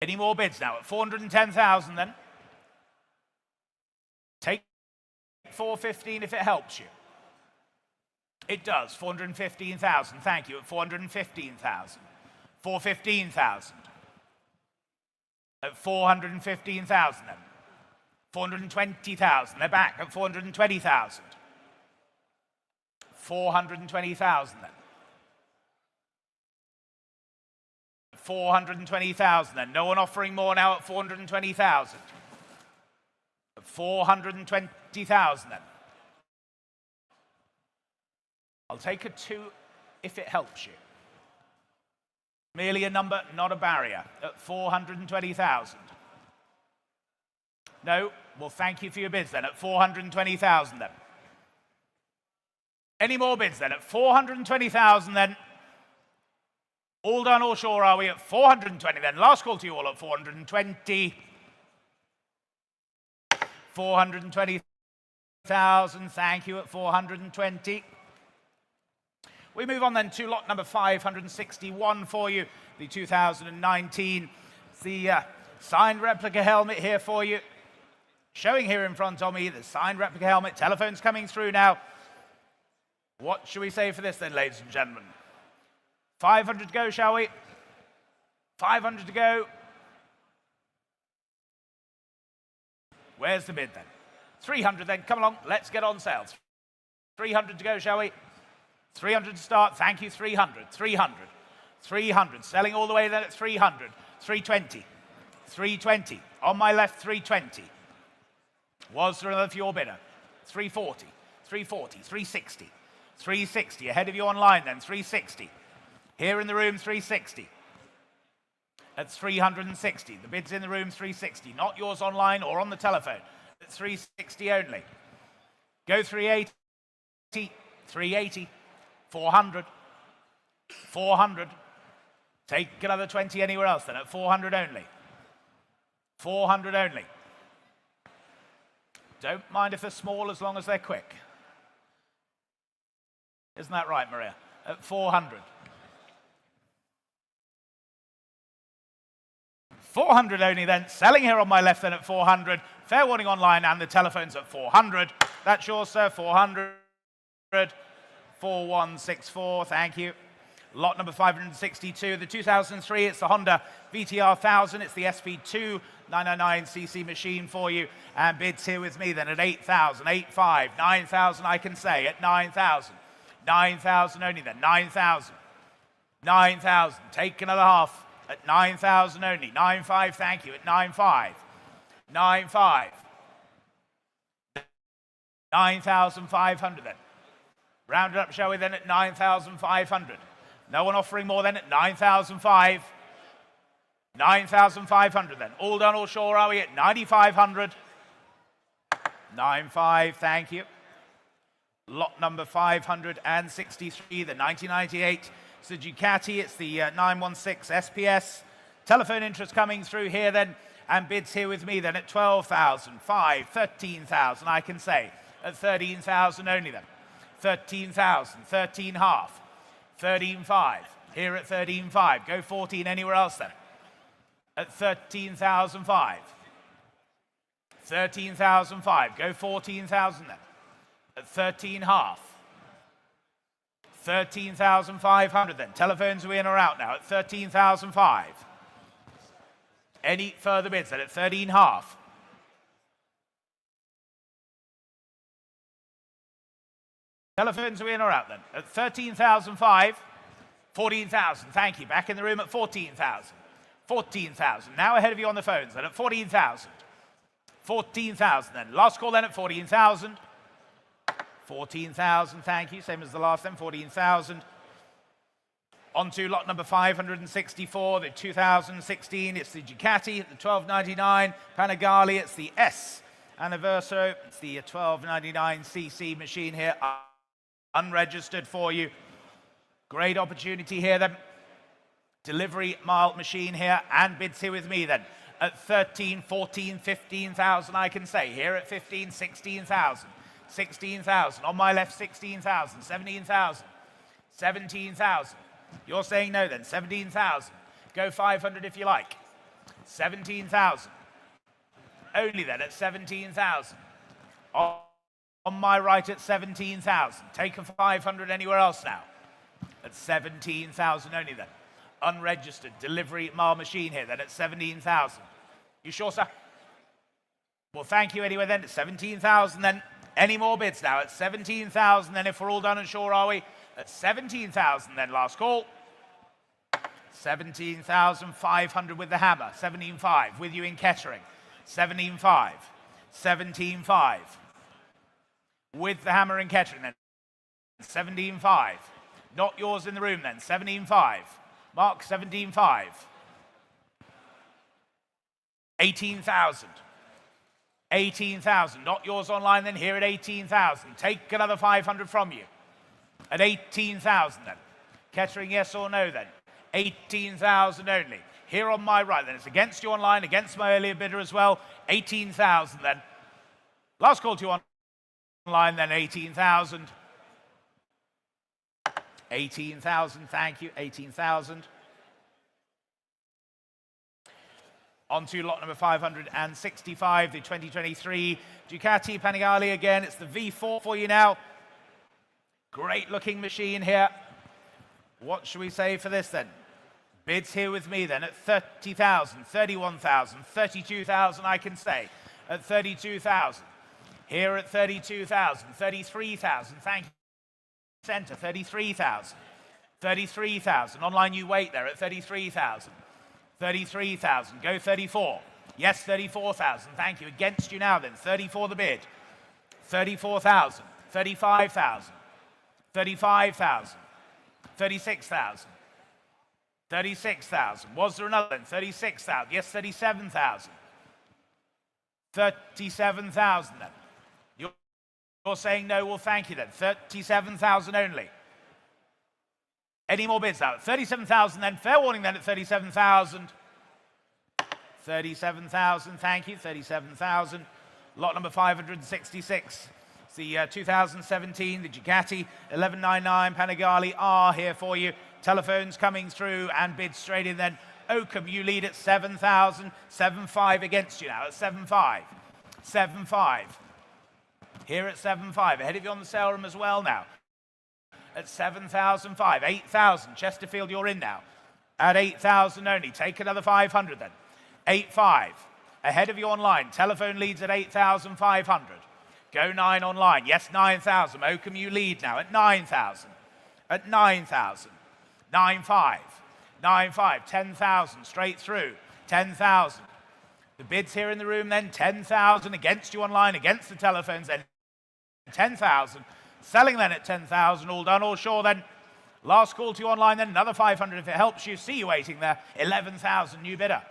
Any more bids now? At 410,000 then. Take 415 if it helps you. It does. 415,000. Thank you. At 415,000. 415,000. At 415,000 then. 420,000. They're back at 420,000. 420,000 then. 420,000 then. No one offering more now at 420,000. 420,000 then. I'll take a 2 if it helps you. Merely a number, not a barrier, at 420,000. No? Well, thank you for your bids then, at 420,000 then. Any more bids then, at 420,000 then. All done, all sure are we at 420 then. Last call to you all at 420. 420,000, thank you at 420. We move on then to lot number 561 for you, the 2019. It's the signed replica helmet here for you. Showing here in front of me, the signed replica helmet. Telephone's coming through now. What should we say for this then, ladies and gentlemen? 500 to go, shall we? 500 to go. Where's the bid then? 300 then, come along, let's get on sales. 300 to go, shall we? 300 to start. Thank you. 300. 300. 300. Selling all the way then at 300. 320. 320. On my left, 320. Was there another for your bidder? 340. 340. 360. 360. Ahead of you online then. 360. Here in the room, 360. At 360. The bid's in the room, 360. Not yours online or on the telephone. At 360 only. Go 380. 380. 400. 400. Take another 20 anywhere else then. At 400 only. 400 only. Don't mind if they're small as long as they're quick. Isn't that right, Maria? At 400. 400 only then. Selling here on my left then at 400. Fair warning online and the telephone's at 400. That's yours, sir. 400. 4164. Thank you. Lot number 562. The 2003, it's the Honda VTR 1000. It's the SV2 999cc machine for you. And bids here with me then at 8,000, 8,500, 9,000 I can say at 9,000. 9,000 only then. 9,000. 9,000. Take another half at 9,000 only. 9,500, thank you, at 9,500. 9,500. 9,500 then. Round it up, shall we, then, at 9,500. No one offering more then at 9,500. 9,500 then. All done, all sure, are we at 9,500? 9,500, thank you. Lot number 563, the 1998. It's the Ducati, it's the 916 SPS. Telephone interest coming through here then, and bids here with me then at 12,000, 5, 13,000, I can say. At 13,000 only then. 13,000, 13 half, 13,500. Here at 13,500. Go 14 anywhere else then. At 13,500. 13,500. Go 14,000 then. At 13 half. 13,500 then. Telephones are in or out now at 13,500. Any further bids then at 13 half. Telephones are in or out then? At 13,500, 14,000. Thank you. Back in the room at 14,000. 14,000. Now ahead of you on the phones then at 14,000. 14,000 then. Last call then at 14,000. 14,000. Thank you. Same as the last then. 14,000. On to lot number 564, the 2016. It's the Ducati, the 1299. Panigale, it's the S. Anniverso, it's the 1299cc machine here. Unregistered for you. Great opportunity here then. Delivery mile machine here, and bids here with me then at 13, 14, 15,000 I can say. Here at 15, 16,000. 16,000. On my left, 16,000. 17,000. 17,000. You're saying no then. 17,000. Go 500 if you like. 17,000. Only then at 17,000. On my right at 17,000. Take a 500 anywhere else now. At 17,000 only then. Unregistered delivery mile machine here then at 17,000. You sure, sir? Well, thank you anyway then. At 17,000 then. Any more bids now? At 17,000 then, if we're all done and sure, are we? At 17,000 then, last call. 17,500 with the hammer. 17,500 with you in catering. 17,500. 17,500. With the hammer and catering then. 17,500. Not yours in the room then. 17,500. Mark, 17,500. 18,000. 18,000. Not yours online then. Here at 18,000. Take another 500 from you. At 18,000 then. Catering, yes or no then. 18,000 only. Here on my right then. It's against you online, against my earlier bidder as well. 18,000 then. Last call to you online then. 18,000. 18,000. Thank you. 18,000. On to lot number 565, the 2023 Ducati Panigale again. It's the V4 for you now. Great looking machine here. What should we say for this then? Bids here with me then at 30,000, 31,000, 32,000 I can say. At 32,000. Here at 32,000, 33,000, thank you. Center, 33,000. 33,000. Online you wait there at 33,000. 33,000. Go 34. Yes, 34,000. Thank you. Against you now then. 34 the bid. 34,000. 35,000. 35,000. 36,000. 36,000. Was there another then? 36,000. Yes, 37,000. 37,000 then. You're saying no, well, thank you then. 37,000 only. Any more bids out? 37,000 then. Fair warning then at 37,000. 37,000, thank you. 37,000. Lot number 566. It's the 2017, the Ducati 1199 Panigale R here for you. Telephones coming through and bids straight in then. Oakham, you lead at 7,000. 7,500 against you now at 7,500. 7,500. Here at 7,500. Ahead of you on the sale room as well now. At 7,500. 8,000. Chesterfield, you're in now. At 8,000 only. Take another 500 then. 8,500. Ahead of you online. Telephone leads at 8,500. Go 9 online. Yes, 9,000. Oakham, you lead now at 9,000. At 9,000. 9,500. 9,500. 10,000. Straight through. 10,000. The bids here in the room then. 10,000 against you online. Against the telephones then. 10,000. Selling then at 10,000. All done, all sure then. Last call to you online then. Another 500 if it helps you. See you waiting there. 11,000. New bidder.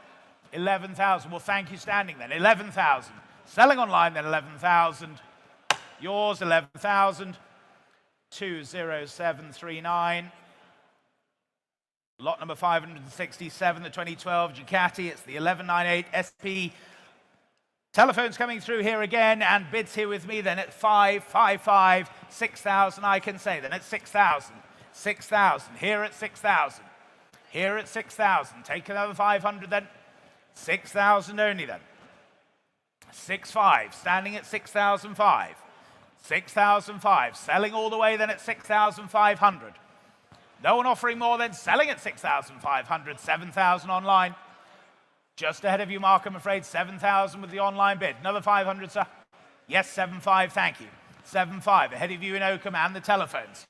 11,000. Well, thank you standing then. 11,000. Selling online then 11,000. Yours 11,000. 20739. Lot number 567, the 2012 Ducati. It's the 1198 SP. Telephones coming through here again, and bids here with me then at 5,500, 6,000 I can say then at 6,000. 6,000. Here at 6,000. Here at 6,000. Take another 500 then. 6,000 only then. 6,500. Standing at 6,005. 6,005. Selling all the way then at 6,500. No one offering more than selling at 6,500. 7,000 online. Just ahead of you, Mark, I'm afraid. 7,000 with the online bid. Another 500, sir. Yes, 7,500, thank you. 7,500. Ahead of you in Oakham and the telephones.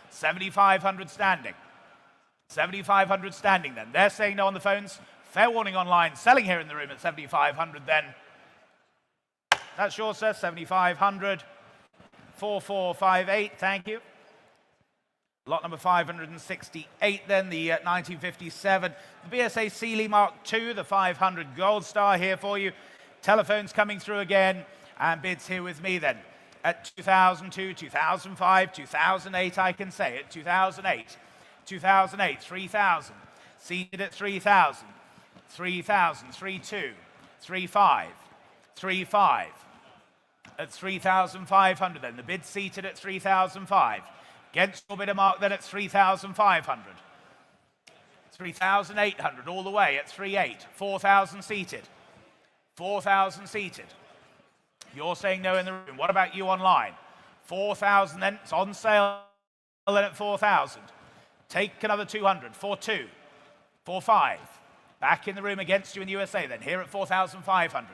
7,500 standing. 7,500 standing then. They're saying no on the phones. Fair warning online. Selling here in the room at 7,500 then. That's yours, sir. 7,500. 4,458, thank you. Lot number 568 then, the 1957. The BSA Sealy Mark II, the 500 Gold Star here for you. Telephones coming through again, and bids here with me then. At 2002, 2005, 2008, I can say it. 2008, 2008, 3,000. Seated at 3,000. 3,000, 3,2, 3,500, 3,500. At 3,500 then. The bid seated at 3,500. Against your bidder mark then at 3,500. 3,800 all the way at 3,800. 4,000 seated. 4,000 seated. You're saying no in the room. What about you online? 4,000 then. It's on sale then at 4,000. Take another 200. 4,200. 4,500. Back in the room against you in the USA then. Here at 4,500.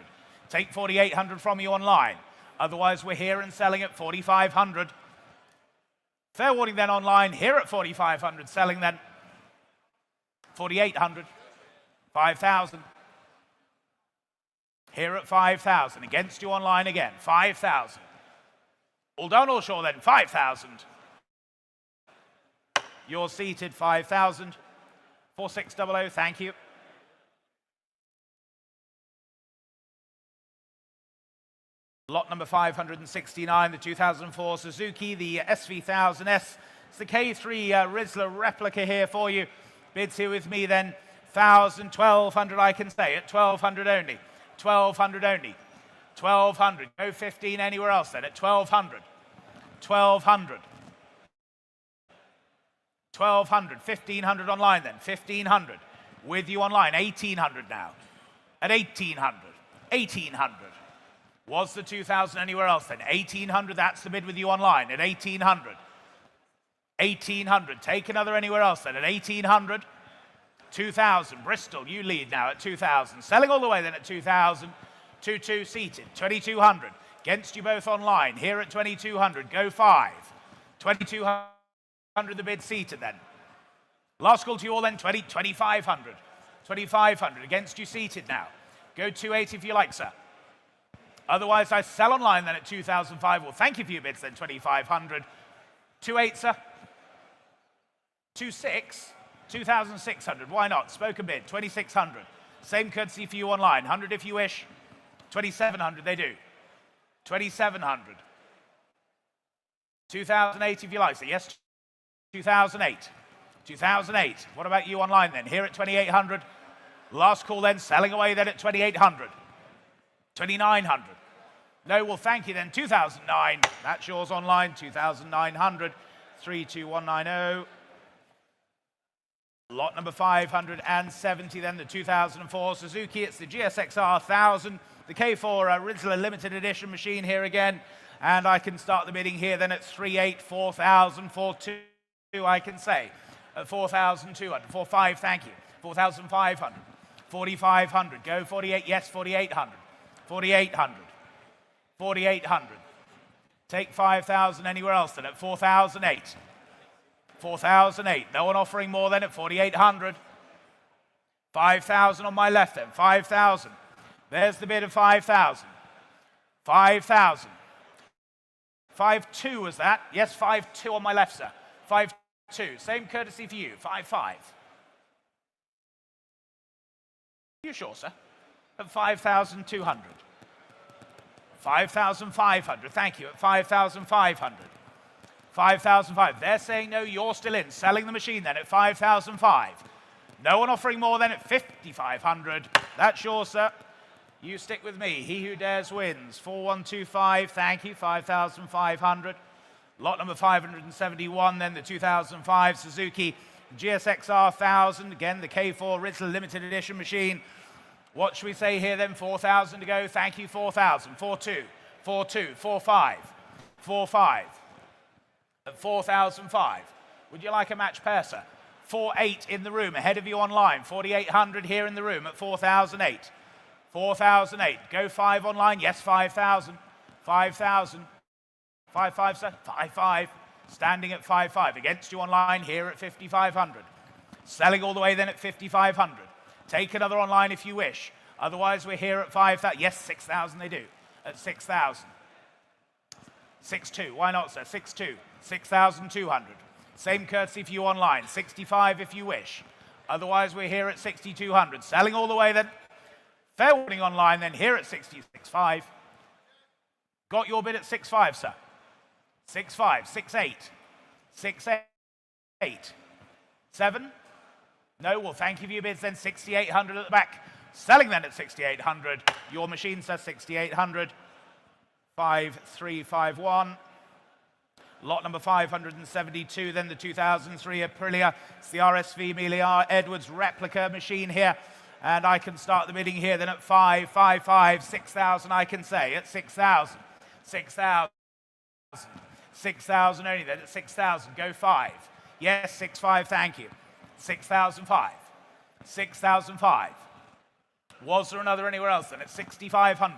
Take 4,800 from you online. Otherwise we're here and selling at 4,500. Fair warning then online, here at 4,500, selling then 4,800, 5,000. Here at 5,000, against you online again, 5,000. All done, all sure then, 5,000. You're seated, 5,000. 4600, thank you. Lot number 569, the 2004 Suzuki, the SV1000S. It's the K3 Rizzler replica here for you. Bids here with me then, 1,000, 1,200 I can say, at 1,200 only. 1,200 only. 1,200. Go 15 anywhere else then, at 1,200. 1,200. 1,200. 1,500 online then, 1,500. With you online, 1,800 now. At 1,800. 1,800. Was the 2,000 anywhere else then? 1,800, that's the bid with you online at 1,800. 1,800, take another anywhere else then at 1,800. 2,000, Bristol, you lead now at 2,000. Selling all the way then at 2,000. 2,2 seated, 2,200. Against you both online, here at 2,200, go 5. 2,200 the bid seated then. Last call to you all then, 2,500. 2,500 against you seated now. Go 280 if you like, sir. Otherwise, I sell online then at 2,005. Well, thank you for your bids then, 2,500. 2.8, sir. 2.6, 2,600. Why not? Spoken bid, 2,600. Same courtesy for you online. 100 if you wish. 2,700 they do. 2,700. 2,008 if you like, sir. Yes, 2,008. 2,008. What about you online then? Here at 2,800. Last call then, selling away then at 2,800. 2,900. No, well, thank you then. 2,009. That's yours online. 2,900. 32190. Lot number 570 then, the 2004 Suzuki. It's the GSXR 1000. The K4 Rizzler limited edition machine here again. And I can start the bidding here then at 3,800, 4,000, 4,200, I can say. At 4,200, 4,500, thank you. 4,500, 4,500, go 48, yes, 4,800, 4,800, 4,800. Take 5,000 anywhere else then at 4,008. 4,008, no one offering more than at 4,800. 5,000 on my left then, 5,000. There's the bid of 5,000. 5,000. 5,200 was that? Yes, 5,200 on my left, sir. 5,200. Same courtesy for you. 5,500. You sure, sir? At 5,200. 5,500. Thank you. At 5,500. 5,500. They're saying no, you're still in. Selling the machine then at 5,500. No one offering more than at 5,500. That's yours, sir. You stick with me. He who dares wins. 4,125. Thank you. 5,500. Lot number 571, then the 2005 Suzuki GSXR 1000. Again, the K4 Rizzler limited edition machine. What should we say here then? 4,000 to go. Thank you. 4,000. 4,200. 4,200. 4,500. 4,500. At 4,005. Would you like a match pair, sir? 4,800 in the room. Ahead of you online. 4,800 here in the room at 4,008. 4,008. Go 5 online. Yes, 5,000. 5,000. 5,500, sir. 5,500. Standing at 5,500. Against you online here at 5,500. Selling all the way then at 5,500. Take another online if you wish. Otherwise, we're here at 5,000. Yes, 6,000 they do. At 6,000. 6,200. Why not, sir? 6,200. 6,200. Same courtesy for you online. 65 if you wish. Otherwise, we're here at 6,200. Selling all the way then. Fair warning online then here at 66.5. Got your bid at 6,500, sir. 6,500. 6,800. 6,800. 7. No, well, thank you for your bids then. 6,800 at the back. Selling then at 6,800. Your machine says 6,800. 5,351. Lot number 572, then the 2003 Aprilia. It's the RSV Miliar Edwards replica machine here. And I can start the bidding here then at 5,500, 6,000 I can say. At 6,000. 6,000. 6,000 only then at 6,000. Go 5. Yes, 6,500, thank you. 6,005. 6,005. Was there another anywhere else then? At 6,500.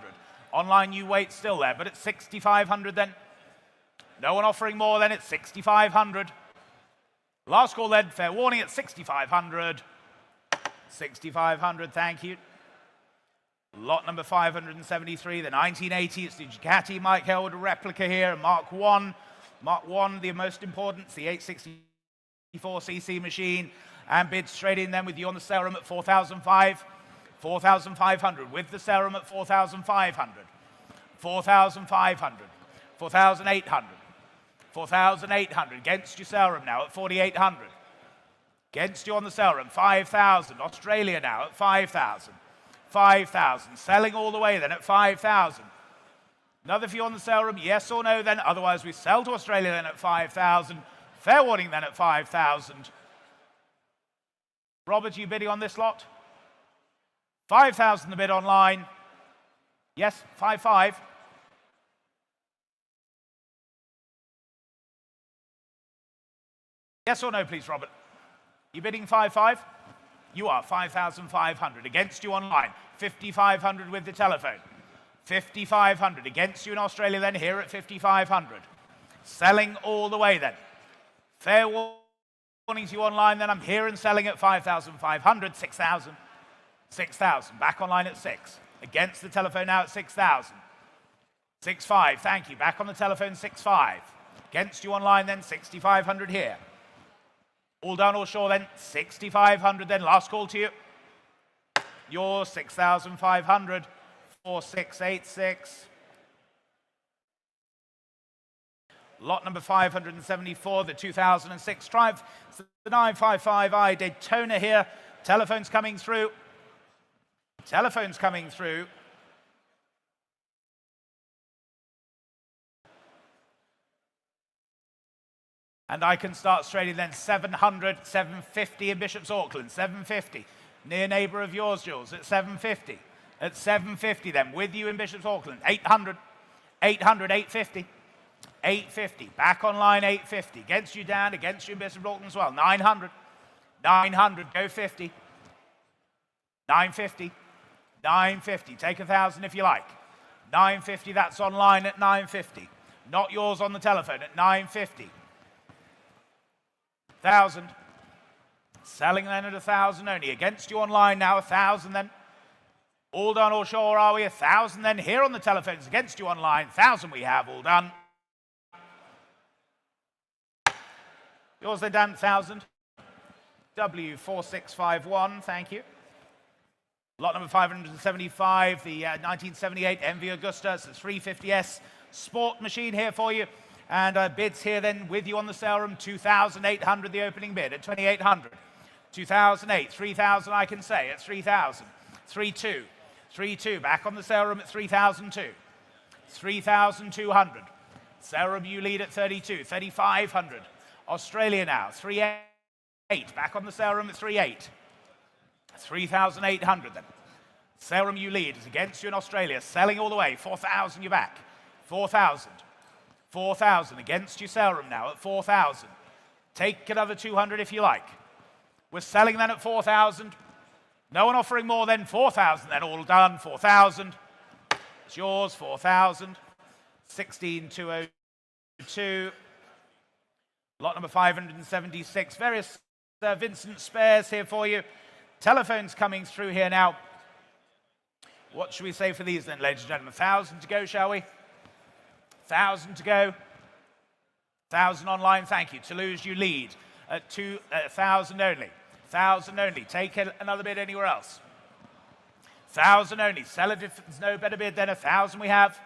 Online you wait still there, but at 6,500 then. No one offering more than at 6,500. Last call then, fair warning at 6,500. 6,500, thank you. Lot number 573, the 1980. It's the Ducati Mike Held replica here, Mark 1. Mark 1, the most important, it's the 864cc machine. And bid straight in then with you on the sale room at 4,500. 4,500 with the sale room at 4,500. 4,500. 4,800. 4,800. Against your sale room now at 4,800. Against you on the sale room, 5,000. Australia now at 5,000. 5,000. Selling all the way then at 5,000. Another few on the sale room, yes or no then. Otherwise, we sell to Australia then at 5,000. Fair warning then at 5,000. Robert, are you bidding on this lot? 5,000 the bid online. Yes, 5,500. Yes or no, please, Robert? You bidding 5,500? You are 5,500. Against you online. 5,500 with the telephone. 5,500. Against you in Australia then, here at 5,500. Selling all the way then. Fair warning to you online then, I'm here and selling at 5,500, 6,000. 6,000, back online at 6. Against the telephone now at 6,000. 6,500, thank you. Back on the telephone, 6,500. Against you online then, 6,500 here. All down or shore then, 6,500 then. Last call to you. Your 6,500, 4,686. Lot number 574, the 2006 Triumph. It's the 955i Daytona here. Telephone's coming through. Telephone's coming through. And I can start straight in then. 700, 750 in Bishop's Auckland, 750. Near neighbour of yours, Jules, at 750. At 750 then, with you in Bishop's Auckland. 800, 800, 850. 850, back online 850. Against you, Dan, against you in Bishop's Auckland as well. 900, 900, go 50. 950, 950, take 1,000 if you like. 950, that's online at 950. Not yours on the telephone at 950. 1,000. Selling then at 1,000 only. Against you online now, 1,000 then. All done or shore are we? 1,000 then. Here on the telephones against you online. 1,000 we have, all done. Yours then, Dan, 1,000. W4651, thank you. Lot number 575, the 1978 MV Augusta. It's a 350S sport machine here for you. And bids here then with you on the sale room, 2,800 the opening bid at 2,800. 2,008, 3,000 I can say at 3,000. 3,2, 3,2, back on the sale room at 3,002. 3,200. Sale room you lead at 32, 3,500. Australia now, 3,800, back on the sale room at 3,800. 3,800 then. Sale room you lead is against you in Australia, selling all the way, 4,000 you're back. 4,000. 4,000 against you, sale room now at 4,000. Take another 200 if you like. We're selling then at 4,000. No one offering more than 4,000 then, all done, 4,000. It's yours, 4,000. 16,202. Lot number 576. Various Vincent spares here for you. Telephones coming through here now. What should we say for these then, ladies and gentlemen? 1,000 to go, shall we? 1,000 to go. 1,000 online, thank you. Toulouse, you lead at 1,000 only. 1,000 only. Take another bid anywhere else. 1,000 only. Sell it if there's no better bid than 1,000 we have.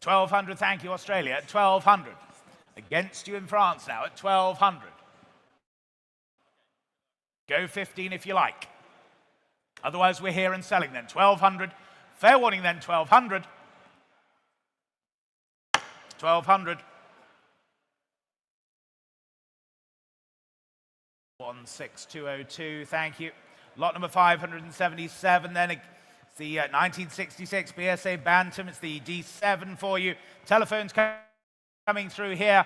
1,200, thank you, Australia, at 1,200. Against you in France now at 1,200. Go 15 if you like. Otherwise, we're here and selling then. 1,200. Fair warning then, 1,200. 1,200. 16202, thank you. Lot number 577 then. It's the 1966 BSA Bantam. It's the D7 for you. Telephones coming through here.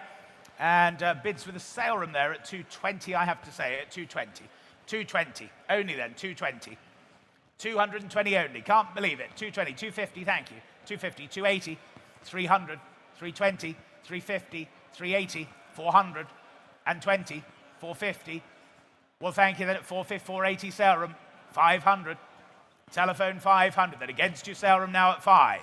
And bids with a sale room there at 220, I have to say, at 220. 220, only then, 220. 220 only, can't believe it. 220, 250, thank you. 250, 280, 300, 320, 350, 380, 400, and 20, 450. Well, thank you then at 450, 480 sale room, 500. Telephone 500, then against you sale room now at 5.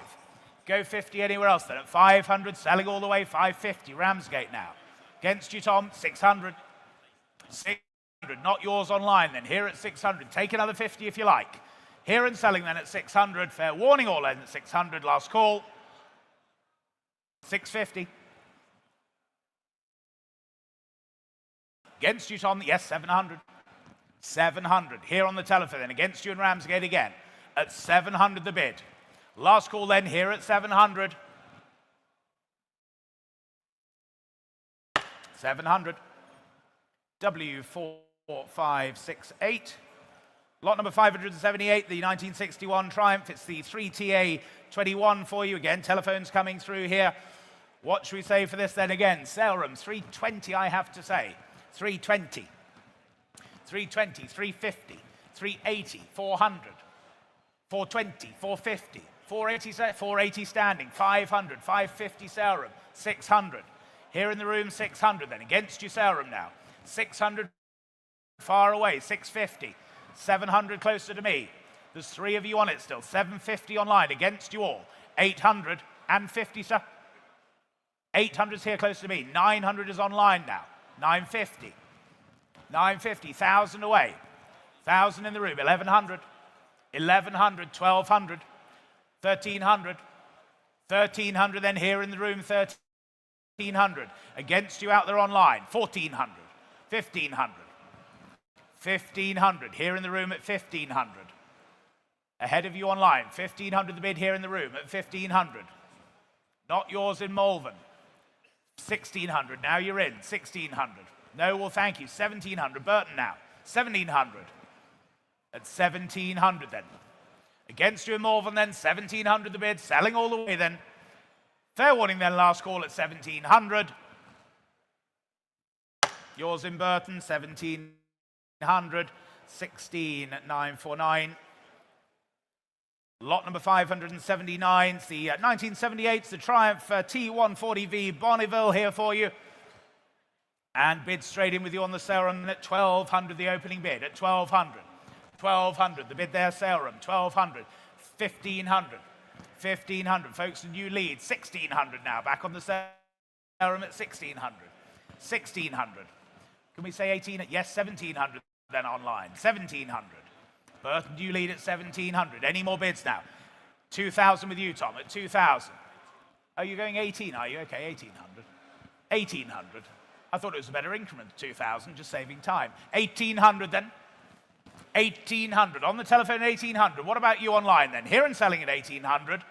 Go 50 anywhere else then at 500, selling all the way 550, Ramsgate now. Against you, Tom, 600. 600, not yours online then, here at 600. Take another 50 if you like. Here and selling then at 600, fair warning all in at 600, last call. 650. Against you, Tom, yes, 700. 700, here on the telephone then, against you in Ramsgate again, at 700 the bid. Last call then, here at 700. 700. W4568. Lot number 578, the 1961 Triumph. It's the 3TA21 for you. Again, telephones coming through here. What should we say for this then again? Sale room, 320 I have to say. 320. 320, 350, 380, 400, 420, 450, 480 standing, 500, 550 sale room, 600. Here in the room, 600 then. Against you, sale room now. 600 far away, 650. 700 closer to me. There's 3 of you on it still. 750 online, against you all. 850, sir. 800's here close to me. 900 is online now. 950. 950, 1,000 away. 1,000 in the room, 1,100. 1,100, 1,200. 1,300. 1,300 then here in the room, 1,300. Against you out there online, 1,400. 1,500. 1,500 here in the room at 1,500. Ahead of you online, 1,500 the bid here in the room at 1,500. Not yours in Malvern. 1,600, now you're in, 1,600. No, well, thank you, 1,700. Burton now, 1,700. At 1,700 then. Against you in Malvern then, 1,700 the bid, selling all the way then. Fair warning then, last call at 1,700. Yours in Burton, 1,700. 16,949. Lot number 579, it's the 1978, the Triumph T140V Bonneville here for you. And bid straight in with you on the sale room at 1,200, the opening bid, at 1,200. 1,200, the bid there, sale room, 1,200. 1,500. 1,500, folks, and you lead. 1,600 now, back on the sale room at 1,600. 1,600. Can we say 18? Yes, 1,700 then online. 1,700. Burton, you lead at 1,700. Any more bids now? 2,000 with you, Tom, at 2,000. Oh, you're going 18, are you? Okay, 1,800. 1,800. I thought it was a better increment, 2,000, just saving time. 1,800 then. 1,800. On the telephone, 1,800. What about you online then? Here and selling at 1,800.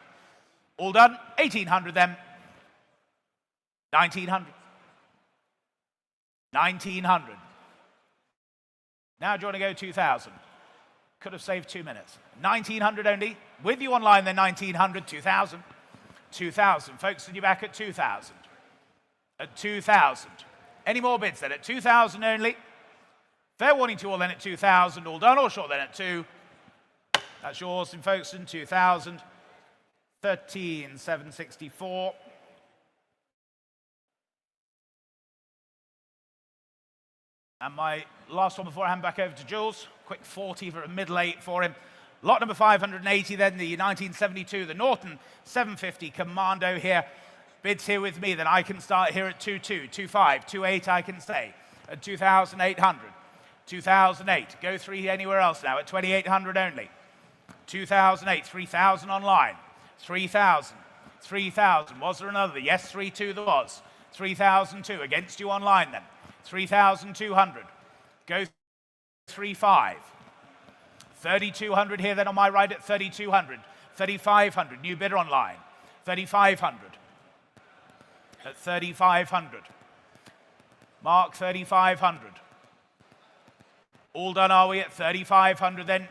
All done? 1,800 then. 1,900. 1,900. Now do you want to go 2,000? Could have saved 2 minutes. 1,900 only. With you online then, 1,900, 2,000. 2,000. Folks, and you're back at 2,000. At 2,000. Any more bids then? At 2,000 only. Fair warning to you all then at 2,000. All done or short then at 2. That's yours in Folkestone, 2,000. 13,764. And my last one before I hand back over to Jules. Quick 40 for a middle 8 for him. Lot number 580 then, the 1972, the Norton 750 Commando here. Bids here with me, then I can start here at 2,2, 2,5, 2,8 I can stay. At 2,800. 2,008. Go 3 anywhere else now at 2,800 only. 2,008. 3,000 online. 3,000. 3,000. Was there another? Yes, 3,2 there was. 3,002. Against you online then. 3,200. Go 3,5. 3,200 here then on my right at 3,200. 3,500. New bidder online. 3,500. At 3,500. Mark 3,500. All done are we at 3,500 then?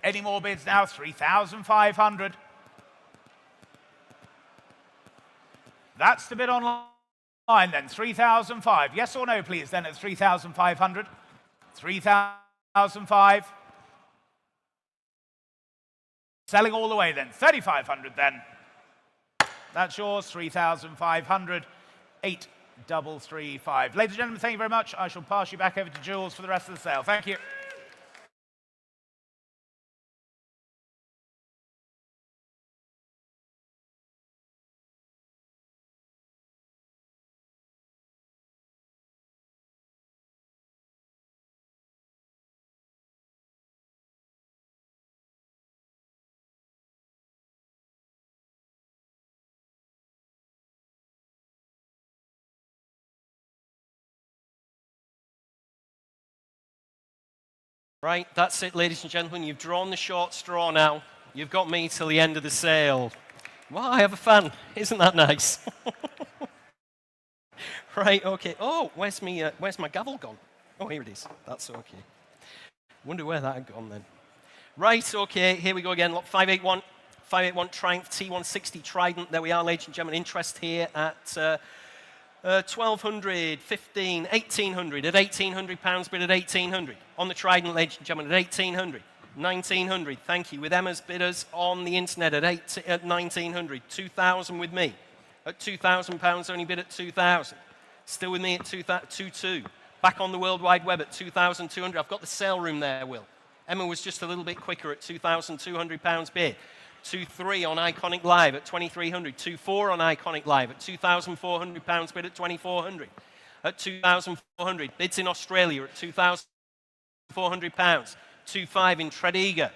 Any more bids now? 3,500. That's the bid online then, 3,005. Yes or no, please, then at 3,500. 3,005. Selling all the way then, 3,500 then. That's yours, 3,500. 8,335. Ladies and gentlemen, thank you very much. I shall pass you back over to Jules for the rest of the sale. Thank you. Right, that's it, ladies and gentlemen. You've drawn the short straw now. You've got me till the end of the sale. Wow, I have a fan. Isn't that nice? Right, okay. Oh, where's my gavel gone? Oh, here it is. That's okay. Wonder where that had gone then. Right, okay, here we go again. Lot 581. 581 Triumph T160 Trident. There we are, ladies and gentlemen. Interest here at 1,200, 15, 1,800. At £1,800, bid at 1,800. On the Trident, ladies and gentlemen, at 1,800. 1900, thank you. With Emma's bidders on the internet at 1900, 2000 with me. At £2,000, only bid at 2,000. Still with me at 2,200. Back on the World Wide Web at 2,200. I've got the sale room there, Will. Emma was just a little bit quicker at £2,200 bid. 2.3 on Iconic Live at 2,300. 2.4 on Iconic Live at £2,400 bid at 2,400. At 2,400. Bids in Australia at £2,400. 2.5 in Tredegar.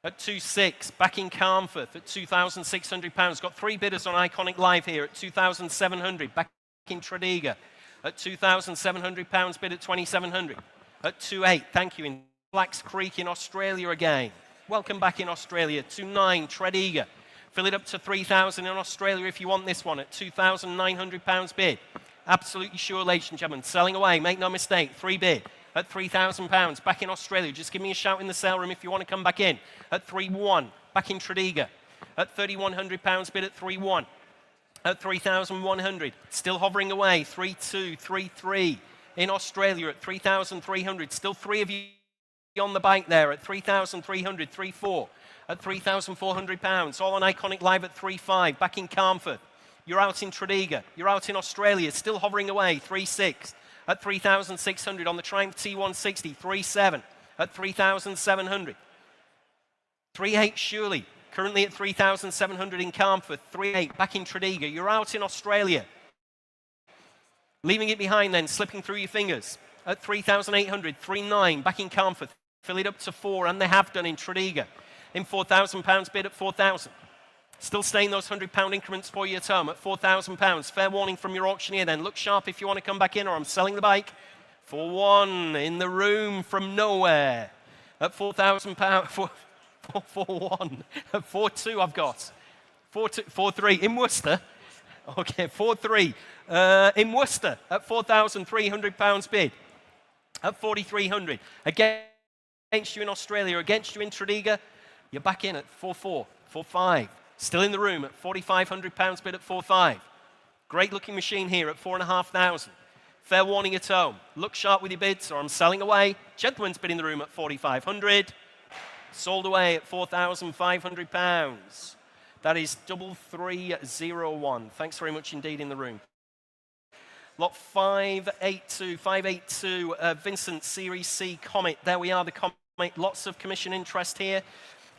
At 2.6, back in Carnforth at £2,600. Got 3 bidders on Iconic Live here at 2,700. Back in Tredegar at £2,700 bid at 2,700. At 2.8, thank you, in Blacks Creek in Australia again. Welcome back in Australia. 2.9, Tredegar. Fill it up to 3,000 in Australia if you want this one at £2,900 bid. Absolutely sure, ladies and gentlemen. Selling away, make no mistake. 3 bid. At £3,000, back in Australia. Just give me a shout in the sale room if you want to come back in. At 3.1, back in Tredegar. At £3,100 bid at 3.1. At 3,100, still hovering away. 3.2, 3.3 in Australia at 3,300. Still 3 of you on the bike there at 3,300, 3.4. At £3,400, all on Iconic Live at 3.5. Back in Carnforth. You're out in Tredegar. You're out in Australia. Still hovering away. 3.6. At 3,600 on the Triumph T160, 3.7 at 3,700. 3.8 Shirley, currently at 3,700 in Carnforth, 3.8 back in Tredegar. You're out in Australia. Leaving it behind then, slipping through your fingers. At 3,800, 3.9 back in Carnforth. Fill it up to 4, and they have done in Tredegar. In £4,000 bid at 4,000. Still staying those £100 increments for you at home at £4,000. Fair warning from your auctioneer then. Look sharp if you want to come back in, or I'm selling the bike. 4.1 in the room from nowhere. At £4,000. 4.1. At 4.2 I've got. 4.3 in Worcester. Okay, 4.3 in Worcester at £4,300 bid. At 4,300. Against you in Australia, against you in Tredegar, you're back in at 4.4, 4.5. Still in the room at £4,500 bid at 4.5. Great looking machine here at 4,500. Fair warning at home. Look sharp with your bids or I'm selling away. Gentleman's bid in the room at 4,500. Sold away at £4,500. That is 3301. Thanks very much indeed in the room. Lot 582, Vincent Series C Comet. There we are, the Comet. Lots of commission interest here.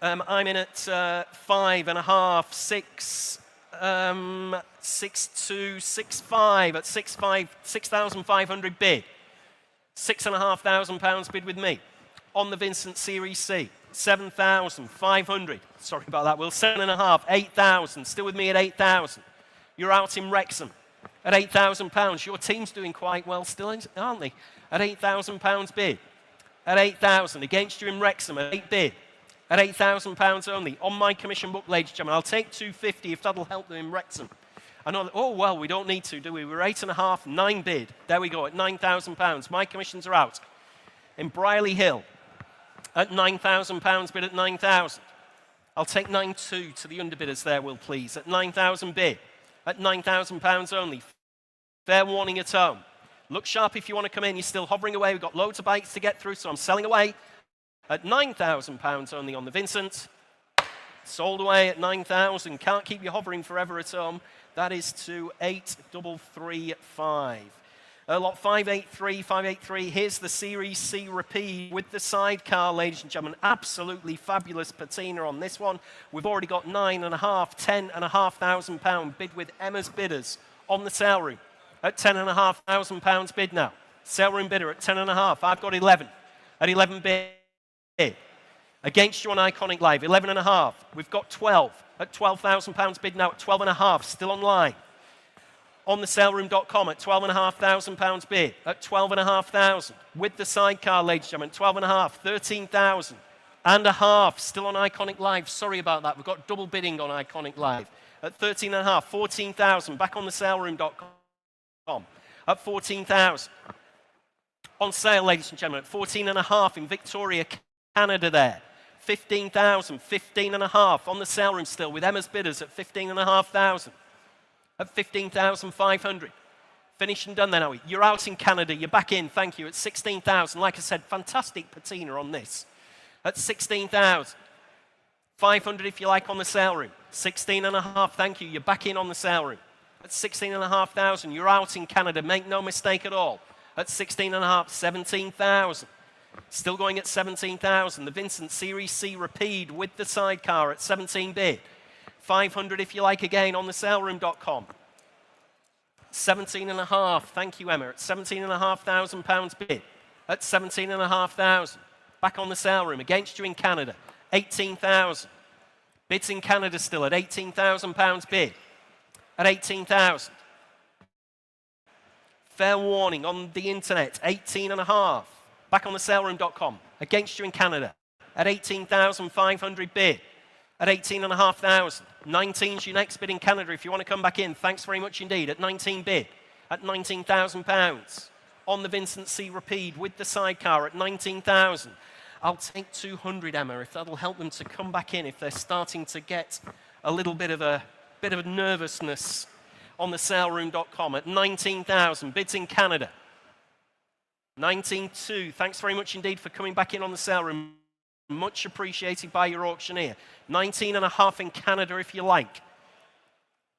I'm in at 5.5, 6, 6.2, 6.5 at 6.5, 6,500 bid. £6,500 bid with me on the Vincent Series C. 7,500. Sorry about that, Will. 7.5, 8,000. Still with me at 8,000. You're out in Wrexham at £8,000. Your team's doing quite well still, aren't they? At £8,000 bid. At 8,000. Against you in Wrexham at 8 bid. At £8,000 only. On my commission book, ladies and gentlemen. I'll take 250 if that'll help them in Wrexham. I know that, oh, well, we don't need to, do we? We're 8.5, 9 bid. There we go, at £9,000. My commissions are out. In Brierley Hill, at £9,000 bid at 9,000. I'll take 9.2 to the underbidders there, Will, please. At 9,000 bid. At £9,000 only. Fair warning at home. Look sharp if you want to come in. You're still hovering away. We've got loads of bikes to get through, so I'm selling away. At £9,000 only on the Vincent. Sold away at 9,000. Can't keep you hovering forever at home. That is to 8,335. Lot 583. Here's the Series C repeat with the sidecar, ladies and gentlemen. Absolutely fabulous patina on this one. We've already got 9.5, 10,500 pound bid with Emma's bidders on the sale room at £10,500 bid now. Sale room bidder at 10.5. I've got 11 at 11 bid. Against you on Iconic Live, 11.5. We've got 12 at £12,000 bid now at 12.5, still online. On the saleroom.com at £12,500 bid at 12,500. With the sidecar, ladies and gentlemen, 12.5, 13,000 and a half, still on Iconic Live. Sorry about that, we've got double bidding on Iconic Live. At 13.5, 14,000, back on the saleroom.com at 14,000. On sale, ladies and gentlemen, at 14.5 in Victoria, Canada there. 15,000, 15.5 on the sale room still with Emma's bidders at 15,500. At 15,500. Finished and done then, are we? You're out in Canada, you're back in, thank you, at 16,000. Like I said, fantastic patina on this. at 16,000. 500 if you like on the sale room. 16.5, thank you. You're back in on the sale room. At 16,500, you're out in Canada. Make no mistake at all. At 16.5, 17,000. Still going at 17,000. The Vincent Series C Rapide with the sidecar at 17 bid. 500 if you like again on the saleroom.com. 17.5, thank you Emma, at £17,500 bid. At 17,500. Back on the sale room, against you in Canada. 18,000. Bids in Canada still at £18,000 bid. At 18,000. Fair warning on the internet, 18.5. Back on the saleroom.com, against you in Canada. At 18,500 bid. At 18,500. 19's your next bid in Canada if you want to come back in. Thanks very much indeed. At 19 bid. At £19,000. On the Vincent C Rapide with the sidecar at 19,000. I'll take 200, Emma, if that'll help them to come back in if they're starting to get a little bit of nervousness on the saleroom.com at 19,000. Bids in Canada. 19.2. Thanks very much indeed for coming back in on the sale room. Much appreciated by your auctioneer. 19.5 in Canada if you like.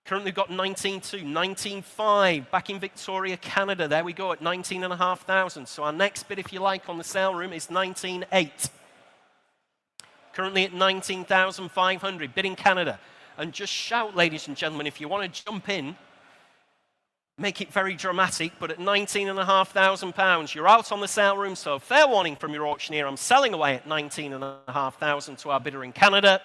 Currently got 19.2, 19.5 back in Victoria, Canada. There we go at 19,500. So our next bid if you like on the sale room is 19.8. Currently at 19,500. Bid in Canada. And just shout, ladies and gentlemen, if you want to jump in. Make it very dramatic, but at £19,500, you're out on the sale room, so fair warning from your auctioneer. I'm selling away at £19,500 to our bidder in Canada.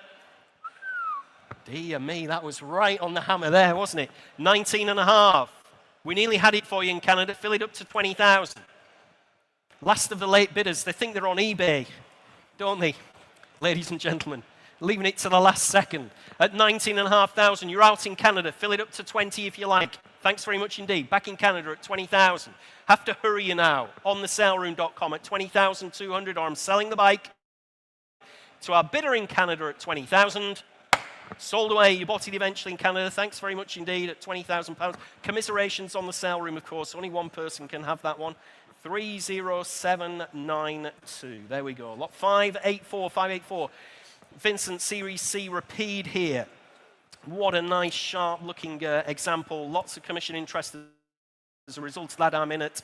Dear me, that was right on the hammer there, wasn't it? 19.5. We nearly had it for you in Canada. Fill it up to 20,000. Last of the late bidders. They think they're on eBay, don't they, ladies and gentlemen? Leaving it to the last second. At 19,500, you're out in Canada. Fill it up to 20 if you like. Thanks very much indeed. Back in Canada at 20,000. Have to hurry you now on the saleroom.com at 20,200, or I'm selling the bike to our bidder in Canada at 20,000. Sold away. You bought it eventually in Canada. Thanks very much indeed at £20,000. Commiserations on the sale room, of course. Only one person can have that one. 30792. There we go. Lot 584, 584. Vincent Series C Rapide here. What a nice, sharp-looking example. Lots of commission interest as a result of that. I'm in at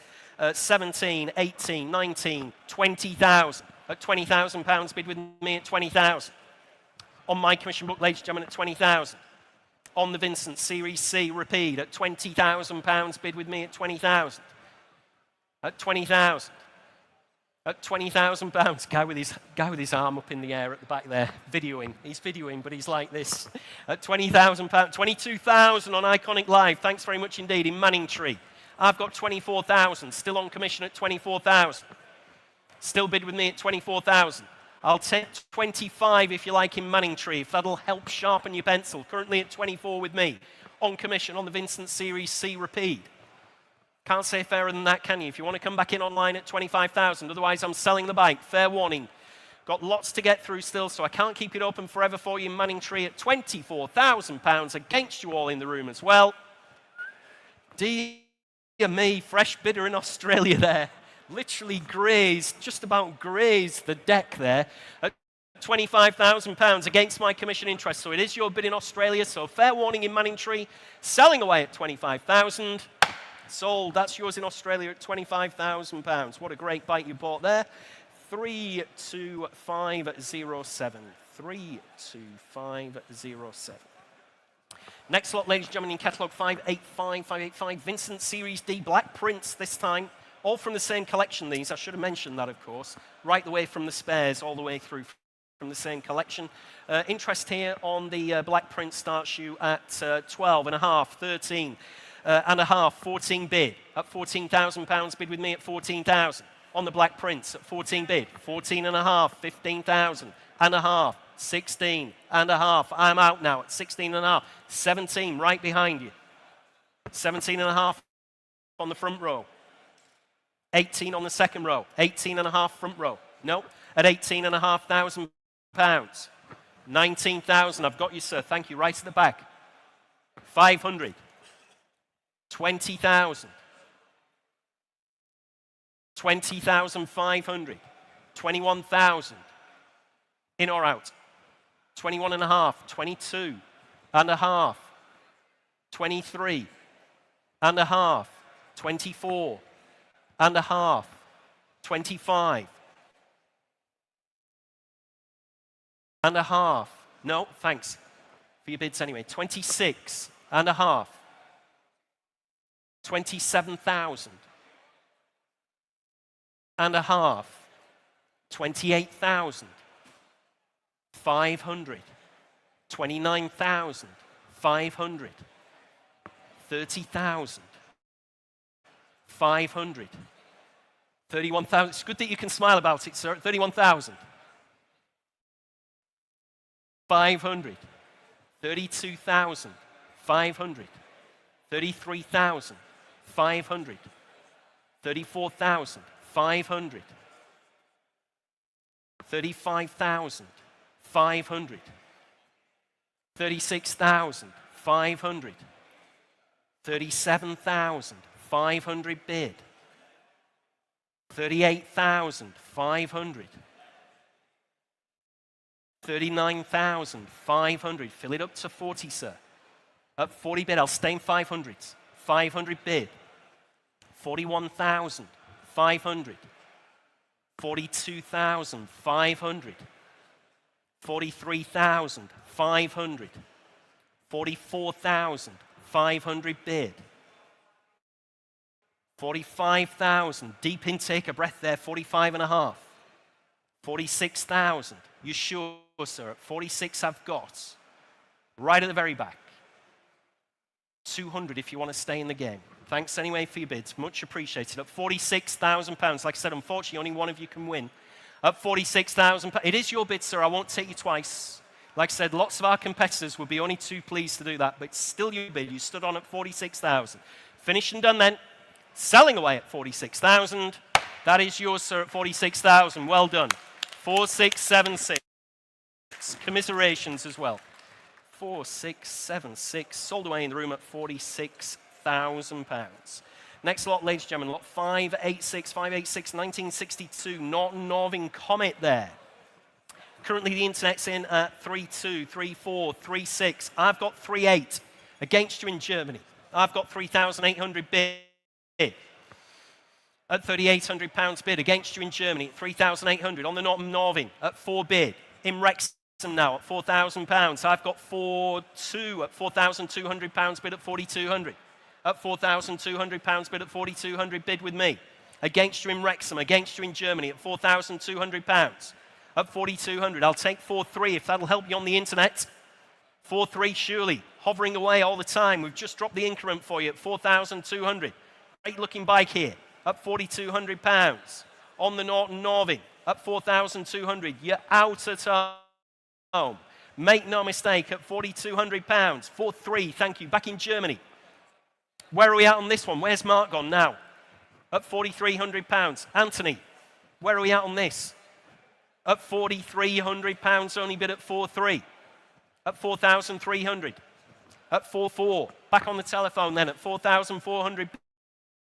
17, 18, 19, 20,000. At £20,000, bid with me at 20,000. On my commission book, ladies and gentlemen, at 20,000. On the Vincent Series C Rapide at £20,000, bid with me at 20,000. At 20,000. At £20,000, guy with his arm up in the air at the back there, videoing. He's videoing, but he's like this. At £20,000, 22,000 on Iconic Live. Thanks very much indeed in Manningtree. I've got 24,000, still on commission at 24,000. Still bid with me at 24,000. I'll take 25 if you like in Manningtree, if that'll help sharpen your pencil. Currently at 24 with me on commission on the Vincent Series C Rapide. Can't say fairer than that, can you? If you want to come back in online at 25,000, otherwise I'm selling the bike. Fair warning. Got lots to get through still, so I can't keep it open forever for you in Manningtree at £24,000 against you all in the room as well. Dear me, fresh bidder in Australia there. Literally grazed, just about grazed the deck there at £25,000 against my commission interest. So it is your bid in Australia, so fair warning in Manningtree. Selling away at 25,000. Sold. That's yours in Australia at £25,000. What a great bike you bought there. 32507. 32507. Next lot, ladies and gentlemen, in catalogue 585, 585. Vincent Series D black prints this time. All from the same collection, these. I should have mentioned that, of course. Right the way from the spares, all the way through from the same collection. Interest here on the black print starts you at 12.5, 13. And a half, 14 bid at £14,000. Bid with me at 14,000 on the black prints at 14 bid, 14 and a half, 15,000 and a half, 16 and a half. I'm out now at 16 and a half, 17 right behind you, 17 and a half on the front row, 18 on the second row, 18 and a half front row. No, at £18,500, 19,000. I've got you, sir. Thank you. Right at the back. 500. 20,000, 20,500, 21,000, In or out? 21 and a half, 22 and a half, 23 and a half, 24 and a half, 25 and a half. No, thanks for your bids anyway. 26 and a half, 27,000 and a half, 28,000, 500, 29,000, 500, 30,000, 500, 31,000. It's good that you can smile about it, sir. 31,000, 500, 32,000, 500, 33,000, 500, 34,000, 500, 35,000, 500, 36,000, 500, 37,000, 500 bid, 38,000, 500, 39,000, 500. Fill it up to 40, sir. At 40 bid, I'll stay in 500s. 500 bid, 41,000, 500, 42,000, 500, 43,000, 500, 44,000, 500 bid, 45,000, deep intake of breath there, 45 and a half, 46,000, you sure, sir? At 46 I've got, right at the very back, 200 if you want to stay in the game. Thanks anyway for your bids, much appreciated. At £46,000, like I said, unfortunately only one of you can win. At £46,000, it is your bid, sir, I won't take you twice. Like I said, lots of our competitors would be only too pleased to do that, but it's still your bid. You stood on at 46,000. Finished and done then. Selling away at 46,000. That is yours, sir, at 46,000. Well done. 4676. Commiserations as well. 4676. Sold away in the room at £46,000. Next lot, ladies and gentlemen, lot 586, 1962, Norton Norvin Comet there. Currently the internet's in at 32, 34, 36. I've got 38 against you in Germany. I've got 3,800 bid. At £3,800 bid against you in Germany at 3,800. On the Norton Norvin at 4 bid. In Wrexham now at £4,000. I've got 4-2 at £4,200 bid at 4,200. At £4,200 bid at 4,200 bid with me. Against you in Wrexham, against you in Germany at £4,200. At 4,200, I'll take 4-3 if that'll help you on the internet. 4-3 surely, hovering away all the time. We've just dropped the increment for you at 4,200. Great looking bike here at £4,200. On the Norton Norvin at 4,200. You're out at home. Make no mistake at £4,200. 4-3, thank you. Back in Germany. Where are we at on this one? Where's Mark gone now? At £4,300. Anthony, where are we at on this? At £4,300, only bid at 4-3. At 4,300. At 4-4. Back on the telephone then at 4,400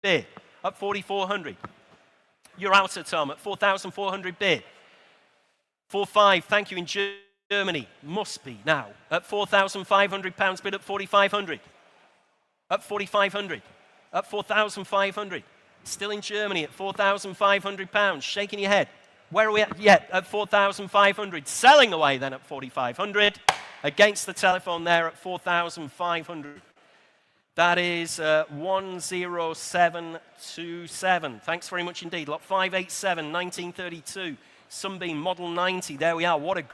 bid. At 4,400. You're out at home at 4,400 bid. 4-5, thank you, in Germany. Must be now. At £4,500 bid at 4,500. At 4,500. At 4,500. Still in Germany at £4,500. Shaking your head. Where are we at yet? At 4,500. Selling away then at 4,500. Against the telephone there at 4,500. That is 10727. Thanks very much indeed. Lot 587, 1932. Sunbeam Model 90. There we are. What a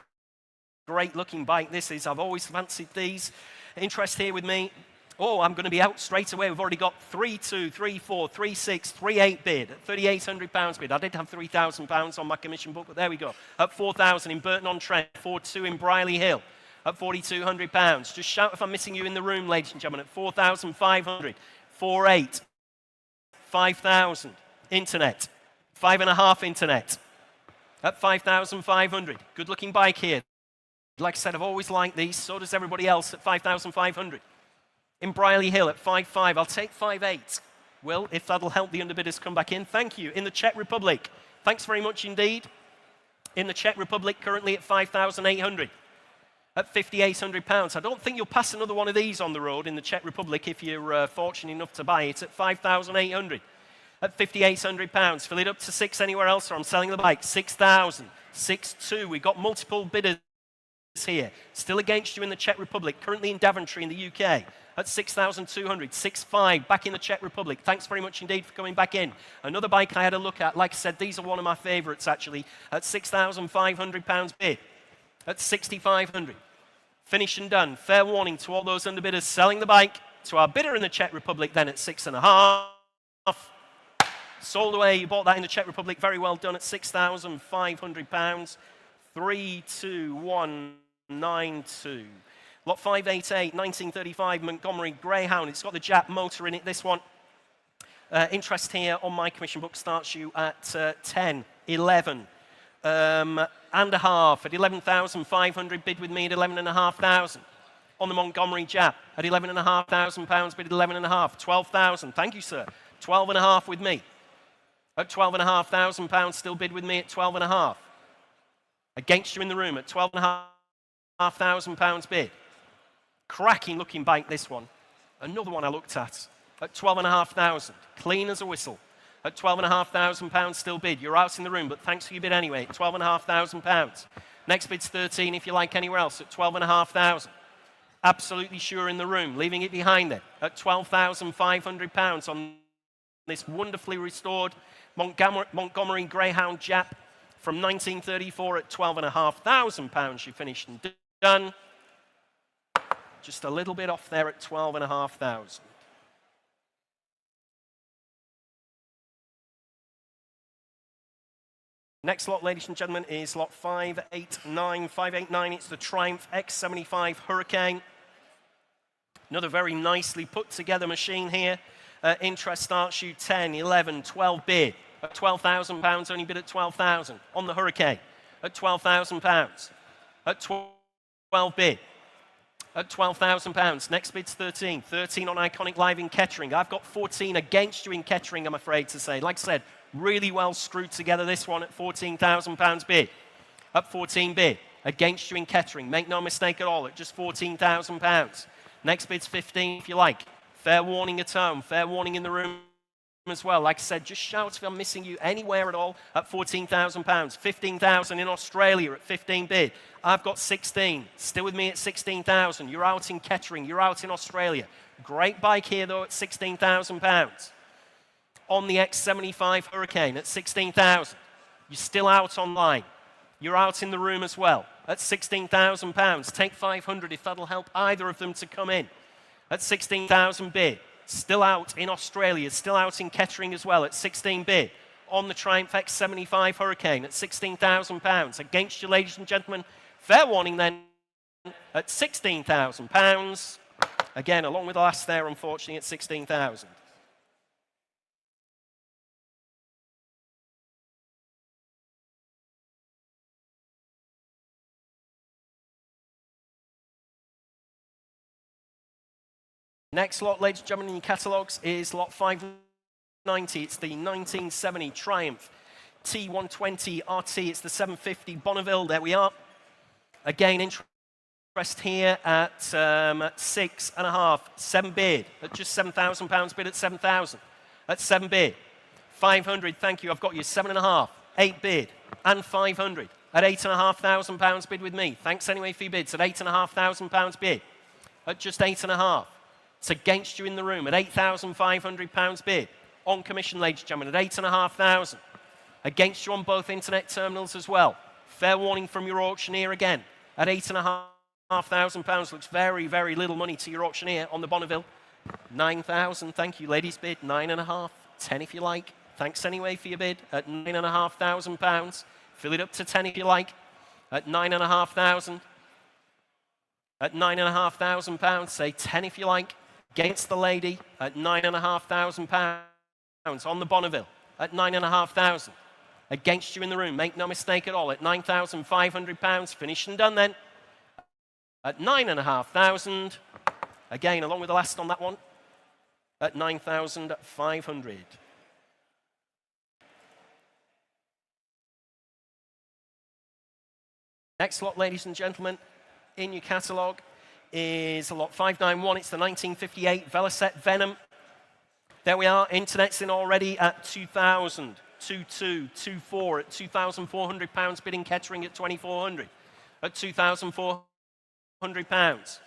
great looking bike this is. I've always fancied these. Interest here with me. Oh, I'm going to be out straight away. We've already got 3-2, 3-4, 3-6, 3-8 bid at £3,800 bid. I did have £3,000 on my commission book, but there we go. At 4,000 in Burton-on-Trent, 4-2 in Briley Hill at £4,200. Just shout if I'm missing you in the room, ladies and gentlemen, at 4,500, 4-8, 5,000 internet, 5.5 internet at 5,500. Good looking bike here. Like I said, I've always liked these. So does everybody else at 5,500. In Briley Hill at 5.5, I'll take 5.8. Will, if that'll help the underbidders come back in. Thank you. In the Czech Republic, thanks very much indeed. In the Czech Republic, currently at 5,800. At £5,800. I don't think you'll pass another one of these on the road in the Czech Republic if you're fortunate enough to buy it at 5,800. At £5,800. Fill it up to 6 anywhere else, or I'm selling the bike. 6,000. 6,200. We've got multiple bidders here. Still against you in the Czech Republic. Currently in Daventry in the UK. At 6,200. 6,500. Back in the Czech Republic. Thanks very much indeed for coming back in. Another bike I had a look at. Like I said, these are one of my favourites actually. At £6,500 bid. At 6,500. Finished and done. Fair warning to all those underbidders selling the bike. To our bidder in the Czech Republic then at 6,500. Sold away. You bought that in the Czech Republic. Very well done at £6,500. 32192. Lot 588, 1935 Montgomery Greyhound. It's got the Jap motor in it, this one. Interest here on my commission book starts you at 10, 11 and a half at 11,500. Bid with me at 11,500. On the Montgomery Jap at £11,500. Bid at 11,500. 12,000. Thank you, sir. 12,500 with me. At £12,500, still bid with me at 12,500. Against you in the room at £12,500 bid. Cracking looking bike, this one. Another one I looked at 12,500. Clean as a whistle. At £12,500 still bid. You're out in the room, but thanks for your bid anyway. At £12,500. Next bid's 13 if you like anywhere else at £12,500. Absolutely sure in the room. Leaving it behind then at £12,500 on this wonderfully restored Montgomery Greyhound Jap from 1934 at £12,500. You finished and done. Just a little bit off there at 12,500. Next lot, ladies and gentlemen, is lot 589. 589, it's the Triumph X75 Hurricane. Another very nicely put together machine here. Interest starts you 10, 11, 12 bid. At £12,000, only bid at 12,000. On the Hurricane, at £12,000. At 12 bid. At £12,000. Next bid's 13. 13 on Iconic Live in Kettering. I've got 14 against you in Kettering, I'm afraid to say. Like I said, really well screwed together, this one at £14,000 bid. At 14 bid. Against you in Kettering. Make no mistake at all, at just £14,000. Next bid's 15 if you like. Fair warning at home. Fair warning in the room as well. Like I said, just shout if I'm missing you anywhere at all at £14,000. 15,000 in Australia at 15 bid. I've got 16. Still with me at 16,000. You're out in Kettering. You're out in Australia. Great bike here, though, at £16,000. On the X75 Hurricane at 16,000. You're still out online. You're out in the room as well at £16,000. Take 500 if that'll help either of them to come in. At 16,000 bid. Still out in Australia, still out in Kettering as well at 16 bid. On the Triumph X75 Hurricane at £16,000. Against you, ladies and gentlemen. Fair warning then at £16,000. Again, along with the last there, unfortunately, at 16,000. Next lot, ladies and gentlemen, in your catalogues is lot 590. It's the 1970 Triumph T120 RT. It's the 750 Bonneville. There we are. Again, interest here at 6.5. 7 bid. At just £7,000 bid at 7,000. At 7 bid. 500, thank you. I've got you 7.5. 8 bid. And 500. At £8,500 bid with me. Thanks anyway for your bids. At £8,500 bid. At just 8.5. It's against you in the room at £8,500 bid. On commission, ladies and gentlemen, at £8,500. Against you on both internet terminals as well. Fair warning from your auctioneer again. At £8,500. Looks very, very little money to your auctioneer on the Bonneville. 9,000, thank you, ladies bid. 9.5. 10 if you like. Thanks anyway for your bid at £9,500. Fill it up to 10 if you like. At £9,500. At £9,500. Say 10 if you like. Against the lady at £9,500 on the Bonneville at £9,500. Against you in the room, make no mistake at all, at £9,500. Finished and done then. At £9,500. Again, along with the last on that one, at £9,500. Next lot, ladies and gentlemen, in your catalogue is lot 591. It's the 1958 Velocet Venom. There we are. Internet's in already at 2,000, 2,2, 2,4 at £2,400. Bidding catering at 2,400 at £2,400.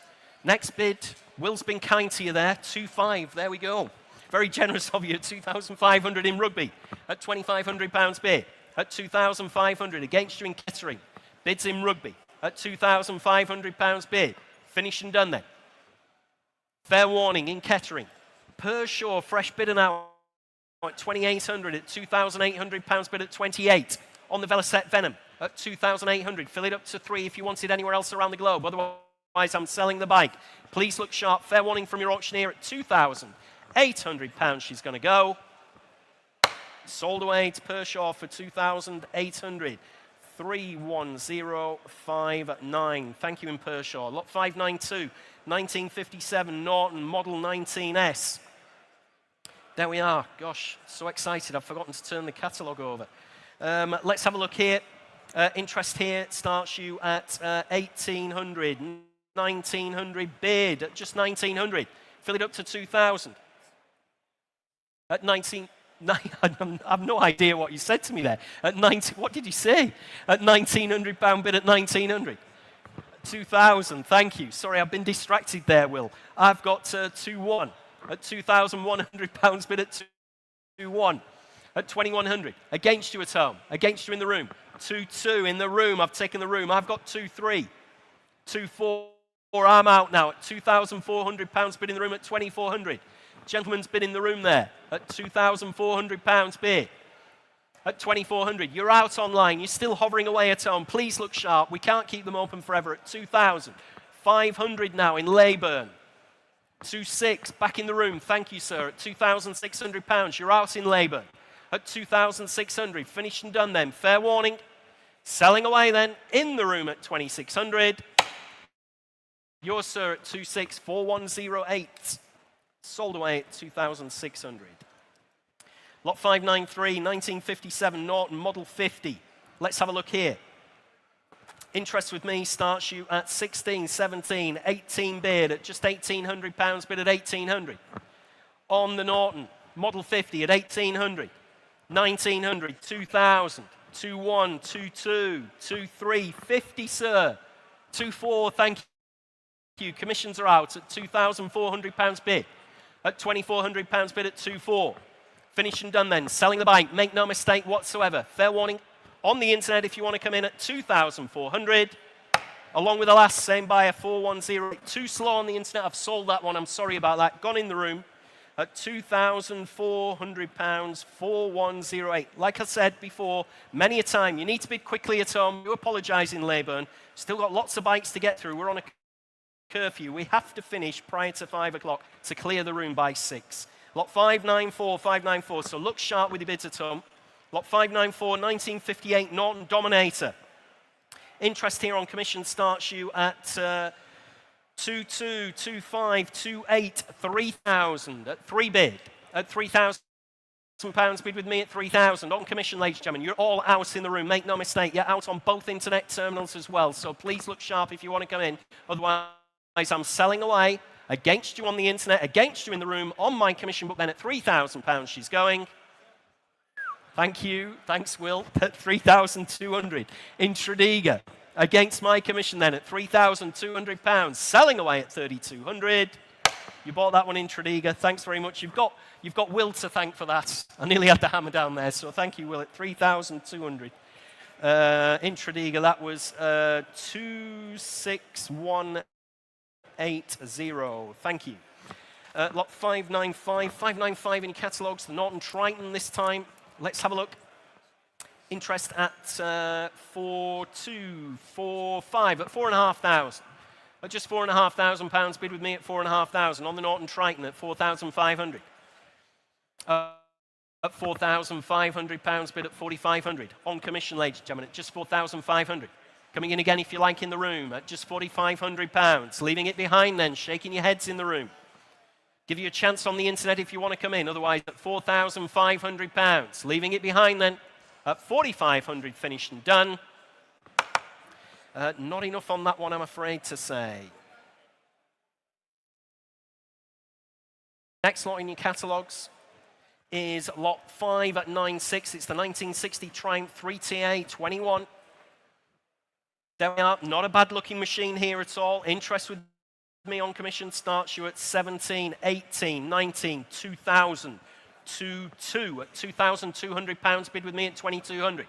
Next bid, Will's been kind to you there. 2,500. There we go. Very generous of you at 2,500 in rugby at £2,500 bid at 2,500 against you in catering. Bids in rugby at £2,500 bid. Finish and done then. Fair warning in catering. Pershore, fresh bidder now at 2,800 at £2,800 bid at 28. On the Velocet Venom at 2,800. Fill it up to 3 if you want it anywhere else around the globe. Otherwise, I'm selling the bike. Please look sharp. Fair warning from your auctioneer at £2,800. She's going to go. Sold away to Pershore for 2,800. 31059. Thank you in Pershore. Lot 592, 1957 Norton Model 19S. There we are. Gosh, so excited. I've forgotten to turn the catalogue over. Let's have a look here. Interest here starts you at 1,800, 1,900 bid at just 1,900. Fill it up to 2,000. At 19. I have no idea what you said to me there. At 90, what did you say? At £1,900 bid at 1,900. 2,000, thank you. Sorry, I've been distracted there, Will. I've got 2,1 at £2,100 bid at 2,1 at 2,100. Against you at home, against you in the room. 2,2 in the room, I've taken the room. I've got 2,3, 2,4, I'm out now at £2,400 bid in the room at 2,400. Gentleman's bid in the room there at £2,400 bid at 2,400. You're out online. You're still hovering away at home. Please look sharp. We can't keep them open forever at 2,500 now in Leyburn. 2,600 back in the room. Thank you, sir. At £2,600. You're out in Leyburn at 2,600. Finished and done then. Fair warning. Selling away then in the room at 2,600. Yours, sir, at 2,64108. Sold away at 2,600. Lot 593, 1957 Norton Model 50. Let's have a look here. Interest with me starts you at 16, 17, 18 bid at just £1,800 bid at 1,800. On the Norton Model 50 at 1,800, 1,900, 2,000, 2,1, 2,2, 2,3, 50, sir. 2,4, thank you. Commissions are out at £2,400 bid. At £2,400 bid at 2,400. Finished and done then. Selling the bike. Make no mistake whatsoever. Fair warning on the internet if you want to come in at 2,400. Along with the last, same buyer, 410. Too slow on the internet. I've sold that one. I'm sorry about that. Gone in the room at £2,400, 4108. Like I said before, many a time, you need to bid quickly at home. You apologise in Leyburn. Still got lots of bikes to get through. We're on a curfew. We have to finish prior to 5 o'clock to clear the room by 6. Lot 594, 594. So look sharp with your bids at home. Lot 594, 1958 Norton Dominator. Interest here on commission starts you at 2,2, 2,5, 2,8, 3,000 at 3 bid. At £3,000 bid with me at 3,000. On commission, ladies and gentlemen. You're all out in the room. Make no mistake. You're out on both internet terminals as well. So please look sharp if you want to come in. Otherwise, I'm selling away against you on the internet, against you in the room, on my commission book then at £3,000 she's going. Thank you. Thanks, Will. At 3,200. In Tredegar, against my commission then at £3,200. Selling away at 3,200. You bought that one in Tredegar. Thanks very much. You've got Will to thank for that. I nearly had the hammer down there, so thank you, Will, at 3,200. In Tredegar, that was 2,618. Thank you. Lot 595. 595 in catalogues. The Norton Triton this time. Let's have a look. Interest at 4,245 at 4,500. At just £4,500 bid with me at 4,500. On the Norton Triton at 4,500. At £4,500 bid at 4,500. On commission, ladies and gentlemen, at just 4,500. Coming in again if you like in the room at just £4,500. Leaving it behind then, shaking your heads in the room. Give you a chance on the internet if you want to come in. Otherwise at £4,500. Leaving it behind then at 4,500 finished and done. Not enough on that one, I'm afraid to say. Next lot in your catalogues is lot 5 at 9.6. It's the 1960 Triumph 3TA 21. There we are. Not a bad-looking machine here at all. Interest with me on commission starts you at 17, 18, 19, 2,000, 2 at £2,200. Bid with me at 2,200.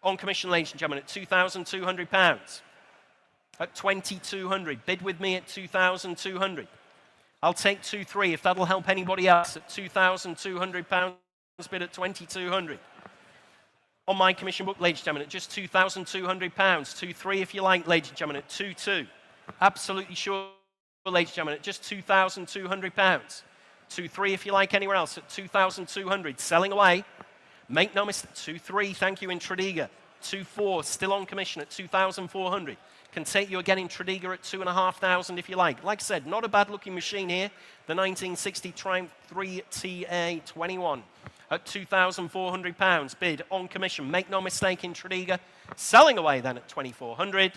On commission, ladies and gentlemen, at £2,200. At 2,200. Bid with me at 2,200. I'll take 2-3 if that'll help anybody else at £2,200. Bid at 2,200. On my commission book, ladies and gentlemen, at just £2,200. 2-3 if you like, ladies and gentlemen, at 2-2. Absolutely sure, ladies and gentlemen, at just £2,200. 2-3 if you like anywhere else at 2,200. Selling away. Make no mistake. 2-3, thank you in Tredegar. 2-4, still on commission at 2,400. Can take you again in Tredegar at 2,500 if you like. Like I said, not a bad-looking machine here. The 1960 Triumph 3TA 21 at £2,400. Bid on commission. Make no mistake in Tredegar. Selling away then at 2,400.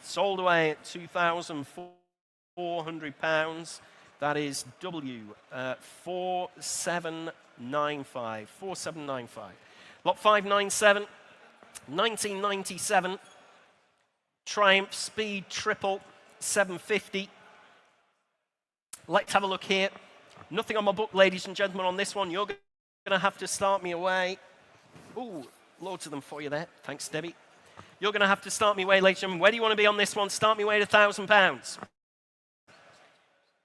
Sold away at £2,400. That is W 4795. 4795. Lot 597. 1997. Triumph Speed Triple 750. Let's have a look here. Nothing on my book, ladies and gentlemen, on this one. You're going to have to start me away. Ooh, loads of them for you there. Thanks, Debbie. You're going to have to start me away, ladies and gentlemen. Where do you want to be on this one? Start me away at £1,000.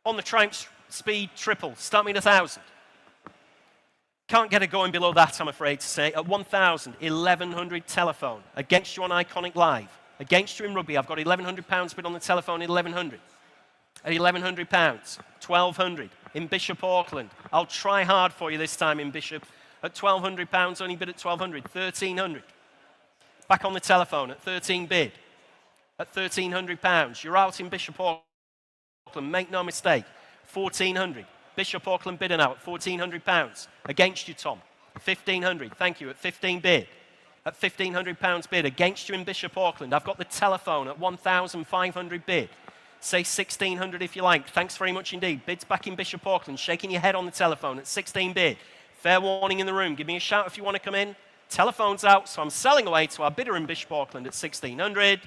On the Triumph Speed Triple, start me at 1,000. Can't get it going below that, I'm afraid to say. At 1,000, 1,100 telephone. Against you on Iconic Live. Against you in rugby, I've got £1,100 bid on the telephone at 1,100. At £1,100, 1,200 in Bishop Auckland. I'll try hard for you this time in Bishop. At £1,200, only bid at 1,200. 1,300. Back on the telephone at 13 bid. At £1,300. You're out in Bishop Auckland, make no mistake. 1,400. Bishop Auckland bidder now at £1,400. Against you, Tom. 1,500. Thank you. At 15 bid. At £1,500 bid. Against you in Bishop Auckland. I've got the telephone at 1,500 bid. Say 1,600 if you like. Thanks very much indeed. Bids back in Bishop Auckland. Shaking your head on the telephone at 16 bid. Fair warning in the room. Give me a shout if you want to come in. Telephone's out, so I'm selling away to our bidder in Bishop Auckland at 1,600.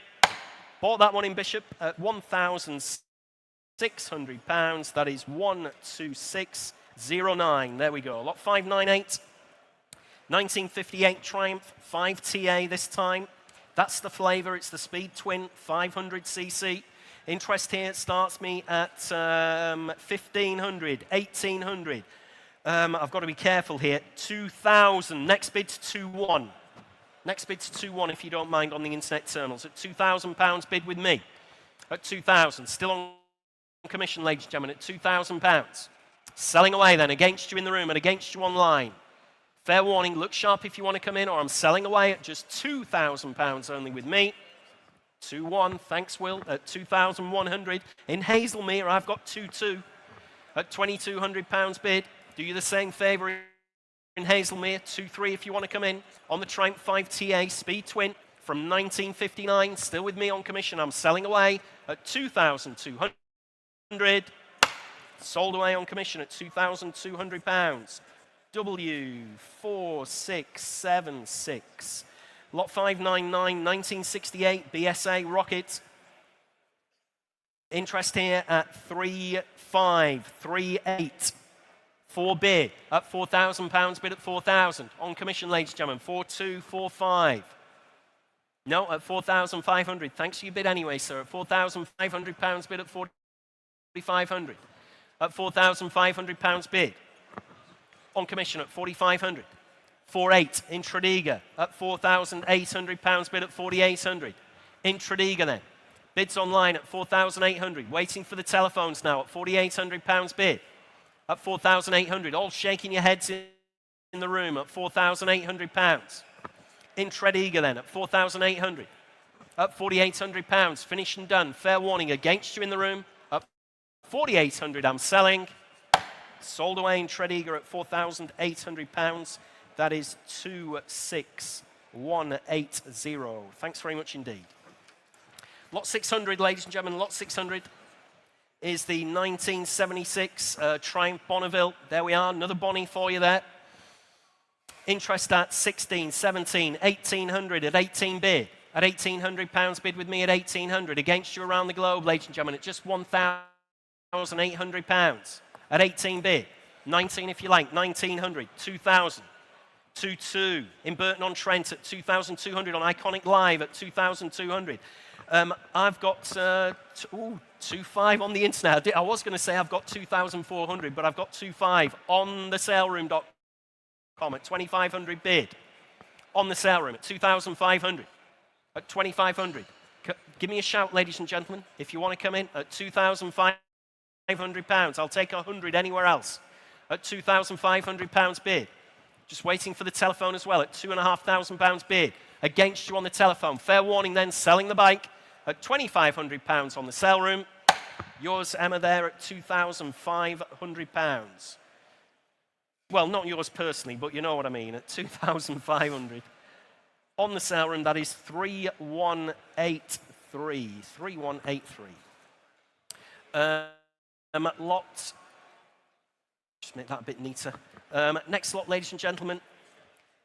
Bought that one in Bishop at £1,600. That is 12609. There we go. Lot 598. 1958 Triumph 5TA this time. That's the flavour. It's the Speed Twin 500cc. Interest here starts me at 1,500, 1,800. I've got to be careful here. 2,000. Next bid's 2-1. Next bid's 2-1 if you don't mind on the internet terminals. At £2,000 bid with me. At 2,000. Still on commission, ladies and gentlemen, at £2,000. Selling away then against you in the room and against you online. Fair warning, look sharp if you want to come in, or I'm selling away at just £2,000 only with me. 2-1, thanks Will, at 2,100. In Hazelmere, I've got 2-2 at £2,200 bid. Do you the same favour in Hazelmere? 2-3 if you want to come in. On the Triumph 5TA Speed Twin from 1959, still with me on commission. I'm selling away at 2,200. Sold away on commission at £2,200. W4676. Lot 599, 1968 BSA Rocket. Interest here at 3,538. 4 bid at £4,000, bid at 4,000. On commission, ladies and gentlemen, 4,245. No, at 4,500. Thanks for your bid anyway, sir. At £4,500, bid at 4,500. At £4,500 bid. On commission at 4,500. 4.8 in Tredegar at £4,800, bid at 4,800. In Tredegar then. Bids online at 4,800. Waiting for the telephones now at £4,800 bid. At 4,800. All shaking your heads in the room at £4,800. In Tredegar then at 4,800. At £4,800. Finished and done. Fair warning against you in the room. At 4,800 I'm selling. Sold away in Tredegar at £4,800. That is 26180. Thanks very much indeed. Lot 600, ladies and gentlemen, lot 600 is the 1976 Triumph Bonneville. There we are, another Bonnie for you there. Interest at 16, 17, 1800 at 18 bid. At £1,800 bid with me at 1800. Against you around the globe, ladies and gentlemen, at just £1,800 at 18 bid. 19 if you like, 1900, 2000. 2-2 in Burton-on-Trent at 2,200 on Iconic Live at 2,200. I've got 2.5 on the internet. I was going to say I've got 2,400, but I've got 2.5 on the saleroom.com at 2,500 bid. On the sale room at 2,500, at 2,500. Give me a shout, ladies and gentlemen, if you want to come in at £2,500. I'll take 100 anywhere else at £2,500 bid. Just waiting for the telephone as well at £2,500 bid. Against you on the telephone. Fair warning then, selling the bike at £2,500 on the sale room. Yours, Emma, there at £2,500. Well, not yours personally, but you know what I mean, at 2,500. On the sale room, that is 3,183. 3,183. Lot, just make that a bit neater. Next lot, ladies and gentlemen,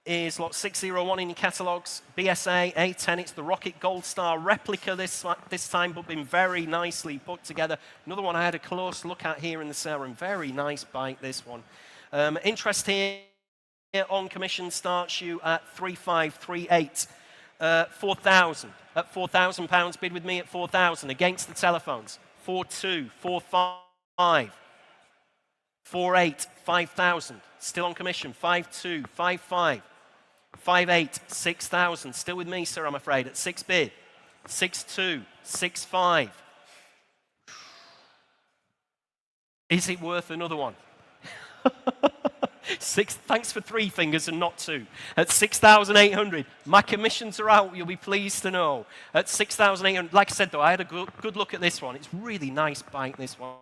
is lot 601 in your catalogues. BSA A10, it's the Rocket Gold Star replica this time, but been very nicely put together. Another one I had a close look at here in the sale room. Very nice bike, this one. Interest here on commission starts you at 3,538. 4,000. At £4,000 bid with me at 4,000. Against the telephones. 4,2, 4,5. 4,8, 5,000. Still on commission. 5,2, 5,5. 5,8, 6,000. Still with me, sir, I'm afraid. At 6 bid. 6,2, 6,5. Is it worth another one? Thanks for 3 fingers and not 2. At 6,800. My commissions are out, you'll be pleased to know. At 6,800. Like I said, though, I had a good look at this one. It's really nice bike, this one.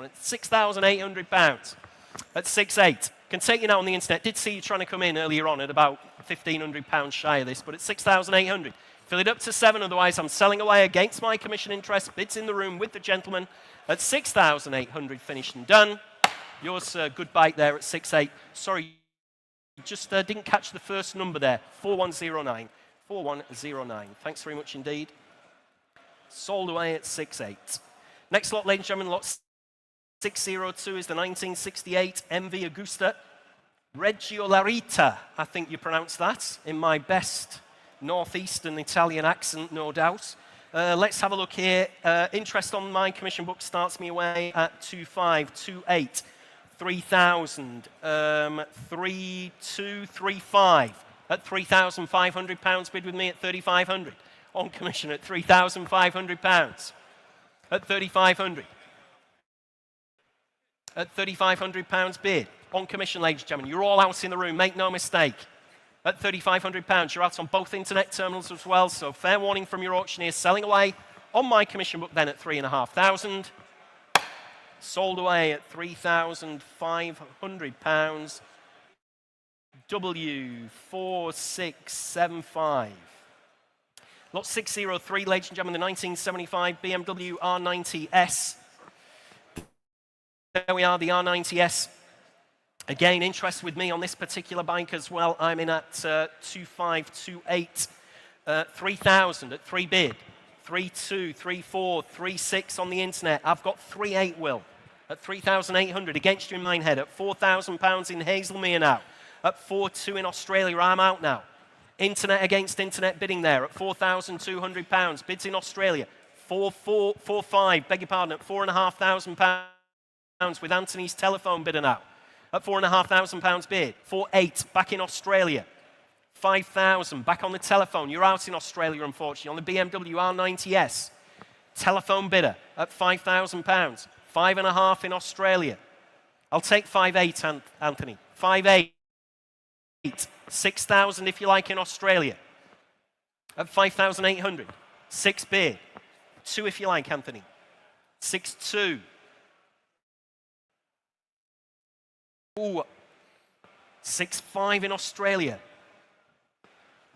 At £6,800. At 6,800. Can take you now on the internet. Did see you trying to come in earlier on at about £1,500 shy of this, but at 6,800. Fill it up to 7, otherwise I'm selling away against my commission interest. Bids in the room with the gentleman at 6,800, finished and done. Yours, good bike there at 6,800. Sorry, just didn't catch the first number there. 4109. 4109. Thanks very much indeed. Sold away at 6,800. Next lot, ladies and gentlemen, lot 602 is the 1968 MV Agusta. Reggiolaritta, I think you pronounce that, in my best northeastern Italian accent, no doubt. Let's have a look here. Interest on my commission book starts me away at 2,528. 3,000, 3,235 at £3,500 bid with me at 3,500. On commission at £3,500 at 3,500. At £3,500 bid. On commission, ladies and gentlemen. You're all out in the room, make no mistake. At £3,500. You're out on both internet terminals as well, so fair warning from your auctioneers. Selling away on my commission book then at £3,500. Sold away at £3,500. W4675. Lot 603, ladies and gentlemen, the 1975 BMW R90S. There we are, the R90S. Again, interest with me on this particular bike as well. I'm in at 2,528. 3,000 at 3 bid. 3,2, 3,4, 3,6 on the internet. I've got 3,800, Will. At 3,800 against you in Minehead. At £4,000 in Hazelmere now. At 4,2 in Australia, I'm out now. Internet against internet bidding there at £4,200. Bids in Australia. 4,5, beg your pardon, at £4,500 with Anthony's telephone bidder now. At £4,500 bid. 4,800 back in Australia. 5,000 back on the telephone. You're out in Australia, unfortunately, on the BMW R90S. Telephone bidder at £5,000. 5,500 in Australia. I'll take 5,800, Anthony. 5,800. 6,000 if you like in Australia. At 5,800. 6 bid. 2 if you like, Anthony. 6,200. Ooh. 6,500 in Australia.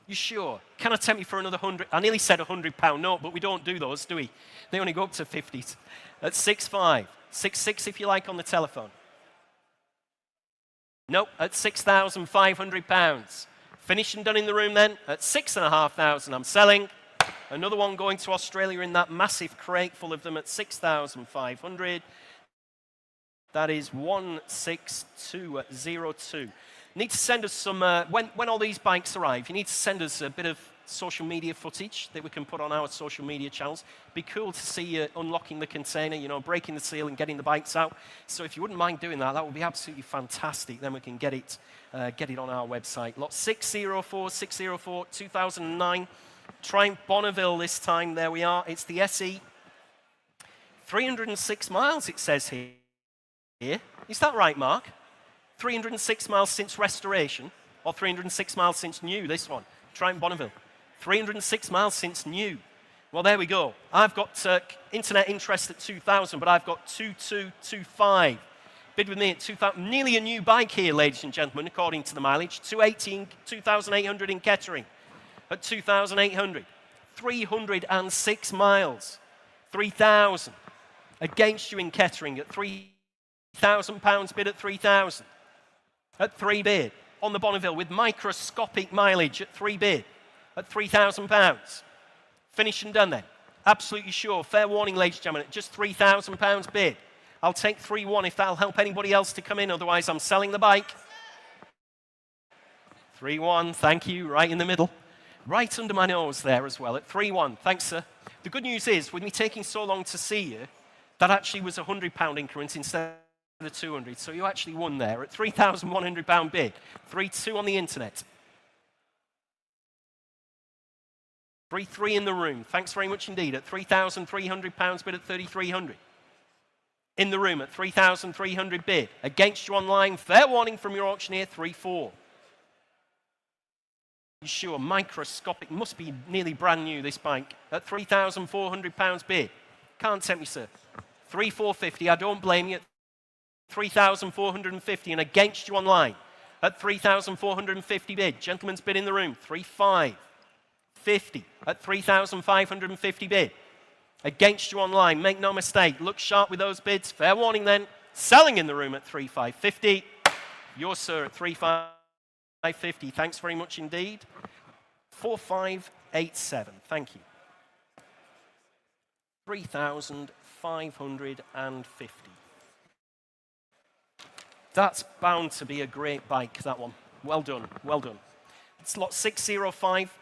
You sure? Can I tempt you for another 100? I nearly said £100 note, but we don't do those, do we? They only go up to 50s. At 6.5. 6.6 if you like on the telephone. Nope, at £6,500. Finished and done in the room then. At 6,500 I'm selling. Another one going to Australia in that massive crate full of them at 6,500. That is 16202. Need to send us some, when all these bikes arrive, you need to send us a bit of social media footage that we can put on our social media channels. Be cool to see you unlocking the container, you know, breaking the seal and getting the bikes out. So if you wouldn't mind doing that, that would be absolutely fantastic. Then we can get it on our website. Lot 604, 2009. Triumph Bonneville this time. There we are. It's the SE. 306 miles, it says here. Is that right, Mark? 306 miles since restoration, or 306 miles since new, this one. Triumph Bonneville. 306 miles since new. Well, there we go. I've got internet interest at 2,000, but I've got 2,225. Bid with me at 2,000. Nearly a new bike here, ladies and gentlemen, according to the mileage. 2,800 in Kettering at 2,800. 306 miles. 3,000. Against you in Kettering at £3,000 bid at 3,000. At 3 bid. On the Bonneville with microscopic mileage at 3 bid. At £3,000. Finished and done then. Absolutely sure. Fair warning, ladies and gentlemen, at just £3,000 bid. I'll take 3-1 if that'll help anybody else to come in. Otherwise, I'm selling the bike. 3-1, thank you, right in the middle. Right under my nose there as well, at 3-1. Thanks, sir. The good news is, with me taking so long to see you, that actually was a £100 increment instead of 200. So you actually won there at £3,100 bid. 3-2 on the internet. 3-3 in the room. Thanks very much indeed. At £3,300 bid at 3,300. In the room at 3,300 bid. Against you online. Fair warning from your auctioneer. 3-4. You sure? Microscopic. Must be nearly brand new, this bike. At £3,400 bid. Can't tempt me, sir. 3,450. I don't blame you. 3,450 and against you online at 3,450 bid. Gentleman's bid in the room. 3,550 at 3,550 bid. Against you online. Make no mistake. Look sharp with those bids. Fair warning then. Selling in the room at 3,550. Yours, sir, at 3,550. Thanks very much indeed. 4,587. Thank you. 3,550. That's bound to be a great bike, that one. Well done, well done. It's lot 605.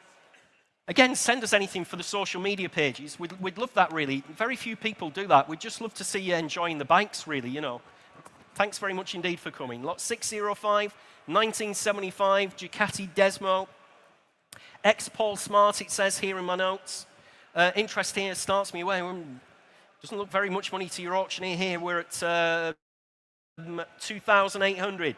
Again, send us anything for the social media pages. We'd love that, really. Very few people do that. We'd just love to see you enjoying the bikes, really, you know. Thanks very much indeed for coming. Lot 605, 1975, Ducati Desmo. Ex-Paul Smart, it says here in my notes. Interest here starts me away. Doesn't look very much money to your auctioneer here. We're at 2,800,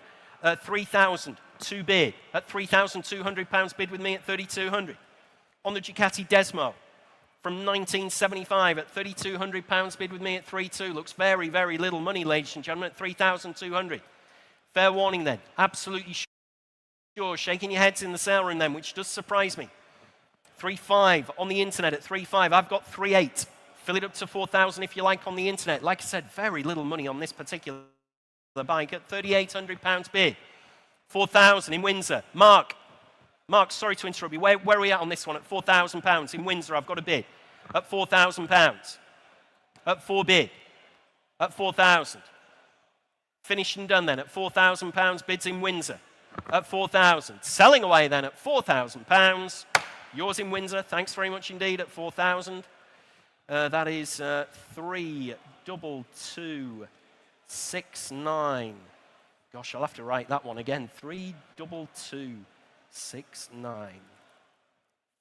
3,000, 2 bid. At £3,200 bid with me at 3,200. On the Ducati Desmo from 1975 at £3,200 bid with me at 3,200. Looks very, very little money, ladies and gentlemen, at 3,200. Fair warning then. Absolutely sure. Shaking your heads in the sale room then, which does surprise me. 3,500 on the internet at 3,500. I've got 3,800. Fill it up to 4,000 if you like on the internet. Like I said, very little money on this particular bike at £3,800 bid. 4,000 in Windsor. Mark, sorry to interrupt you. Where are we at on this one? At £4,000 in Windsor, I've got a bid. At £4,000. At 4 bid. At 4,000. Finished and done then at £4,000 bids in Windsor. At 4,000. Selling away then at £4,000. Yours in Windsor. Thanks very much indeed at 4,000. That is 3,2,2,6,9. Gosh, I'll have to write that one again. 3,2,2,6,9.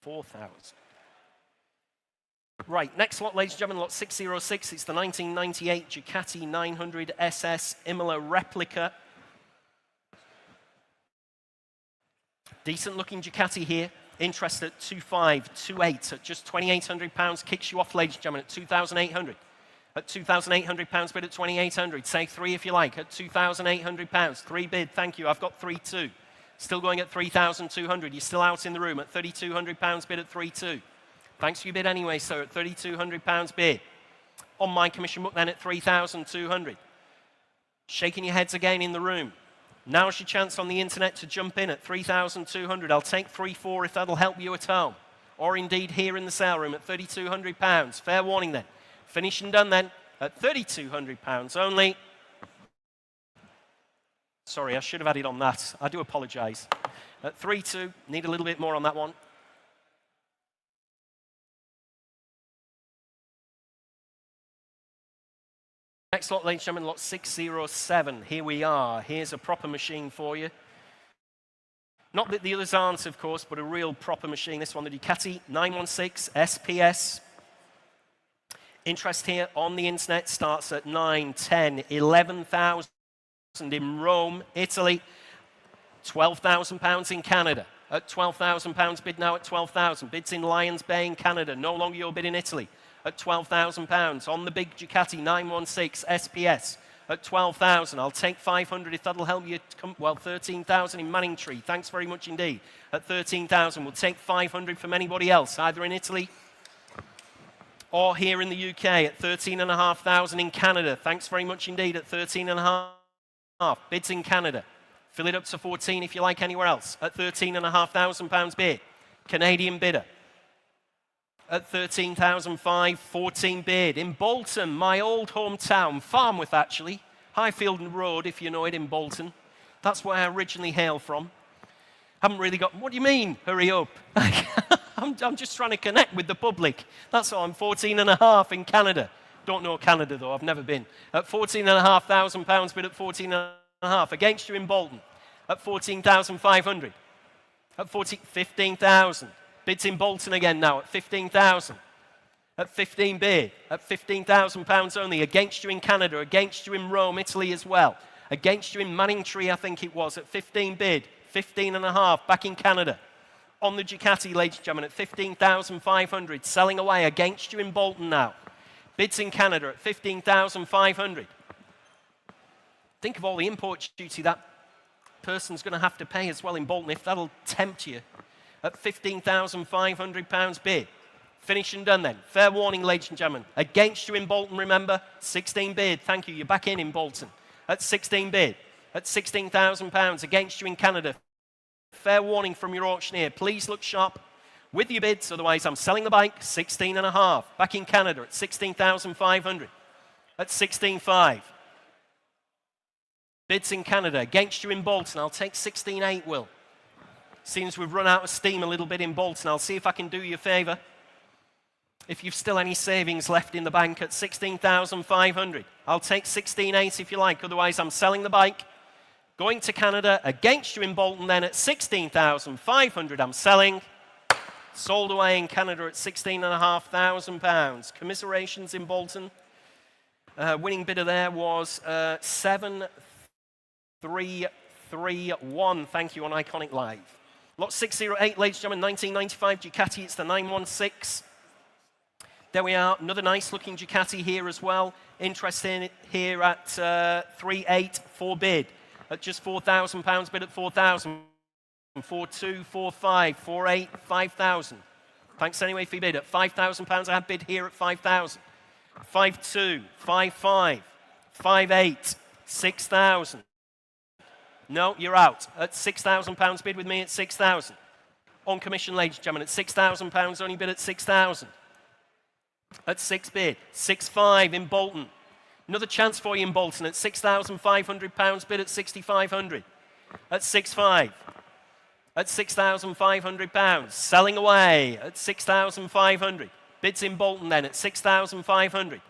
4,000. Right, next lot, ladies and gentlemen, lot 606. It's the 1998 Ducati 900 SS Imola replica. Decent looking Ducati here. Interest at 2,528 at just £2,800. Kicks you off, ladies and gentlemen, at 2,800. At £2,800 bid at 2,800. Say 3 if you like at £2,800. 3 bid, thank you. I've got 3,200. Still going at 3,200. You're still out in the room at £3,200 bid at 3.2. Thanks for your bid anyway, sir, at £3,200 bid. On my commission book then at 3,200. Shaking your heads again in the room. Now's your chance on the internet to jump in at 3,200. I'll take 3.4 if that'll help you at home. Or indeed here in the sale room at £3,200. Fair warning then. Finished and done then at £3,200 only. Sorry, I should have added on that. I do apologise. At 3.2, need a little bit more on that one. Next lot, ladies and gentlemen, lot 607. Here we are. Here's a proper machine for you. Not that the others aren't, of course, but a real proper machine. This one, the Ducati 916 SPS. Interest here on the internet starts at 9, 10, 11,000 in Rome, Italy. £12,000 in Canada. At £12,000 bid now at 12,000. Bids in Lions Bay in Canada. No longer your bid in Italy. At £12,000 on the big Ducati 916 SPS at 12,000. I'll take 500 if that'll help you. Well, 13,000 in Manningtree. Thanks very much indeed. At 13,000, we'll take 500 from anybody else, either in Italy or here in the UK at 13,500 in Canada. Thanks very much indeed at 13,500. Bids in Canada. Fill it up to 14 if you like anywhere else at £13,500 bid. Canadian bidder. At 13,500, 14 bid. In Bolton, my old hometown, Farmworth actually, Highfield Road, if you know it, in Bolton. That's where I originally hail from. Haven't really got, what do you mean, hurry up? I'm just trying to connect with the public. That's all, I'm 14,500 in Canada. Don't know Canada though, I've never been. At £14,500 bid at 14,500. Against you in Bolton, at 14,500. At 15,000. Bids in Bolton again now at 15,000. At 15 bid. At £15,000 only. Against you in Canada. Against you in Rome, Italy as well. Against you in Manningtree, I think it was. At 15 bid. 15,500 back in Canada. On the Ducati, ladies and gentlemen, at 15,500. Selling away. Against you in Bolton now. Bids in Canada at 15,500. Think of all the import duty that person's going to have to pay as well in Bolton if that'll tempt you. At £15,500 bid. Finished and done then. Fair warning, ladies and gentlemen. Against you in Bolton, remember. 16 bid. Thank you. You're back in Bolton. At 16 bid. At £16,000. Against you in Canada. Fair warning from your auctioneer. Please look sharp with your bids. Otherwise, I'm selling the bike. 16,500. Back in Canada at 16,500. At 16,500. Bids in Canada. Against you in Bolton. I'll take 16,800, Will. Seems we've run out of steam a little bit in Bolton. I'll see if I can do you a favour. If you've still any savings left in the bank at 16,500. I'll take 16,800 if you like. Otherwise, I'm selling the bike. Going to Canada. Against you in Bolton then at 16,500. I'm selling. Sold away in Canada at £16,500. Commiserations in Bolton. Winning bidder there was 7331. Thank you on Iconic Live. Lot 608, ladies and gentlemen, 1995 Ducati. It's the 916. There we are. Another nice looking Ducati here as well. Interesting here at 384 bid. At just £4,000 bid at 4,000. 4,2, 4,5, 4,8, 5,000. Thanks anyway for your bid. At £5,000 I have bid here at 5,000. 5,2, 5,5, 5,8, 6,000. No, you're out. At £6,000 bid with me at 6,000. On commission, ladies and gentlemen, at £6,000 only bid at 6,000. At 6 bid. 6,500 in Bolton. Another chance for you in Bolton at £6,500 bid at 6,500. At 6,500. At £6,500. Selling away at 6,500. Bids in Bolton then at 6,500.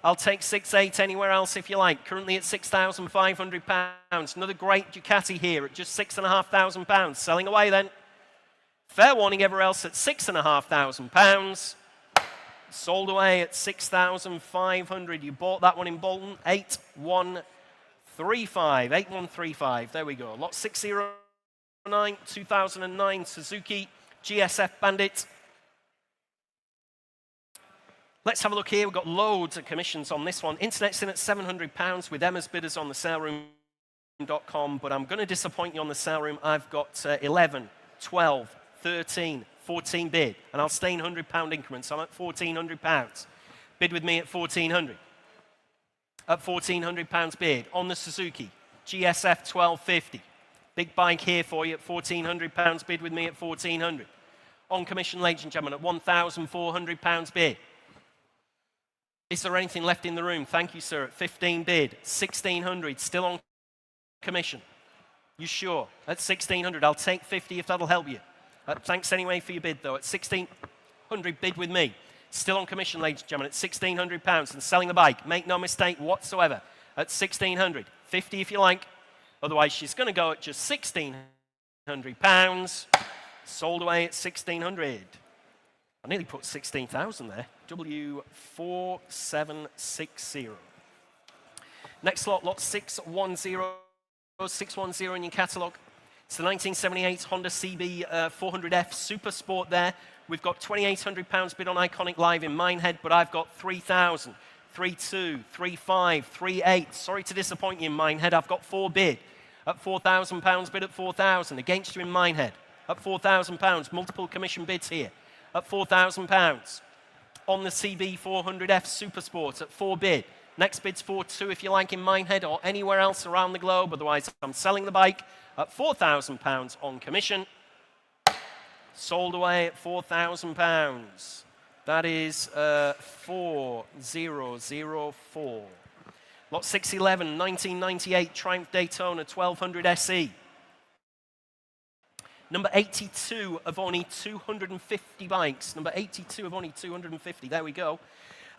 I'll take 6,800 anywhere else if you like. Currently at £6,500. Another great Ducati here at just £6,500. Selling away then. Fair warning everywhere else at £6,500. Sold away at 6,500. You bought that one in Bolton. 8135. 8135. There we go. Lot 609, 2009 Suzuki GSF Bandit. Let's have a look here. We've got loads of commissions on this one. Internet's in at £700 with Emma's bidders on the sale room room.com, but I'm going to disappoint you on the sale room. I've got 11, 12, 13, 14 bid, and I'll stay in £100 increments. I'm at £1,400. Bid with me at 1,400. At £1,400 bid on the Suzuki GSF 1250. Big bike here for you at £1,400. Bid with me at 1,400. On commission, ladies and gentlemen, at £1,400 bid. Is there anything left in the room? Thank you, sir. At 15 bid, 1,600, still on commission. You sure? At 1,600, I'll take 50 if that'll help you. Thanks anyway for your bid, though. At 1,600, bid with me. Still on commission, ladies and gentlemen, at £1,600 and selling the bike. Make no mistake whatsoever. At 1,600, 50 if you like. Otherwise, she's going to go at just £1,600. Sold away at 1,600. I nearly put 16,000 there. W4760. Next lot, lot 610 in your catalogue. It's the 1978 Honda CB 400F Super Sport there. We've got £2,800 bid on Iconic Live in Minehead, but I've got 3,000, 3,2, 3,5, 3,8. Sorry to disappoint you in Minehead. I've got 4 bid at £4,000, bid at 4,000. Against you in Minehead at £4,000. Multiple commission bids here at £4,000. On the CB 400F Super Sport at 4 bid. Next bid's 4,2 if you like in Minehead or anywhere else around the globe. Otherwise, I'm selling the bike at £4,000 on commission. Sold away at £4,000. That is 4004. Lot 611, 1998 Triumph Daytona 1200 SE. Number 82 of only 250 bikes. Number 82 of only 250. There we go.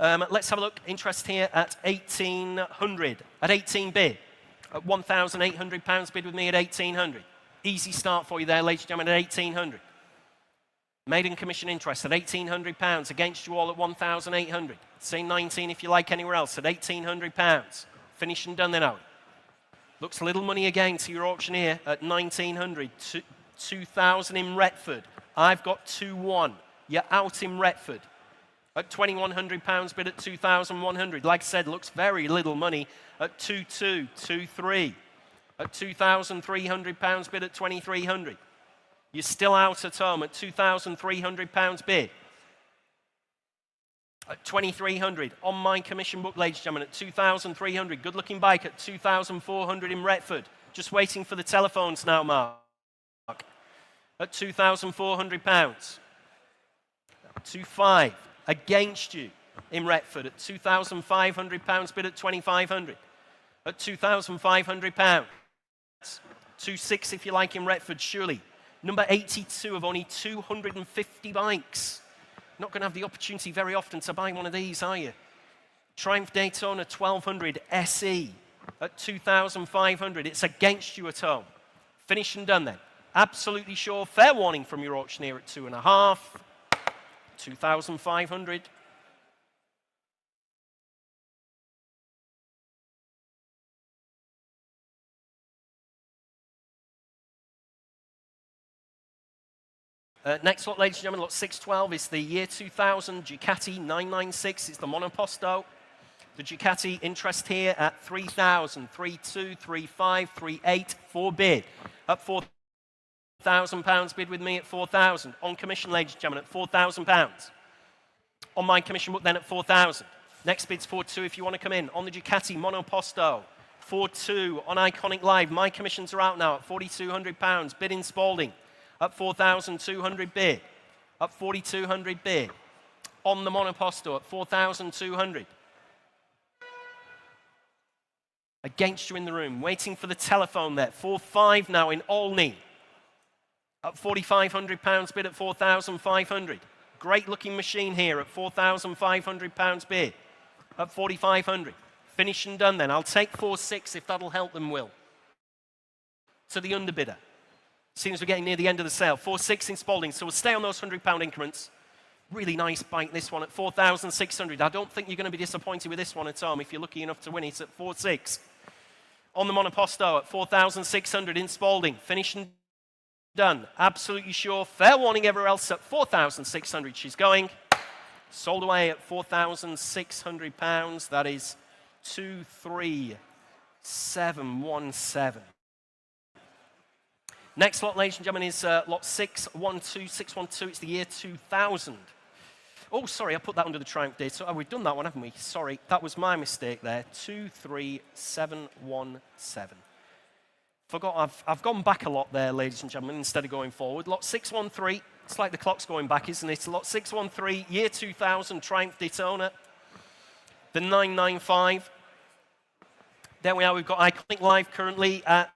Let's have a look. Interest here at 1,800. At 18 bid. At £1,800 bid with me at 1,800. Easy start for you there, ladies and gentlemen, at 1,800. Maiden commission interest at £1,800. Against you all at 1,800. Say 19 if you like anywhere else at £1,800. Finished and done then out. Looks a little money again to your auctioneer at 1,900. 2,000 in Retford. I've got 2,1. You're out in Retford. At £2,100 bid at 2,100. Like I said, looks very little money at 2,2, 2,3. At £2,300 bid at 2,300. You're still out at home at £2,300 bid. At 2,300 on my commission book, ladies and gentlemen, at 2,300. Good looking bike at 2,400 in Retford. Just waiting for the telephones now, Mark. At £2,400. 2,500 against you in Retford at £2,500 bid at 2,500. At £2,500. 2,600 if you like in Retford, surely. Number 82 of only 250 bikes. Not going to have the opportunity very often to buy one of these, are you? Triumph Daytona 1200 SE at 2,500. It's against you at home. Finished and done then. Absolutely sure. Fair warning from your auctioneer at 2.5. 2,500. Next lot, ladies and gentlemen, lot 612 is the year 2000 Ducati 996. It's the Monoposto. The Ducati interest here at 3,000, 3,2, 3,5, 3,8, 4 bid. At £4,000 bid with me at 4,000. On commission, ladies and gentlemen, at £4,000. On my commission book then at 4,000. Next bid's 4,2 if you want to come in. On the Ducati Monoposto, 4,2 on Iconic Live. My commissions are out now at £4,200. Bid in Spalding. At 4,200 bid. At 4,200 bid. On the Monoposto at 4,200. Against you in the room, waiting for the telephone there. 4,500 now in Olney. At £4,500 bid at 4,500. Great looking machine here at £4,500 bid. At 4,500. Finished and done then. I'll take 4,600 if that'll help them, Will. To the underbidder. Seems we're getting near the end of the sale. 4,600 in Spalding, so we'll stay on those £100 increments. Really nice bike, this one, at 4,600. I don't think you're going to be disappointed with this one at home if you're lucky enough to win it at 4,600. On the Monoposto at 4,600 in Spalding. Finished and done. Absolutely sure. Fair warning everywhere else at 4,600 she's going. Sold away at £4,600. That is 2,300. 717. Next lot, ladies and gentlemen, is lot 612. 612, it's the year 2000. Oh, sorry, I put that under the Triumph date. So, we've done that one, haven't we? Sorry, that was my mistake there. 23717. Forgot, I've gone back a lot there, ladies and gentlemen, instead of going forward. Lot 613, it's like the clock's going back, isn't it? Lot 613, year 2000, Triumph Daytona. The 995. There we are, we've got Iconic live currently at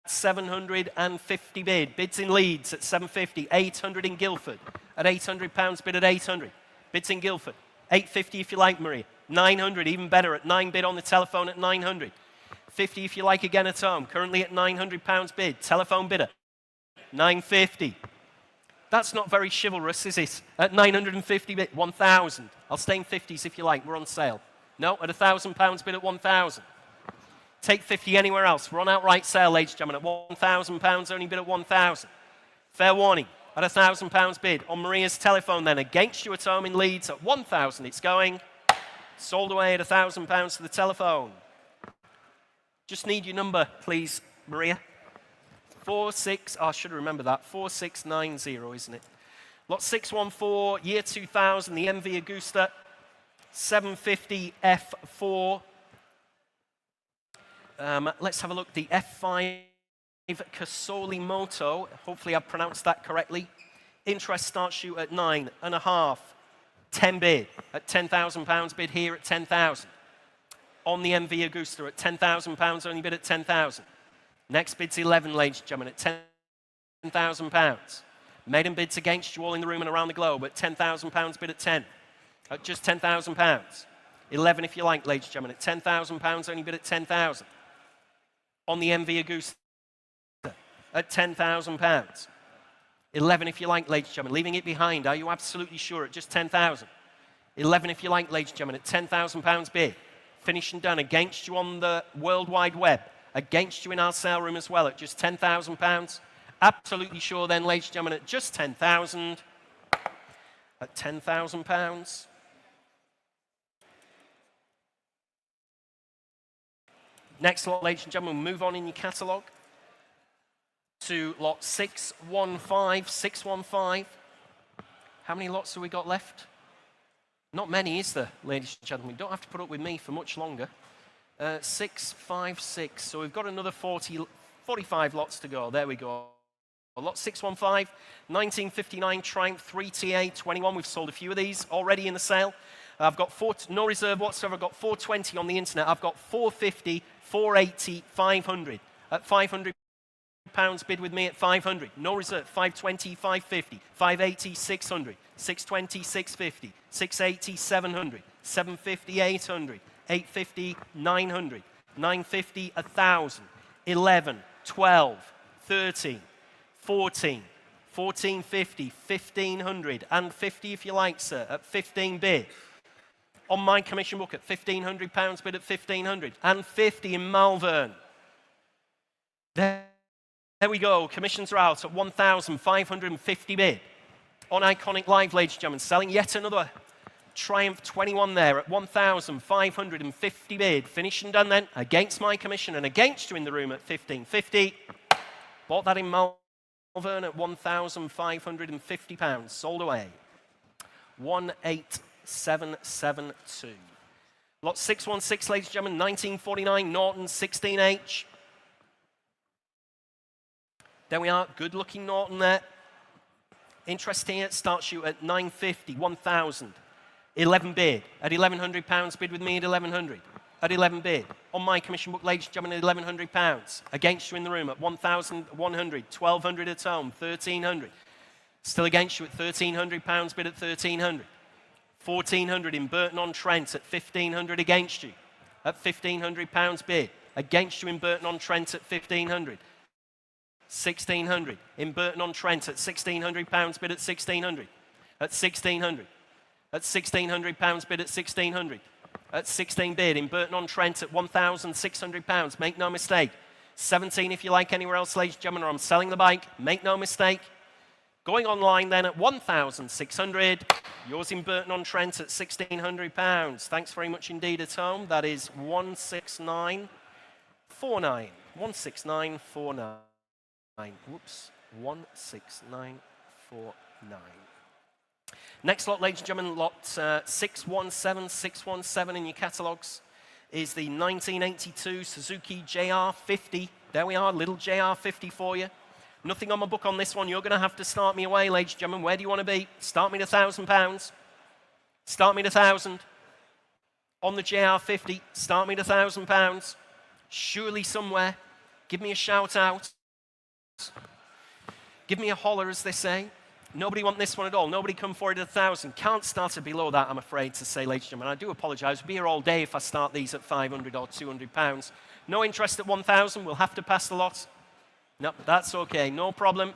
750 bid. Bids in Leeds at 750, 800 in Guildford at £800, bid at 800. Bids in Guildford, 850 if you like, Maria. 900, even better, at 9 bid on the telephone at 900. 50 if you like again at home, currently at £900 bid. Telephone bidder, 950. That's not very chivalrous, is it? At 950 bid, 1,000. I'll stay in 50s if you like, we're on sale. No, at £1,000 bid at 1,000. Take 50 anywhere else. We're on outright sale, ladies and gentlemen, at £1,000, only bid at 1,000. Fair warning, at £1,000 bid on Maria's telephone then, against you at home in Leeds at 1,000 it's going. Sold away at £1,000 to the telephone. Just need your number, please, Maria. 46, I should remember that, 4690, isn't it? Lot 614, year 2000, the MV Agusta, 750 F4. Let's have a look, the F5 Casoli Moto, hopefully I've pronounced that correctly. Interest starts shoot at 9.5, 10 bid, at £10,000 bid here at 10,000. On the MV Agusta at £10,000, only bid at 10,000. Next bid's 11, ladies and gentlemen, at £10,000. Maiden bids against you all in the room and around the globe at £10,000 bid at 10. At just £10,000. 11 if you like, ladies and gentlemen, at £10,000, only bid at 10,000. On the MV Agusta at £10,000. 11 if you like, ladies and gentlemen, leaving it behind. Are you absolutely sure at just 10,000? 11 if you like, ladies and gentlemen, at £10,000 bid. Finished and done against you on the World Wide Web, against you in our sale room as well at just £10,000. Absolutely sure then, ladies and gentlemen, at just 10,000. At £10,000. Next lot, ladies and gentlemen, we'll move on in your catalogue to lot 615. 615. How many lots have we got left? Not many, is there, ladies and gentlemen? You don't have to put up with me for much longer. 656. So we've got another 45 lots to go. There we go. Lot 615, 1959 Triumph 3TA 21. We've sold a few of these already in the sale. I've got no reserve whatsoever. I've got 420 on the internet. I've got 450, 480, 500. At £500 bid with me at 500. No reserve. 520, 550, 580, 600, 620, 650, 680, 700, 750, 800, 850, 900, 950, 1,000, 11, 12, 13, 14, 1450, 1,500, and 50 if you like, sir, at 15 bid. On my commission book at £1,500 bid at 1,500, and 50 in Malvern. There we go, commissions are out at 1,550 bid. On Iconic Live, ladies and gentlemen, selling yet another Triumph 21 there at 1,550 bid. Finished and done then, against my commission and against you in the room at 1,550. Bought that in Malvern at £1,550, sold away. 18772. Lot 616, ladies and gentlemen, 1949 Norton 16H. There we are, good looking Norton there. Interest here, starts you at 950, 1,000. 11 bid. At £1,100 bid with me at 1,100. At 11 bid. On my commission book, ladies and gentlemen, at £1,100. Against you in the room at 1,100, 1,200 at home, 1,300. Still against you at £1,300 bid at 1,300. 1,400 in Burton-on-Trent at 1,500 against you. At £1,500 bid. Against you in Burton-on-Trent at 1,500. 1,600 in Burton-on-Trent at £1,600 bid at 1,600. At 1,600. At £1,600 bid at 1,600. At 16 bid in Burton-on-Trent at £1,600. Make no mistake. 17 if you like anywhere else, ladies and gentlemen, or I'm selling the bike. Make no mistake. Going online then at 1,600. Yours in Burton-on-Trent at £1,600. Thanks very much indeed at home. That is 169. 16949. 16949. Whoops. 16949. Next lot, ladies and gentlemen, lot 617617 in your catalogues is the 1982 Suzuki JR50. There we are, little JR50 for you. Nothing on my book on this one. You're going to have to start me away, ladies and gentlemen. Where do you want to be? Start me at £1,000. Start me at 1,000. On the JR50, start me at £1,000. Surely somewhere. Give me a shout out. Give me a holler, as they say. Nobody want this one at all. Nobody come forward at 1,000. Can't start it below that, I'm afraid to say, ladies and gentlemen. I do apologise. I'll be here all day if I start these at £500 or £200. No interest at 1,000. We'll have to pass the lot. No, that's okay. No problem.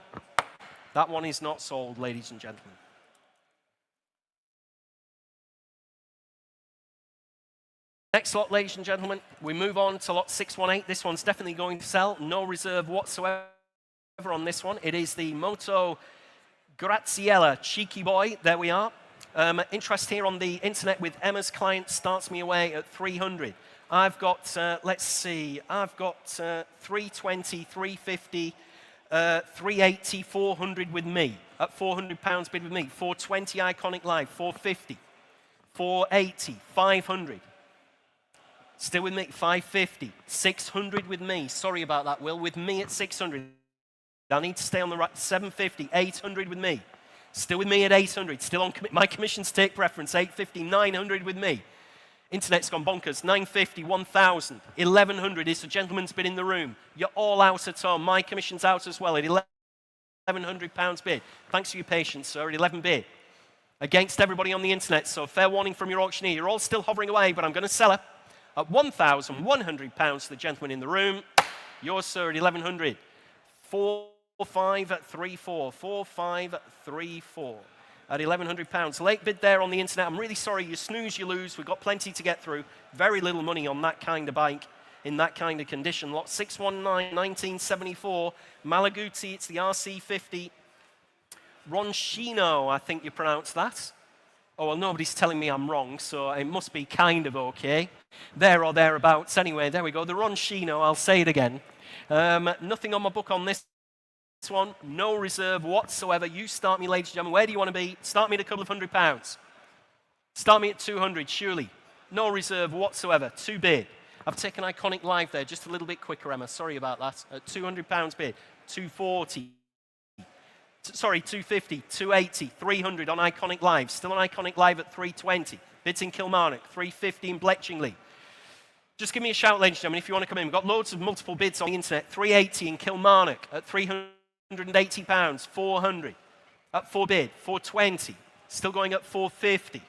That one is not sold, ladies and gentlemen. Next lot, ladies and gentlemen, we move on to lot 618. This one's definitely going to sell. No reserve whatsoever on this one. It is the Moto Graziella Cheeky Boy. There we are. Interest here on the internet with Emma's client starts me away at 300. I've got, let's see, I've got 320, 350, 380, 400 with me. At £400 bid with me. 420 Iconic Live, 450, 480, 500. Still with me, 550, 600 with me. Sorry about that, Will. With me at 600. I need to stay on the right. 750, 800 with me. Still with me at 800. Still on my commissions take preference. 850, 900 with me. Internet's gone bonkers. 950, 1,000, 1,100 is the gentleman's bid in the room. You're all out at home. My commission's out as well at £1,100 bid. Thanks for your patience, sir. At 11 bid. Against everybody on the internet. So fair warning from your auctioneer. You're all still hovering away, but I'm going to sell her. At £1,100 to the gentleman in the room. Yours, sir, at 1,100. 4,534. 4,534. At £1,100. Late bid there on the internet. I'm really sorry. You snooze, you lose. We've got plenty to get through. Very little money on that kind of bike in that kind of condition. Lot 619, 1974. Malaguti, it's the RC50. Ronchino, I think you pronounce that. Oh, well, nobody's telling me I'm wrong, so it must be kind of okay. There or thereabouts. Anyway, there we go. The Ronchino, I'll say it again. Nothing on my book on this one. No reserve whatsoever. You start me, ladies and gentlemen. Where do you want to be? Start me at a couple of £100. Start me at 200, surely. No reserve whatsoever. 2 bid. I've taken Iconic Live there just a little bit quicker, Emma. Sorry about that. At £200 bid. 240. Sorry, 250, 280, 300 on Iconic Live. Still on Iconic Live at 320. Bids in Kilmarnock, 350 in Bletchingley. Just give me a shout, ladies and gentlemen, if you want to come in. We've got loads of multiple bids on the internet. 380 in Kilmarnock at £380, 400. At 4 bid, 420. Still going at 450.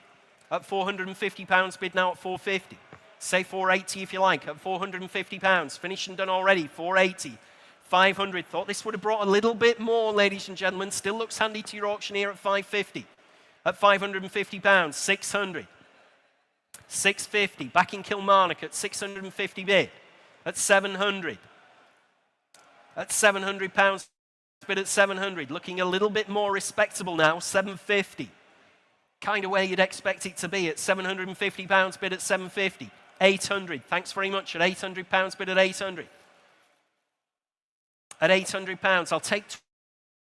At £450 bid now at 450. Say 480 if you like, at £450. Finished and done already, 480. 500. Thought this would have brought a little bit more, ladies and gentlemen. Still looks handy to your auctioneer at 550. At £550, 600. 650. Back in Kilmarnock at 650 bid. At 700. At £700 bid at 700. Looking a little bit more respectable now. 750. Kind of where you'd expect it to be at £750 bid at 750. 800. Thanks very much. At £800 bid at 800. At £800, I'll take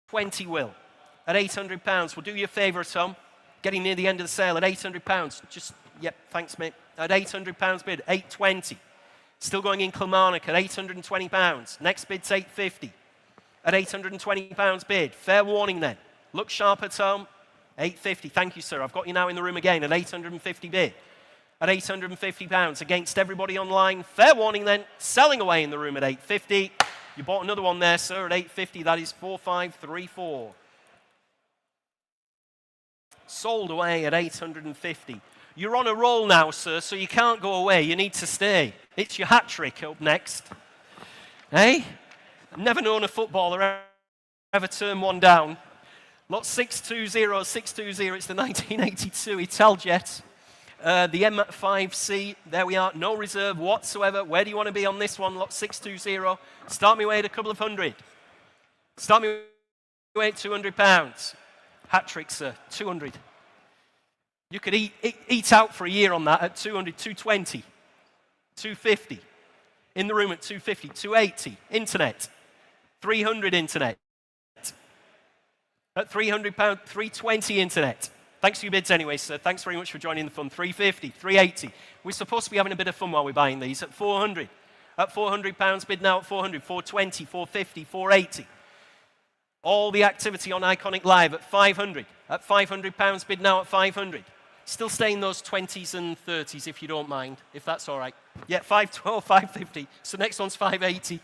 20, Will. At £800, we'll do you a favour at home. Getting near the end of the sale at £800. Just, yep, thanks, mate. At £800 bid, 820. Still going in Kilmarnock at £820. Next bid's 850. At £820 bid. Fair warning then. Look sharp at home. 850. Thank you, sir. I've got you now in the room again at £850 bid. At £850 against everybody online. Fair warning then. Selling away in the room at £850. You bought another one there, sir, at £850. That is 4534. Sold away at £850. You're on a roll now, sir, so you can't go away. You need to stay. It's your hat trick up next. Hey? I've never known a footballer ever turn one down. Lot 620, 620. It's the 1982 Italjet. The M5C, there we are, no reserve whatsoever. Where do you want to be on this one? Lot 620. Start me away at a couple of hundred. Start me away at £200. Hat trick, sir, 200. You could eat out for a year on that at 200, 220, 250. In the room at 250, 280, internet. 300 internet. At £300, 320 internet. Thanks for your bids anyway, sir. Thanks very much for joining the fun. 350, 380. We're supposed to be having a bit of fun while we're buying these. At 400. At £400, bid now at 400, 420, 450, 480. All the activity on Iconic Live at 500. At £500, bid now at 500. Still stay in those 20s and 30s if you don't mind, if that's all right. Yeah, 512, 550. So next one's 580.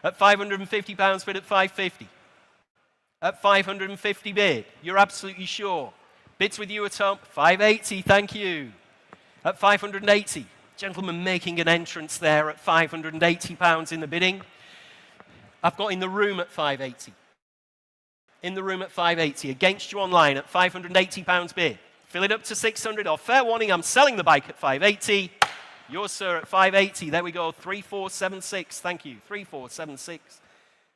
At £550, bid at 550. At 550 bid. You're absolutely sure. Bids with you at home. 580, thank you. At 580. Gentleman making an entrance there at £580 in the bidding. I've got in the room at 580. In the room at 580. Against you online at £580 bid. Fill it up to 600, or fair warning, I'm selling the bike at 580. Yours, sir, at 580. There we go, 3476. Thank you, 3476.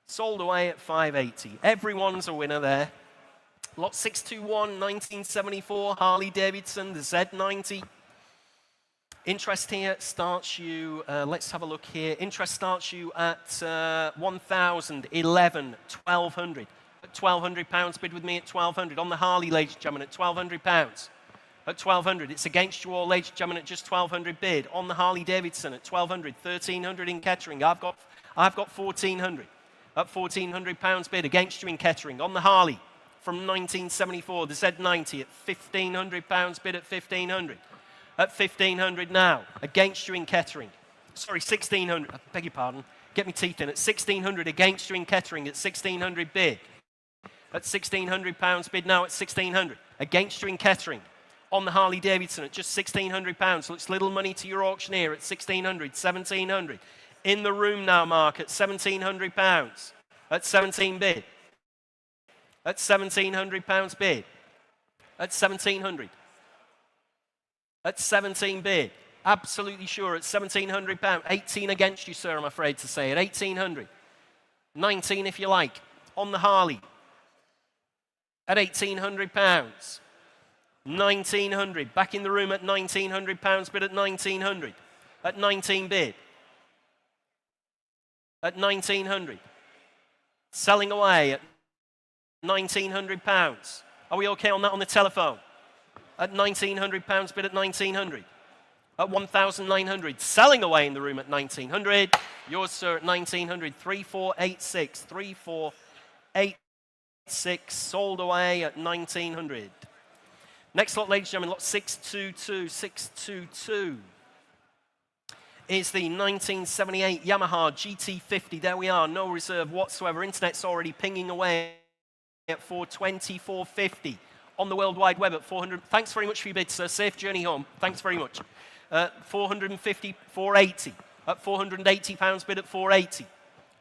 Sold away at 580. Everyone's a winner there. Lot 621, 1974, Harley Davidson, the Z90. Interest here starts you, let's have a look here. Interest starts you at 1,000, 11, 1,200. At £1,200, bid with me at 1,200. On the Harley, ladies and gentlemen, at £1,200. At 1,200, it's against you all, ladies and gentlemen, at just 1,200 bid. On the Harley Davidson at 1,200, 1,300 in Kettering. I've got 1,400. At £1,400 bid, against you in Kettering. On the Harley from 1974, the Z90 at £1,500 bid at 1,500. At 1,500 now, against you in Kettering. Sorry, 1,600. I beg your pardon. Get me teeth in. At 1,600 against you in Kettering at 1,600 bid. At £1,600 bid now at 1,600. Against you in Kettering. On the Harley Davidson at just £1,600. Looks little money to your auctioneer at 1,600, 1,700. In the room now, Mark, at £1,700. At 17 bid. At £1,700 bid. At 1,700. At 17 bid. Absolutely sure at £1,700. 18 against you, sir, I'm afraid to say. At 1,800. 19 if you like. On the Harley. At £1,800. 1,900. Back in the room at £1,900 bid at 1,900. At 19 bid. At 1,900. Selling away at £1,900. Are we okay on that on the telephone? At £1,900 bid at 1,900. At 1,900. Selling away in the room at 1,900. Yours, sir, at 1,900. 3486. 3486. Sold away at 1,900. Next lot, ladies and gentlemen, lot 622. 622 is the 1978 Yamaha GT50. There we are, no reserve whatsoever. Internet's already pinging away at 420, 450. On the World Wide Web at 400. Thanks very much for your bid, sir. Safe journey home. Thanks very much. 450, 480. At £480 bid at 480.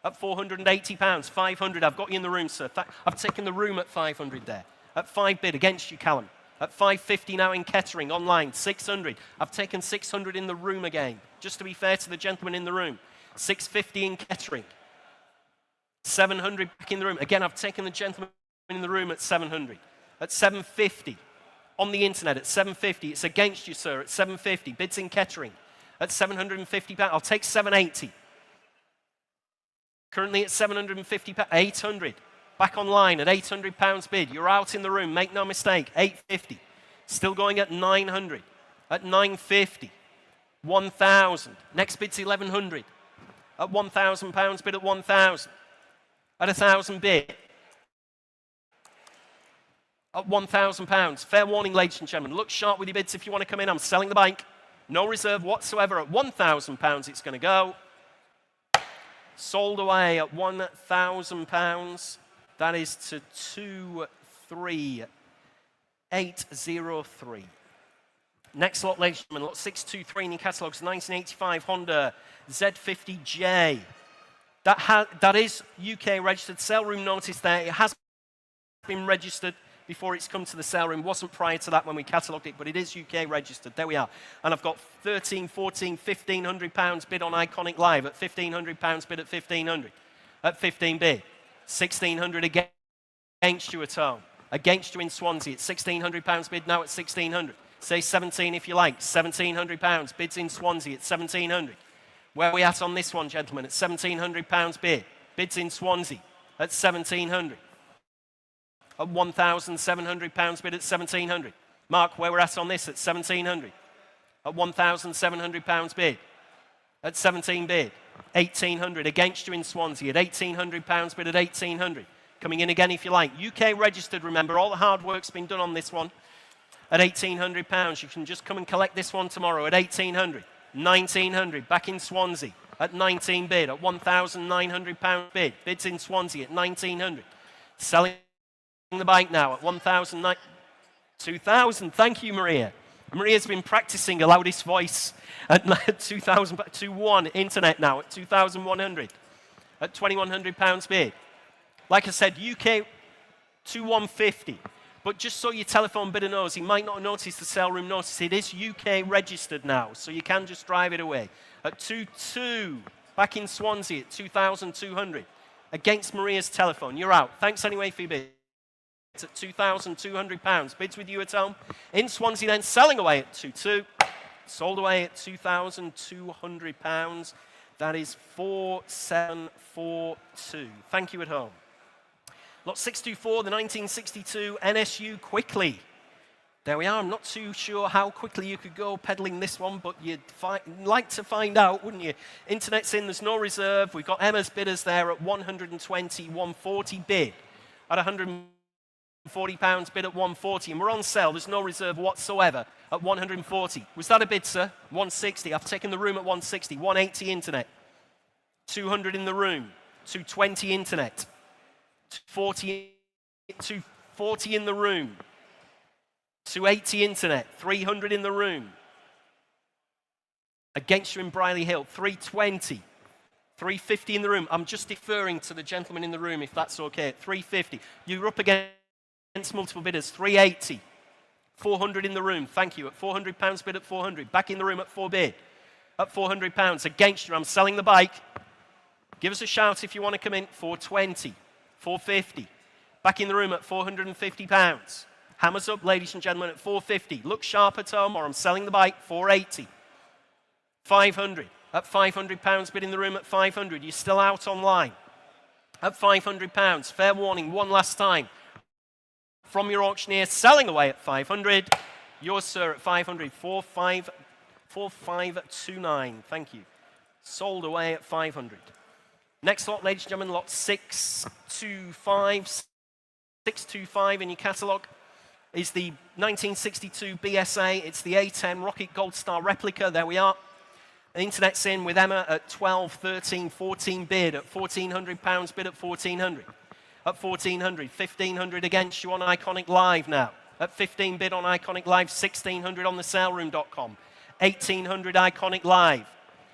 At £480, 500. I've got you in the room, sir. I've taken the room at 500 there. At 5 bid against you, Callum. At 550 now in Kettering, online, 600. I've taken 600 in the room again, just to be fair to the gentleman in the room. 650 in Kettering. 700 back in the room. Again, I've taken the gentleman in the room at 700. At 750. On the internet at 750. It's against you, sir, at 750. Bids in Kettering. At £750. I'll take 780. Currently at £750. 800. Back online at £800 bid. You're out in the room. Make no mistake. 850. Still going at 900. At 950. 1,000. Next bid's 1,100. At £1,000 bid at 1,000. At 1,000 bid. At £1,000. Fair warning, ladies and gentlemen. Look sharp with your bids if you want to come in. I'm selling the bike. No reserve whatsoever. At £1,000 it's going to go. Sold away at £1,000. That is to 23803. Next lot, ladies and gentlemen, lot 623 in your catalogues, 1985 Honda Z50J. That is UK registered. Sale room notice there. It has been registered before it's come to the sale room. Wasn't prior to that when we catalogued it, but it is UK registered. There we are. And I've got 13, 14, £1,500 bid on Iconic Live. At £1,500 bid at 1,500. At 15 bid. 1,600 against you at home. Against you in Swansea. At £1,600 bid now at 1,600. Say 17 if you like. £1,700 bids in Swansea at 1,700. Where are we at on this one, gentlemen? At £1,700 bid. Bids in Swansea at 1,700. At £1,700 bid at 1,700. Mark, where we're at on this at 1,700. At £1,700 bid. At 17 bid. 1,800 against you in Swansea at £1,800 bid at 1,800. Coming in again if you like. UK registered, remember, all the hard work's been done on this one. At £1,800. You can just come and collect this one tomorrow at 1,800. 1,900 back in Swansea at 19 bid. At £1,900 bid. Bids in Swansea at 1,900. Selling the bike now at 1,009. 2,000. Thank you, Maria. Maria's been practicing her loudest voice at 2,000. 2-1 internet now at 2,100. At £2,100 bid. Like I said, UK 2,150. But just so your telephone bidder knows, he might not have noticed the sale room notice. It is UK registered now, so you can just drive it away. At 2,2, back in Swansea at 2,200. Against Maria's telephone. You're out. Thanks anyway for your bid. It's at £2,200. Bids with you at home. In Swansea then, selling away at 2,2. Sold away at £2,200. That is 4,742. Thank you at home. Lot 624, the 1962 NSU quickly. There we are. I'm not too sure how quickly you could go peddling this one, but you'd like to find out, wouldn't you? Internet's in, there's no reserve. We've got Emma's bidders there at 120, 140 bid. At £140 bid at 140, and we're on sale. There's no reserve whatsoever at 140. Was that a bid, sir? 160. I've taken the room at 160. 180 internet. 200 in the room. 220 internet. 240 in the room. 280 internet. 300 in the room. Against you in Briley Hill. 320. 350 in the room. I'm just deferring to the gentleman in the room if that's okay. 350. You're up against multiple bidders. 380. 400 in the room. Thank you. At £400 bid at 400. Back in the room at 4 bid. At £400. Against you. I'm selling the bike. Give us a shout if you want to come in. 420. 450. Back in the room at £450. Hammers up, ladies and gentlemen, at 450. Look sharp at home, or I'm selling the bike. 480. 500. At £500 bid in the room at 500. You're still out online. At £500. Fair warning, one last time. From your auctioneer, selling away at 500. Yours, sir, at 500. 4529. Thank you. Sold away at 500. Next lot, ladies and gentlemen, lot 625. 625 in your catalogue is the 1962 BSA. It's the A10 Rocket Gold Star replica. There we are. The internet's in with Emma at 12, 13, 14 bid. At £1,400 bid at 1,400. At 1,400. 1,500 against you on Iconic Live now. At 15 bid on Iconic Live. 1,600 on the saleroom.com. 1,800 Iconic Live.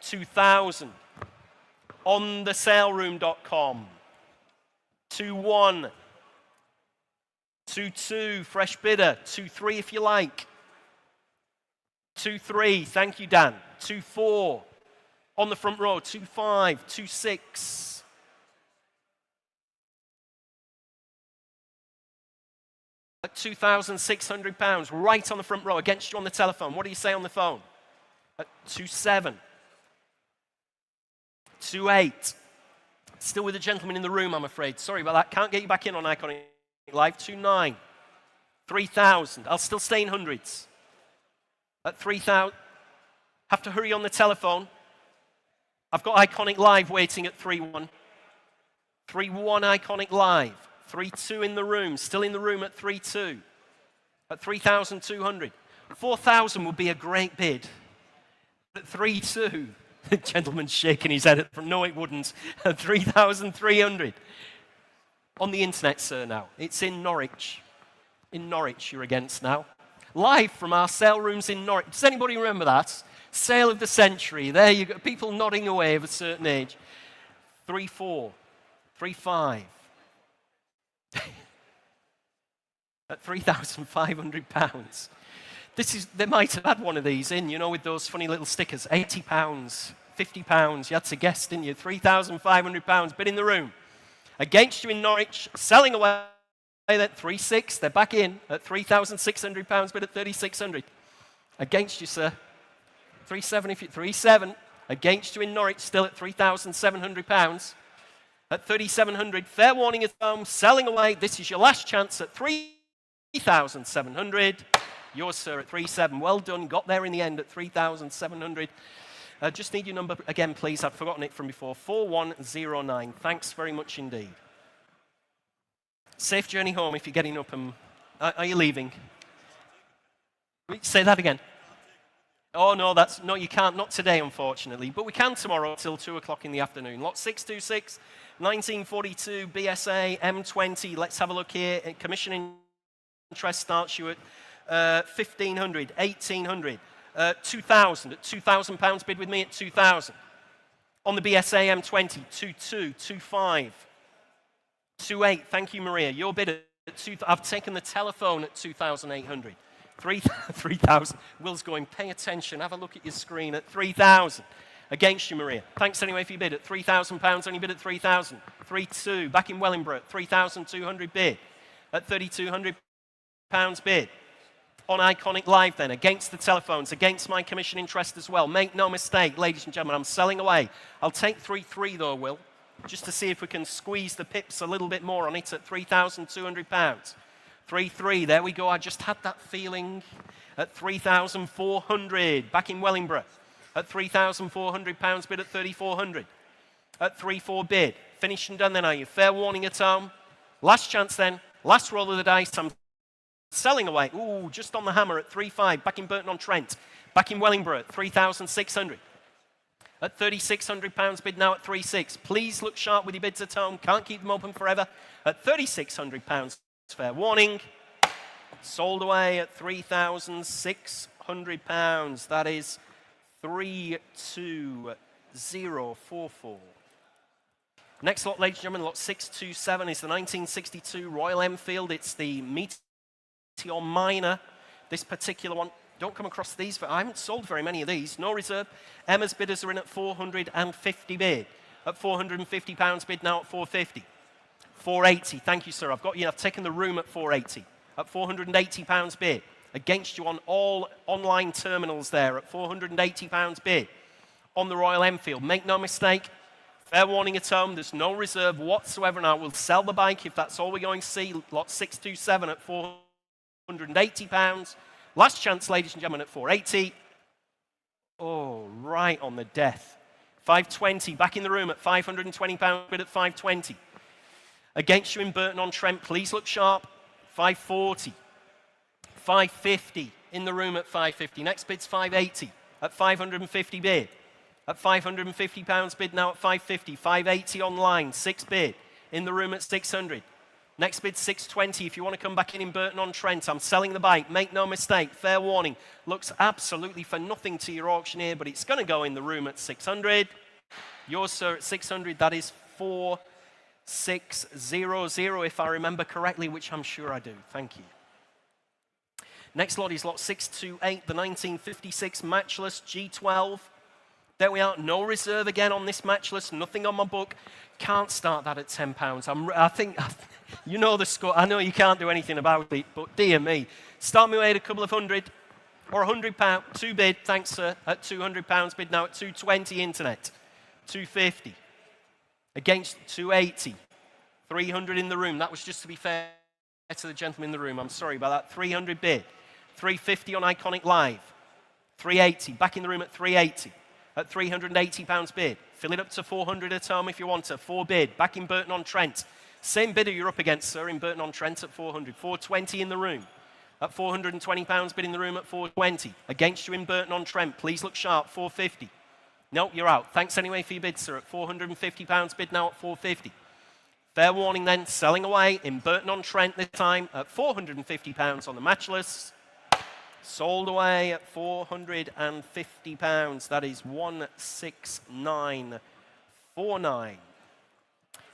2,000 on the saleroom.com. 2-1. 2-2, fresh bidder. 2-3 if you like. 2-3, thank you, Dan. 2-4, on the front row. 2-5, 2-6. At £2,600, right on the front row, against you on the telephone. What do you say on the phone? At 2-7. 2-8. Still with the gentleman in the room, I'm afraid. Sorry about that. Can't get you back in on Iconic Live. 2-9. 3,000. I'll still stay in hundreds. At 3,000. Have to hurry on the telephone. I've got Iconic Live waiting at 3-1. 3-1 Iconic Live. 3-2 in the room. Still in the room at 3-2. At 3,200. 4,000 would be a great bid. At 3-2. The gentleman's shaking his head. No, it wouldn't. At 3,300. On the internet, sir, now. It's in Norwich. In Norwich, you're against now. Live from our sale rooms in Norwich. Does anybody remember that? Sale of the century. There you go. People nodding away of a certain age. 3-4. 3-5. At £3,500. They might have had one of these in, you know, with those funny little stickers. £80, £50. You had to guess, didn't you? £3,500. Bid in the room. Against you in Norwich, selling away at 3-6. They're back in at £3,600. Bid at 3,600. Against you, sir. 3-7 if you 3-7. Against you in Norwich, still at £3,700. At 3,700, fair warning at home, selling away. This is your last chance at 3,700. Yours, sir, at 3,700. Well done, got there in the end at 3,700. Just need your number again, please. I've forgotten it from before. 4109. Thanks very much indeed. Safe journey home if you're getting up and... Are you leaving? Say that again. Oh, no, no, you can't. Not today, unfortunately. But we can tomorrow till 2 o'clock in the afternoon. Lot 626, 1942, BSA, M20. Let's have a look here. Commission interest starts you at 1,500, 1,800, 2,000. At £2,000 bid with me at 2,000. On the BSA M20, 2,2, 2,5, 2,8. Thank you, Maria. Your bid at 2,000. I've taken the telephone at 2,800. 3,000. Will's going, pay attention, have a look at your screen at 3,000. Against you, Maria. Thanks anyway for your bid at £3,000. Only bid at 3,000. 3,2. Back in Wellingborough, 3,200 bid. At £3,200 bid. On Iconic Live then, against the telephones, against my commission interest as well. Make no mistake, ladies and gentlemen, I'm selling away. I'll take 3,300 though, Will, just to see if we can squeeze the pips a little bit more on it at £3,200. 3,300, there we go. I just had that feeling. At 3,400, back in Wellingborough. At £3,400 bid at 3,400. At 3,400 bid. Finished and done then, are you? Fair warning at home. Last chance then. Last roll of the dice. I'm selling away. Ooh, just on the hammer at 3,500. Back in Burton-on-Trent. Back in Wellingborough at 3,600. At £3,600 bid now at 3,600. Please look sharp with your bids at home. Can't keep them open forever. At £3,600. Fair warning, sold away at £3,600. That is 32044. Next lot, ladies and gentlemen, lot 627 is the 1962 Royal Enfield. It's the Meteor Minor. This particular one, don't come across these, but I haven't sold very many of these. No reserve. Emma's bidders are in at 450 bid. At £450 bid now at 450. 480, thank you, sir. I've got you. I've taken the room at 480. At £480 bid. Against you on all online terminals there at £480 bid. On the Royal Enfield. Make no mistake. Fair warning at home. There's no reserve whatsoever now. We'll sell the bike if that's all we're going to see. Lot 627 at £480. Last chance, ladies and gentlemen, at 480. Oh, right on the death. 520. Back in the room at £520 bid at 520. Against you in Burton-on-Trent, please look sharp. 540. 550 in the room at 550. Next bid's 580 at 550 bid. At £550 bid now at 550. 580 online, 6 bid. In the room at 600. Next bid 620 if you want to come back in Burton-on-Trent. I'm selling the bike, make no mistake. Fair warning, looks absolutely for nothing to your auctioneer, but it's going to go in the room at 600. Yours, sir, at 600, that is 4600 if I remember correctly, which I'm sure I do. Thank you. Next lot is lot 628, the 1956 matchless G12. There we are, no reserve again on this matchless, nothing on my book. Can't start that at £10. I think, you know the score. I know you can't do anything about it, but dear me. Start me away at a couple of hundred or £100. 2 bid, thanks sir, at £200 bid now at 220 internet. 250. Against 280. 300 in the room. That was just to be fair to the gentleman in the room. I'm sorry about that. 300 bid. 350 on Iconic Live. 380. Back in the room at 380. At £380 bid. Fill it up to 400 at home if you want to. 4 bid. Back in Burton-on-Trent. Same bidder you're up against, sir, in Burton-on-Trent at 400. 420 in the room. At £420 bid in the room at 420. Against you in Burton-on-Trent. Please look sharp. 450. No, you're out. Thanks anyway for your bid, sir. At £450 bid now at 450. Fair warning then. Selling away in Burton-on-Trent this time at £450 on the matchless. Sold away at £450. That is 16949.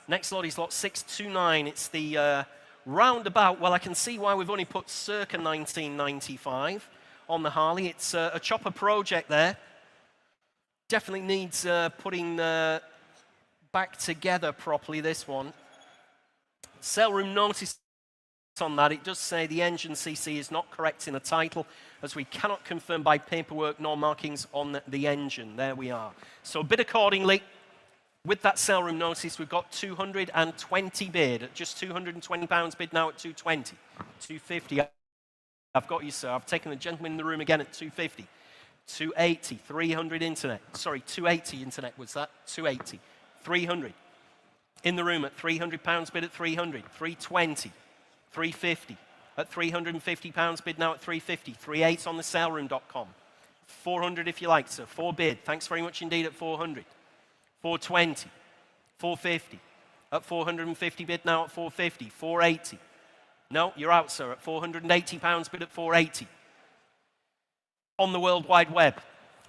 Next lot is lot 629. It's the roundabout. Well, I can see why we've only put circa 1995 on the Harley. It's a chopper project there. Definitely needs putting back together properly, this one. Sale room notice on that. It does say the engine CC is not correct in the title. as we cannot confirm by paperwork nor markings on the engine. There we are. So bid accordingly. With that sale room notice, we've got 220 bid at just £220 bid now at 220. 250. I've got you, sir. I've taken the gentleman in the room again at 250. 280, 300 internet. Sorry, 280 internet was that? 280. 300. In the room at £300 bid at 300. 320. 350. At £350 bid now at 350. 38 on the saleroom.com. 400 if you like, sir. 4 bid. Thanks very much indeed at 400. 420. 450. At 450 bid now at 450. 480. No, you're out, sir. At £480 bid at 480. On the World Wide Web,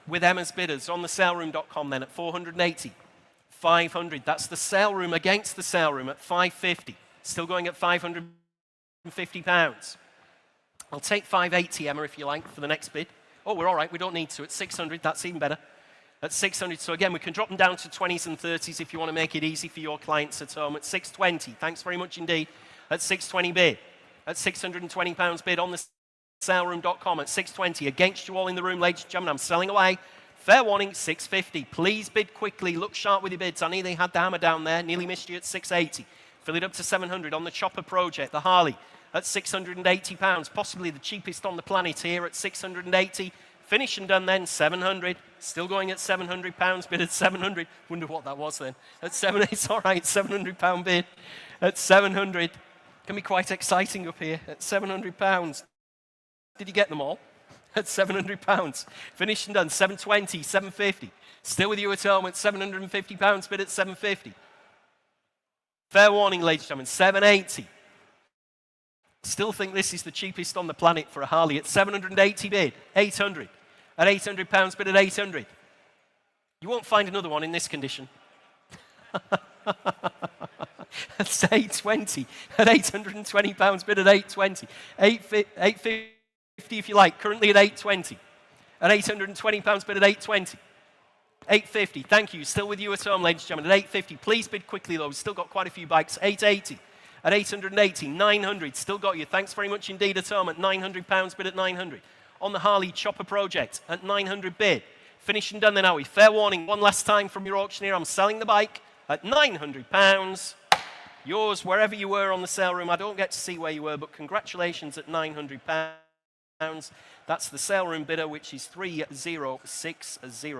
with Emma's bidders, on the saleroom.com then at 480. 500, that's the sale room against the sale room at 550. Still going at £550. I'll take 580, Emma, if you like, for the next bid. Oh, we're all right, we don't need to. At 600, that's even better. At 600, so again, we can drop them down to 20s and 30s if you want to make it easy for your clients at home. At 620, thanks very much indeed. At 620 bid. At £620 bid on the saleroom.com at 620. Against you all in the room, ladies and gentlemen, I'm selling away. Fair warning, 650. Please bid quickly. Look sharp with your bids. I knew they had the hammer down there. Nearly missed you at 680. Fill it up to 700 on the Chopper Project, the Harley, at £680. Possibly the cheapest on the planet here at 680. Finish and done then, 700. Still going at £700 bid at 700. Wonder what that was then. At 7, it's all right, £700 bid at 700. Can be quite exciting up here at £700. Did you get them all? At £700. Finished and done, 720, 750. Still with you at home at £750 bid at 750. Fair warning, ladies and gentlemen, 780. Still think this is the cheapest on the planet for a Harley at 780 bid, 800. At £800 bid at 800. You won't find another one in this condition. That's 820. At £820 bid at 820. 850 if you like, currently at 820. At £820 bid at 820. 850, thank you. Still with you at home, ladies and gentlemen, at 850. Please bid quickly though, we've still got quite a few bikes. 880. At 880, 900, still got you. Thanks very much indeed at home at £900 bid at 900. On the Harley Chopper Project at 900 bid. Finished and done then, are we? Fair warning, one last time from your auctioneer. I'm selling the bike at £900. Yours, wherever you were on the sale room. I don't get to see where you were, but congratulations at £900. That's the sale room bidder, which is 3060.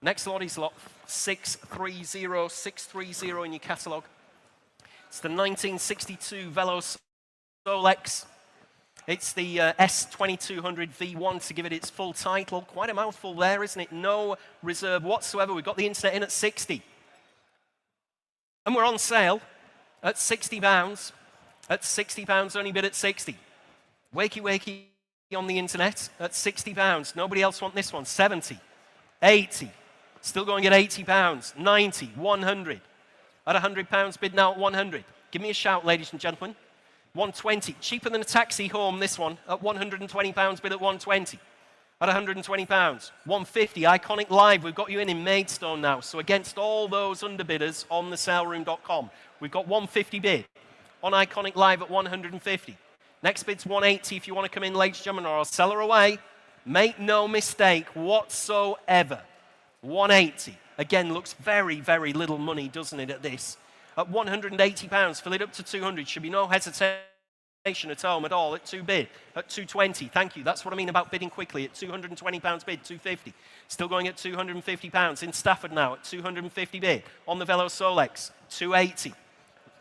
Next lot is lot 630630 in your catalogue. It's the 1962 Velo Solex. It's the S2200 V1 to give it its full title. Quite a mouthful there, isn't it? No reserve whatsoever. We've got the internet in at 60. And we're on sale at £60. At £60, only bid at 60. Wakey wakey on the internet at £60. Nobody else want this one. 70. 80. Still going at £80. 90. 100. At £100 bid now at 100. Give me a shout, ladies and gentlemen. 120. Cheaper than a taxi home, this one. At £120 bid at 120. At £120. 150. Iconic Live. We've got you in Maidstone now. So against all those underbidders on the saleroom.com, we've got 150 bid. On Iconic Live at 150. Next bid's 180 if you want to come in, ladies and gentlemen, or I'll sell her away. Make no mistake whatsoever. 180. Again, looks very, very little money, doesn't it, at this? At £180, fill it up to 200. Should be no hesitation at home at all. At 2 bid. At 220. Thank you. That's what I mean about bidding quickly. At £220 bid, 250. Still going at £250. In Stafford now at 250 bid. On the Velo Solex, 280.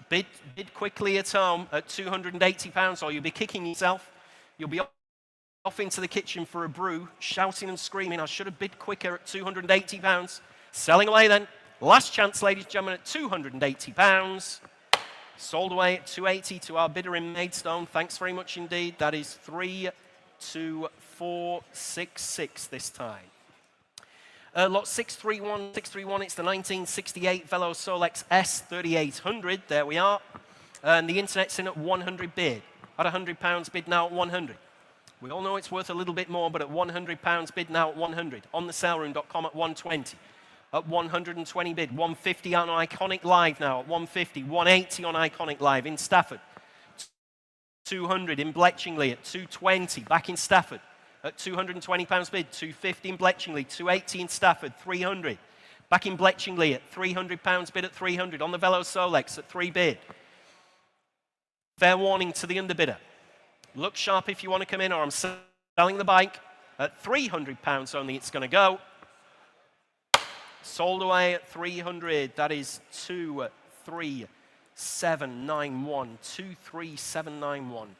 Bid quickly at home at £280, or you'll be kicking yourself. You'll be off into the kitchen for a brew, shouting and screaming, I should have bid quicker at £280. Selling away then. Last chance, ladies and gentlemen, at £280. Sold away at 280 to our bidder in Maidstone. Thanks very much indeed. That is 32466 this time. Lot 631, it's the 1968 Velo Solex S3800. There we are. And the internet's in at 100 bid. At £100 bid now at 100. We all know it's worth a little bit more, but at £100 bid now at 100. On the saleroom.com at 120. At 120 bid. 150 on Iconic Live now at 150. 180 on Iconic Live in Stafford. 200 in Bletchingley at 220. Back in Stafford. at £220 bid, 250 in Bletchingley, 280 in Stafford, 300. Back in Bletchingley at £300 bid at 300. On the Velo Solex at 3 bid. Fair warning to the underbidder. Look sharp if you want to come in, or I'm selling the bike at £300 only. It's going to go. Sold away at 300. That is 23791. 23791.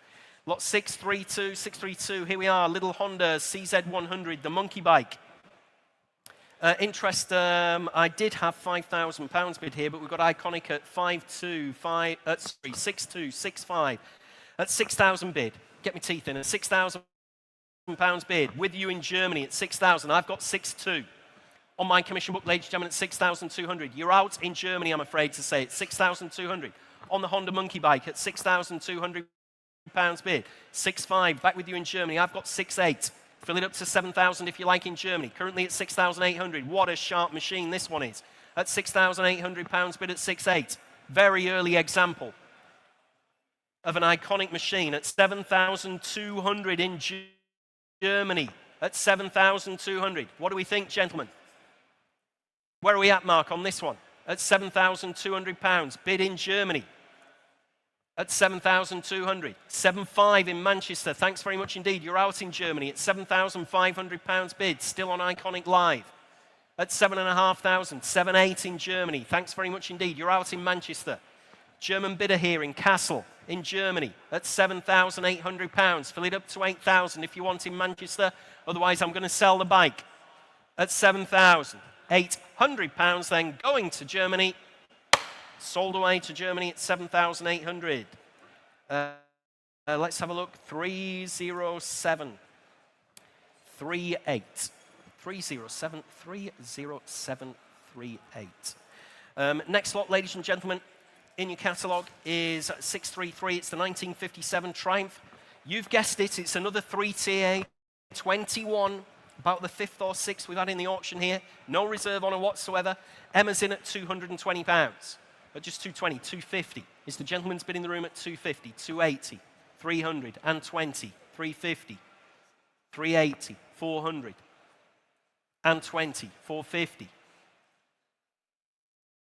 Lot 632, 632. Here we are. Little Honda CZ100, the monkey bike. Interest, I did have £5,000 bid here, but we've got Iconic at 6265 at 6,000 bid. Get my teeth in at £6,000 bid. With you in Germany at 6,000. I've got 6.2 on my commission book, ladies and gentlemen, at 6,200. You're out in Germany, I'm afraid to say. It's 6,200 on the Honda monkey bike at £6,200 bid. 6.5 back with you in Germany. I've got 6.8. Fill it up to 7,000 if you like in Germany. Currently at 6,800. What a sharp machine this one is. At £6,800 bid at 6.8. Very early example of an Iconic machine at 7,200 in Germany. At 7,200. What do we think, gentlemen? Where are we at, Mark, on this one? At £7,200. Bid in Germany. At 7,200. 7.5 in Manchester. Thanks very much indeed. You're out in Germany at £7,500 bid. Still on Iconic Live. At 7,500. 7.8 in Germany. Thanks very much indeed. You're out in Manchester. German bidder here in Kassel in Germany at £7,800. Fill it up to 8,000 if you want in Manchester. Otherwise, I'm going to sell the bike at £7,800. Then going to Germany. Sold away to Germany at 7,800. Let's have a look. 307. 38. 307. 30738. Next lot, ladies and gentlemen, in your catalogue is 633. It's the 1957 Triumph. You've guessed it. It's another 3TA 21. About the 5th or 6th we've had in the auction here. No reserve on it whatsoever. Emma's in at £220. At just 220, 250. Is the gentleman's bid in the room at 250, 280, 300, and 20, 350, 380, 400, and 20, 450,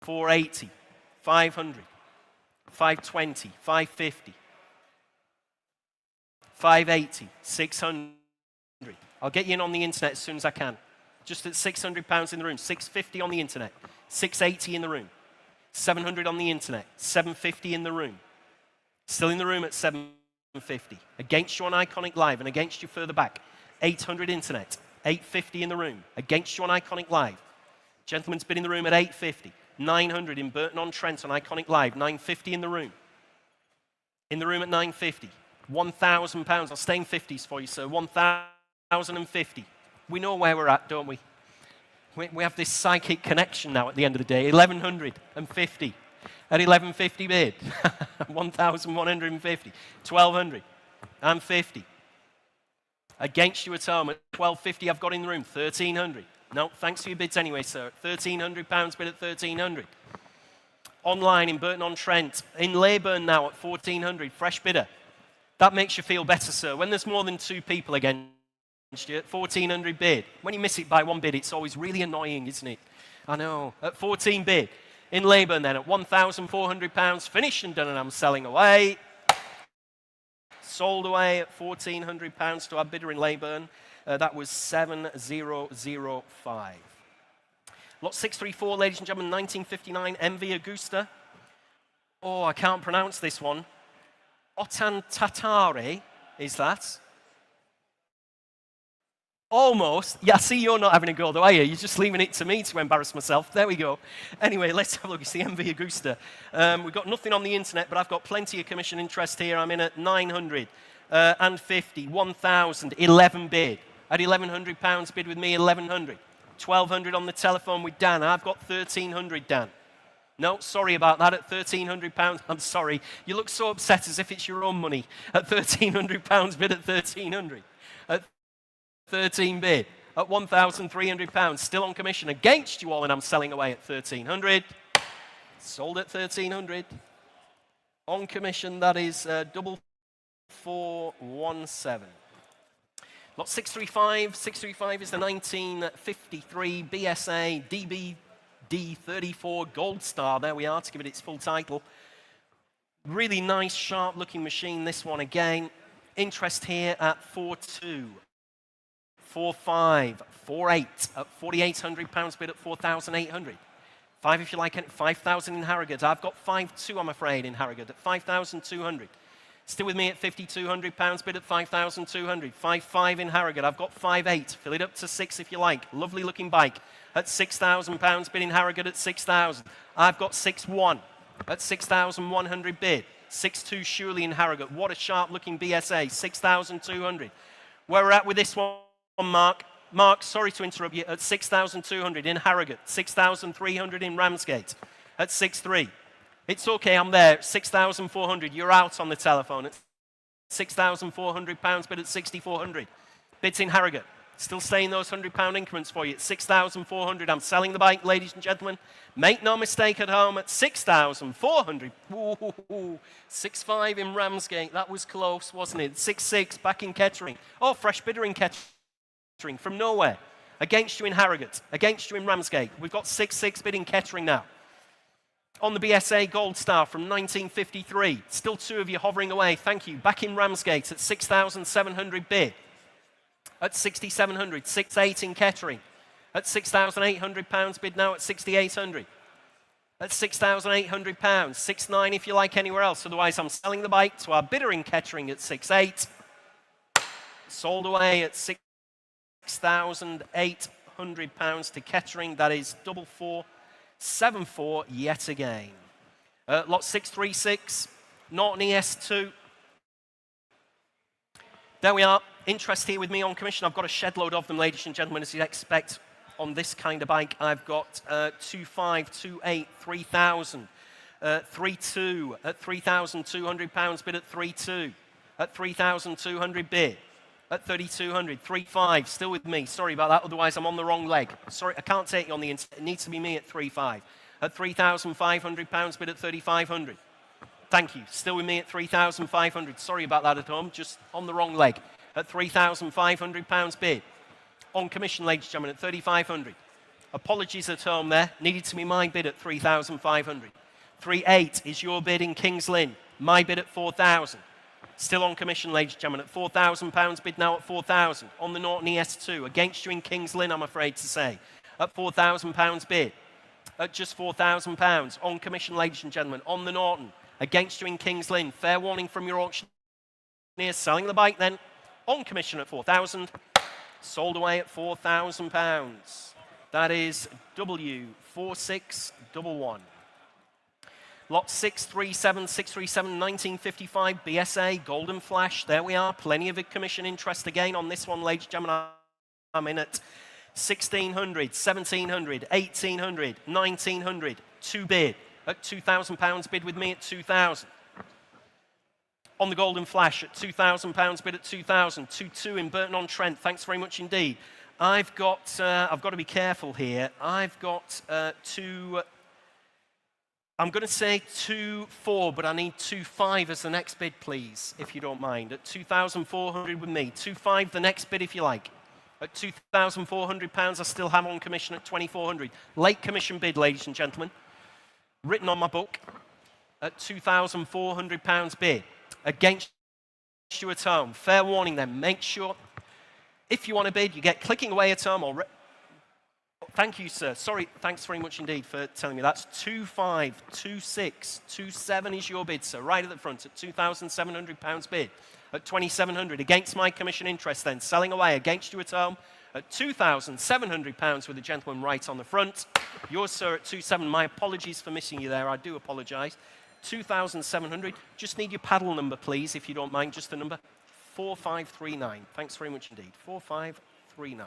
480, 500, 520, 550, 580, 600. I'll get you in on the internet as soon as I can. Just at £600 in the room, 650 on the internet, 680 in the room. 700 on the internet, 750 in the room. Still in the room at 750. Against you on Iconic Live and against you further back, 800 internet, 850 in the room. Against you on Iconic Live. Gentleman's bid in the room at 850. 900 in Burton-on-Trent on Iconic Live, 950 in the room. In the room at 950. £1,000. I'll stay in 50s for you, sir. 1,050. We know where we're at, don't we? We have this psychic connection now at the end of the day. 1,150 at 1150 bid. 1,150. 1,200 and 50. Against you at home at 1,250. I've got in the room 1,300. No, thanks for your bids anyway, sir. £1,300 bid at 1,300. Online in Burton-on-Trent. In Leyburn now at 1,400. Fresh bidder. That makes you feel better, sir. When there's more than 2 people again. At 1,400 bid. When you miss it by 1 bid, it's always really annoying, isn't it? I know. At 14 bid. In Leyburn then at £1,400. Finished and done, and I'm selling away. Sold away at £1,400 to our bidder in Leyburn. That was 7,005. Lot 634, ladies and gentlemen, 1959 MV Agusta. Oh, I can't pronounce this one. Otantatare is that. Almost. Yeah, I see you're not having a go though, are you? You're just leaving it to me to embarrass myself. There we go. Anyway, let's have a look. It's the MV Agusta. We've got nothing on the internet, but I've got plenty of commission interest here. I'm in at 900 and 50, 1,000, 11 bid. At £1,100 bid with me, 1,100. 1,200 on the telephone with Dan. I've got 1,300, Dan. No, sorry about that. At £1,300, I'm sorry. You look so upset as if it's your own money. At £1,300 bid at 1,300. At 13 bid at £1,300, still on commission against you all, and I'm selling away at 1,300. Sold at 1,300. On commission, that is 4417. Lot 635. 635 is the 1953 BSA DBD34 Gold Star. There we are, to give it its full title. Really nice, sharp-looking machine, this one again. Interest here at 4.2, 4.5, 4.8 at £4,800, bid at 4,800. 5 if you like it, 5,000 in Harrogate. I've got 5.2, I'm afraid, in Harrogate at 5,200. Still with me at £5,200, bid at 5,200. 5.5 in Harrogate. I've got 5.8. Fill it up to 6 if you like. Lovely looking bike at £6,000, bid in Harrogate at 6,000. I've got 6.1 at 6,100 bid. 6.2 surely in Harrogate. What a sharp looking BSA, 6,200. Where we're at with this one, Mark. Mark, sorry to interrupt you, at 6,200 in Harrogate. 6,300 in Ramsgate at 6.3. It's okay, I'm there, 6,400. You're out on the telephone at £6,400, bid at 6,400. Bids in Harrogate. Still staying those £100 increments for you at 6,400. I'm selling the bike, ladies and gentlemen. Make no mistake at home at 6,400. 6.5 in Ramsgate. That was close, wasn't it? 6.6 back in Kettering. Oh, fresh bidder in Kettering from nowhere. Against you in Harrogate. Against you in Ramsgate. We've got 6.6 bid in Kettering now. On the BSA Gold Star from 1953. Still 2 of you hovering away. Thank you. Back in Ramsgate at 6,700 bid. At 6,700. 6.8 in Kettering. At £6,800 bid now at 6,800. At £6,800. 6.9 if you like anywhere else. Otherwise, I'm selling the bike to our bidder in Kettering at 6.8. Sold away at £6,800 to Kettering. That is 4,474 yet again. Lot 636, Norton ES2. There we are. Interest here with me on commission. I've got a shed load of them, ladies and gentlemen, as you'd expect on this kind of bike. I've got 2.5, 2.8, 3,000, 3.2 at £3,200 bid at 3.2, at 3,200 bid. At 3,200, 3.5, still with me. Sorry about that, otherwise I'm on the wrong leg. Sorry, I can't take you on the inside. It needs to be me at 3.5. At £3,500, bid at 3,500. Thank you. Still with me at 3,500. Sorry about that at home, just on the wrong leg. At £3,500 bid. On commission, ladies and gentlemen, at 3,500. Apologies at home there. Needed to be my bid at 3,500. 3.8 is your bid in Kings Lynn. My bid at 4,000. Still on commission, ladies and gentlemen, at £4,000, bid now at 4,000. On the Norton ES2, against you in Kings Lynn, I'm afraid to say. At £4,000 bid. At just £4,000. On commission, ladies and gentlemen, on the Norton, against you in Kings Lynn. Fair warning from your auctioneer. Selling the bike then. On commission at 4,000. Sold away at £4,000. That is W4611. Lot 637, 637, 1955, BSA, Golden Flash. There we are. Plenty of commission interest again on this one, ladies and gentlemen. I'm in at 1,600, 1,700, 1,800, 1,900. 2 bid at £2,000 bid with me at 2,000. On the Golden Flash at £2,000 bid at 2,000. 2.2 in Burton-on-Trent. Thanks very much indeed. I've got to be careful here. I've got I'm going to say 2.4, but I need 2.5 as the next bid, please, if you don't mind. At 2,400 with me. 2.5 the next bid, if you like. At £2,400, I still have on commission at 2,400. Late commission bid, ladies and gentlemen. Written on my book at £2,400 bid. Against you at home. Fair warning then. Make sure, if you want to bid, you get clicking away at home or... Thank you, sir. Sorry, thanks very much indeed for telling me. That's 2.5, 2.6, 2.7 is your bid, sir. Right at the front at £2,700 bid. At 2,700 against my commission interest then. Selling away against you at home at £2,700 with the gentleman right on the front. Yours, sir, at 2.7. My apologies for missing you there. I do apologise. 2,700. Just need your paddle number, please, if you don't mind. Just the number 4539. Thanks very much indeed. 4539.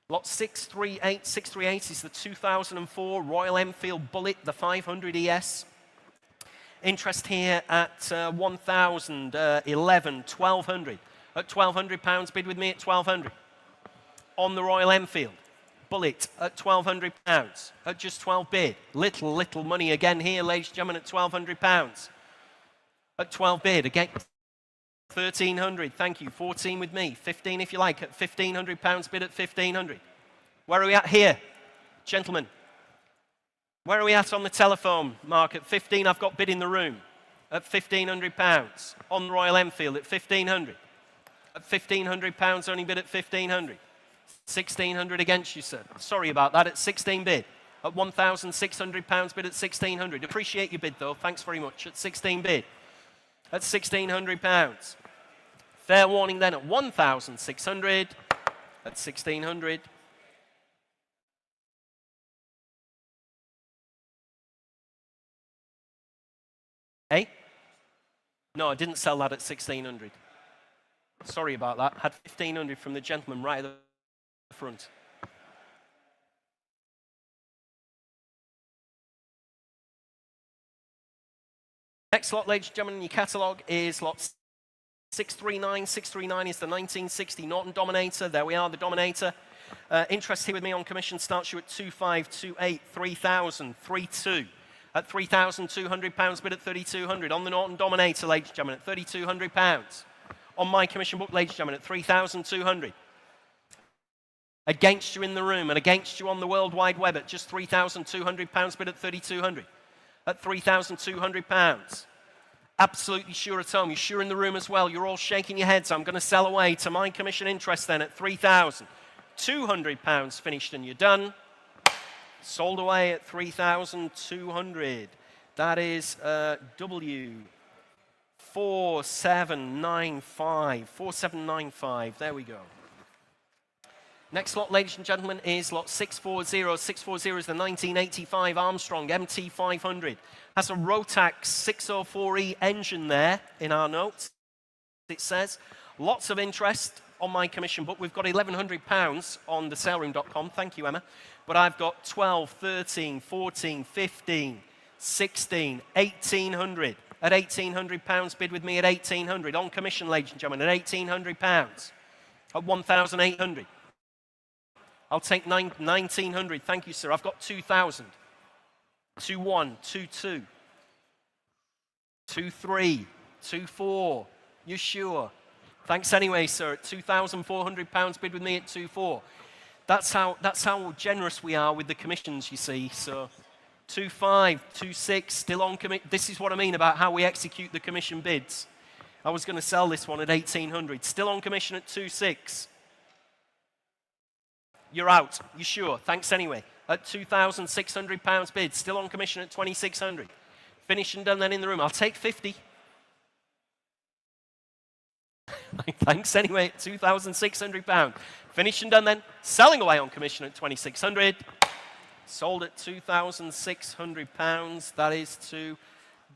Lot 638. 638 is the 2004 Royal Enfield Bullet, the 500 ES. Interest here at 1,011, 1,200. At £1,200 bid with me at 1,200. On the Royal Enfield Bullet at £1,200. At just 12 bid. Little money again here, ladies and gentlemen, at £1,200. At 12 bid again. 1,300, thank you. 14 with me. 15 if you like, at £1,500, bid at 1,500. Where are we at here? Gentlemen. Where are we at on the telephone, Mark? At 15, I've got bid in the room. At £1,500. On Royal Enfield at 1,500. At £1,500, only bid at 1,500. 1,600 against you, sir. Sorry about that, at 16 bid. At £1,600, bid at 1,600. Appreciate your bid, though. Thanks very much. At 16 bid. At £1,600. Fair warning then at 1,600. At 1,600. Hey? No, I didn't sell that at 1,600. Sorry about that. Had 1,500 from the gentleman right at the front. Next lot, ladies and gentlemen, in your catalogue is lot 639. 639 is the 1960 Norton Dominator. There we are, the Dominator. Interest here with me on commission starts you at 2,528, 3,000, 3,2. At £3,200, bid at 3,200. On the Norton Dominator, ladies and gentlemen, at £3,200. On my commission book, ladies and gentlemen, at 3,200. Against you in the room and against you on the World Wide Web at just £3,200, bid at 3,200. At £3,200. Absolutely sure at home. You're sure in the room as well. You're all shaking your heads. I'm going to sell away to my commission interest then at £3,200 finished and you're done. Sold away at 3,200. That is W4795. 4795. There we go. Next lot, ladies and gentlemen, is lot 640. 640 is the 1985 Armstrong MT500. Has a Rotax 604E engine there in our notes. It says lots of interest on my commission book. We've got £1,100 on the saleroom.com. Thank you, Emma. But I've got 12, 13, 14, 15, 16, 1,800. At £1,800, bid with me at 1,800. On commission, ladies and gentlemen, at £1,800. At 1,800. I'll take 1,900. Thank you, sir. I've got 2,000. 2-1, 2-2. 2-3, 2-4. You sure? Thanks anyway, sir. At £2,400, bid with me at 2-4. That's how generous we are with the commissions, you see. So 2-5, 2-6, still on commit. This is what I mean about how we execute the commission bids. I was going to sell this one at 1,800. Still on commission at 2-6. You're out. You sure? Thanks anyway. At £2,600 bid. Still on commission at 2,600. Finished and done then in the room. I'll take 50. Thanks anyway at £2,600. Finished and done then. Selling away on commission at 2,600. Sold at £2,600. That is to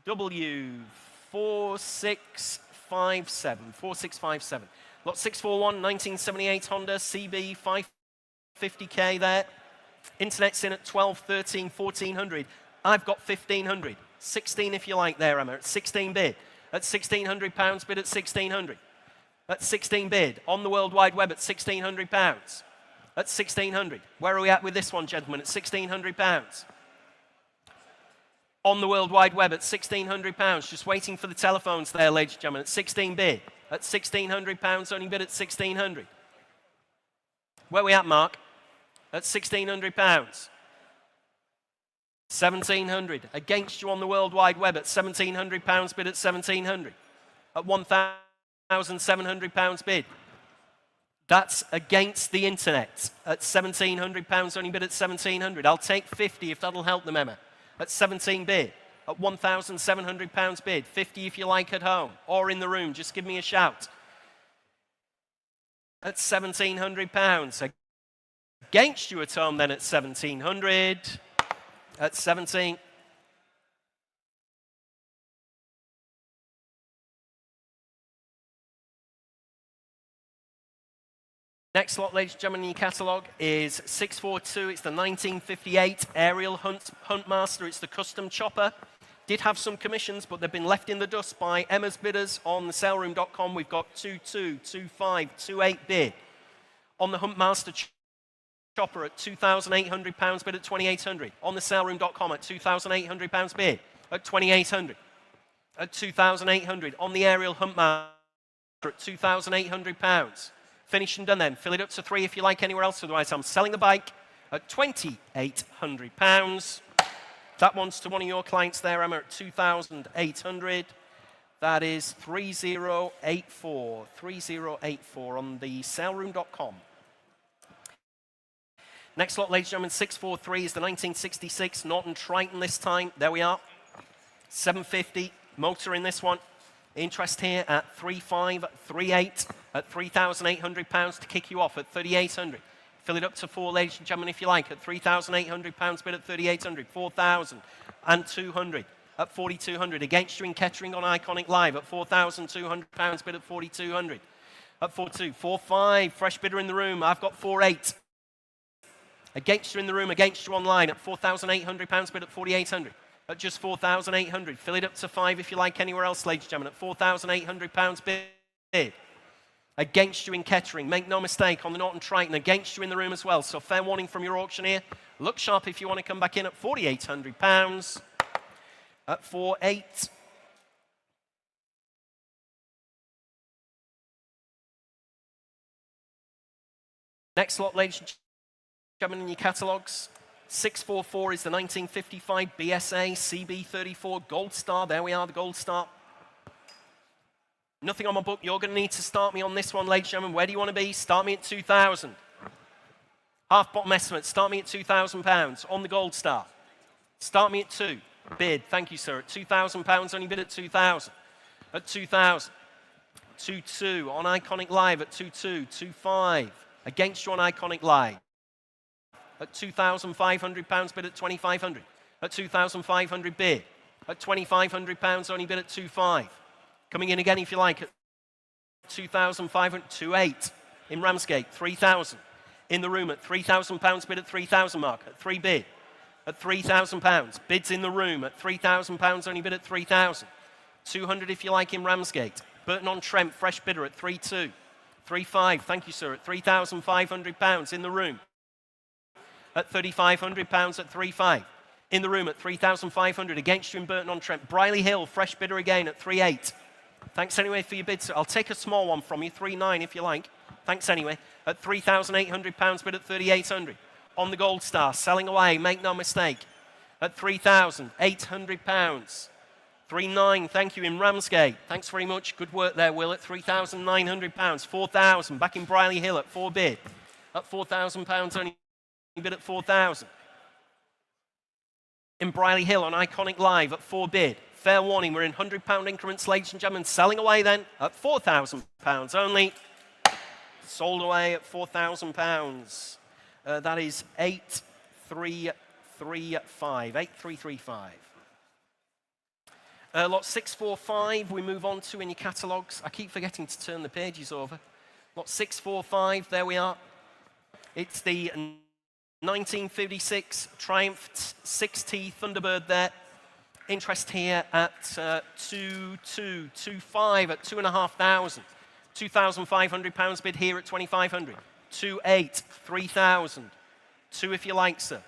W4657. 4657. Lot 641, 1978 Honda CB 550K there. Internet's in at 12, 13, 1,400. I've got 1,500. 16 if you like there, Emma. At 16 bid. At £1,600 bid at 1,600. At 16 bid. On the World Wide Web at £1,600. At 1,600. Where are we at with this one, gentlemen? At £1,600. On the World Wide Web at £1,600. Just waiting for the telephones there, ladies and gentlemen. At 16 bid. At £1,600, only bid at 1,600. Where are we at, Mark? At £1,600. 1,700. Against you on the World Wide Web at £1,700, bid at 1,700. At £1,700 bid. That's against the internet. At £1,700, only bid at 1,700. I'll take 50 if that'll help them, Emma. At 17 bid. At £1,700 bid. 50 if you like at home or in the room. Just give me a shout. At £1,700. Against you at home then at 1,700. At 17. Next lot, ladies and gentlemen, in your catalogue is 642. It's the 1958 Aerial Huntmaster. It's the custom chopper. Did have some commissions, but they've been left in the dust by Emma's bidders on the saleroom.com. We've got 22, 25, 28 bid. On the Huntmaster chopper at £2,800 bid at 2,800. On the saleroom.com at £2,800 bid at 2,800. At 2,800. On the Aerial Huntmaster at £2,800. Finish and done then. Fill it up to 3 if you like anywhere else. Otherwise, I'm selling the bike at £2,800. That one's to one of your clients there, Emma, at 2,800. That is 3084. 3084 on the saleroom.com. Next lot, ladies and gentlemen, 643 is the 1966 Norton Triton this time. There we are. 750 motor in this one. Interest here at 3538 at £3,800 to kick you off at 3,800. Fill it up to 4, ladies and gentlemen, if you like, at £3,800 bid at 3,800. 4,200 at 4,200. Against you in Kettering on Iconic Live at £4,200 bid at 4,200. At 4,200. 4,500. Fresh bidder in the room. I've got 4,800. Against you in the room, against you online at £4,800 bid at 4,800. At just 4,800. Fill it up to 5 if you like anywhere else, ladies and gentlemen, at £4,800 bid. Against you in Kettering. Make no mistake, on the Norton Triton, against you in the room as well. So fair warning from your auctioneer. Look sharp if you want to come back in at £4,800. At 4,800. Next lot, ladies and gentlemen, in your catalogues. 644 is the 1955 BSA CB34 Gold Star. There we are, the Gold Star. Nothing on my book. You're going to need to start me on this one, ladies and gentlemen. Where do you want to be? Start me at 2,000. Half bottom estimate. Start me at £2,000 on the Gold Star. Start me at 2. Bid. Thank you, sir. At £2,000. Only bid at 2,000. At 2,000. 2,200 on Iconic Live at 2,200. 2,500. Against you on Iconic Live. At £2,500 bid at 2,500. At 2,500 bid. At £2,500 only bid at 2,500. Coming in again if you like at 2,500. 2,800 in Ramsgate. 3,000 in the room at £3,000 bid at 3,000 mark. At 3 bid. At £3,000. Bids in the room at £3,000 only bid at 3,000. 200 if you like in Ramsgate. Burton-on-Trent fresh bidder at 3,200. 3,500. Thank you, sir. At £3,500 in the room. At £3,500 at 3,500. In the room at 3,500. Against you in Burton-on-Trent. Briley Hill, fresh bidder again at 3,800. Thanks anyway for your bid, sir. I'll take a small one from you, 3,900 if you like. Thanks anyway. At £3,800 bid at 3,800. On the Gold Star, selling away, make no mistake. At £3,800. 3,900, thank you, in Ramsgate. Thanks very much. Good work there, Will, at £3,900. 4,000, back in Briley Hill at 4 bid. At £4,000 only bid at 4,000. In Briley Hill on Iconic Live at 4 bid. Fair warning, we're in £100 increments, ladies and gentlemen. Selling away then at £4,000 only. Sold away at £4,000. That is 8,335. 8,335. Lot 645 we move on to in your catalogues. I keep forgetting to turn the pages over. Lot 645, there we are. It's the 1956 Triumph 6T Thunderbird there. Interest here at 2,225 at 2,500. £2,500 bid here at 2,500. 2,800, 3,000. 2 if you like, sir.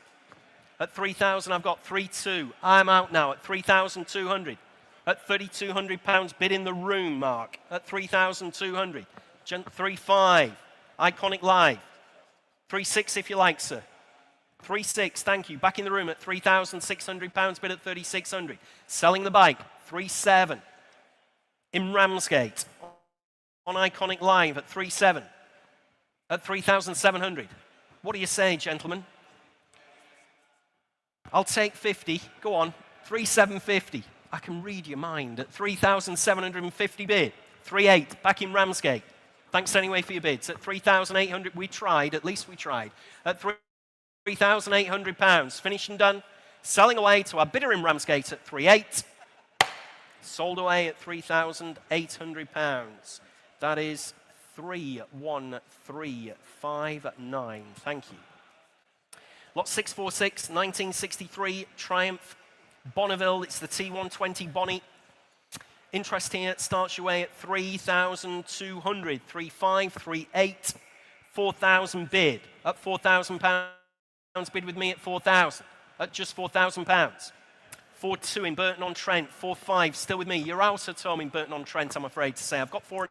At 3,000 I've got 3,200. I'm out now at 3,200. At £3,200 bid in the room, Mark. At 3,200. 3,500. Iconic Live. 3,600 if you like, sir. 3,600, thank you. Back in the room at £3,600 bid at 3,600. Selling the bike, 3,700. In Ramsgate, on Iconic Live at 3,700. At 3,700. What do you say, gentlemen? I'll take 50. Go on. 3,750. I can read your mind. At 3,750 bid. 3,800. Back in Ramsgate. Thanks anyway for your bids. At 3,800. We tried. At least we tried. At £3,800. Finished and done. Selling away to our bidder in Ramsgate at 3,800. Sold away at £3,800. That is 31359. Thank you. Lot 646, 1963 Triumph Bonneville. It's the T120 Bonnie. Interest here starts your way at 3,200. 3,500, 3,800, 4,000 bid. At £4,000 bid with me at 4,000. At just £4,000. 4,200 in Burton-on-Trent. 4,500 still with me. You're out at home in Burton-on-Trent, I'm afraid to say. I've got 4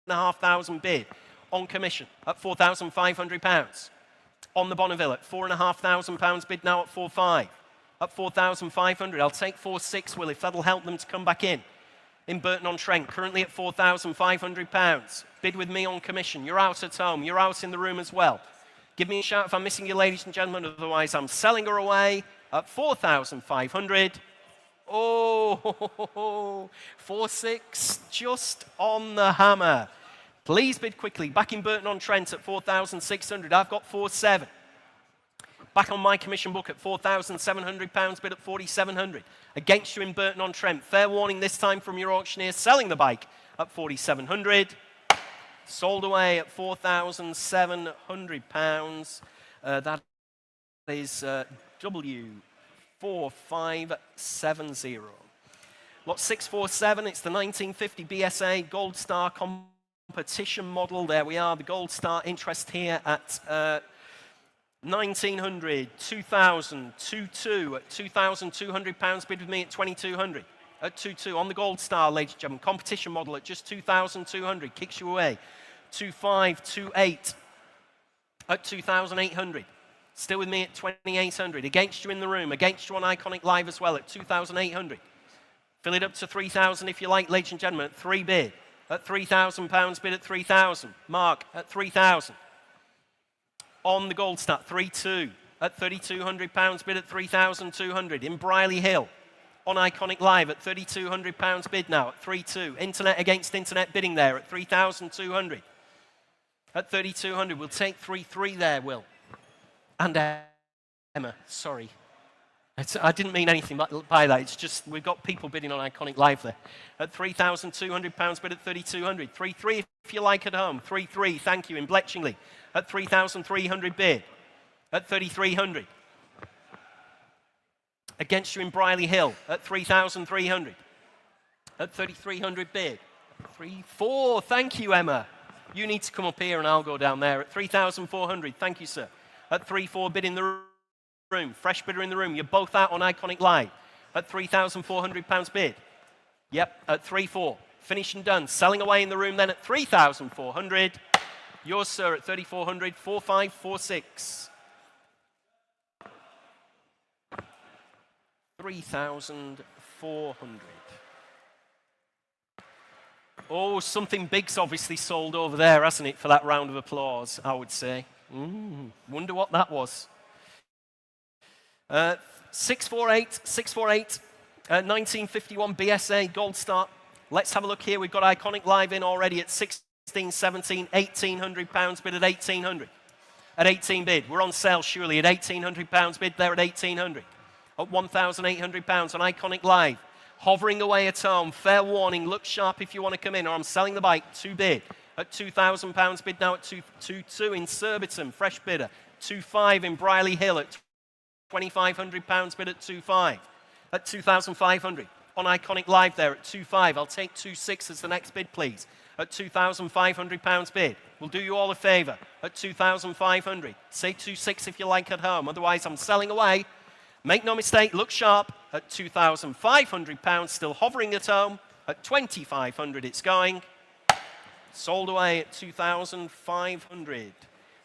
4,500 bid on commission at £4,500. On the Bonneville at £4,500 bid now at 4.5. At 4,500, I'll take 4.6, Will, if that'll help them to come back in. In Burton-on-Trent, currently at £4,500. Bid with me on commission. You're out at home. You're out in the room as well. Give me a shout if I'm missing you, ladies and gentlemen. Otherwise, I'm selling her away at 4,500. Oh, 4.6, just on the hammer. Please bid quickly. Back in Burton-on-Trent at 4,600. I've got 4.7. Back on my commission book at £4,700, bid at 4,700. Against you in Burton-on-Trent. Fair warning this time from your auctioneer. Selling the bike at 4,700. Sold away at £4,700. That is W4570. Lot 647, it's the 1950 BSA Gold Star competition model. There we are, the Gold Star interest here at 1,900, 2,000, 2.2 at £2,200, bid with me at 2,200. At 2.2 on the Gold Star, ladies and gentlemen, competition model at just 2,200, kicks you away. 2.5, 2.8 at 2,800. Still with me at 2,800. Against you in the room, against you on Iconic Live as well at 2,800. Fill it up to 3,000 if you like, ladies and gentlemen, at 3 bid. At £3,000, bid at 3,000. Mark at 3,000. On the Gold Star, 3.2 at £3,200, bid at 3,200. In Briley Hill, on Iconic Live at £3,200 bid now at 3.2. Internet against internet bidding there at 3,200. At 3,200, we'll take 3.3 there, Will. And Emma, sorry. I didn't mean anything by that. It's just we've got people bidding on Iconic Live there. At £3,200 bid at 3,200. 3.3 if you like at home. 3.3, thank you, in Bletchingley. At 3,300 bid. At 3,300. Against you in Briley Hill at 3,300. At 3,300 bid. 3.4, thank you, Emma. You need to come up here and I'll go down there at 3,400. Thank you, sir. At 3.4 bid in the room. Fresh bidder in the room. You're both out on Iconic Live. At £3,400 bid. Yep, at 3.4. Finished and done. Selling away in the room then at 3,400. Yours, sir, at 3,400. 4.5, 4.6. 3,400. Oh, something big's obviously sold over there, hasn't it, for that round of applause, I would say. Wonder what that was. 648, 648, 1951 BSA Gold Star. Let's have a look here. We've got Iconic Live in already at 16, 17, £1,800 bid at 1,800. At 18 bid. We're on sale surely at £1,800 bid there at 1,800. At £1,800 on Iconic Live. Hovering away at home. Fair warning. Look sharp if you want to come in or I'm selling the bike. 2 bid. At £2,000 bid now at 2.2 in Surbiton. Fresh bidder. 2.5 in Briley Hill at £2,500 bid at 2.5. At 2,500. On Iconic Live there at 2.5. I'll take 2.6 as the next bid, please. At £2,500 bid. We'll do you all a favour. At 2,500. Say 2.6 if you like at home. Otherwise, I'm selling away. Make no mistake, look sharp. At £2,500, still hovering at home. At 2,500 it's going. Sold away at 2,500.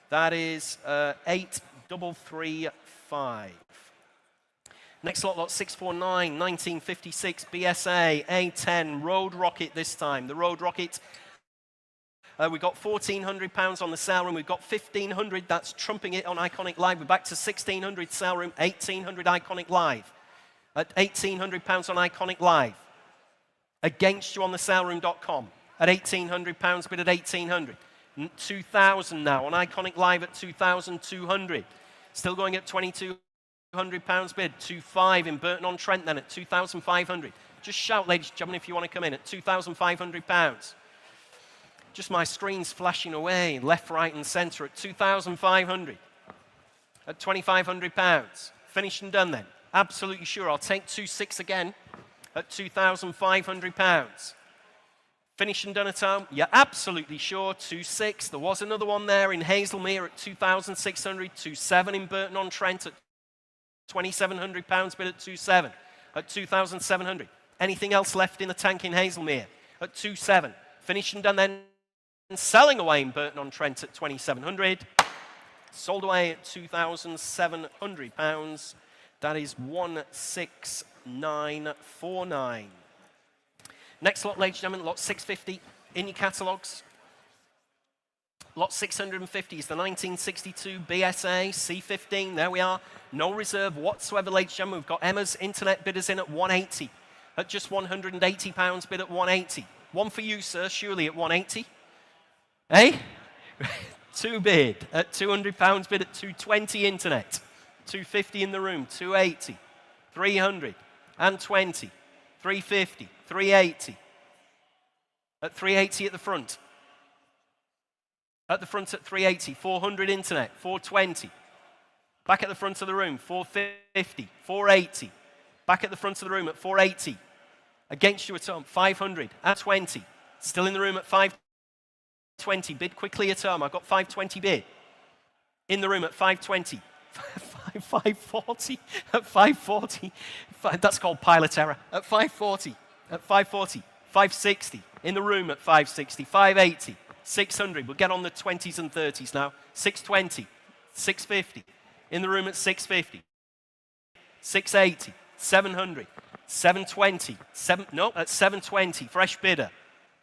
That is 8,335. Next lot 649, 1956 BSA A10 Road Rocket this time. The Road Rocket. We've got £1,400 on the sale room. We've got £1,500. That's trumping it on Iconic Live. We're back to £1,600 sale room, £1,800 Iconic Live. At £1,800 on Iconic Live. Against you on the saleroom.com. At £1,800, bid at £1,800. 2,000 now on Iconic Live at 2,200. Still going at £2,200 bid. 2.5 in Burton-on-Trent then at 2,500. Just shout, ladies and gentlemen, if you want to come in at £2,500. Just my screen's flashing away, left, right, and centre at 2,500. At £2,500. Finished and done then. Absolutely sure. I'll take 2.6 again at £2,500. Finished and done at home? Yeah, absolutely sure. 2.6. There was another one there in Hazelmere at 2,600. 2.7 in Burton-on-Trent at £2,700 bid at 2.7. At 2,700. Anything else left in the tank in Hazelmere? At 2.7. Finished and done then selling away in Burton-on-Trent at 2,700. Sold away at £2,700. That is 16949. Next lot, ladies and gentlemen, lot 650 in your catalogues. Lot 650 is the 1962 BSA C15. There we are. No reserve whatsoever, ladies and gentlemen. We've got Emma's internet bidders in at 180. At just £180 bid at 180. One for you, sir, surely at 180. Eh? Two bid at £200 bid at 220 internet. 250 in the room, 280, 300, and 20, 350, 380. At 380 at the front. At the front at 380, 400 internet, 420. Back at the front of the room, 450, 480. Back at the front of the room at 480. Against you at home, 500 at 20. Still in the room at 520. Bid quickly at home. I've got 520 bid. In the room at 520. 540. At 540. That's called pilot error. At 540. At 540. 560. In the room at 560. 580. 600. We'll get on the 20s and 30s now. 620. 650. In the room at 650. 680. 700. 720. At 720. Fresh bidder.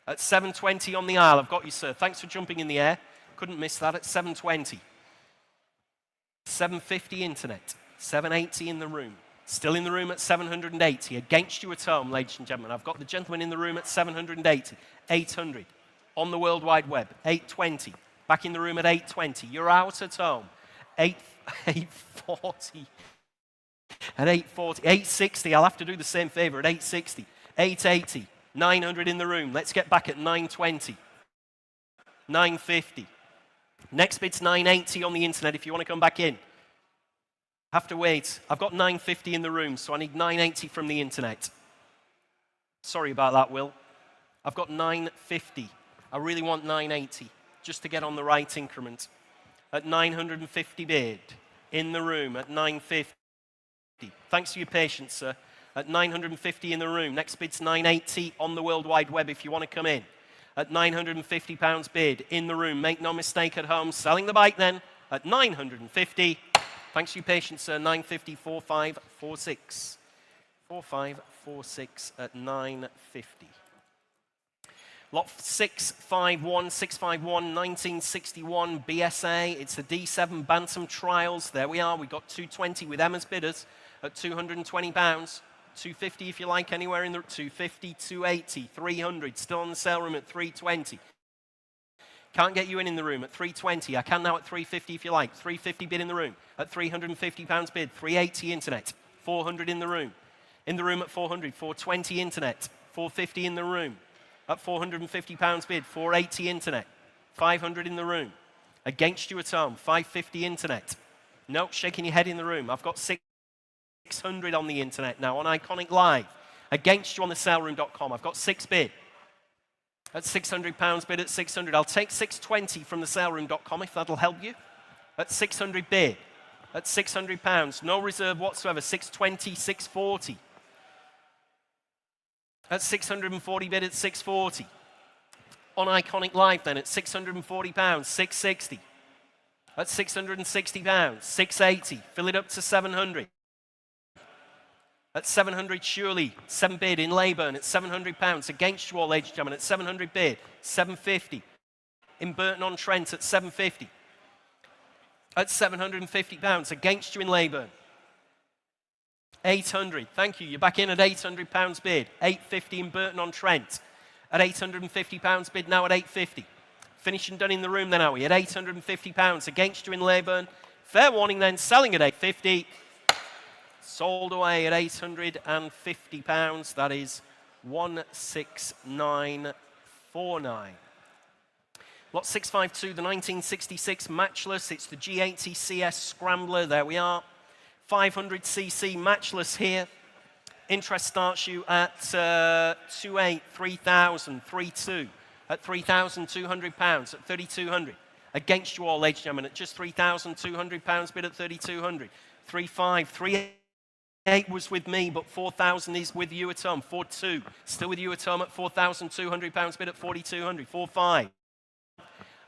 At 720 on the aisle. I've got you, sir. Thanks for jumping in the air. Couldn't miss that at 720. 750 internet. 780 in the room. Still in the room at 780. Against you at home, ladies and gentlemen. I've got the gentleman in the room at 780. 800. On the World Wide Web. 820. Back in the room at 820. You're out at home. 840. At 840. 860. I'll have to do the same favor at 860. 880. 900 in the room. Let's get back at 920. 950. Next bid's 980 on the internet if you want to come back in. Have to wait. I've got 950 in the room, so I need 980 from the internet. Sorry about that, Will. I've got 950. I really want 980 just to get on the right increment. At 950 bid in the room at 950. Thanks for your patience, sir. At 950 in the room. Next bid's 980 on the World Wide Web if you want to come in. At £950 bid in the room. Make no mistake at home. Selling the bike then at 950. Thanks for your patience, sir. 950, 4546. 4546 at 950. Lot 651, 651, 1961 BSA. It's the D7 Bantam Trials. There we are. We've got 220 with Emma's bidders at £220. 250 if you like, anywhere in the 250, 280, 300, still on the sale room at 320. Can't get you in the room at 320. I can now at 350 if you like. 350 bid in the room at £350 bid. 380 internet. 400 in the room. In the room at 400. 420 internet. 450 in the room at £450 bid. 480 internet. 500 in the room. Against you at home. 550 internet. No, shaking your head in the room. I've got 600 on the internet now on Iconic Live. Against you on the saleroom.com. I've got 6 bid. At £600 bid at 600. I'll take 620 from the saleroom.com if that'll help you. At 600 bid. At £600. No reserve whatsoever. 620, 640. At 640 bid at 640. On Iconic Live then at £640. 660. At £660. 680. Fill it up to 700. At 700 surely, 7 bid in Leyburn at £700. Against you all, ladies and gentlemen, at 700 bid, 750. In Burton-on-Trent at 750. At £750. Against you in Leyburn. 800. Thank you. You're back in at £800 bid. 850 in Burton-on-Trent. At £850 bid now at 850. Finished and done in the room then, are we? At £850. Against you in Leyburn. Fair warning then, selling at 850. Sold away at £850. That is 16949. Lot 652, the 1966 Matchless. It's the G80 CS Scrambler. There we are. 500cc Matchless here. Interest starts you at 28, 3,000, 32. At £3,200. At 3,200. Against you all, ladies and gentlemen, at just £3,200 bid at 3,200. 3,500, 3,800. 8 was with me, but 4,000 is with you at home. 4,200, still with you at home at £4,200 bid at 4,200. 4,500,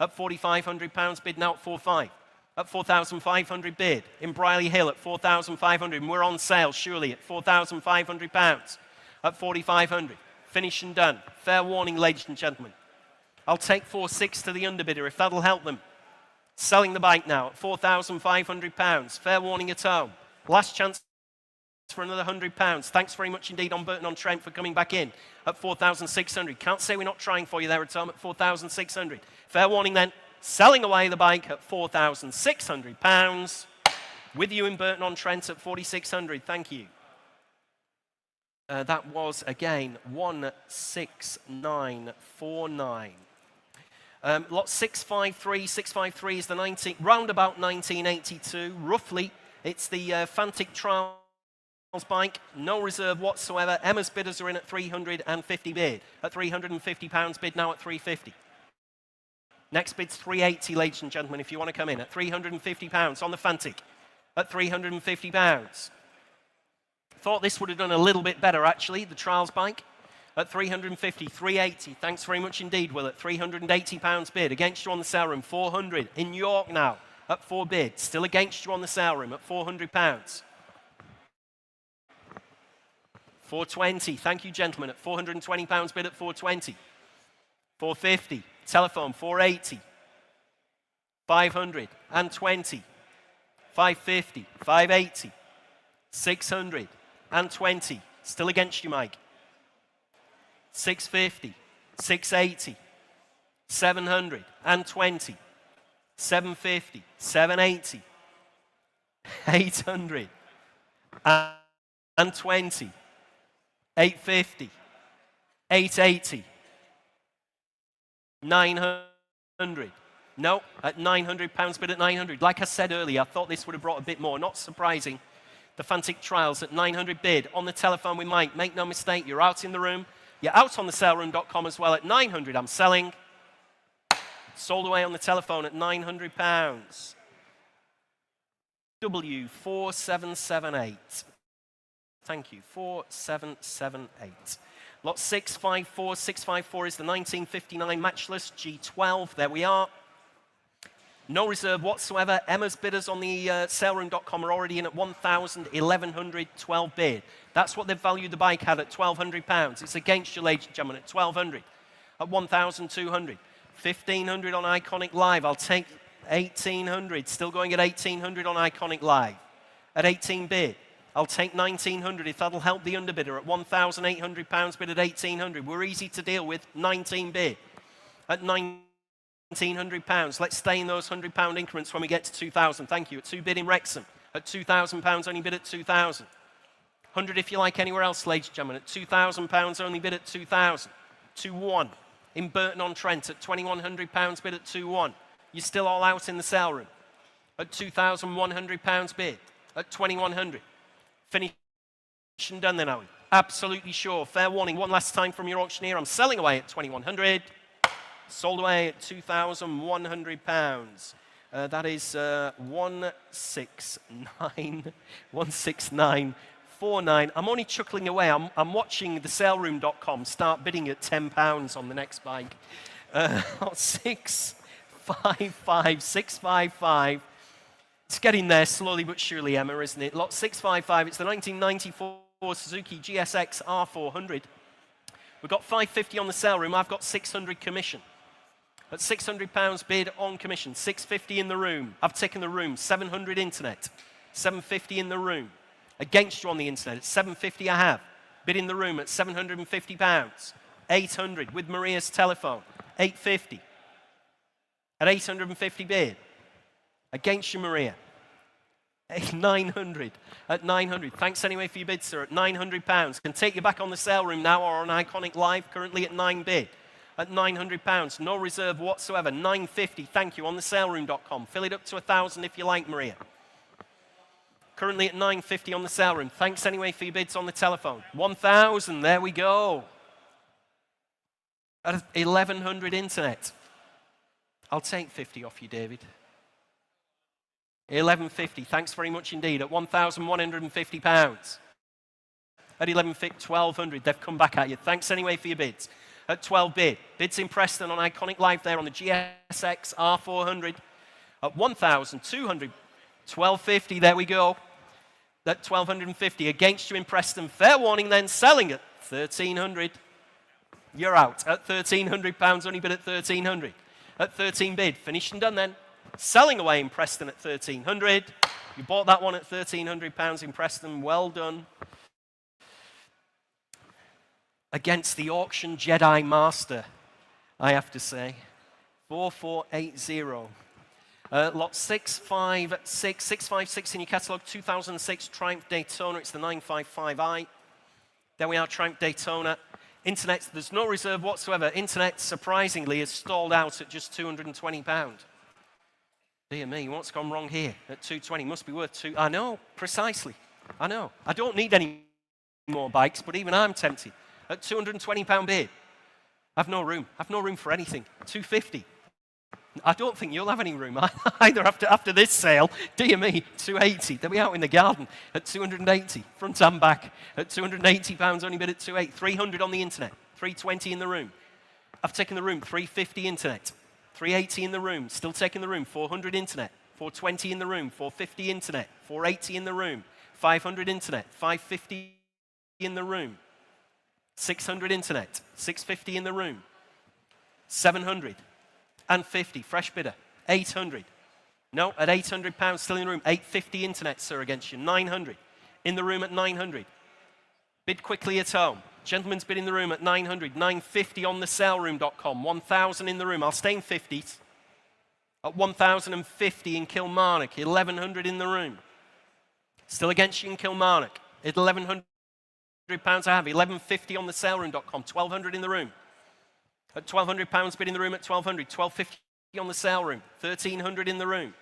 At £4,500 bid now at 4,500. At 4,500 bid. In Brierley Hill at 4,500. And we're on sale, surely, at £4,500. At 4,500. Finish and done. Fair warning, ladies and gentlemen. I'll take 4,600 to the underbidder if that'll help them. Selling the bike now at £4,500. Fair warning at home. Last chance for another £100. Thanks very much indeed on Burton-on-Trent for coming back in at 4,600. Can't say we're not trying for you there at home at 4,600. Fair warning then. Selling away the bike at £4,600. With you in Burton-on-Trent at 4,600. Thank you. That was, again, 16949. Lot 653. 653 is the roundabout 1982. Roughly, it's the Fantic Trials bike. No reserve whatsoever. Emma's bidders are in at 350 bid. At £350 bid now at 350. Next bid's 380, ladies and gentlemen, if you want to come in at £350 on the Fantic. At £350. Thought this would have done a little bit better, actually, the Trials bike. At 350, 380. Thanks very much indeed, Will. At £380 bid. Against you on the sale room, 400. In York now, at 4 bid. Still against you on the sale room at £400. 420. Thank you, gentlemen. At £420 bid at 420. 450. Telephone, 480. 520. 550. 580. 620. Still against you, Mike. 650. 680. 720. 750. 780. 800. And 20. 850. 880. 900. No, at £900 bid at 900. Like I said earlier, I thought this would have brought a bit more. Not surprising. The Fantic Trials at 900 bid. On the telephone with Mike. Make no mistake, you're out in the room. You're out on the saleroom.com as well at 900. I'm selling. Sold away on the telephone at £900. W4778. Thank you. 4778. Lot 654. 654 is the 1959 matchless G12. There we are. No reserve whatsoever. Emma's bidders on the saleroom.com are already in at 1,000, 1,100, 12 bid. That's what they've valued the bike at £1,200. It's against you, ladies and gentlemen, at 1,200. At 1,200. 1,500 on Iconic Live. I'll take 1,800. Still going at 1,800 on Iconic Live. At 18 bid. I'll take 1,900 if that'll help the underbidder at £1,800 bid at 1,800. We're easy to deal with. 19 bid. At £1,900. Let's stay in those £100 increments when we get to 2,000. Thank you. At 2 bid in Wrexham. At £2,000, only bid at 2,000. 100 if you like anywhere else, ladies and gentlemen. At £2,000, only bid at 2,000. 2-1. In Burton-on-Trent at £2,100 bid at 2-1. You're still all out in the sale room. At £2,100 bid. At 2,100. Finish and done then, are we? Absolutely sure. Fair warning. One last time from your auctioneer. I'm selling away at 2,100. Sold away at £2,100. That is 16949. I'm only chuckling away. I'm watching the saleroom.com start bidding at £10 on the next bike. 655, 655. It's getting there slowly but surely, Emma, isn't it? Lot 655. It's the 1994 Suzuki GSX R400. We've got 550 on the sale room. I've got 600 commission. At £600 bid on commission, 650 in the room. I've taken the room, 700 internet, 750 in the room. Against you on the internet, at 750 I have. Bid in the room at £750. 800 with Maria's telephone, 850. At 850 bid. Against you, Maria. 900. At 900. Thanks anyway for your bid, sir. At £900. Can take you back on the sale room now or on Iconic Live, currently at 9 bid. At £900. No reserve whatsoever. 950. Thank you. On the saleroom.com. Fill it up to 1,000 if you like, Maria. Currently at 950 on the sale room. Thanks anyway for your bids on the telephone. 1,000. There we go. At 1,100 internet. I'll take 50 off you, David. 1150. Thanks very much indeed. At £1,150. At 1,100. They've come back at you. Thanks anyway for your bids. at 12 bid. Bids in Preston on Iconic Live there on the GSX R400 at 1,200. 1250, there we go. At 1,250 against you in Preston. Fair warning then, selling at 1,300. You're out at £1,300, only bid at 1,300. At 13 bid, finished and done then. Selling away in Preston at 1,300. You bought that one at £1,300 in Preston, well done. Against the auction Jedi Master, I have to say. 4480. Lot 656 in your catalogue, 2006 Triumph Daytona. It's the 955i. There we are, Triumph Daytona. Internet, there's no reserve whatsoever. Internet, surprisingly, is stalled out at just £220. Dear me, what's gone wrong here at 220? Must be worth two. I know, precisely. I know. I don't need any more bikes, but even I'm tempted. At £220 bid, I've no room. I've no room for anything. 250. I don't think you'll have any room either after this sale. Dear me, 280. They'll be out in the garden at 280, front and back. At £280, only bid at 280. 300 on the internet, 320 in the room. I've taken the room, 350 internet, 380 in the room, still taking the room, 400 internet, 420 in the room, 450 internet, 480 in the room, 500 internet, 550 in the room, 600 internet, 650 in the room, 700. And 50, fresh bidder, 800. No, at £800, still in the room. 850 internet, sir, against you. 900, in the room at 900. Bid quickly at home. Gentleman's bid in the room at 900. 950 on the saleroom.com. 1,000 in the room. I'll stay in 50s. At 1,050 in Kilmarnock. 1,100 in the room. Still against you in Kilmarnock. At £1,100 I have. 1,150 on the saleroom.com. 1,200 in the room. At £1,200 bid in the room at 1,200, 1,250 on the sale room, 1,300 in the room.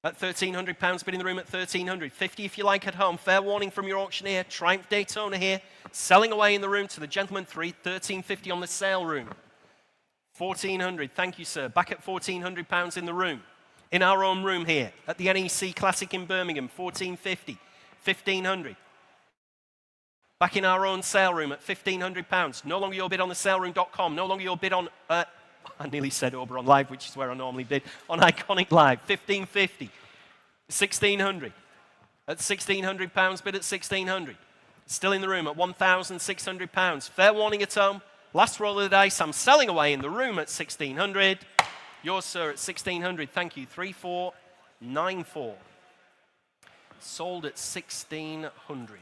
At £1,300 bid in the room at 1,300, 50 if you like at home. Fair warning from your auctioneer, Triumph Daytona here, selling away in the room to the gentleman, 1,350 on the sale room. 1,400, thank you sir, back at £1,400 in the room. In our own room here, at the NEC Classic in Birmingham, 1,450, 1,500. Back in our own sale room at £1,500. No longer your bid on the saleroom.com. No longer your bid on, I nearly said Oberon Live, which is where I normally bid, on Iconic Live. 1,550. 1,600. At £1,600, bid at 1,600. Still in the room at £1,600. Fair warning at home. Last roll of the dice. I'm selling away in the room at 1,600. Yours, sir, at 1,600. Thank you. 3,494. Sold at 1,600.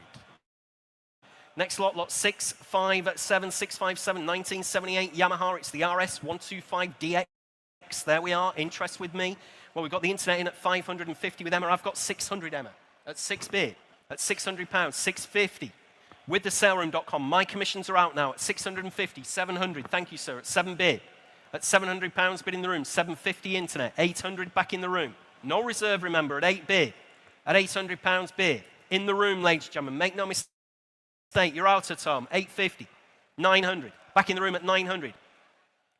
Next lot, lot 657, 1978 Yamaha. It's the RS125DX. There we are. Interest with me. Well, we've got the internet in at 550 with Emma. I've got 600, Emma, at 6 bid, at £600, 650. With the saleroom.com. My commissions are out now at 650, 700. Thank you, sir, at 7 bid. At £700 bid in the room, 750 internet, 800 back in the room. No reserve, remember, at 8 bid. At £800 bid. In the room, ladies and gentlemen. Make no mistake. You're out at home, 850, 900, back in the room at 900,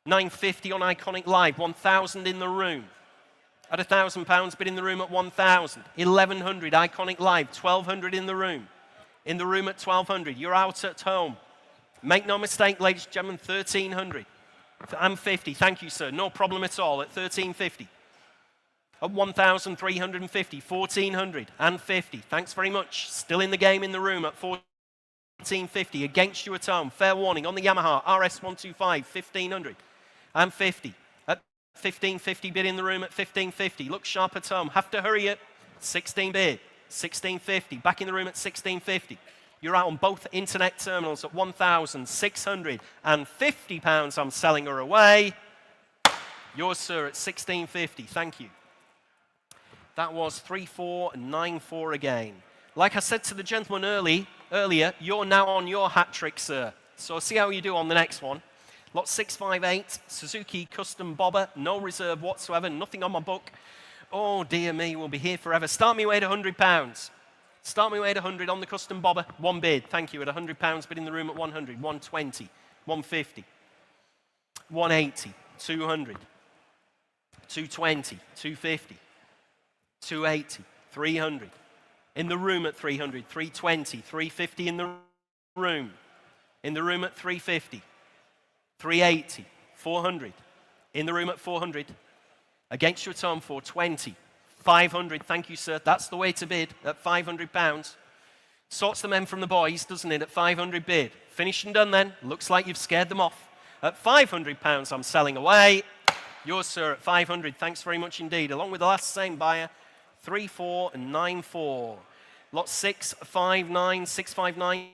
950 on Iconic Live, 1,000 in the room, at £1,000 bid in the room at 1,000, 1,100 Iconic Live, 1,200 in the room at 1,200, you're out at home. Make no mistake, ladies and gentlemen, 1,300, and 50, thank you sir, no problem at all, at 1,350. At 1,350, 1,400 and 50, thanks very much, still in the game in the room at 1,450 against you at home. Fair warning on the Yamaha RS125, 1,500 and 50. At 1,550 bid in the room at 1,550. Look sharp at home. Have to hurry it. 16 bid, 1,650. Back in the room at 1,650. You're out on both internet terminals at £1,650. I'm selling her away. Yours, sir, at 1,650. Thank you. That was 3,494 again. Like I said to the gentleman earlier, you're now on your hat trick, sir. So see how you do on the next one. Lot 658, Suzuki Custom Bobber, no reserve whatsoever, nothing on my book. Oh, dear me, we'll be here forever. Start me away at £100. Start me away at 100 on the Custom Bobber. One bid, thank you, at £100, bid in the room at 100, 120, 150, 180, 200, 220, 250, 280, 300. In the room at 300, 320, 350 in the room. In the room at 350. 380, 400. In the room at 400. Against you at home, 420. 500, thank you, sir. That's the way to bid at £500. Sorts the men from the boys, doesn't it, at 500 bid. Finished and done then. Looks like you've scared them off. At £500, I'm selling away. Yours, sir, at 500. Thanks very much indeed. Along with the last same buyer, 3494. Lot 659, 659,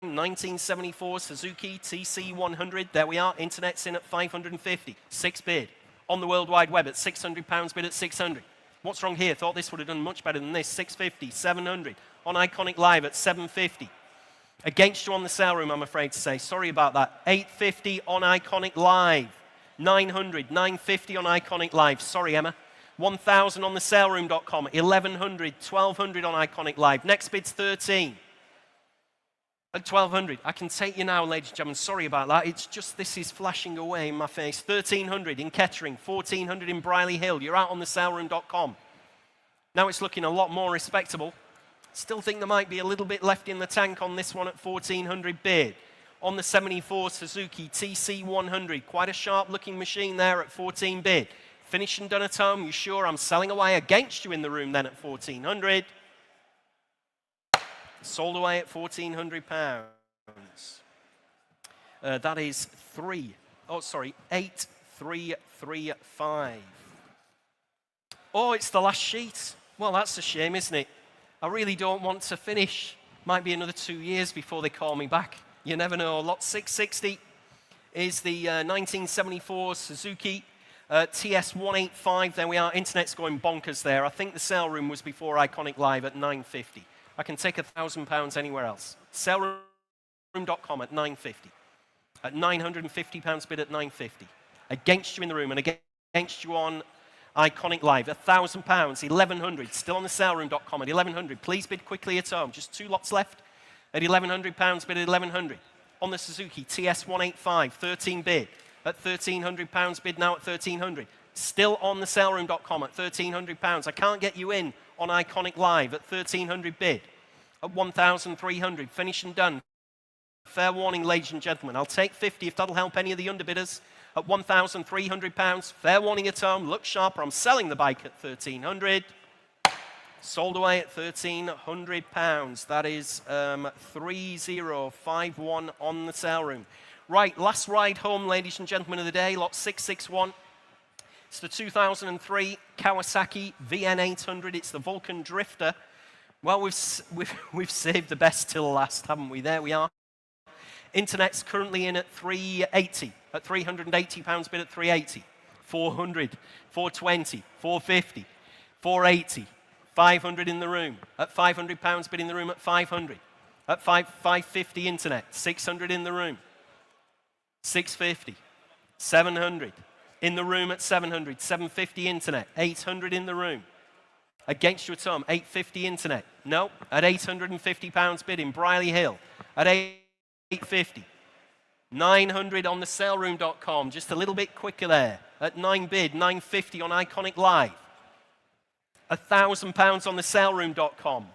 1974 Suzuki TC100. There we are. Internet's in at 550. 6 bid. On the World Wide Web at £600, bid at 600. What's wrong here? Thought this would have done much better than this. 650, 700. On Iconic Live at 750. Against you on the sale room, I'm afraid to say. Sorry about that. 850 on Iconic Live. 900, 950 on Iconic Live. Sorry, Emma. 1,000 on the saleroom.com. 1,100, 1,200 on Iconic Live. Next bid's 13. At 1,200. I can take you now, ladies and gentlemen. Sorry about that. It's just this is flashing away in my face. 1,300 in Kettering. 1,400 in Briley Hill. You're out on the saleroom.com. Now it's looking a lot more respectable. Still think there might be a little bit left in the tank on this one at 1,400 bid. On the 74 Suzuki TC100. Quite a sharp-looking machine there at 14 bid. Finished and done at home. You sure? I'm selling away against you in the room then at 1,400. Sold away at £1,400. That is 8,335. Oh, it's the last sheet. Well, that's a shame, isn't it? I really don't want to finish. Might be another 2 years before they call me back. You never know. Lot 660 is the 1974 Suzuki TS185. There we are. Internet's going bonkers there. I think the sale room was before Iconic Live at 950. I can take £1,000 anywhere else. Saleroom.com at 950. At £950 bid at 950. Against you in the room and against you on Iconic Live. £1,000, 1,100. Still on the saleroom.com at 1,100. Please bid quickly at home. Just 2 lots left. At £1,100 bid at 1,100. On the Suzuki TS185, 13 bid. At £1,300 bid now at 1,300. Still on the saleroom.com at £1,300. I can't get you in on Iconic Live at 1,300 bid. At 1,300, finish and done. Fair warning, ladies and gentlemen. I'll take 50 if that'll help any of the underbidders. At £1,300, fair warning at home. Look sharper. I'm selling the bike at 1,300. Sold away at £1,300. That is 3051 on the sale room. Right, last ride home, ladies and gentlemen of the day. Lot 661. It's the 2003 Kawasaki VN800. It's the Vulcan Drifter. Well, we've saved the best till last, haven't we? There we are. Internet's currently in at 380. At £380 bid at 380. 400, 420, 450, 480, 500 in the room. At £500 bid in the room at 500. At 550 internet. 600 in the room. 650, 700. In the room at 700, 750 internet, 800 in the room. Against you at home, 850 internet. No, at £850 bid in Briley Hill. At 850. 900 on the saleroom.com, just a little bit quicker there. At 9 bid, 950 on Iconic Live. £1,000 on the saleroom.com.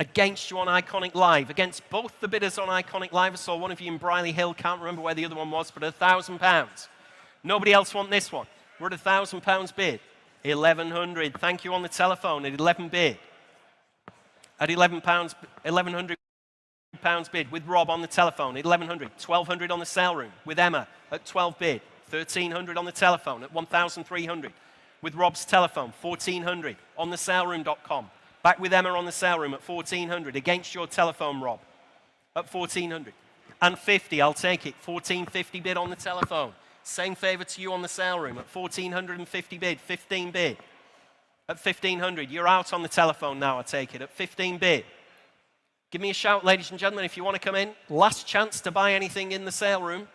Against you on Iconic Live, against both the bidders on Iconic Live. I saw one of you in Briley Hill, can't remember where the other one was, but £1,000. Nobody else want this one. We're at £1,000 bid. 1,100. Thank you on the telephone at 11 bid. At £1,100 bid with Rob on the telephone at 1,100. 1,200 on the sale room with Emma at 12 bid. 1,300 on the telephone at 1,300 with Rob's telephone. 1,400 on the saleroom.com. Back with Emma on the sale room at 1,400. Against your telephone, Rob, at 1,400. And 50, I'll take it. 1,450 bid on the telephone. Same favour to you on the sale room at 1,450 bid. 15 bid. At 1,500. You're out on the telephone now, I take it. At 15 bid. Give me a shout, ladies and gentlemen, if you want to come in. Last chance to buy anything in the sale room.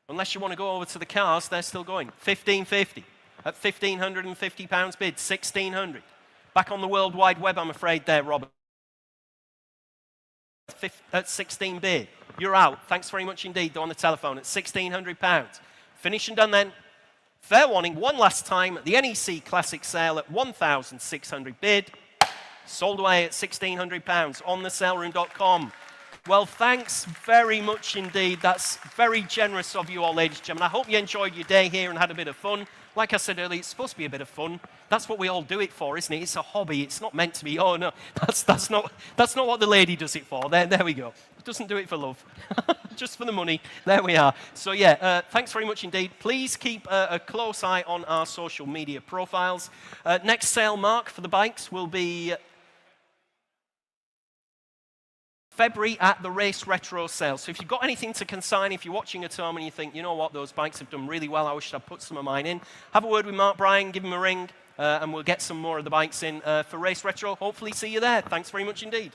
Unless you want to go over to the cars, they're still going. 1,550. At £1,550 bid. 1,600. Back on the World Wide Web, I'm afraid there, Robert. At 16 bid. You're out. Thanks very much indeed, though, on the telephone at £1,600. Finish and done then. Fair warning, one last time. The NEC Classic sale at 1,600 bid. Sold away at £1,600 on the saleroom.com. Well, thanks very much indeed. That's very generous of you all, ladies and gentlemen. I hope you enjoyed your day here and had a bit of fun. Like I said earlier, it's supposed to be a bit of fun. That's what we all do it for, isn't it? It's a hobby. It's not meant to be, oh, no, that's not what the lady does it for. There we go. Doesn't do it for love. Just for the money. There we are. So, yeah, thanks very much indeed. Please keep a close eye on our social media profiles. Next sale mark for the bikes will be February at the Race Retro sale. So if you've got anything to consign, if you're watching at home and you think, you know what, those bikes have done really well, I wish I'd put some of mine in, have a word with Mark Bryan, give him a ring, and we'll get some more of the bikes in for Race Retro. Hopefully see you there. Thanks very much indeed.